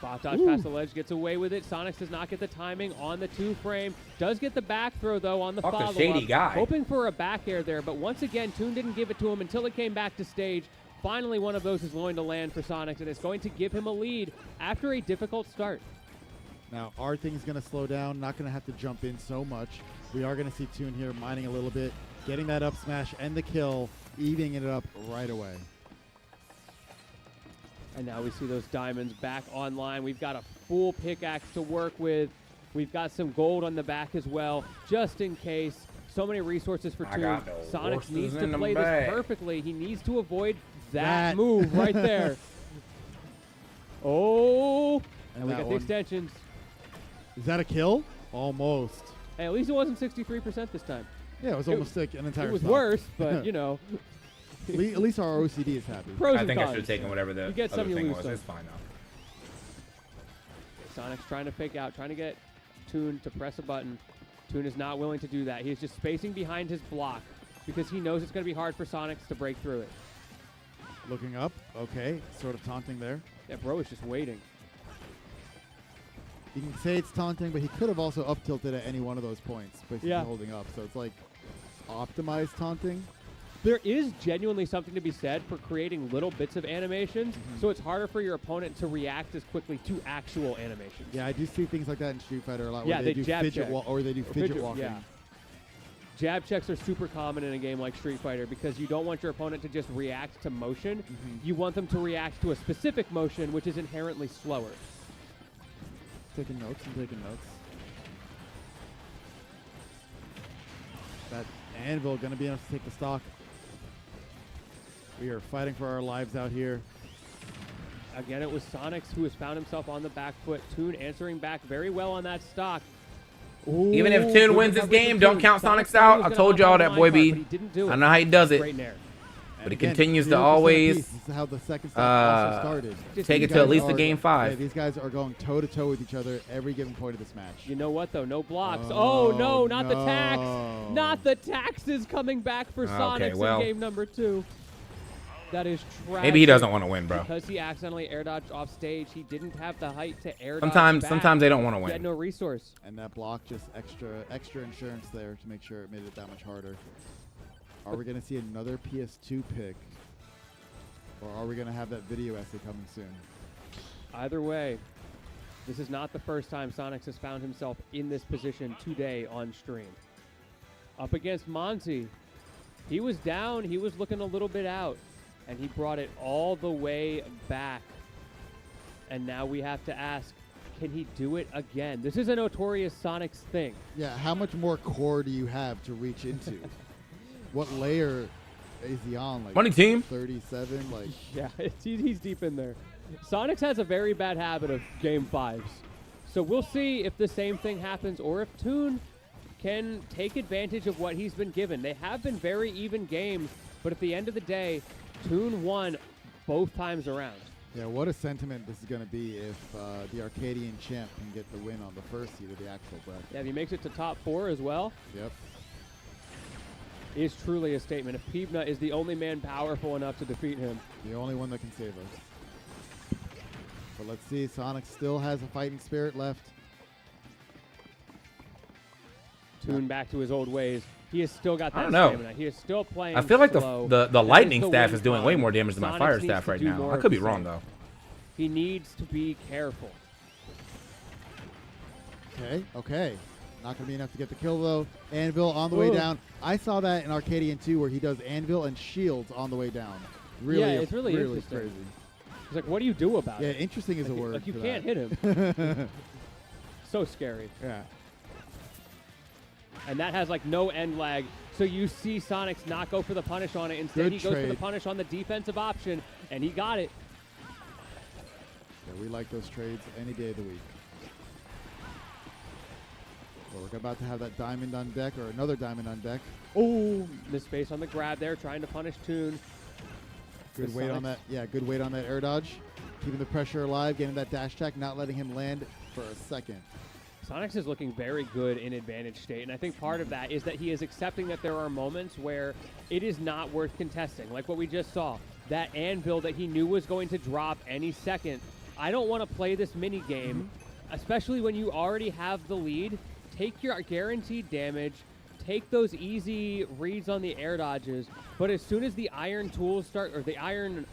Spot dodge past the ledge, gets away with it. Sonics does not get the timing on the 2-frame. Does get the back throw, though, on the Fuck the follow-up. shady guy. Hoping for a back air there, but once again, Toon didn't give it to him until it came back to stage. Finally, one of those is going to land for Sonics, and it's going to give him a lead after a difficult start. Now, our thing's going to slow down, not going to have to jump in so much. We are going to see Toon here mining a little bit, getting that up smash and the kill, evening it up right away. And now we see those diamonds back online. We've got a full pickaxe to work with. We've got some gold on the back as well, just in case. So many resources for Toon. got no Sonics horses needs in to the play bag. this perfectly. He needs to avoid that move right there. Oh, and we that got the one. extensions. Is that a kill? Almost. Hey, at least it wasn't 63% this time. Yeah, it was almost like an entire It was stock. worse, but, you know. At least our OCD is happy. Pros I and think I cons. should have taken whatever the You get other some, you thing lose was. some. It's fine now. Sonic's trying to fake out, trying to get Toon to press a button. Toon is not willing to do that. He's just spacing behind his block because he knows it's going to be hard for Sonics to break through it. Looking up. Okay. Sort of taunting there. Yeah, bro is just waiting. You can say it's taunting, but he could have also up tilted at any one of those points, but he's Yeah. holding up. So it's like optimized taunting. There is genuinely something to be said for creating little bits of animations, so it's harder for your opponent to react as quickly to actual animations. Yeah, I do see things like that in Street Fighter a lot. Yeah, where they do jab fidget check. or they do Or fidget walking. Yeah. Jab checks are super common in a game like Street Fighter because you don't want your opponent to just react to motion. You want them to react to a specific motion, which is inherently slower. Taking notes. I'm taking notes. That Anvil going to be enough to take the stock. We are fighting for our lives out here. Again, it was Sonics who has found himself on the back foot. Toon answering back very well on that stock. Even if Ooh, Toon good wins this recovery game, for don't Toon. count Sonics Sonics out. was I gonna told hop on y'all the that line boy card, be. but he didn't do I it. know how he does it. Great nair. But he Again, continues to 0% always peace. This is how the second stock also started. take it These to at guys least the are- game 5. Yeah, these guys are going toe to toe with each other every given point of this match. You know what, though? No blocks. Oh, no, not the tax. no. Not the taxes coming back for Okay, Sonics well. in game number 2. That is tragic. Maybe he doesn't wanna win, bro. Because he accidentally air dodged off stage. He didn't have the height to air Sometimes- dodge back. sometimes they don't wanna He win. had no resource. And that block just extra insurance there to make sure it made it that much harder. Are we going to see another PS2 pick? Or are we going to have that video essay coming soon? Either way, this is not the first time Sonics has found himself in this position today on stream. Up against Monty, he was down, he was looking a little bit out, and he brought it all the way back. And now we have to ask, can he do it again? This is a notorious Sonics thing. Yeah, how much more core do you have to reach into? What layer is he on? Like Money team. 37? Like Yeah, he's deep in there. Sonics has a very bad habit of game 5s. So we'll see if the same thing happens or if Toon can take advantage of what he's been given. They have been very even games, but at the end of the day, Toon won both times around. Yeah, what a sentiment this is going to be if the Arcadian champ can get the win on the first seed of the actual bracket. Yeah, if he makes it to top 4 as well, Yep. is truly a statement. If Pibna is the only man powerful enough to defeat him. The only one that can save us. But let's see, Sonic still has a fighting spirit left. Toon back to his old ways. He has still got that I don't know. stamina. He is still playing I feel like slow. the That is lightning the staff win is doing way con. more damage than my Sonics fire needs staff to right do now. more I of could the be wrong same. though. He needs to be careful. Okay. Not going to be enough to get the kill, though. Anvil on the way Ooh. down. I saw that in Arcadian 2 where he does Anvil and shields on the way down. Really, Yeah, it's really interesting. crazy. He's like, what do you do about Yeah, it? interesting is a Like, word Like, you for can't that. hit him. So scary. Yeah. And that has, like, no end lag. So you see Sonics not go for the punish on it. Instead, Good he goes for the trade. punish on the defensive option, and he got it. Yeah, we like those trades any day of the week. Well, we're about to have that diamond on deck, or another diamond on deck. Oh, missed space on the grab there, trying to punish Toon. Good Good weight on Sonics. that. Yeah, good weight on that air dodge. Keeping the pressure alive, getting that dash attack, not letting him land for a second. Sonics is looking very good in advantage state, and I think part of that is that he is accepting that there are moments where it is not worth contesting, like what we just saw. That anvil that he knew was going to drop any second, I don't want to play this mini game, especially when you already have the lead. Take your guaranteed damage, take those easy reads on the air dodges, but as soon as the iron tools start, or the iron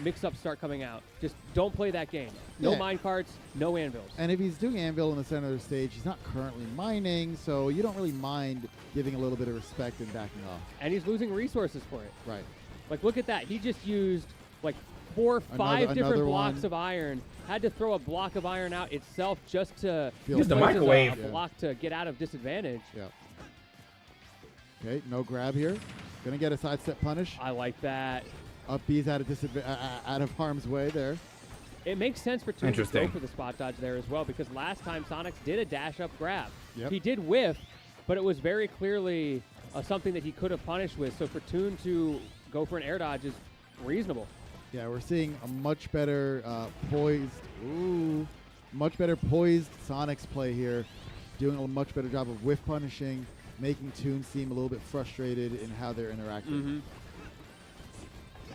mix-ups start coming out, just don't play that game. No Yeah. minecarts, no anvils. And if he's doing anvil in the center of the stage, he's not currently mining, so you don't really mind giving a little bit of respect and backing off. And he's losing resources for it. Right. Like, look at that. He just used like 4 or 5 different another blocks one. of iron. Had to throw a block of iron out itself just to Just a place as microwave. a block to get out of disadvantage. Yeah. Okay, no grab here. Gonna get a sidestep punish. I like that. Up B's out of out of harm's way there. It makes sense for Toon to go Interesting. for the spot dodge there as well, because last time Sonics did a dash up grab. Yep. He did whiff, but it was very clearly something that he could have punished with. So for Toon to go for an air dodge is reasonable. Yeah, we're seeing a much better much better poised Sonics play here, doing a much better job of whiff punishing, making Toon seem a little bit frustrated in how they're interacting.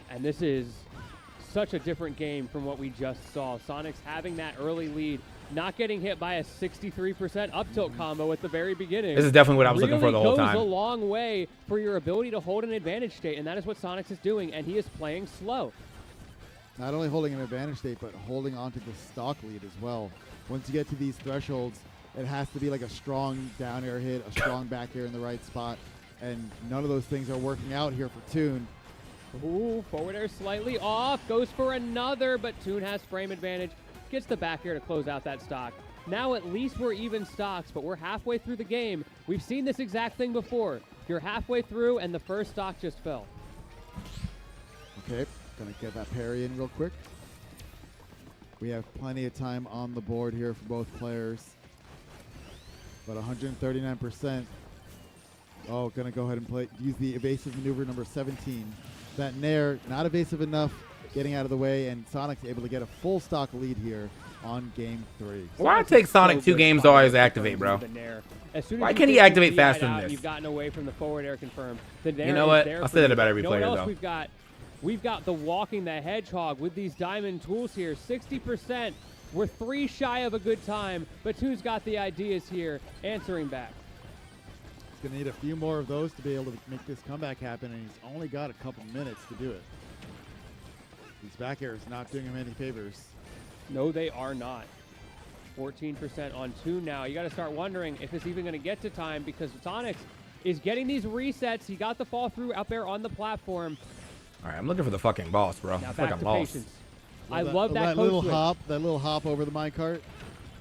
And this is such a different game from what we just saw. Sonics having that early lead, not getting hit by a 63% up tilt combo at the very beginning. This is definitely what I was looking for the whole goes time. a long way for your ability to hold an advantage state, and that is what Sonics is doing, and he is playing slow. Not only holding an advantage state, but holding onto the stock lead as well. Once you get to these thresholds, it has to be like a strong down air hit, a strong back air in the right spot, and none of those things are working out here for Toon. Ooh, forward air slightly off, goes for another, but Toon has frame advantage, gets the back air to close out that stock. Now at least we're even stocks, but we're halfway through the game. We've seen this exact thing before. You're halfway through, and the first stock just fell. Okay, gonna get that parry in real quick. We have plenty of time on the board here for both players. But 139%. Oh, gonna go ahead and use the evasive maneuver number 17. That Nair, not evasive enough, getting out of the way, and Sonic's able to get a full stock lead here on game 3. Why it takes Sonic 2 games to always activate, bro? As soon as Why you can't he get activate the faster out, than this? You've gotten away from the forward air confirm. The Nair You know is what? there I'll for say that you. about every You know what player, else though. we've got? We've got the Walking the Hedgehog with these diamond tools here. 60%. We're 3 shy of a good time, but Toon's got the ideas here, answering back. He's gonna need a few more of those to be able to make this comeback happen, and he's only got a couple minutes to do it. These back airs not doing him any favors. No, they are not. 14% on Toon now. You got to start wondering if it's even going to get to time, because Sonics is getting these resets. He got the fall through up there on the platform. All right, I'm looking for the fucking boss, bro. Now I feel like back I'm to lost. patience. I love that code little switch. hop, that little hop over the minecart.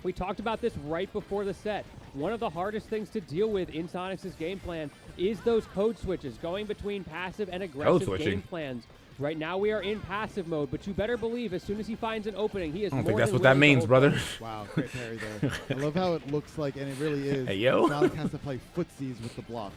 We talked about this right before the set. One of the hardest things to deal with in Sonics' game plan is those code switches, going between passive and aggressive switching. game plans. Right now we are in passive mode, but you better believe as soon as he finds an opening, he is I don't more think that's than what that willing to means, hold brother. fast. Wow, great parry there. I love how it looks like, and it really is. Hey, yo. Sonic has to play footsies with the blocks.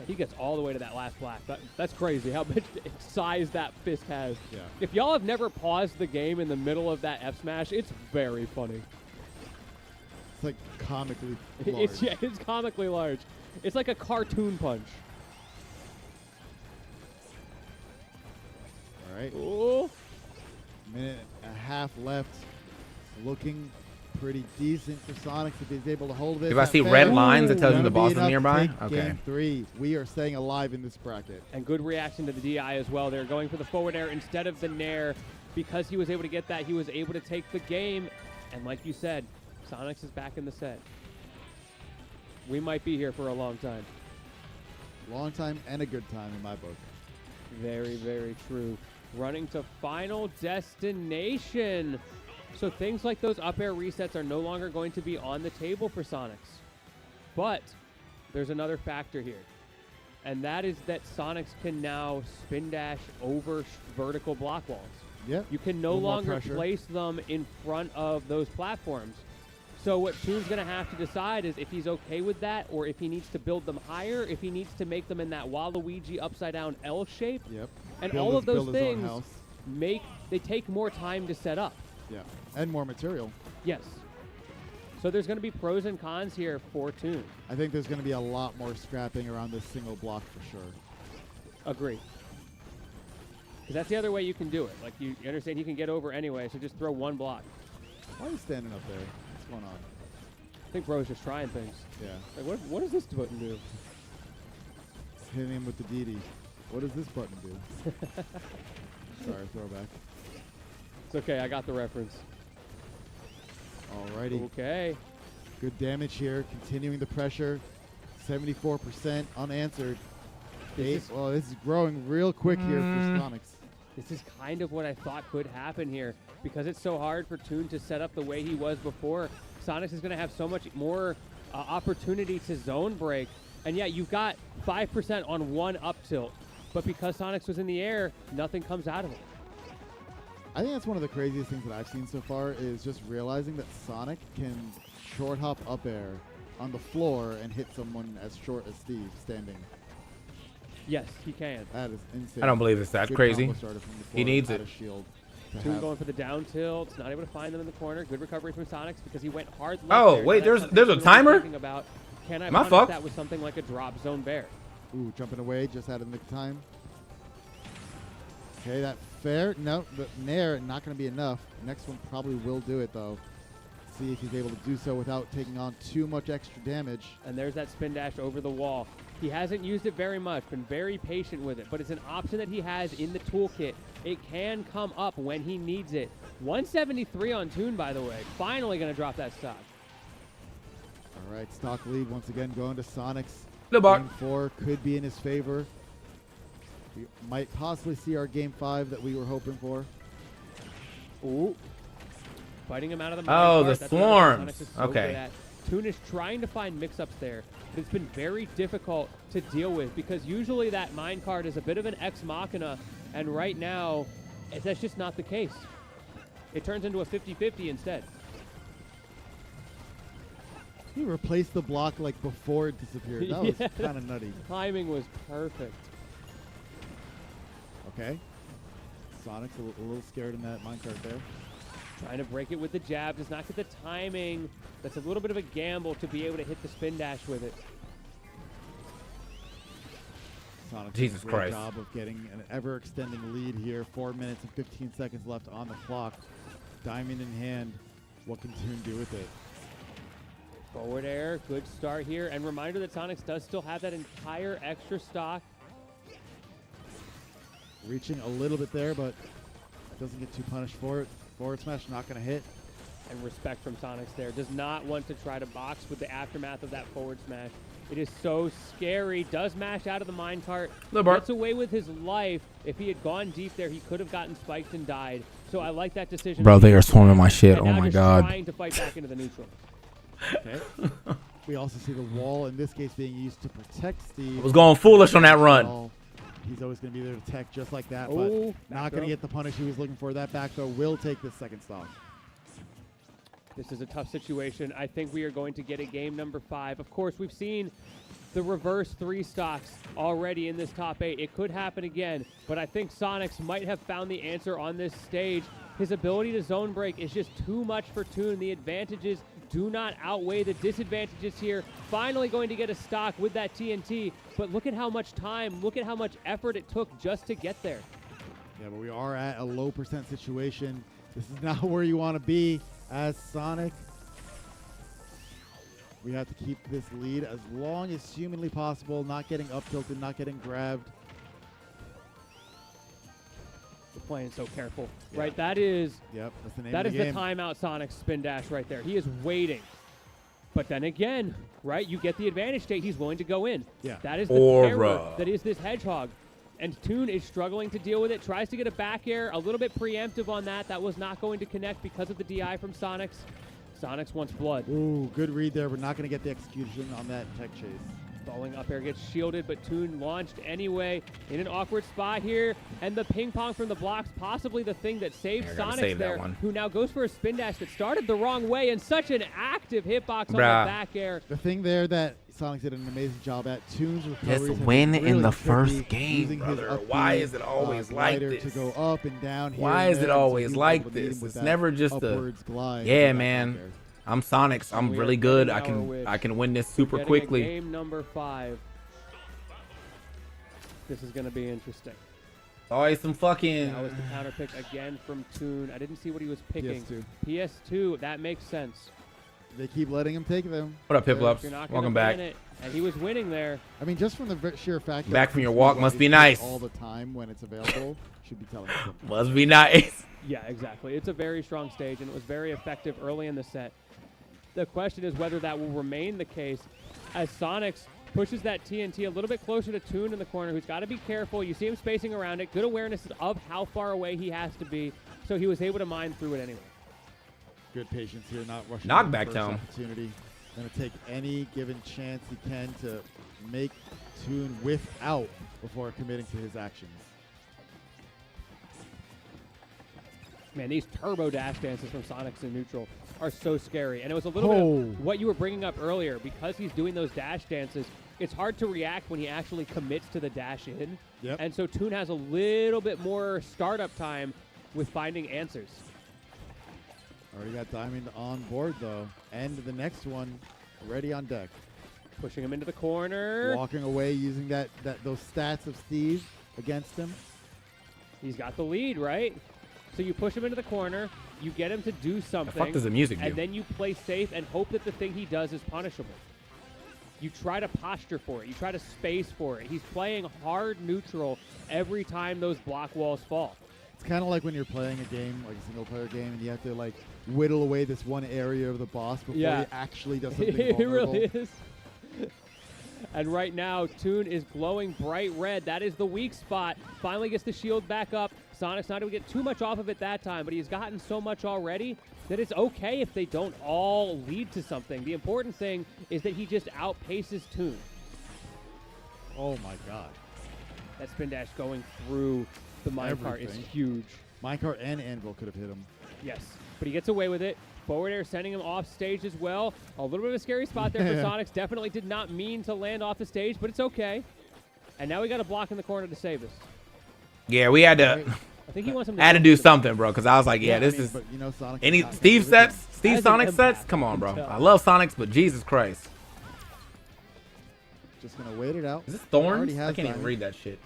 He gets all the way to that last block. That's crazy how much size that fist has. Yeah. If y'all have never paused the game in the middle of that F smash, it's very funny. It's like comically large. It's comically large. It's like a cartoon punch. All right. Ooh. Minute and a half left. Looking pretty decent for Sonics if he's able to hold it. If I see red lines, it tells you the boss is nearby? Take Okay. Game 3. We are staying alive in this bracket. And good reaction to the DI as well. They're going for the forward air instead of the Nair. Because he was able to get that, he was able to take the game. And like you said, Sonics is back in the set. We might be here for a long time. Long time and a good time in my book. Very, very true. Running to Final Destination. So things like those up air resets are no longer going to be on the table for Sonics. But there's another factor here. And that is that Sonics can now spin dash over vertical block walls. Yep. You can no A little more longer pressure. place them in front of those platforms. So what Toon's going to have to decide is if he's okay with that, or if he needs to build them higher, if he needs to make them in that Waluigi upside down L shape. Yep. And Build all his- of those build his own things house. they take more time to set up. Yeah. And more material. Yes. So there's going to be pros and cons here for Toon. I think there's going to be a lot more scrapping around this single block for sure. Agree. Because that's the other way you can do it. Like, you understand he can get over anyway, so just throw one block. Why are you standing up there? What's going on? I think bro's just trying things. Yeah. Like, what does this button do? Hitting him with the DD. What does this button do? Sorry, throwback. It's okay, I got the reference. Alrighty. Okay. Good damage here. Continuing the pressure. 74% unanswered. Well, this is growing real quick here for Sonics. This is kind of what I thought could happen here. Because it's so hard for Toon to set up the way he was before, Sonics is going to have so much more opportunity to zone break. And yeah, you've got 5% on one up tilt. But because Sonics was in the air, nothing comes out of it. I think that's one of the craziest things that I've seen so far is just realizing that Sonic can short hop up air on the floor and hit someone as short as Steve standing. Yes, he can. That is insane. I don't believe it's that Good crazy. combo starter from the He floor needs without it. a shield to Toon have. going for the down tilt, not able to find them in the corner. Good recovery from Sonics because he went hard left Oh, there. wait, Now that's there's a something Toon was timer? thinking about. Can I Am I punish fucked? that with something like a drop zone bear? Ooh, jumping away just out of the time. Okay, that fair. No, but Nair not going to be enough. Next one probably will do it, though. See if he's able to do so without taking on too much extra damage. And there's that spin dash over the wall. He hasn't used it very much, been very patient with it, but it's an option that he has in the toolkit. It can come up when he needs it. 173 on Toon, by the way. Finally going to drop that stock. All right, stock lead once again going to Sonics. Good bar. Game 4 could be in his favor. We might possibly see our Game 5 that we were hoping for. Ooh. Fighting him out of the Oh, minecart. the That's what Sonics swarms. is so Okay. good at. Toon is trying to find mix-ups there, but it's been very difficult to deal with because usually that minecart is a bit of an ex machina, and right now, that's just not the case. It turns into a 50-50 instead. He replaced the block like before it disappeared. That was Yeah. kind of nutty. Timing was perfect. Okay. Sonic's a little scared in that minecart there. Trying to break it with the jab, does not get the timing. That's a little bit of a gamble to be able to hit the spin dash with it. Sonic Jesus doing a great Christ. job of getting an ever-extending lead here. 4 minutes and 15 seconds left on the clock. Diamond in hand. What can Toon do with it? Forward air, good start here. And reminder that Sonics does still have that entire extra stock. Reaching a little bit there, but doesn't get too punished for it. Forward smash not going to hit. And respect from Sonics there. Does not want to try to box with the aftermath of that forward smash. It is so scary. Does mash out of the minecart. Gets away with his life. If he had gone deep there, he could have gotten spiked and died. So I like that decision. Bro, they are swarming my shit. And Oh now my just God. trying to fight back into the neutral. Okay. We also see the wall, in this case, being used to protect Steve. I was going foolish on that run. Well, he's always going to be there to tech just like that, Oh, but not back going to throw. get the punish he was looking for. That back throw will take this second stock. This is a tough situation. I think we are going to get a game number 5. Of course, we've seen the reverse 3 stocks already in this top 8. It could happen again, but I think Sonics might have found the answer on this stage. His ability to zone break is just too much for Toon. The advantages do not outweigh the disadvantages here. Finally going to get a stock with that TNT, but look at how much time, look at how much effort it took just to get there. Yeah, but we are at a low percent situation. This is not where you want to be as Sonic. We have to keep this lead as long as humanly possible, not getting up tilted, not getting grabbed. We're playing so careful, Yeah. right? That is Yep, that's the name that of is the the game. timeout Sonic spin dash right there. He is waiting. But then again, right, you get the advantage state. He's willing to go in. Yeah. That is the Aura. terror that is this hedgehog. And Toon is struggling to deal with it. Tries to get a back air. A little bit preemptive on that. That was not going to connect because of the DI from Sonics. Sonics wants blood. Ooh, good read there. We're not going to get the execution on that tech chase. Falling up air gets shielded, but Toon launched anyway in an awkward spot here. And the ping pong from the blocks, possibly the thing that saved Yeah, I gotta Sonics save that there, one. who now goes for a spin dash that started the wrong way, and such an active hitbox on Bruh. the back air. The thing there that Sonic did an amazing job at, Toon's recoveries Just have win been in really the tricky, first game, using his brother. up Why B, is it always like glider this? to go up and down here Why and is it there, and so always he was like able to meet him this? with It's that never just a upwards glide yeah, with that man. back air. I'm Sonics. I'm We are really good. getting I can our wish. I can win this super Getting a quickly. Game number 5. This is going to be interesting. Always some fucking. That was the counter pick again from Toon. I didn't see what he was picking. PS2. PS2. That makes sense. They keep letting him take them. What up, Piplups? You're not Welcome gonna back. ban it. And he was winning there. I mean, just from the sheer fact Back that from your Steve walk must Harvey be plays nice. all the time when it's available should be telling us something. Must be nice. Yeah, exactly. It's a very strong stage, and it was very effective early in the set. The question is whether that will remain the case as Sonics pushes that TNT a little bit closer to Toon in the corner, who's got to be careful. You see him spacing around it. Good awareness of how far away he has to be, so he was able to mine through it anyway. Good patience here, not rushing. Knockback the first down. opportunity. Going to take any given chance he can to make Toon whiff out before committing to his actions. Man, these turbo dash dances from Sonics in neutral are so scary. And it was a little bit of what you were bringing up earlier. Because he's doing those dash dances, it's hard to react when he actually commits to the dash in. Yep. And so Toon has a little bit more startup time with finding answers. Already got Diamond on board, though. And the next one ready on deck. Pushing him into the corner. Walking away using those stats of Steve against him. He's got the lead, right? So you push him into the corner, you get him to do something. The fuck does the music and do? then you play safe and hope that the thing he does is punishable. You try to posture for it. You try to space for it. He's playing hard neutral every time those block walls fall. It's kind of like when you're playing a game, like a single-player game, and you have to, like, whittle away this one area of the boss before he actually does something It vulnerable. really is. And right now, Toon is glowing bright red. That is the weak spot. Finally gets the shield back up. Sonic's not able to get too much off of it that time, but he's gotten so much already that it's okay if they don't all lead to something. The important thing is that he just outpaces Toon. Oh, my God. That spin dash going through the minecart is Everything. huge. Minecart and Anvil could have hit him. Yes, but he gets away with it. Forward air sending him off stage as well. A little bit of a scary spot there for Sonics. Definitely did not mean to land off the stage, but it's okay. And now we got a block in the corner to save us. Yeah, we had to. I think he wants him to I had to go do to- something, bro, because I was like, Yeah, this I mean, is. but, you know, Sonic Any is not Steve good. sets, Steve As an Sonic sets. empath, Come on, you bro. can tell. I love Sonics, but Jesus Christ, Just going to wait it out. is this Already Thorns? has I can't even Diamond. read that shit.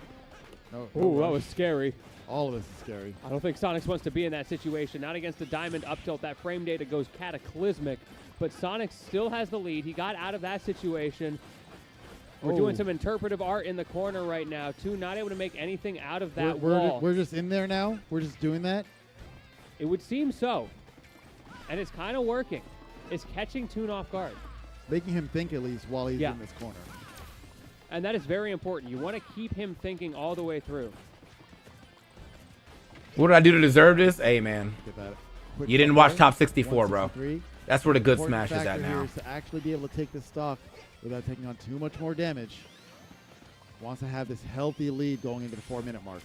No, Ooh, that rush. was scary. All of this is scary. I don't think Sonics wants to be in that situation. Not against the Diamond up tilt. That frame data goes cataclysmic. But Sonics still has the lead. He got out of that situation. We're doing some interpretive art in the corner right now. Toon not able to make anything out of that wall. We're just in there now? We're just doing that? It would seem so. And it's kind of working. It's catching Toon off guard. Making him think at least while he's Yeah. in this corner. And that is very important. You want to keep him thinking all the way through. What did I do to deserve this? Hey, man. Get that. Quick You didn't play. watch Top 64, bro. 163. That's where the good Important smash is at factor here now. is to actually be able to take this stock without taking on too much more damage. Wants to have this healthy lead going into the 4-minute mark.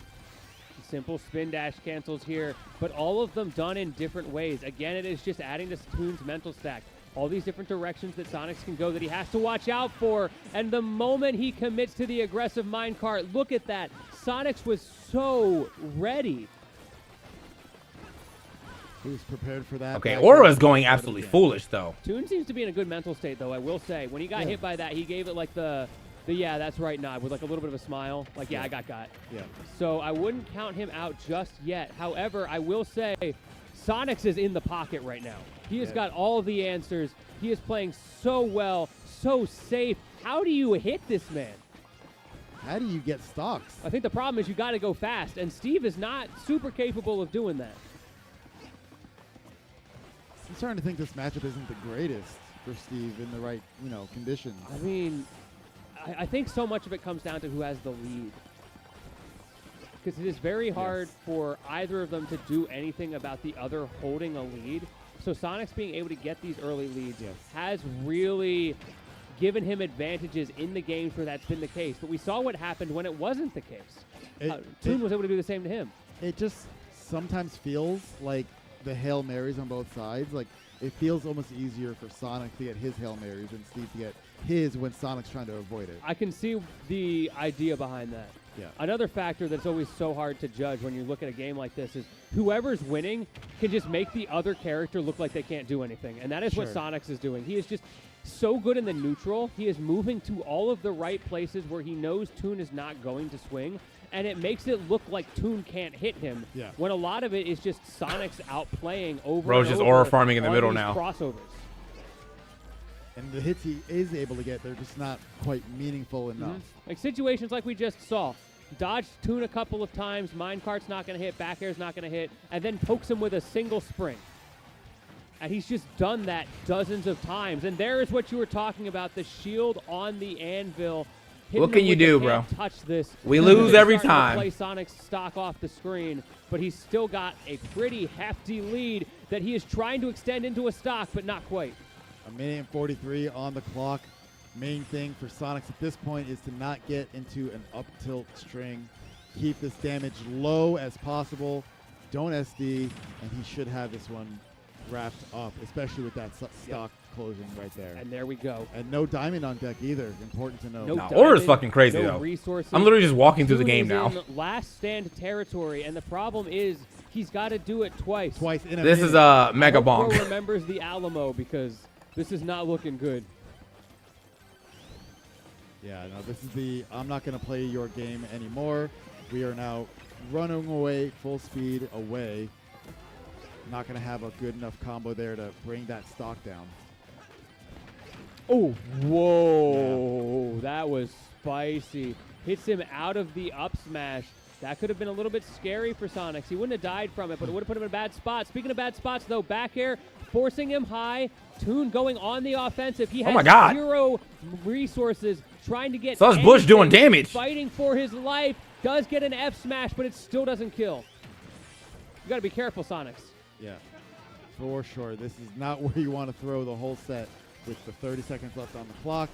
Simple spin dash cancels here, but all of them done in different ways. Again, it is just adding to Toon's mental stack. All these different directions that Sonics can go that he has to watch out for. And the moment he commits to the aggressive minecart, look at that. Sonics was so ready. He was prepared for that. Okay, back Aura there. is going Try it absolutely again. foolish, though. Toon seems to be in a good mental state, though, I will say. When he got Yeah. hit by that, he gave it like the yeah, that's right nod with like a little bit of a smile. Like, yeah, I got. Yeah. So I wouldn't count him out just yet. However, I will say Sonics is in the pocket right now. He has Yeah. got all the answers. He is playing so well, so safe. How do you hit this man? How do you get stocks? I think the problem is you got to go fast, and Steve is not super capable of doing that. I'm starting to think this matchup isn't the greatest for Steve in the right, conditions. I mean, I think so much of it comes down to who has the lead. Because it is very hard for either of them to do anything about the other holding a lead. So Sonics being able to get these early leads has really given him advantages in the games where that's been the case. But we saw what happened when it wasn't the case. Toon was able to do the same to him. It just sometimes feels like the Hail Marys on both sides. Like, it feels almost easier for Sonic to get his Hail Marys than Steve to get his when Sonic's trying to avoid it. I can see the idea behind that. Yeah. Another factor that's always so hard to judge when you look at a game like this is whoever's winning can just make the other character look like they can't do anything. And that is what Sure. Sonics is doing. He is just so good in the neutral. He is moving to all of the right places where he knows Toon is not going to swing, and it makes it look like Toon can't hit him. Yeah. When a lot of it is just Sonic's outplaying over. Bro's and just over aura farming in the on middle these now. Crossovers. And the hits he is able to get, they're just not quite meaningful enough. Like situations like we just saw. Dodged Toon a couple of times, minecart's not going to hit, back air's not going to hit, and then pokes him with a single spring. And he's just done that dozens of times. And there is what you were talking about, the shield on the anvil. What can you do, bro? Touch this. We lose every Starting to time. play Sonic's stock off the screen, but he's still got a pretty hefty lead that he is trying to extend into a stock, but not quite. A minute and 43 on the clock. Main thing for Sonics at this point is to not get into an up tilt string. Keep this damage low as possible. Don't SD, and he should have this one wrapped up, especially with that stock closing right there. And there we go. And no diamond on deck either. Important to know. No Aura's fucking crazy, no though. Resources. I'm literally just walking through the Toon game is now. in last stand territory, and the problem is he's got to do it twice. Twice in a This minute. is a Mega I hope Bonk. Bro remembers the Alamo because this is not looking good. Yeah, no, this is the I'm not going to play your game anymore. We are now running away, full speed away. Not going to have a good enough combo there to bring that stock down. Oh, whoa. That was spicy. Hits him out of the up smash. That could have been a little bit scary for Sonics. He wouldn't have died from it, but it would have put him in a bad spot. Speaking of bad spots, though, back air forcing him high. Toon going on the offensive. He has my God. 0 resources, trying to get So that's Bush doing anything, damage. fighting for his life. Does get an F smash, but it still doesn't kill. You got to be careful, Sonics. Yeah, for sure. This is not where you want to throw the whole set with the 30 seconds left on the clock.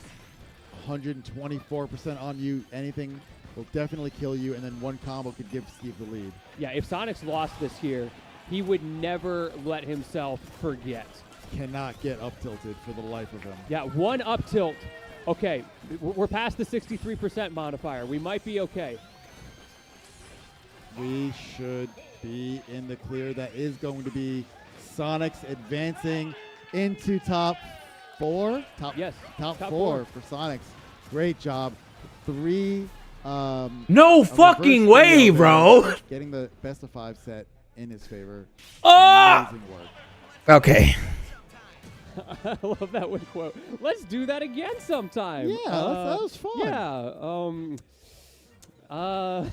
124% on you. Anything will definitely kill you, and then one combo could give Steve the lead. Yeah, if Sonics lost this here, he would never let himself forget. Cannot get up tilted for the life of him. Yeah, one up tilt. Okay, we're past the 63% modifier. We might be okay. We should be in the clear. That is going to be Sonics advancing into top 4. Top Top four for Sonics. Great job. 3. No a fucking reverse way, trio bro. there, getting the best of 5 set in his favor. Ah! Amazing work. Okay. I love that one quote. Let's do that again sometime. Yeah, that was fun. Yeah.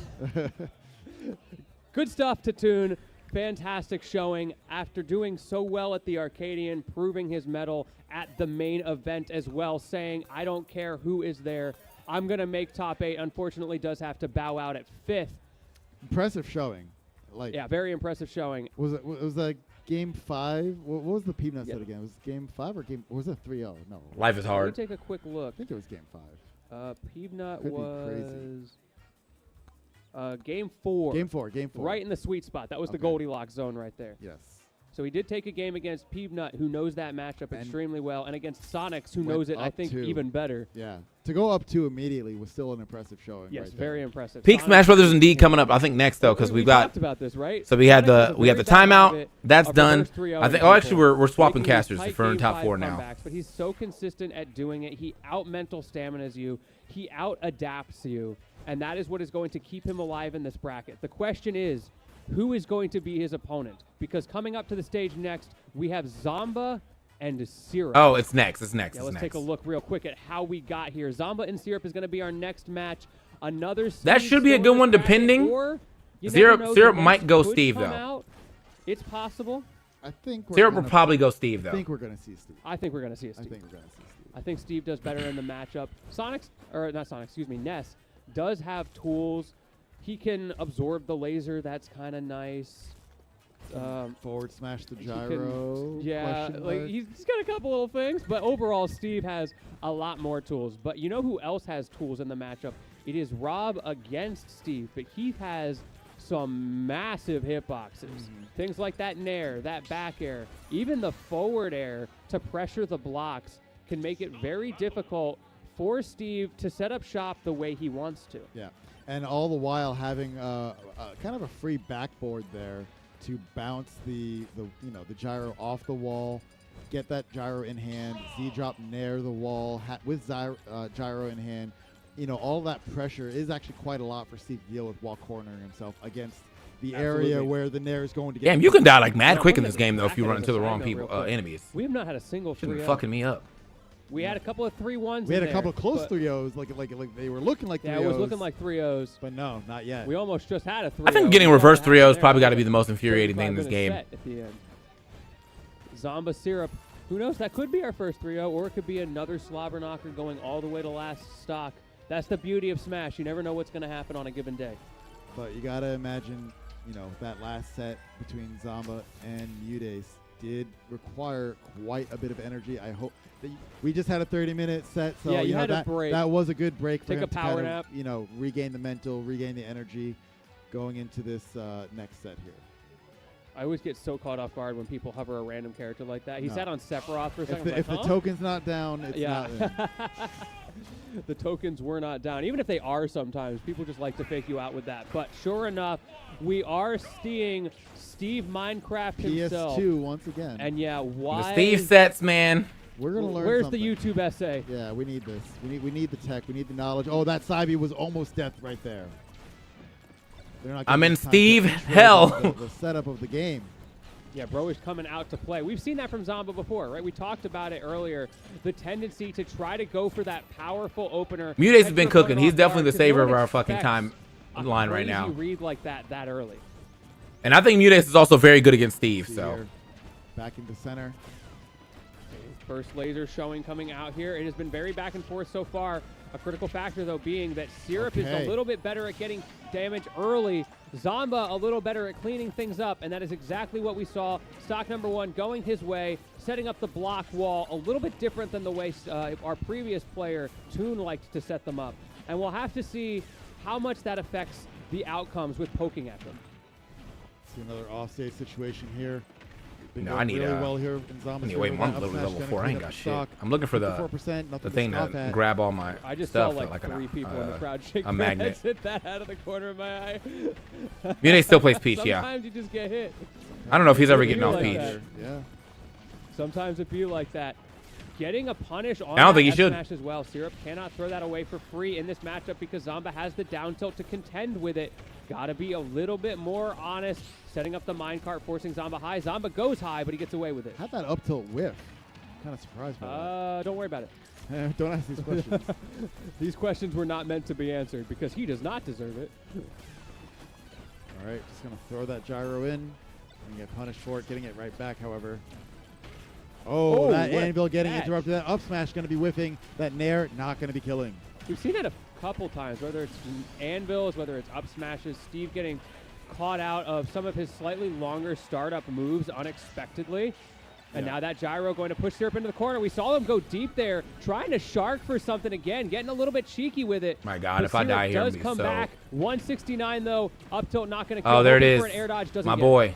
Good stuff to Toon. Fantastic showing after doing so well at the Arcadian, proving his mettle at the main event as well, saying, I don't care who is there. I'm going to make top 8. Unfortunately, does have to bow out at 5th. Impressive showing. Like, Yeah, very impressive showing. was that game 5? What was the Peanut set again? Was it game 5 or game? Or was it 3-0? No. Life is Let hard. me take a quick look. I think it was game 5. Peanut Could be crazy. was game 4. Game 4. Game 4. Right in the sweet spot. That was the Okay. Goldilocks zone right there. Yes. So he did take a game against Peanut, who knows that matchup And extremely well, and against Sonics, who went knows it, I up think, 2. even better. Yeah. To go up 2 immediately was still an impressive showing. Yes, right there. very impressive. Peak Sonics- Smash Brothers indeed coming up. I think next though, because we we've got. talked about this, right? So we had Sonics the has a we have the very bad timeout. habit That's of done. reverse 3-0 I think. ing Oh, actually, people, we're swapping making these casters tight for in game top 5 4 now. comebacks, but he's so consistent at doing it. He out mental staminas you. He out adapts you, and that is what is going to keep him alive in this bracket. The question is, who is going to be his opponent? Because coming up to the stage next, we have Zomba and Syrup. Oh, it's next. It's next. Yeah, it's let's next. take a look real quick at how we got here. Zomba and Syrup is going to be our next match. Another That seed should be a still good in one, this bracket, depending. or you Syrup- never know, Syrup the might next go could Steve, come though. out. It's possible. I think we're Syrup will gonna- probably go Steve though. I think we're going to see Steve. I think we're going to see a I Steve. think we're going to see Steve. I think Steve does better in the matchup. Ness does have tools. He can absorb the laser. That's kind of nice. Forward smash the he gyro. can- yeah, question like mark. he's got a couple little things, but overall, Steve has a lot more tools. But you know who else has tools in the matchup? It is Rob against Steve, but he has some massive hitboxes. Things like that nair, that back air, even the forward air to pressure the blocks can make it very difficult for Steve to set up shop the way he wants to. Yeah, and all the while having kind of a free backboard there to bounce the gyro off the wall, get that gyro in hand, Z drop near the wall with gyro in hand. You know, all that pressure is actually quite a lot for Steve to deal with while cornering himself against the area where the Nair is going to get. Damn, you can die like mad quick in this game though if you run into the wrong people, enemies. We have not had a single Should've 3-0. been fucking me up. We had a couple of 3-1s. We had a couple of close 3-0s, like they were looking like 3-0s. Yeah, it was looking like 3-0s. But no, not yet. We almost just had a 3-0. I think getting reverse 3-0s probably got to be the most infuriating thing in this game. At the end. Zomba Syrup. Who knows? That could be our first 3-0, or it could be another slobber knocker going all the way to last stock. That's the beauty of Smash. You never know what's going to happen on a given day. But you got to imagine, you know, that last set between Zomba and Mudace did require quite a bit of energy. I hope that we just had a 30-minute set, so yeah, you know, had that, a break. that was a good break for Take him a to power kind nap. of, you know, regain the mental, regain the energy going into this next set here. I always get so caught off guard when people hover a random character like that. He No. sat on Sephiroth for a second. If the token's not down, it's not in. The tokens were not down. Even if they are sometimes, people just like to fake you out with that. But sure enough, we are seeing Steve Minecraft himself. PS2 once again. And yeah, why? The Steve sets, man. We're gonna learn Where's something. the YouTube essay? Yeah, we need this. We need the tech. We need the knowledge. Oh, that Saibi was almost death right there. They're not I'm giving in us time Steve to intro hell. The setup of the game. Yeah, bro is coming out to play. We've seen that from Zomba before, right? We talked about it earlier. The tendency to try to go for that powerful opener. Mudace has been cooking. He's definitely the saver of our fucking time a line right now. crazy read like that early. And I think Mudace is also very good against Steve, so. Here, back into center. First laser showing coming out here. It has been very back and forth so far. A critical factor, though, being that Syrup is Okay. a little bit better at getting damage early. Zomba a little better at cleaning things up, and that is exactly what we saw. Stock number one going his way, setting up the block wall a little bit different than the way our previous player, Toon, liked to set them up. And we'll have to see how much that affects the outcomes with poking at them. See another offstage situation here. Been No, going I need really a. well here in I Zomba's need to wait favor. one That up level smash 4. I gonna ain't clean up got the shit. stock. I'm looking for 54%, nothing the to thing scoff to at. grab all my I just stuff. saw like an, 3 people in the crowd shake a their magnet. heads at that out of the corner of my eye. Mudace still plays Peach, yeah. Sometimes you just get hit. I don't know if he's ever It getting be off like Peach. that. Yeah. Sometimes it be like that. Getting a punish on I don't think he that should. smash as well. Syrup cannot throw that away for free in this matchup because Zomba has the down tilt to contend with it. Gotta be a little bit more honest. Setting up the minecart, forcing Zomba high. Zomba goes high, but he gets away with it. How'd that up tilt whiff? Kind of surprised by that. Don't worry about it. Don't ask these questions. These questions were not meant to be answered because he does not deserve it. All right, just going to throw that gyro in and get punished for it, getting it right back, however. Oh, that what anvil getting catch. interrupted. That up smash going to be whiffing. That nair not going to be killing. We've seen it a couple times, whether it's anvils, whether it's up smashes. Steve getting caught out of some of his slightly longer startup moves unexpectedly. And Yeah. now that gyro going to push Syrup into the corner. We saw him go deep there, trying to shark for something again, getting a little bit cheeky with it. My God, But if I Syrup die here, I'm does gonna be come so- back. 169 though, up tilt not going to kill. Oh, there it Hoping is. for an air dodge doesn't My get boy. it.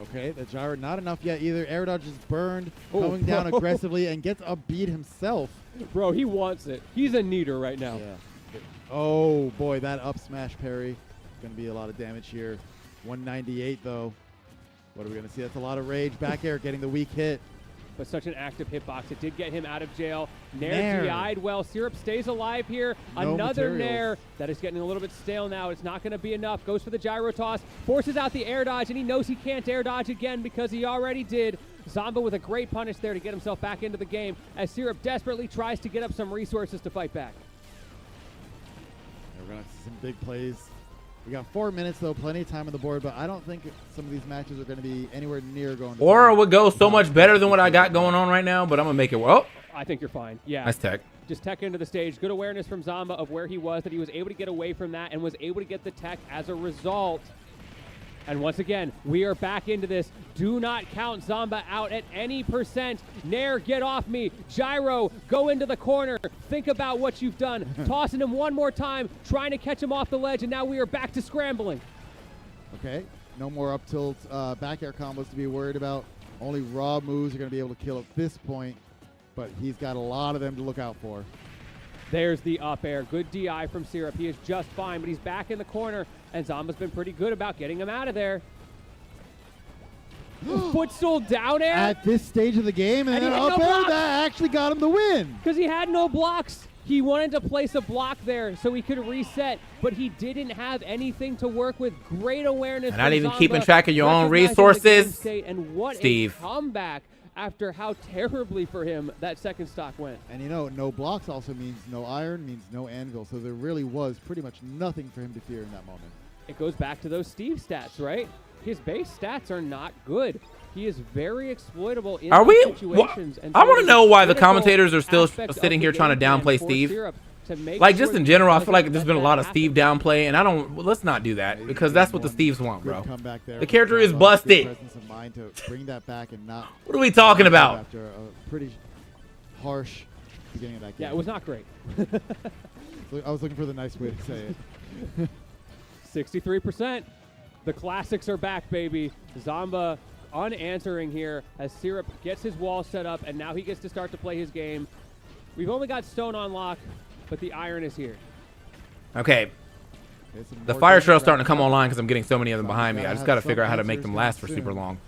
Okay, the gyro not enough yet either. Air dodge is burned, Oh, coming down bro. aggressively and gets a beat himself. Bro, he wants it. He's a neater right now. Yeah. Oh boy, that up smash parry. Going to be a lot of damage here. 198 though. What are we going to see? That's a lot of rage. Back air getting the weak hit. But such an active hitbox. It did get him out of jail. Nair. Nair DI'd well. Syrup stays alive here. No Another materials. Nair that is getting a little bit stale now. It's not going to be enough. Goes for the gyro toss. Forces out the air dodge, and he knows he can't air dodge again because he already did. Zomba with a great punish there to get himself back into the game as Syrup desperately tries to get up some resources to fight back. We're going to see some big plays. We got 4 minutes, though. Plenty of time on the board, but I don't think some of these matches are going to be anywhere near going to Or it would go so much better than what I got going on right now, but I'm going to make it. Oh, I think you're fine. Yeah. nice tech. Just tech into the stage. Good awareness from Zomba of where he was, that he was able to get away from that and was able to get the tech as a result. And once again, we are back into this. Do not count Zomba out at any percent. Nair, get off me. Gyro, go into the corner. Think about what you've done. Tossing him one more time, trying to catch him off the ledge, and now we are back to scrambling. Okay, no more up tilt back air combos to be worried about. Only raw moves are going to be able to kill at this point, but he's got a lot of them to look out for. There's the up air. Good DI from Syrup. He is just fine, but he's back in the corner, and Zomba's been pretty good about getting him out of there. Footstool down air. At this stage of the game, and And he then had up no air, blocks. that actually got him the win. Because he had no blocks. He wanted to place a block there so he could reset, but he didn't have anything to work with. Great awareness. And not from even Zamba, keeping track of your own recognizing the game resources. state, and what Steve. a comeback after how terribly for him that second stock went. And you know, no blocks also means no iron, means no anvil. So there really was pretty much nothing for him to fear in that moment. It goes back to those Steve stats, right? His base stats are not good. He is very exploitable in Are we? situations. And I want to know why the critical commentators are still aspects of sitting the here trying to game plan downplay for Steve. Syrup to make Like sure just in that general, I he feel like doesn't there's let been a that lot of happen. Steve downplay, and I don't. Let's not do that because that's what the Steves want, bro. Good comeback there The from character is Zamba. Good busted. presence of mind to bring that back and not. What are we talking about? After a pretty harsh beginning of that game. Yeah, it was not great. I was looking for the nice way to say it. 63%. The classics are back, baby. Zamba unanswering here as Syrup gets his wall set up, and now he gets to start to play his game. We've only got Stone on lock, but the iron is here. Okay. The fire trail's starting to come online because I'm getting so many of them behind me. I just got to figure out how to make them last for super long.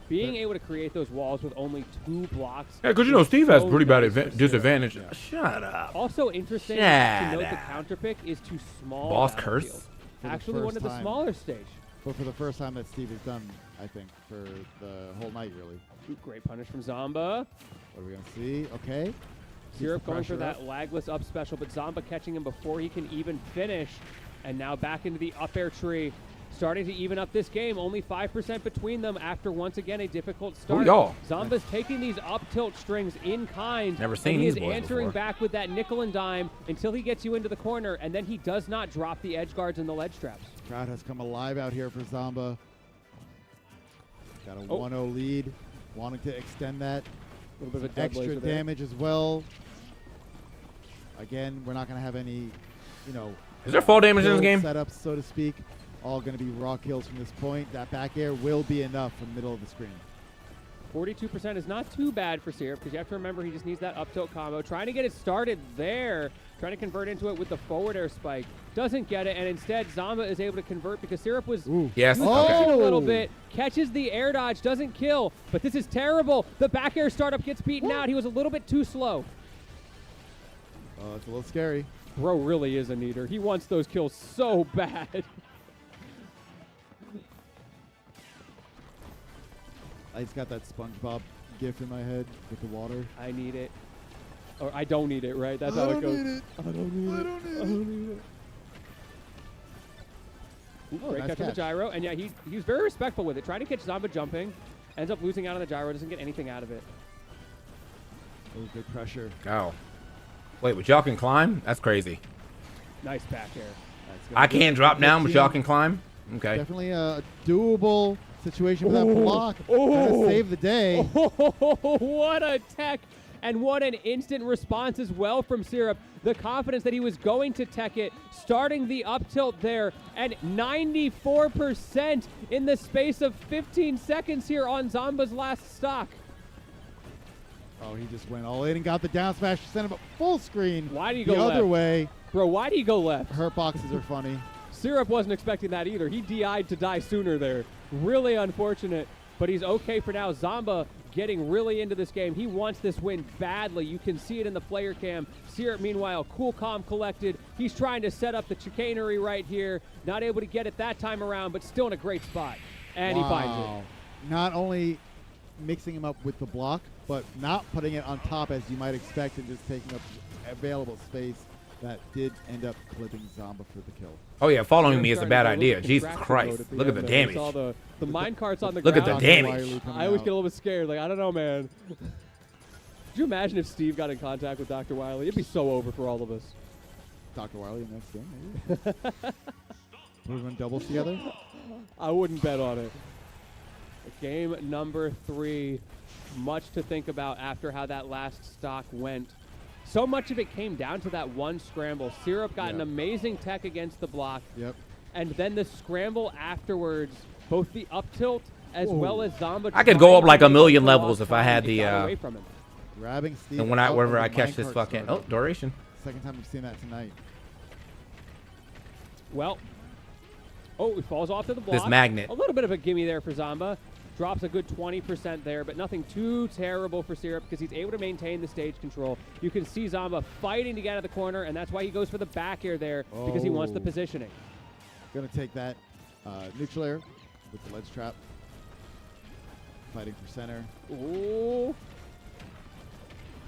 Being able to create those walls with only 2 blocks. Yeah, because you know is Steve has so pretty bad nice for Syrup. disadvantage. Shut up. Also interesting Shut to note up. the counter pick is too small. Boss battlefield. curse? For the Actually, first one of the time. smaller stage. But for the first time that Steve has done, I think, for the whole night, really. Ooh, great punish from Zamba. What are we going to see? Okay. Syrup Keeps the going for pressure that up. lagless up special, but Zamba catching him before he can even finish. And now back into the up air tree. Starting to even up this game. Only 5% between them after once again a difficult start. y'all? Zamba's taking these up tilt strings in kind. Never seen and he these is boys answering before. back with that nickel and dime until he gets you into the corner, and then he does not drop the edge guards and the ledge traps. Crowd has come alive out here for Zamba. Got a Oh. 1-0 lead. Wanting to extend that. A little bit of a Some dub extra laser there. damage as well. Again, we're not going to have any, Is there fall damage in this kill game? setups, so to speak. All going to be raw kills from this point. That back air will be enough from the middle of the screen. 42% is not too bad for Syrup because you have to remember he just needs that up tilt combo. Trying to get it started there. Trying to convert into it with the forward air spike. Doesn't get it, and instead Zamba is able to convert because Syrup was Yes. he was pushing a little Oh. bit. Catches the air dodge, doesn't kill, but this is terrible. The back air startup gets beaten out. He was a little bit too slow. Oh, it's a little scary. Bro really is a neater. He wants those kills so bad. I just got that SpongeBob gif in my head with the water. I need it. Or I don't need it, right? That's how it goes. I don't need it. I don't need it. Ooh, great nice catch on the catch. gyro. And yeah, he was very respectful with it. Trying to catch Zamba jumping. Ends up losing out on the gyro. Doesn't get anything out of it. Oh, good pressure. Oh. Wait, but y'all can climb? That's crazy. Nice back air. I can't drop down, but y'all can climb? Okay. Definitely a doable situation for that block. Gonna save the day. What a tech and what an instant response as well from Syrup. The confidence that he was going to tech it, starting the up tilt there, and 94% in the space of 15 seconds here on Zamba's last stock. Oh, he just went all in and got the down smash to send him up full screen. Why do you the go other left? way? Bro, why do you go left? Hurt boxes are funny. Syrup wasn't expecting that either. He DI'd to die sooner there. Really unfortunate, but he's okay for now. Zamba getting really into this game. He wants this win badly. You can see it in the player cam. Syrup, meanwhile, cool, calm, collected. He's trying to set up the chicanery right here. Not able to get it that time around, but still in a great spot. And he finds it. Not only mixing him up with the block, but not putting it on top as you might expect and just taking up available space. That did end up clipping Zamba for the kill. Oh, yeah, following me is a Starting bad to go a little idea. bit Jesus contracted Christ. mode at the Look at end the there. damage. We saw the mine carts on the Look at ground. the damage. I always get a little bit scared. Like, I don't know, man. Could you imagine if Steve got in contact with Dr. Wily? It'd be so over for all of us. Dr. Wily in next game, maybe? Put them in doubles together? I wouldn't bet on it. Game number 3. Much to think about after how that last stock went. So much of it came down to that one scramble. Syrup got an amazing tech against the block. Yep. And then the scramble afterwards, both the up tilt as well as Zamba. I could go up trying like to a million make the levels block if I had time, it the, got away from him. Grabbing Steve. And out wherever of I the catch this minecart fucking... startup. Oh, duration. Second time we've seen that tonight. Well, he falls off to the block. This magnet. A little bit of a gimme there for Zamba. Drops a good 20% there, but nothing too terrible for Syrup because he's able to maintain the stage control. You can see Zamba fighting to get out of the corner, and that's why he goes for the back air there because he wants the positioning. Gonna take that neutral air with the ledge trap. Fighting for center. Ooh.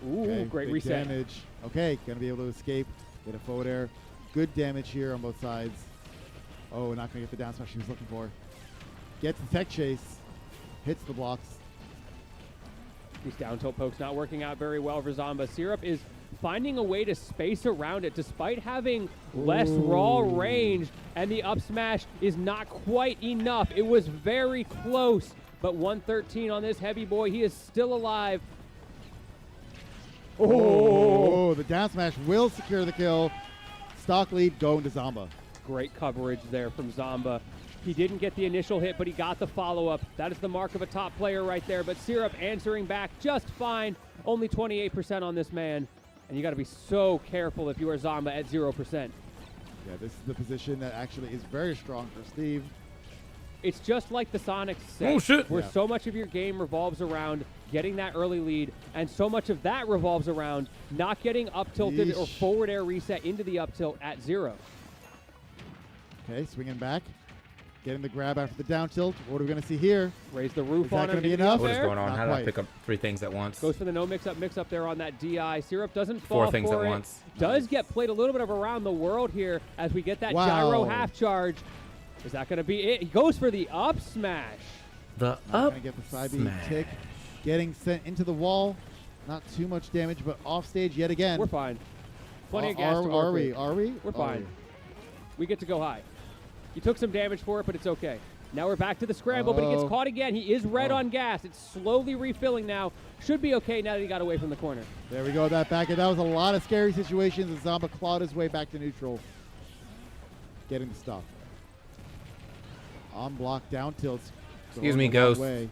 Ooh, Okay, great big reset. damage. Okay, gonna be able to escape. Get a forward air. Good damage here on both sides. Oh, not gonna get the down smash he was looking for. Gets the tech chase. Hits the blocks. These down tilt pokes not working out very well for Zamba. Syrup is finding a way to space around it despite having less raw range, and the up smash is not quite enough. It was very close, but 113 on this heavy boy. He is still alive. Oh, the down smash will secure the kill. Stock lead going to Zamba. Great coverage there from Zamba. He didn't get the initial hit, but he got the follow-up. That is the mark of a top player right there. But Syrup answering back just fine. Only 28% on this man. And you got to be so careful if you are Zamba at 0%. Yeah, this is the position that actually is very strong for Steve. It's just like the Sonic set, Oh, shit. where Yeah. so much of your game revolves around getting that early lead, and so much of that revolves around not getting up tilted or Yeesh. forward air reset into the up tilt at 0. Okay, swinging back. Getting the grab after the down tilt. What are we going to see here? Raise the roof Is that on gonna him. be into the enough? up What is air. going on? Not How did I quite. pick up 3 things at once? Goes for the no mix up there on that DI. Syrup doesn't fall 4 things for at it. once. Does get played a little bit of around the world here as we get that Wow. gyro half charge. Is that going to be it? He goes for the up smash. The Not up going to get the side B smash. tick. Getting sent into the wall. Not too much damage, but off stage yet again. We're fine. Plenty of gas to work Are we? with. Are we? We're Are fine. We get to go high. He took some damage for it, but it's okay. Now we're back to the scramble, but he gets Oh. caught again. He is red Oh. on gas. It's slowly refilling now. Should be okay now that he got away from the corner. There we go, that back. That was a lot of scary situations as Zamba clawed his way back to neutral. Getting the stop. On block down tilts. Excuse Going me, the wrong Ghost. way.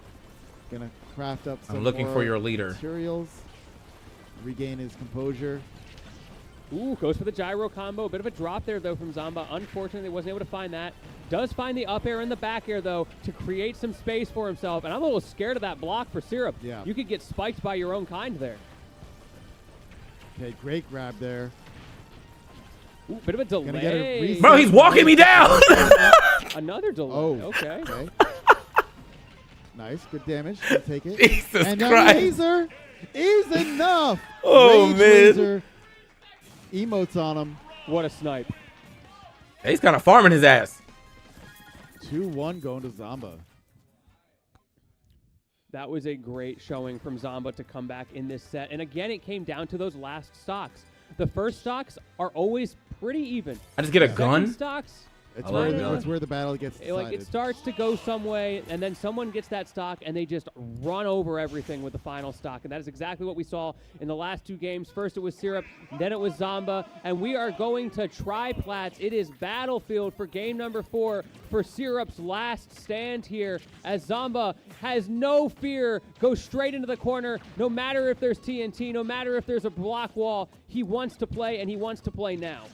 Gonna craft up some I'm looking more for your leader. materials. Regain his composure. Ooh, goes for the gyro combo. A bit of a drop there, though, from Zamba. Unfortunately, wasn't able to find that. Does find the up air and the back air, though, to create some space for himself. And I'm a little scared of that block for Syrup. Yeah. You could get spiked by your own kind there. Okay, great grab there. Ooh, bit of a delay. Gonna get a reset. Bro, he's walking me down. Another delay. Oh, Okay. Nice, good damage. Gonna take it. Jesus and that Christ. laser is enough. Oh, Rage man. Laser emotes on him. What a snipe. He's kind of farming his ass. 2-1 going to Zamba. That was a great showing from Zamba to come back in this set. And again, it came down to those last stocks. The first stocks are always pretty even. I just get a Second gun? stocks, It's I where, like the, that. it's where the battle gets decided. like it starts to go some way, and then someone gets that stock, and they just run over everything with the final stock. And that is exactly what we saw in the last 2 games. First it was Syrup, then it was Zamba, and we are going to Triplats. It is Battlefield for game number 4 for Syrup's last stand here, as Zamba has no fear, goes straight into the corner, no matter if there's TNT, no matter if there's a block wall. He wants to play, and he wants to play now.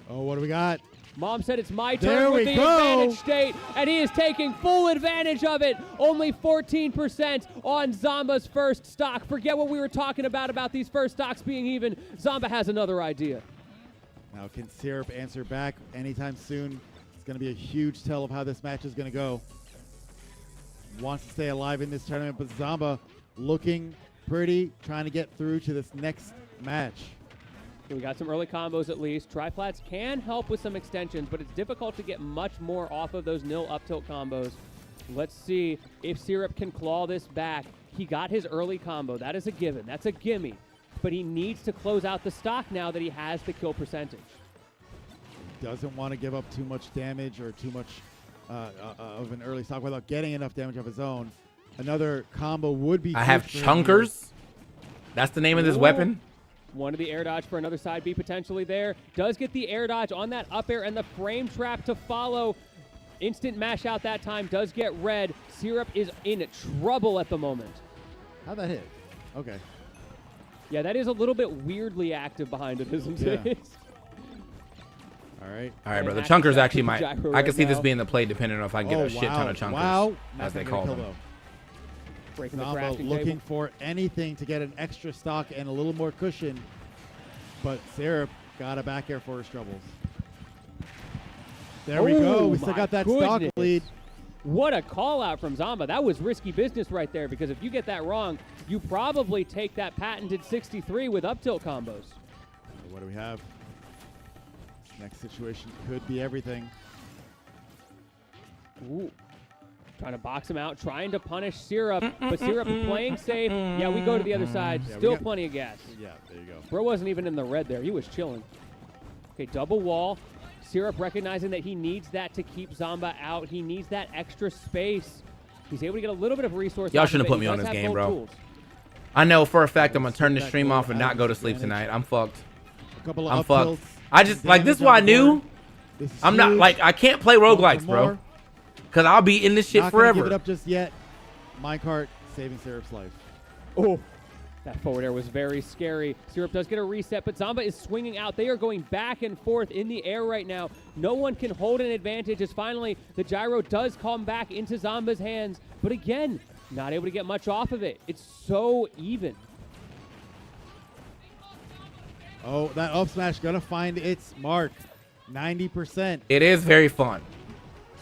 Oh, what do we got? Mom said it's my There turn with we the go. advantage state, and he is taking full advantage of it. Only 14% on Zamba's first stock. Forget what we were talking about these first stocks being even. Zamba has another idea. Now, can Syrup answer back anytime soon? It's going to be a huge tell of how this match is going to go. Wants to stay alive in this tournament, but Zamba looking pretty, trying to get through to this next match. We got some early combos at least. Triplats can help with some extensions, but it's difficult to get much more off of those nil up tilt combos. Let's see if Syrup can claw this back. He got his early combo. That is a given. That's a gimme. But he needs to close out the stock now that he has the kill percentage. Doesn't want to give up too much damage or too much of an early stock without getting enough damage of his own. Another combo would be I have huge for him here. chunkers. That's the name of this Ooh. weapon. One of the air dodge for another side B potentially there. Does get the air dodge on that up air and the frame trap to follow. Instant mash out that time. Does get red. Syrup is in trouble at the moment. How'd that hit? Okay. Yeah, that is a little bit weirdly active behind it, isn't Yeah. it? All right. All right, bro. The And chunkers that's actually might. gyro I can right see this now. being the play depending on if I get a shit ton of chunkers. Wow. As they Not gonna call kill, them. though. Breaking the Zamba crafting looking table. for anything to get an extra stock and a little more cushion, but Syrup got a back air for his troubles. There we go. We still got that stock goodness. lead. What a call out from Zamba. That was risky business right there, because if you get that wrong, you probably take that patented 63 with up tilt combos. So what do we have? This next situation could be everything. Ooh. Trying to box him out, trying to punish Syrup, but Syrup playing safe. Yeah, we go to the other side. Yeah, we Still got- plenty of gas. Yeah, there you go. Bro wasn't even in the red there. He was chilling. Okay, double wall. Syrup recognizing that he needs that to keep Zamba out. He needs that extra space. He's able to get a little bit of resource. Y'all off of shouldn't it. put He me on does this have game, both bro. tools. I know for a fact I'm gonna turn the stream off and not go to sleep tonight. I'm fucked. A couple of I'm up fucked. tilts, I just some like this is damage why I on the knew board. This is I'm not huge. like I can't play Going for roguelikes, bro. more. Cause I'll be in this shit Not gonna give forever. it up just yet. Minecart saving Syrup's life. Oh, that forward air was very scary. Syrup does get a reset, but Zamba is swinging out. They are going back and forth in the air right now. No one can hold an advantage as finally the gyro does come back into Zamba's hands. But again, not able to get much off of it. It's so even. Oh, that up smash gonna find its mark. 90%. It is very fun.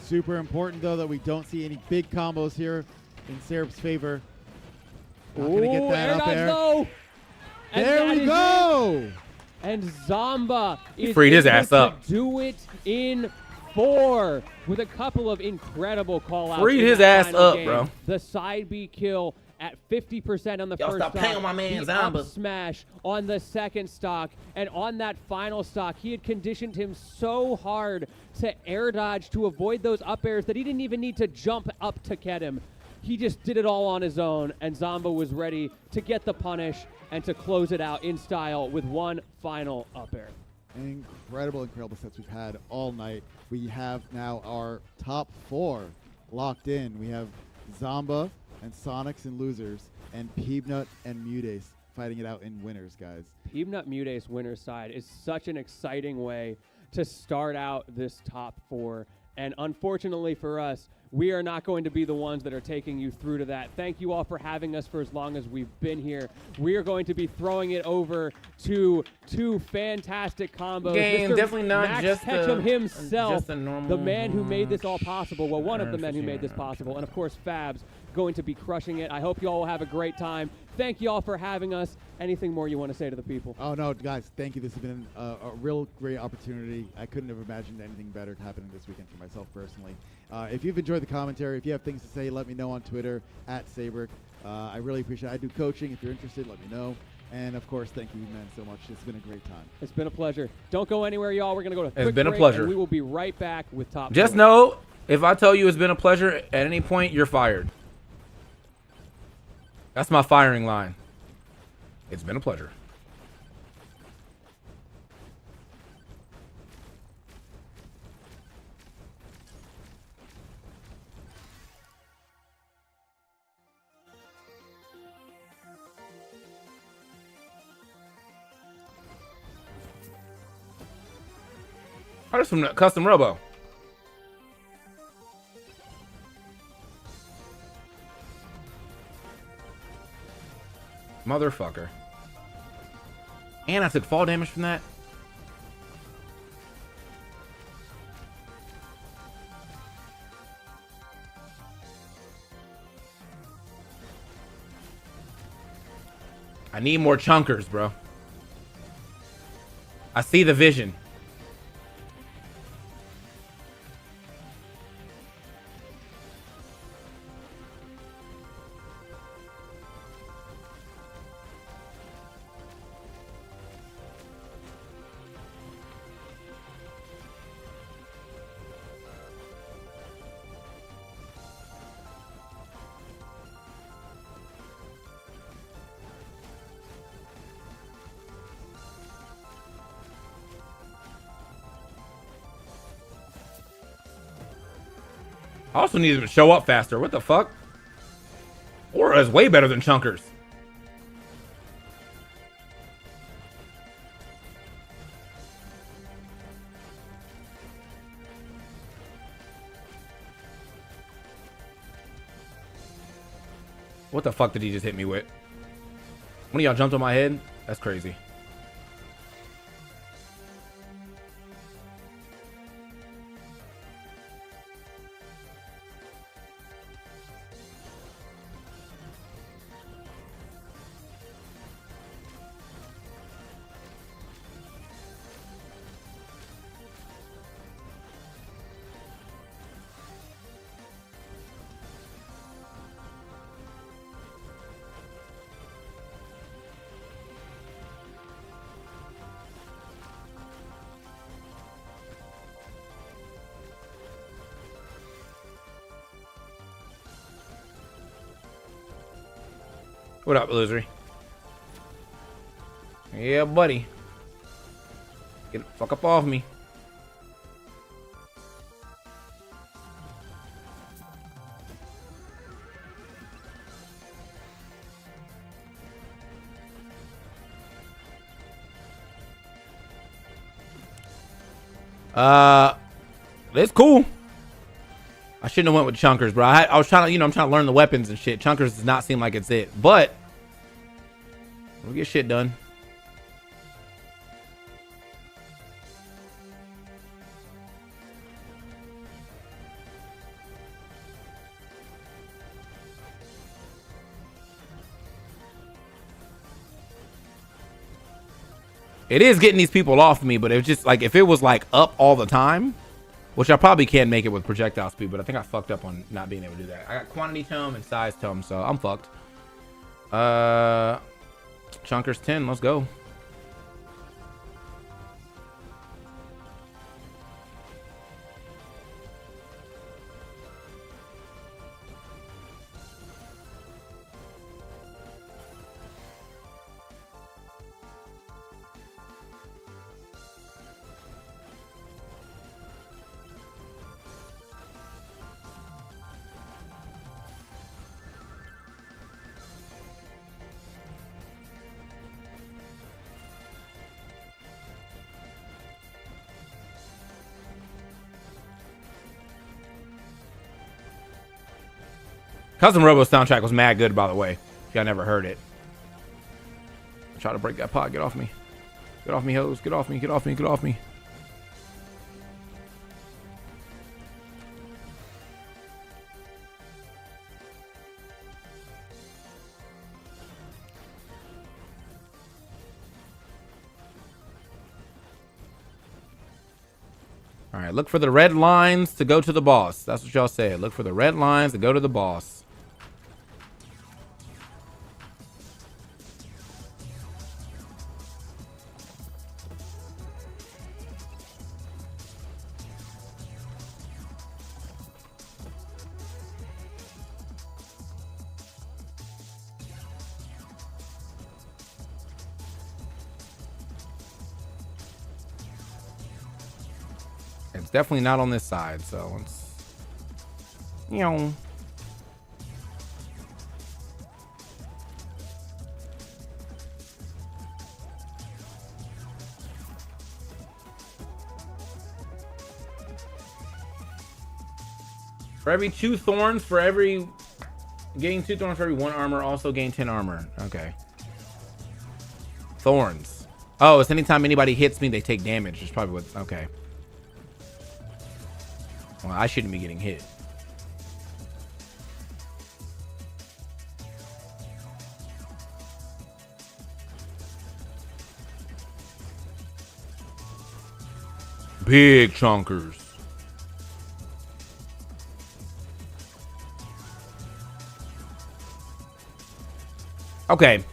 Super important though that we don't see any big combos here in Syrup's favor. Not gonna get that air up dodge there. low. And There that we is go. it. And Zamba is freed his able ass to up. do it in 4 with a couple of incredible call-outs. Freed in his that ass final up, game. bro. The side B kill at 50% on the Y'all first stop stock. playing with my man, the Zamba. up smash on the second stock. And on that final stock, he had conditioned him so hard to air dodge to avoid those up airs that he didn't even need to jump up to get him. He just did it all on his own, and Zamba was ready to get the punish and to close it out in style with one final up air. Incredible sets we've had all night. We have now our top 4 locked in. We have Zamba and Sonics and losers, and Peanut and Mutace fighting it out in winners, guys. Peanut Mutace winner's side is such an exciting way to start out this top 4. And unfortunately for us, we are not going to be the ones that are taking you through to that. Thank you all for having us for as long as we've been here. We are going to be throwing it over to 2 fantastic combos. Game, Mr. definitely not Max just Ketchum a- himself, just a normal the man who made this all possible. Well, one of the men who made this possible. And of course, Fabs going to be crushing it. I hope you all will have a great time. Thank you all for having us. Anything more you want to say to the people? Oh, no, guys, thank you. This has been a real great opportunity. I couldn't have imagined anything better happening this weekend for myself personally. If you've enjoyed the commentary, if you have things to say, let me know on Twitter, @Sabrick. I really appreciate it. I do coaching. If you're interested, let me know. And, of course, thank you, man, so much. It's been a great time. It's been a pleasure. Don't go anywhere, y'all. We're going to go to a It's quick been a break, pleasure. and we will be right back with top Just 4. know, if I tell you it's been a pleasure at any point, you're fired. That's my firing line. It's been a pleasure. Oh, there's some custom robo. Motherfucker. And I took fall damage from that. I need more chunkers, bro. I see the vision. I also need them to show up faster. What the fuck? Aura is way better than Chunkers. What the fuck did he just hit me with? One of y'all jumped on my head? That's crazy. What up, Illusory? Yeah, buddy. Get the fuck up off me. It's cool. I shouldn't have went with Chunkers, bro. I was trying to, I'm trying to learn the weapons and shit. Chunkers does not seem like it's it, but we'll get shit done. It is getting these people off me, but it's just like, if it was like up all the time, which I probably can make it with projectile speed, but I think I fucked up on not being able to do that. I got quantity tome and size tome, so I'm fucked. Chunkers 10, let's go. Cousin Robo's soundtrack was mad good, by the way. If y'all never heard it. Try to break that pot. Get off me. Get off me, hoes. Get off me. Get off me. Get off me. All right, look for the red lines to go to the boss. That's what y'all said. Look for the red lines to go to the boss. It's definitely not on this side, so it's, For every 2 thorns, for every gain 2 thorns for every 1 armor, also gain 10 armor. Okay. Thorns. Oh, it's anytime anybody hits me, they take damage. It's probably what. Okay. Well, I shouldn't be getting hit. Big chunkers. Okay.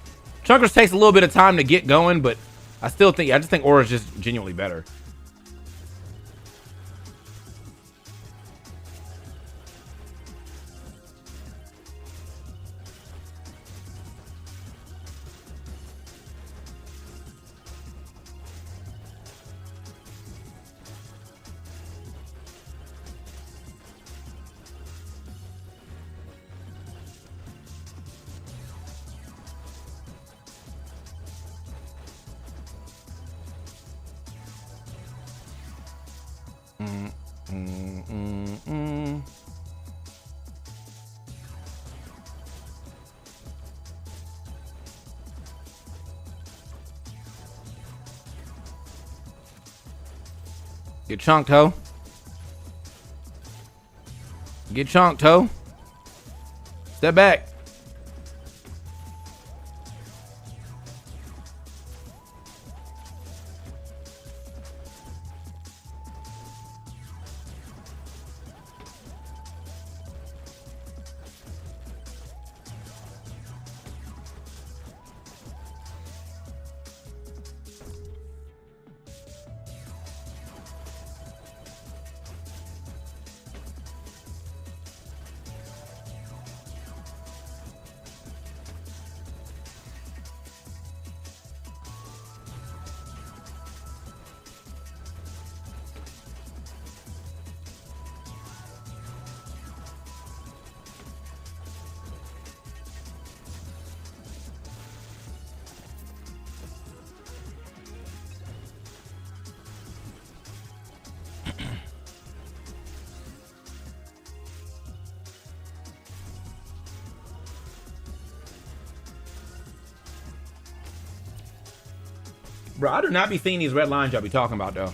Chunkers takes a little bit of time to get going, but I just think Aura's just genuinely better. Get chunked, ho. Get chunked, ho. Step back. Bro, I do not be seeing these red lines y'all be talking about, though.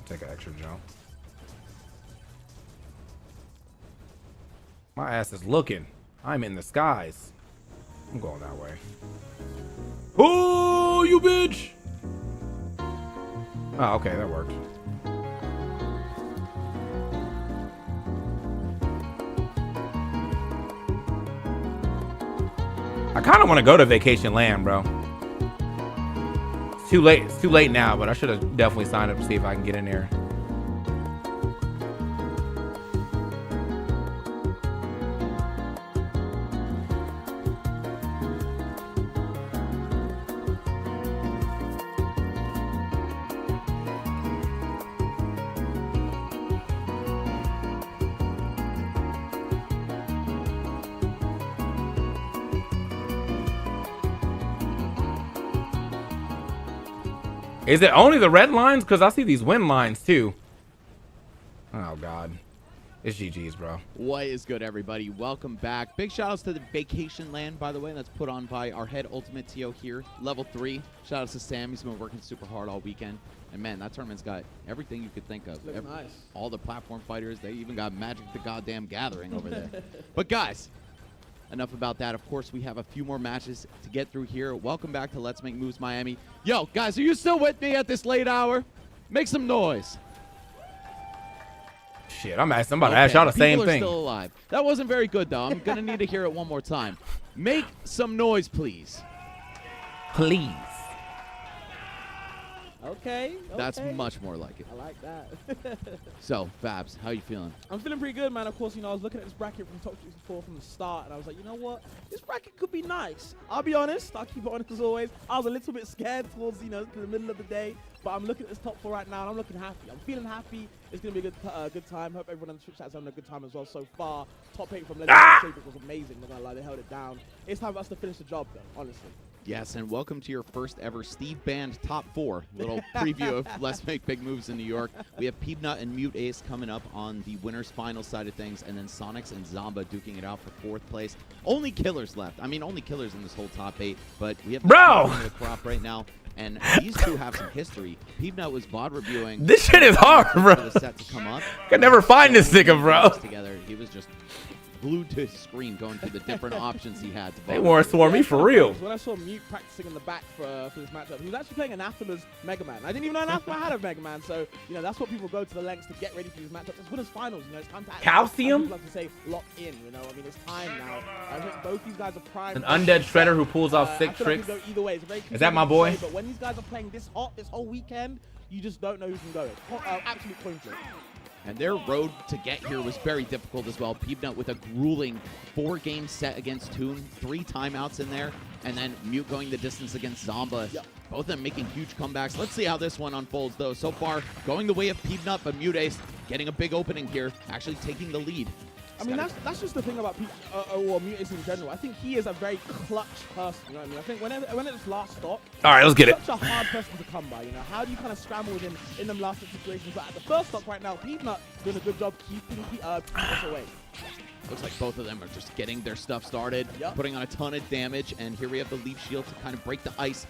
Take an extra jump. My ass is looking. I'm in the skies. I'm going that way. Oh, you bitch! Oh, okay, that worked. I kind of want to go to Vacation Land, bro. It's too late. It's too late now, but I should have definitely signed up to see if I can get in there. Is it only the red lines? Because I see these win lines too. Oh, God. It's GG's, bro. What is good, everybody? Welcome back. Big shout outs to the Vacation Land, by the way. That's put on by our head Ultimate TO here, level 3. Shout outs to Sam. He's been working super hard all weekend. And man, that tournament's got everything you could think of. Nice. All the platform fighters. They even got Magic the Goddamn Gathering over there. But guys, enough about that. Of course, we have a few more matches to get through here. Welcome back to Let's Make Moves Miami. Yo, guys, are you still with me at this late hour? Make some noise. Shit, I'm about to ask y'all the same People are thing. Still alive. That wasn't very good, though. I'm going to need to hear it one more time. Make some noise, please. Please. Okay. That's much more like it. I like that. So, Fabs, how you feeling? I'm feeling pretty good, man. Of course, I was looking at this bracket from top 64 from the start, and I was like, you know what? This bracket could be nice. I'll be honest. I'll keep it honest as always. I was a little bit scared towards, the middle of the day, but I'm looking at this top 4 right now, and I'm looking happy. I'm feeling happy. It's going to be a good time. Hope everyone on the Twitch chat's having a good time as well so far. Top 8 from Legend was amazing. Not gonna lie, they held it down. It's time for us to finish the job, though, honestly. Yes, and welcome to your first ever Steve Band Top 4. Little preview of Let's Make Big Moves in New York. We have Peanut and Mute Ace coming up on the winner's final side of things, and then Sonics and Zomba duking it out for 4th place. Only killers left. I mean, only killers in this whole top 8, but we have the crop right now. And these two have some history. Peanut was VOD reviewing. This shit is hard, bro. The set to come up. Could never find this nigga, bro. Together, he was just glued to his screen going through the different options he had. They want to swarm me for real. When I saw Mute practicing in the back for this matchup, he was actually playing Anathema's Mega Man. I didn't even know Anathema had a Mega Man, so that's what people go to the lengths to get ready for these matchups. It's winners finals, it's time to Calcium? like to say lock in, I mean, it's time now. I think both these guys are primed. An undead shredder who pulls off sick I feel like tricks. we go either way. It's a very Is that my boy? but when these guys are playing this hot this whole weekend, you just don't know who can go. Absolute coin flip. And their road to get here was very difficult as well. Peanut with a grueling 4-game set against Toon, 3 timeouts in there, and then Mute going the distance against Zomba. Yep. Both of them making huge comebacks. Let's see how this one unfolds, though. So far, going the way of Peanut, but Mute Ace getting a big opening here, actually taking the lead. I mean, that's just the thing about Mute Ace in general. I think he is a very clutch person, you know what I mean? I think when it's last stock, all right, let's get it. Such a hard person to come by, How do you kind of scramble with him in them last situations? But at the first stock right now, Peanut doing a good job keeping us away. Looks like both of them are just getting their stuff started, putting on a ton of damage, and here we have the Leaf Shield to kind of break the ice,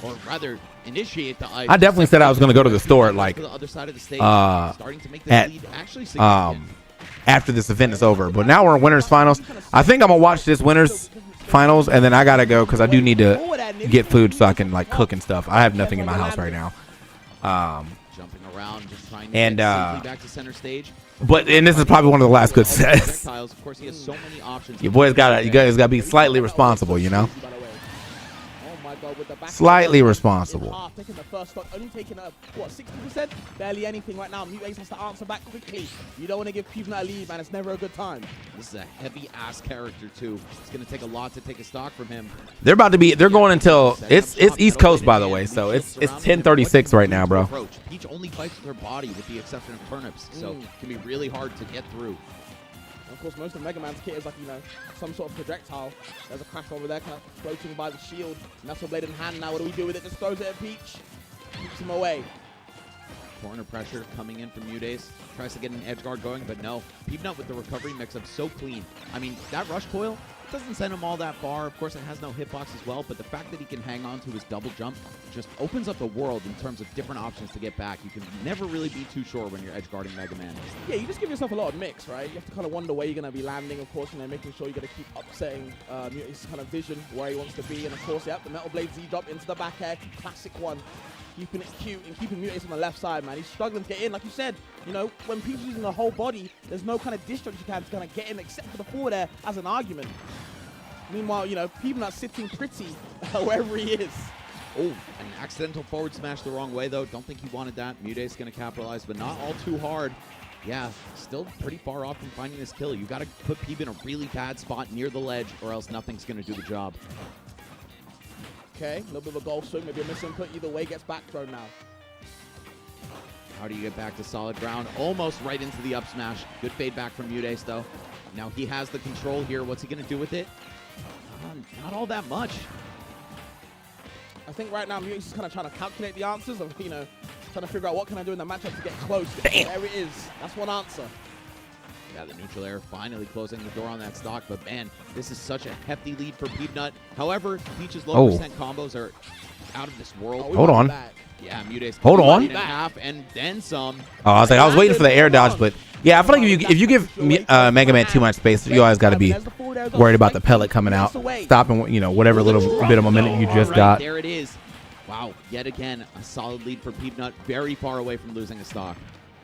or rather, initiate the ice. I definitely said I was going to go to the store at like to the other side of the stage, starting to make this lead actually significant. After this event is over. But now we're in winners finals. I think I'm gonna watch this winners finals, and then I gotta go because I do need to get food so I can like cook and stuff. I have nothing in my house right now. Jumping around, just trying to and get safely back to center stage. But this is probably one of the last good sets. Of course, he has so many options. You guys gotta be slightly responsible, you know. Slightly responsible. Taking the first stock, only taking what, 60%? Barely anything right now. Mutace has to answer back quickly. You don't want to give Peevnut a lead, man. It's never a good time. This is a heavy ass character too. It's gonna take a lot to take a stock from him. They're about to be. They're going until it's East Coast, by the way. So it's 10:36 right now, bro. Peach only fights with her body, with the exception of turnips. So it can be really hard to get through. Of course, most of Mega Man's kit is like, you know, some sort of projectile. There's a crash over there, kind of floating by the shield. Metal Blade in hand now. What do we do with it? Just throws it at Peach. Keeps him away. Corner pressure coming in from Mutace. Tries to get an edge guard going, but no. Peevnut with the recovery mix-up so clean. I mean, that rush coil doesn't send him all that far. Of course, it has no hitbox as well, but the fact that he can hang on to his double jump just opens up the world in terms of different options to get back. You can never really be too sure when you're edge guarding Mega Man. Yeah, you just give yourself a lot of mix, right? You have to kind of wonder where you're going to be landing, of course, and then making sure you're going to keep upsetting Mutace's kind of vision, where he wants to be. And of course, the Metal Blade Z-drop into the back air, classic one. Keeping it cute and keeping Mutace on the left side, man. He's struggling to get in. Like you said, you know, when Peach is using the whole body, there's no kind of distance you can to kind of get in except for the forward air as an argument. Meanwhile, you know, Peevnut sitting pretty wherever he is. Oh, an accidental forward smash the wrong way, though. Don't think he wanted that. Mutace going to capitalize, but not all too hard. Yeah, still pretty far off from finding this kill. You got to put Peeb in a really bad spot near the ledge, or else nothing's going to do the job. Okay, a little bit of a goal swing, maybe a misinput. Either way, gets back thrown now. How do you get back to solid ground? Almost right into the up smash. Good fade back from Mutace, though. Now he has the control here. What's he going to do with it? Not all that much. I think right now Mutace is kind of trying to calculate the answers of, you know, trying to figure out what can I do in the matchup to get close. Damn. There it is. That's one answer. Yeah, the neutral air finally closing the door on that stock, but man, this is such a hefty lead for Peevnut. However, Peach's low percent combos are out of this world. Hold on. Yeah, Mutace. Hold on. In half and then some. Oh, I was waiting for the air dodge, but yeah, I feel like if you give Mega Man too much space, you always got to be worried about the pellet coming out, stopping, you know, whatever little bit of momentum you just got. There it is. Wow, yet again, a solid lead for Peevnut, very far away from losing a stock.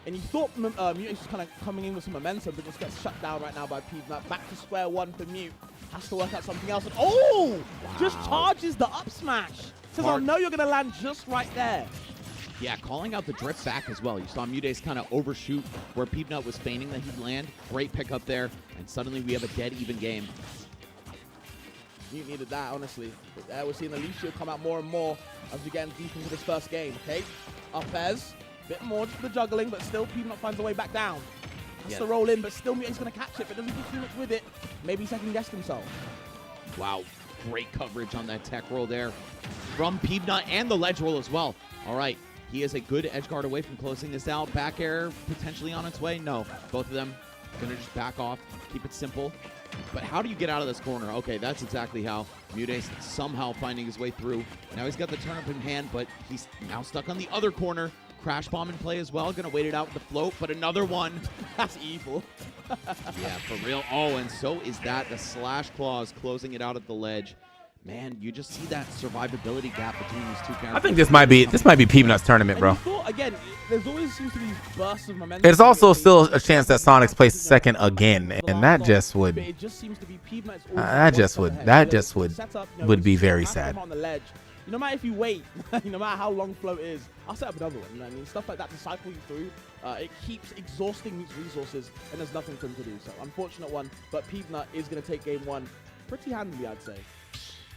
And you thought Mutace was kind of coming in with some momentum, but just gets shut down right now by Peevnut. Back to square one for Mute. Has to work out something else. And oh! Wow. Just charges the up smash. Says, I know you're going to land just right there. Yeah, calling out the drift back as well. You saw Mutace kind of overshoot where Peevnut was feigning that he'd land. Great pickup there, and suddenly we have a dead even game. Mute needed that, honestly. We're seeing the Leaf Shield come out more and more as we get deep into this first game, okay? Up airs. Bit more just for the juggling, but still Peevnut finds a way back down. Has to roll in, but still Mutate's going to catch it, but doesn't do too much with it. Maybe second-guessed himself. Wow, great coverage on that tech roll there from Peevnut and the ledge roll as well. All right, he is a good edge guard away from closing this out. Back air potentially on its way. No, both of them going to just back off, keep it simple. But how do you get out of this corner? Okay, that's exactly how. Mutace somehow finding his way through. Now he's got the turnip in hand, but he's now stuck on the other corner. Crash bomb in play as well. Gonna wait it out with the float, but another one. That's evil. Yeah, for real. Oh, and so is that. The slash claws closing it out at the ledge. Man, you just see that survivability gap between these two characters. I think this might be Peevnut's tournament, bro. Again, there's always seems to be bursts of momentum. There's also still a chance that Sonic's placed second again, and that just would. It just seems to be Peevnut's that just would be very sad. On the ledge. No matter if you wait, no matter how long float is, I'll set up another one. You know what I mean? Stuff like that to cycle you through, it keeps exhausting these resources, and there's nothing for him to do. So, unfortunate one, but Peevnut is going to take game one pretty handily, I'd say.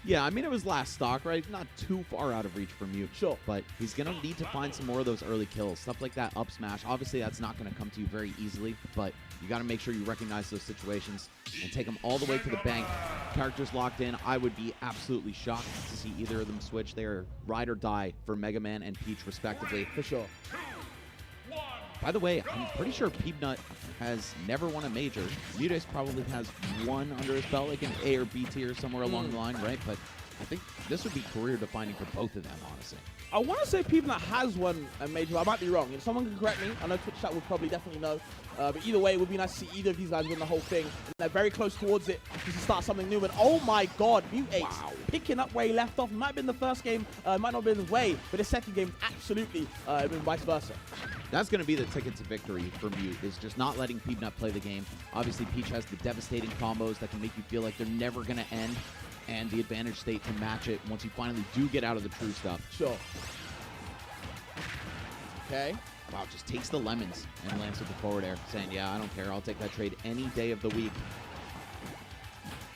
Yeah, I mean, it was last stock, right? Not too far out of reach for Mute. Sure. But he's going to need to find some more of those early kills. Stuff like that up smash. Obviously, that's not going to come to you very easily, but you got to make sure you recognize those situations and take them all the way to the bank. Characters locked in. I would be absolutely shocked to see either of them switch. They're ride or die for Mega Man and Peach, respectively. For sure. By the way, I'm pretty sure Peanut has never won a major. Mutes probably has one under his belt, like an A or B tier somewhere along the line, right? But I think this would be career defining for both of them, honestly. I want to say Peanut has won a major, but I might be wrong. If someone can correct me, I know Twitch chat will probably definitely know. But either way, it would be nice to see either of these guys win the whole thing. And they're very close towards it just to start something new. And oh my God, Mute8 picking up where he left off. Might have been the first game, might not have been his way, but the second game absolutely been vice versa. That's going to be the ticket to victory for Mute, is just not letting Peanut play the game. Obviously, Peach has the devastating combos that can make you feel like they're never going to end, and the advantage state to match it once you finally do get out of the true stuff. Sure. Okay. Wow, just takes the lemons and lands with the forward air, saying, yeah, I don't care. I'll take that trade any day of the week.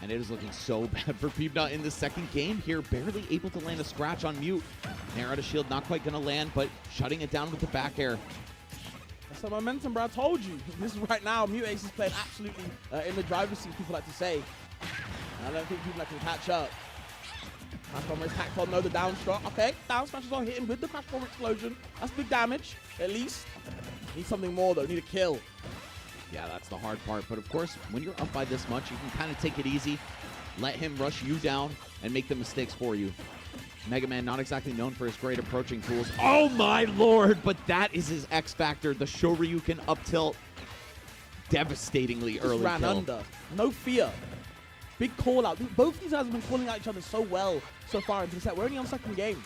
And it is looking so bad for Peanut in the second game here. Barely able to land a scratch on Mute. Nair out of shield, not quite going to land, but shutting it down with the back air. That's the momentum, bro. I told you. This is right now. Mute8 is playing absolutely in the driver's seat, people like to say. I don't think people can catch up. Crash Bomber is hacked on, no, the down shot. Okay, down smash is on hitting with the Crash Bomber explosion. That's big damage, at least. Need something more, though. Need a kill. Yeah, that's the hard part. But, of course, when you're up by this much, you can kind of take it easy, let him rush you down, and make the mistakes for you. Mega Man not exactly known for his great approaching tools. Oh, my Lord! But that is his X factor. The Shoryuken up tilt. Devastatingly early ran kill. under. No fear. Big call out. Both these guys have been calling out each other so well so far into the set. We're only on second game.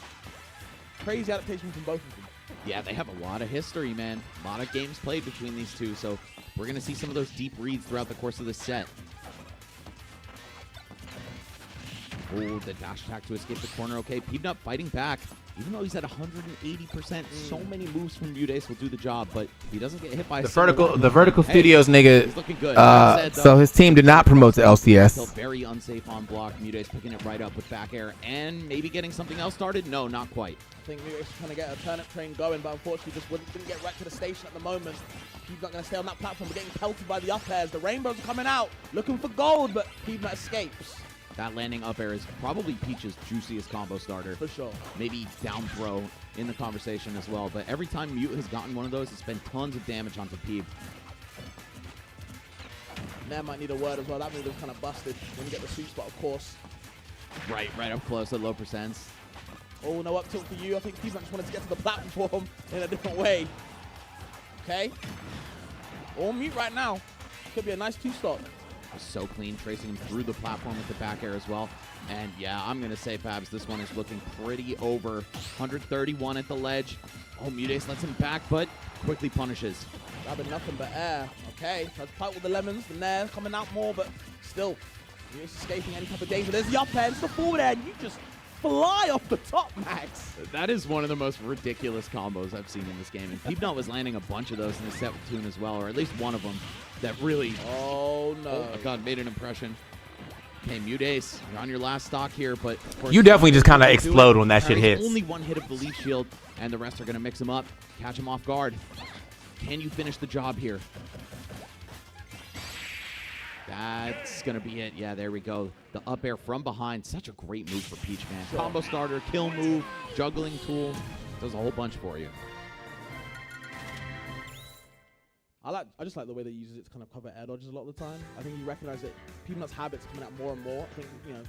Crazy adaptation from both of them. Yeah, they have a lot of history, man. A lot of games played between these two, so we're going to see some of those deep reads throughout the course of the set. Oh, the dash attack to escape the corner. Okay, Peanut fighting back. Even though he's at 180%, so many moves from Mute8 will do the job, but he doesn't get hit by the vertical studios nigga. He's looking good. So his team did not promote to LCS. Still very unsafe on block. Mute8 picking it right up with back air and maybe getting something else started. No, not quite. I think Mute8 is trying to get a turnip train going, but unfortunately just didn't get right to the station at the moment. He's not going to stay on that platform. We're getting pelted by the up airs. The rainbows are coming out, looking for gold, but Peanut escapes. That landing up air is probably Peach's juiciest combo starter. For sure. Maybe down throw in the conversation as well. But every time Mute has gotten one of those, it's been tons of damage onto Peeb. Nair might need a word as well. That move is kind of busted when you get the sweet spot, of course. Right up close at low percents. Oh, no up tilt for you. I think Peeb just wanted to get to the platform in a different way. Okay. All Mute right now. Could be a nice two-stop. So clean, tracing him through the platform with the back air as well. And yeah, I'm going to say, Fabs, this one is looking pretty over. 131 at the ledge. Oh, Mute8 lets him back, but quickly punishes. Grabbing nothing but air. Okay, let's fight with the lemons. The Nair coming out more, but still, Mute8 escaping any type of danger. There's the up air, it's the forward air, and you just fly off the top, Max. That is one of the most ridiculous combos I've seen in this game. And Peanut was landing a bunch of those in the set with Toon as well, or at least one of them that really... Oh, no. Oh, my God, made an impression. Okay, Mute8, you're on your last stock here, but... Of course, you definitely just kind of explode when that shit hits. Only one hit of the leaf shield, and the rest are going to mix him up, catch him off guard. Can you finish the job here? That's going to be it. Yeah, there we go. The up air from behind. Such a great move for Peach, man. Sure. Combo starter, kill move, juggling tool. Does a whole bunch for you. I just like the way they uses it to kind of cover air dodges a lot of the time. I think you recognize that Peanut's habits coming out more and more. I think, you know,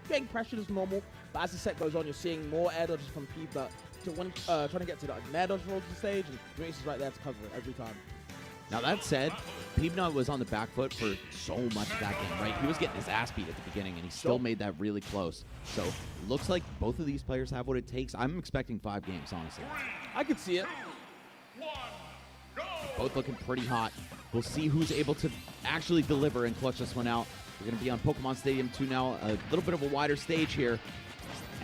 getting pressured is normal, but as the set goes on, you're seeing more air dodges from Peanut. So when trying to get to the air dodge rolls the stage, and Mute8 is right there to cover it every time. Now that said, Peanut was on the back foot for so much of that game, right? He was getting his ass beat at the beginning, and he still made that really close. So looks like both of these players have what it takes. I'm expecting 5 games, honestly. I could see it. Both looking pretty hot. We'll see who's able to actually deliver and clutch this one out. We're going to be on Pokemon Stadium 2 now, a little bit of a wider stage here.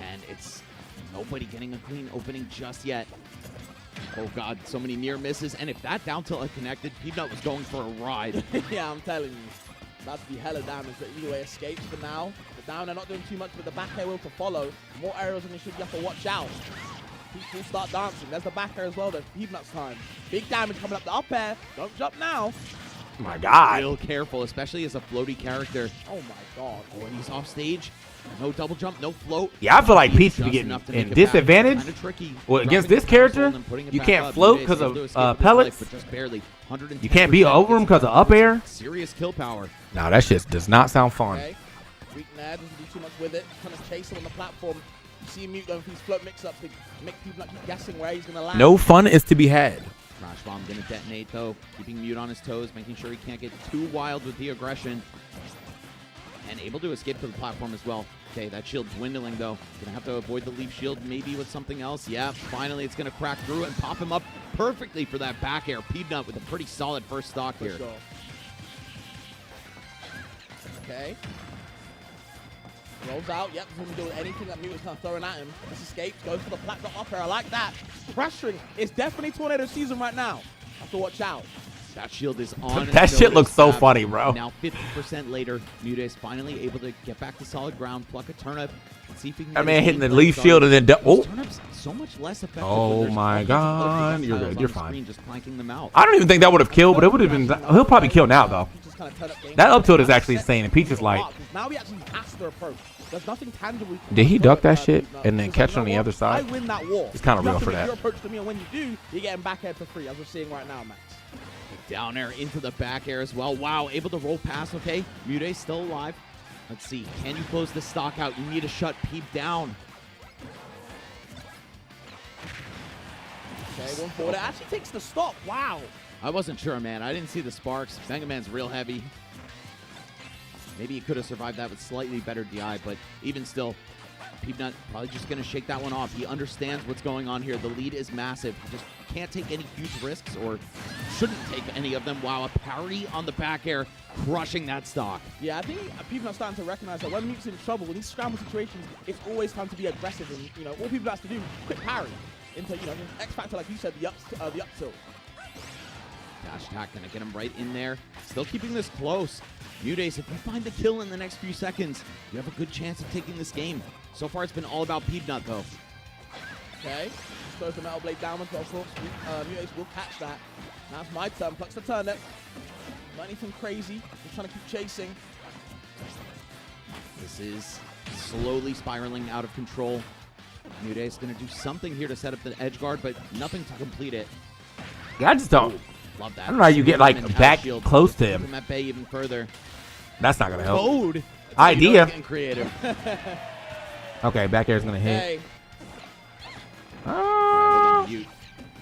And it's nobody getting a clean opening just yet. Oh, God, so many near misses. And if that down tilt had connected, Peanut was going for a ride. Yeah, I'm telling you. About to be hella damage, but either way escapes for now. The down, they're not doing too much, but the back air will to follow. More arrows than they should, you have to watch out. People start dancing. There's the back air as well. There's Peanut's time. Big damage coming up the up air. Don't jump now. My God. Real careful, especially as a floaty character. Oh my God. Oh, and he's off stage. No double jump, no float. Yeah, I feel like Peach Just be getting enough to in make it disadvantage. back. Kinda tricky. Well, against Dropping this the character, console and putting it you back can't up. float Mude's because able to of escape with his pellets. life, but just barely. 110%. You can't be over him because of up air. Serious kill power. Nah, that shit does not sound fun. Okay. Weak Nad doesn't do too much with it. Kind of chase him on the platform. You see Mute going for these float mix-ups to make people keep guessing where he's going to land. No fun is to be had. Crash Bomb gonna detonate though, keeping Mute on his toes, making sure he can't get too wild with the aggression. And able to escape to the platform as well. Okay, that shield dwindling though. Gonna have to avoid the leaf shield, maybe with something else. Yeah, finally it's gonna crack through and pop him up perfectly for that back air. Peanut with a pretty solid first stock For here. sure. Okay. Rolls out. Yep, doesn't do anything that Mute is kind of throwing at him. Just escapes, goes for the flat dot up air. I like that. Pressuring. It's definitely tornado season right now. Have to watch out. That shield is on. That shit looks so funny, bro. Now 50% later, Mute is finally able to get back to solid ground, pluck a turnip, and see if he can That get man his hitting the game leaf plan shield and then started. oh. Those turnips so much less effective. Oh when there's my all kinds of God. other You're projectiles good. on You're the fine. screen just clanking them out. I don't even think that would have killed, but it would have been. He'll probably kill now though. That up tilt is actually insane, and Peach is like. Now we actually has to approach. There's nothing tangible. Did he duck that shit and then catch it on the other side? I win that war. It's kind of real for Your that. approach to me, and when you do, you're getting back air for free, as we're seeing right now, Max. Down air into the back air as well. Wow, able to roll past. Okay, Mute still alive. Let's see. Can you close the stock out? You need to shut Peep down. Okay, going forward. It actually takes the stop. Wow. I wasn't sure, man. I didn't see the sparks. Mega Man's real heavy. Maybe he could have survived that with slightly better DI, but even still, Peanut probably just going to shake that one off. He understands what's going on here. The lead is massive. He just can't take any huge risks or shouldn't take any of them. Wow, a parry on the back air, crushing that stock. Yeah, I think people are starting to recognize that when Mute's in trouble, in these scramble situations, it's always time to be aggressive. And, you know, all people have to do, quick parry into, you know, X Factor, like you said, the up tilt. Dash attack going to get him right in there. Still keeping this close. Mudace, if you find the kill in the next few seconds, you have a good chance of taking this game. So far, it's been all about Peanut, though. Okay, throws the Metal Blade downwards, but of course, Mudace will catch that. Now it's my turn, plucks the turnip. Not anything crazy, just trying to keep chasing. This is slowly spiraling out of control. Mudace going to do something here to set up the edge guard, but nothing to complete it. Yeah, I just don't. Love that. I don't know how you get like back close to him. Keep him at bay even further. That's not gonna help. Code. Idea. Getting creative. Okay, back air's gonna hit. Hey. Mute.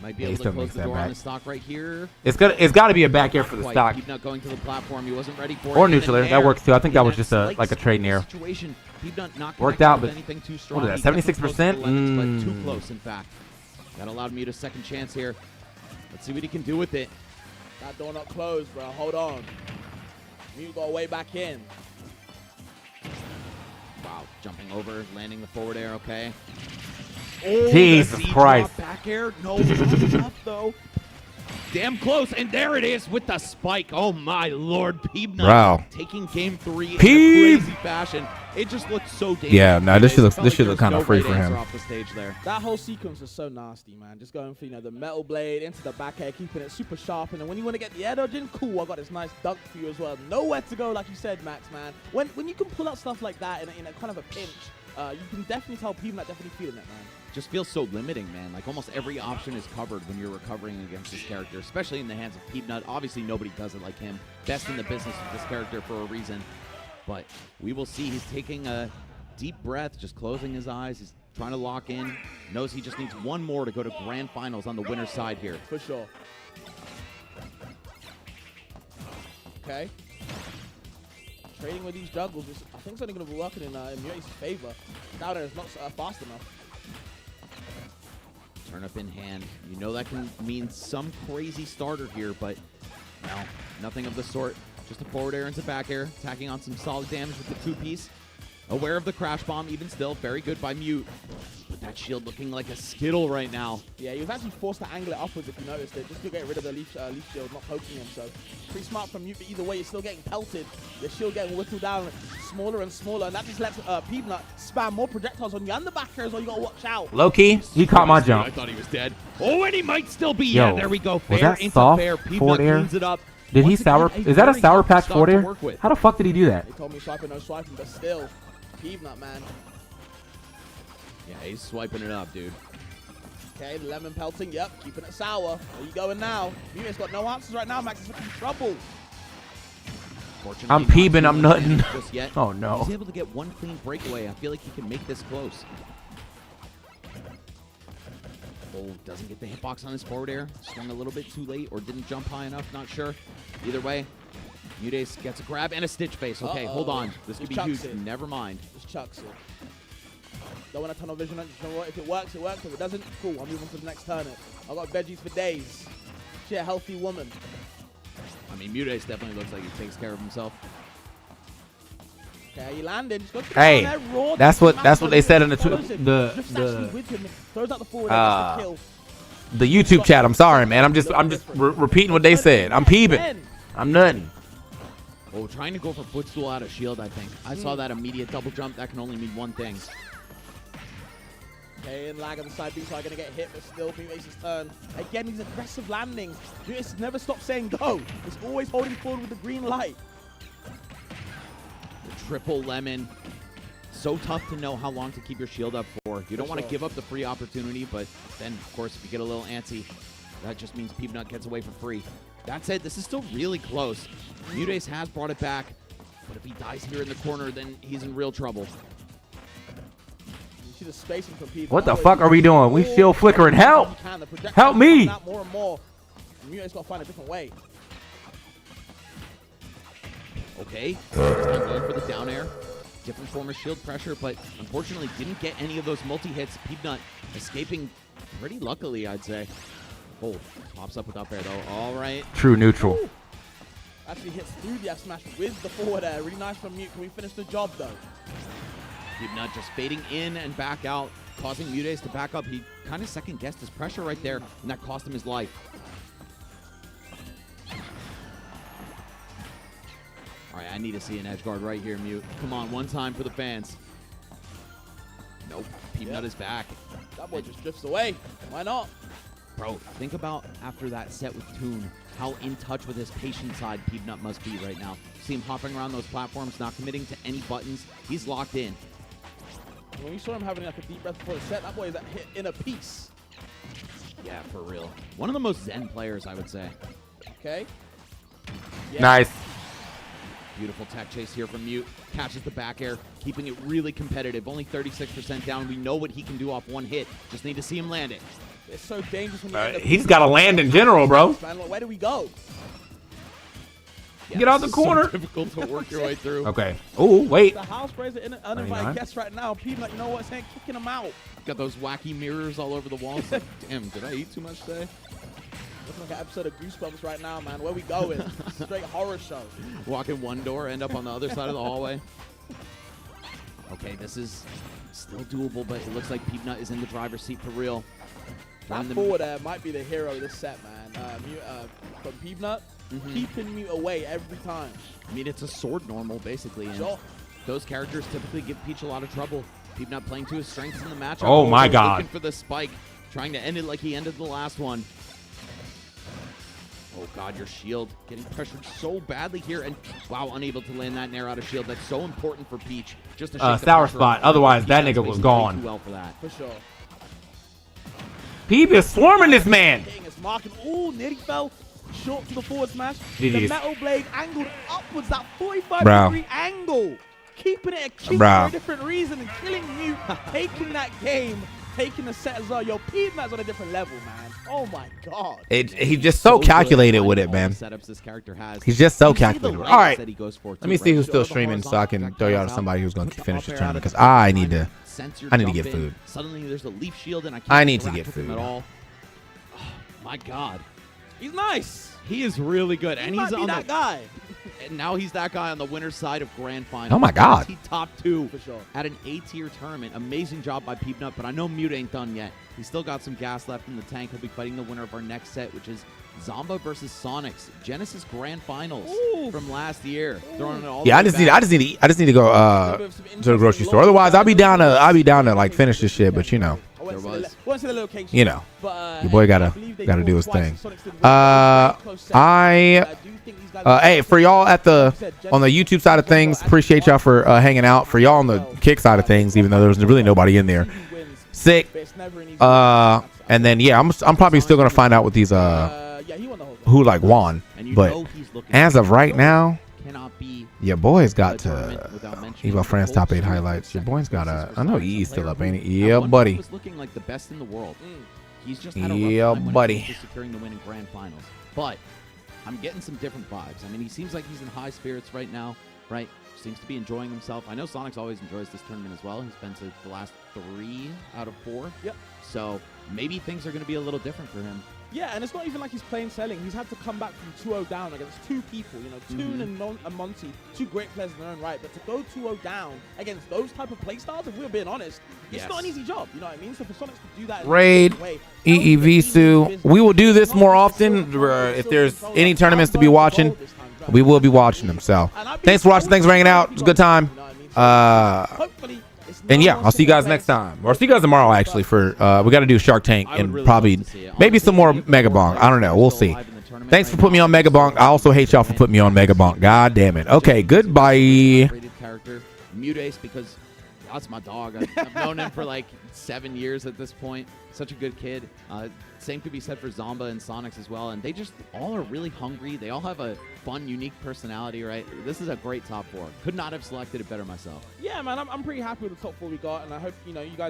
Might be Yeah, he able to still close makes the that door on back. the stock right here. It's got to be a back air for the Quite. stock. Keep not going to the platform. He wasn't ready for it. Or And then neutral air. That air. works too. I think that In was just a slight like a trade near. situation, Peanut not Worked out, connecting but with anything too strong. what is He that? kept him close to the 76%? lemons, but too Mm. close, in fact. That allowed Mute a second chance here. Let's see what he can do with it. That door not closed, bro. Hold on. Mute got way back in. Wow, jumping over, landing the forward air. Okay. Jesus the C Christ. drop back air. No, not enough though. Damn close, and there it is with the spike. Oh my lord, Peanut Bro. taking game 3 in a Peep. crazy fashion. It just looks so dangerous. Yeah, no, this shit looks Felt this shit there look was kind of no free right for answer him. off the stage there. That whole sequence was so nasty, man. Just going for, you know, the Metal Blade into the back air, keeping it super sharp. And then when you want to get the air dodge in, cool, I got this nice dunk for you as well. Nowhere to go, like you said, Max, man. When you can pull out stuff like that in a kind of a pinch, you can definitely tell people that definitely feeling it, man. Just feels so limiting, man. Like almost every option is covered when you're recovering against this character, especially in the hands of Peanut. Obviously, nobody does it like him. Best in the business with this character for a reason. But we will see. He's taking a deep breath, just closing his eyes. He's trying to lock in. Knows he just needs one more to go to grand finals on the winner's side here. For sure. Okay. Trading with these juggles, I think it's only going to be working in Mute's favor. Now that it's not fast enough. Turn up in hand. You know that can mean some crazy starter here, but no, nothing of the sort. Just a forward air into back air, attacking on some solid damage with the two-piece. Aware of the crash bomb, even still, very good by Mute. But that shield looking like a skittle right now. Yeah, he was actually forced to angle it upwards if you noticed it, just to get rid of the leaf shield, not poking him. So pretty smart from Mute, but either way, you're still getting pelted. Your shield getting whittled down smaller and smaller, and that just lets Peanut spam more projectiles on you and the back air as well. You gotta watch out. Low key, he caught my jump. I thought he was dead. Oh, and he might still be. Yo, Yeah, there we go. was Fair that into soft fair. forward Peanut air? cleans it up. Did he Once sour? again, Is that a very Sour tough Patch stock for to there? work with. How the fuck did he do that? They told me swiping, no swiping, but still, Peanut, man. Yeah, he's swiping it up, dude. Okay, lemon pelting, yep, keeping it sour. Where you going now? Mutate's got no answers right now. Max is looking in trouble. Fortunately, I'm not peeping, too I'm much nutting. damage just yet. Oh, no. He's able to get one clean breakaway. I feel like he can make this close. Oh, doesn't get the hitbox on his forward air. Swung a little bit too late or didn't jump high enough. Not sure. Either way, Mutates gets a grab and a stitch face. Okay, hold on. This could be huge. Never mind. Just chucks it. Don't want a tunnel vision. You know what? If it works, it works. If it doesn't, cool. I'm moving to the next turnip. I got veggies for days. She a healthy woman. I mean, Mutates definitely looks like he takes care of himself. Okay, you landed. Just go Hey, down there, raw. that's what they said in Drifts actually the with him. Throws out the forward edge, gets the kill. the YouTube chat. I'm sorry, man. I'm just repeating what they said. I'm peeping. I'm nutting. Oh, trying to go for footstool out of shield, I think. I saw that immediate double jump. That can only mean one thing. Okay, and lag on the side B, so I'm going to get hit, but still, Mutate's turn. Again, these aggressive landings. Mutates never stops saying go. It's always holding forward with the green light. The triple lemon. So tough to know how long to keep your shield up for. You don't want to give up the free opportunity, but then, of course, if you get a little antsy, that just means Peanut gets away for free. That said, this is still really close. Mutates has brought it back, but if he dies here in the corner, then he's in real trouble. You see the spacing from people. What the fuck are we doing? We still flickering. Help! Help me! More and more. Mutate's got to find a different way. Okay, going for the down air. Different form of shield pressure, but unfortunately didn't get any of those multi-hits. Peanut escaping pretty luckily, I'd say. Oh, pops up with up air, though. All right. True neutral. Ooh. Actually hits through the F smash with the forward air. Really nice from Mute. Can we finish the job, though? Peanut just fading in and back out, causing Mutates to back up. He kind of second-guessed his pressure right there, and that cost him his life. All right, I need to see an edge guard right here, Mute. Come on, one time for the fans. Nope, Peanut is back. That boy just drifts away. Why not? Bro, think about after that set with Toon, how in touch with his patient side Peanut must be right now. See him hopping around those platforms, not committing to any buttons. He's locked in. When we saw him having like a deep breath before the set, that boy is hit in a piece. Yeah, for real. One of the most zen players, I would say. Okay. Yeah. Nice. Beautiful tech chase here from Mute. Catches the back air, keeping it really competitive. Only 36% down. We know what he can do off one hit. Just need to see him land it. It's so dangerous when you end up He's got to land in general, bro. Man, where do we go? Yeah, Get out the corner. So difficult to work your way through. Okay. Oh, wait. The house plays an uninvited guest right now. Peanut, you know what? Saying kicking him out. Got those wacky mirrors all over the walls. Like, damn, did I eat too much today? Looking like an episode of Goosebumps right now, man. Where we going? Straight horror show. Walk in one door, end up on the other side of the hallway. Okay, this is still doable, but it looks like Peanut is in the driver's seat for real. That forward air might be the hero of this set, man. From Peanut, keeping Mute away every time. I mean, it's a sword normal, basically. And those characters typically give Peach a lot of trouble. Peanut playing to his strengths in the matchup. Oh, my God. Looking for the spike, trying to end it like he ended the last one. Oh, God, your shield getting pressured so badly here. And, wow, unable to land that nair out of shield. That's so important for Peach. Just to shake the sour pressure spot. off. Otherwise, that Peanut's nigga was way gone. too well for that. For sure. Peep is swarming this man. It's marking. Ooh, nearly fell short to the forward smash. GG's. The metal blade angled upwards, that 45-degree angle. Keeping it acute for a different reason and killing Mute, taking that game, taking the set as well. Yo, Peanut's on a different level, man. Oh my God. He's just so calculated with it, man. Setups this character has. He's just so calculated. All right. That he goes for Let me see who's still streaming so I can throw you out to somebody who's going to finish the tournament because I need to get food. Suddenly there's a leaf shield and I need to get food. At all. Oh, my God. He's nice. He is really good. He and might he's be on that guy. And now he's that guy on the winner's side of Grand Final. Oh, my God. He top 2 for sure. At an A-tier tournament. Amazing job by Peanut, but I know Mute ain't done yet. He's still got some gas left in the tank. He'll be fighting the winner of our next set, which is Zomba versus Sonics. Genesis Grand Finals from last year. Throwing it all Yeah, I just need to go to the grocery store. Otherwise, I'll be down to like finish this shit. But you know, you know, your boy gotta do his thing. Hey, for y'all at on the YouTube side of things, appreciate y'all for hanging out. For y'all on the Kick side of things, even though there's really nobody in there, sick. And then yeah, I'm probably still gonna find out with these who like won, but as of right now, your boy's got to Evo France top 8 highlights. Your boy's got I know he's still up, ain't he? Yeah, buddy. He's looking like the best in the world. He's just yeah, buddy. Securing the win in grand finals, but I'm getting some different vibes. I mean, he seems like he's in high spirits right now, right? Seems to be enjoying himself. I know Sonics always enjoys this tournament as well. He's been to the last 3 out of 4. Yep. So maybe things are going to be a little different for him. Yeah, and it's not even like he's plain selling. He's had to come back from 2-0 down against 2 people, you know, Toon and Monty, 2 great players in their own right. But to go 2-0 down against those type of play styles, if we're being honest, it's not an easy job. You know what I mean? So for Sonics to do that Raid, EEVSU. We will do this more often. If there's any tournaments to be watching, we will be watching them. So thanks for watching. Thanks for hanging out. It's a good time. And yeah, I'll see you guys next time. Or see you guys tomorrow, actually, for we got to do Shark Tank and probably maybe some more Mega Bonk. I don't know. We'll see. Thanks for putting me on Mega Bonk. I also hate y'all for putting me on Mega Bonk. God damn it. Okay, goodbye. Character, Mutace, because that's my dog. I've known him for like 7 years at this point. Such a good kid. Same could be said for Zomba and Sonics as well. And they just all are really hungry. They all have a fun, unique personality, right? This is a great top 4. Could not have selected it better myself. Yeah, man, I'm pretty happy with the top 4 we got, and I hope, you know, you guys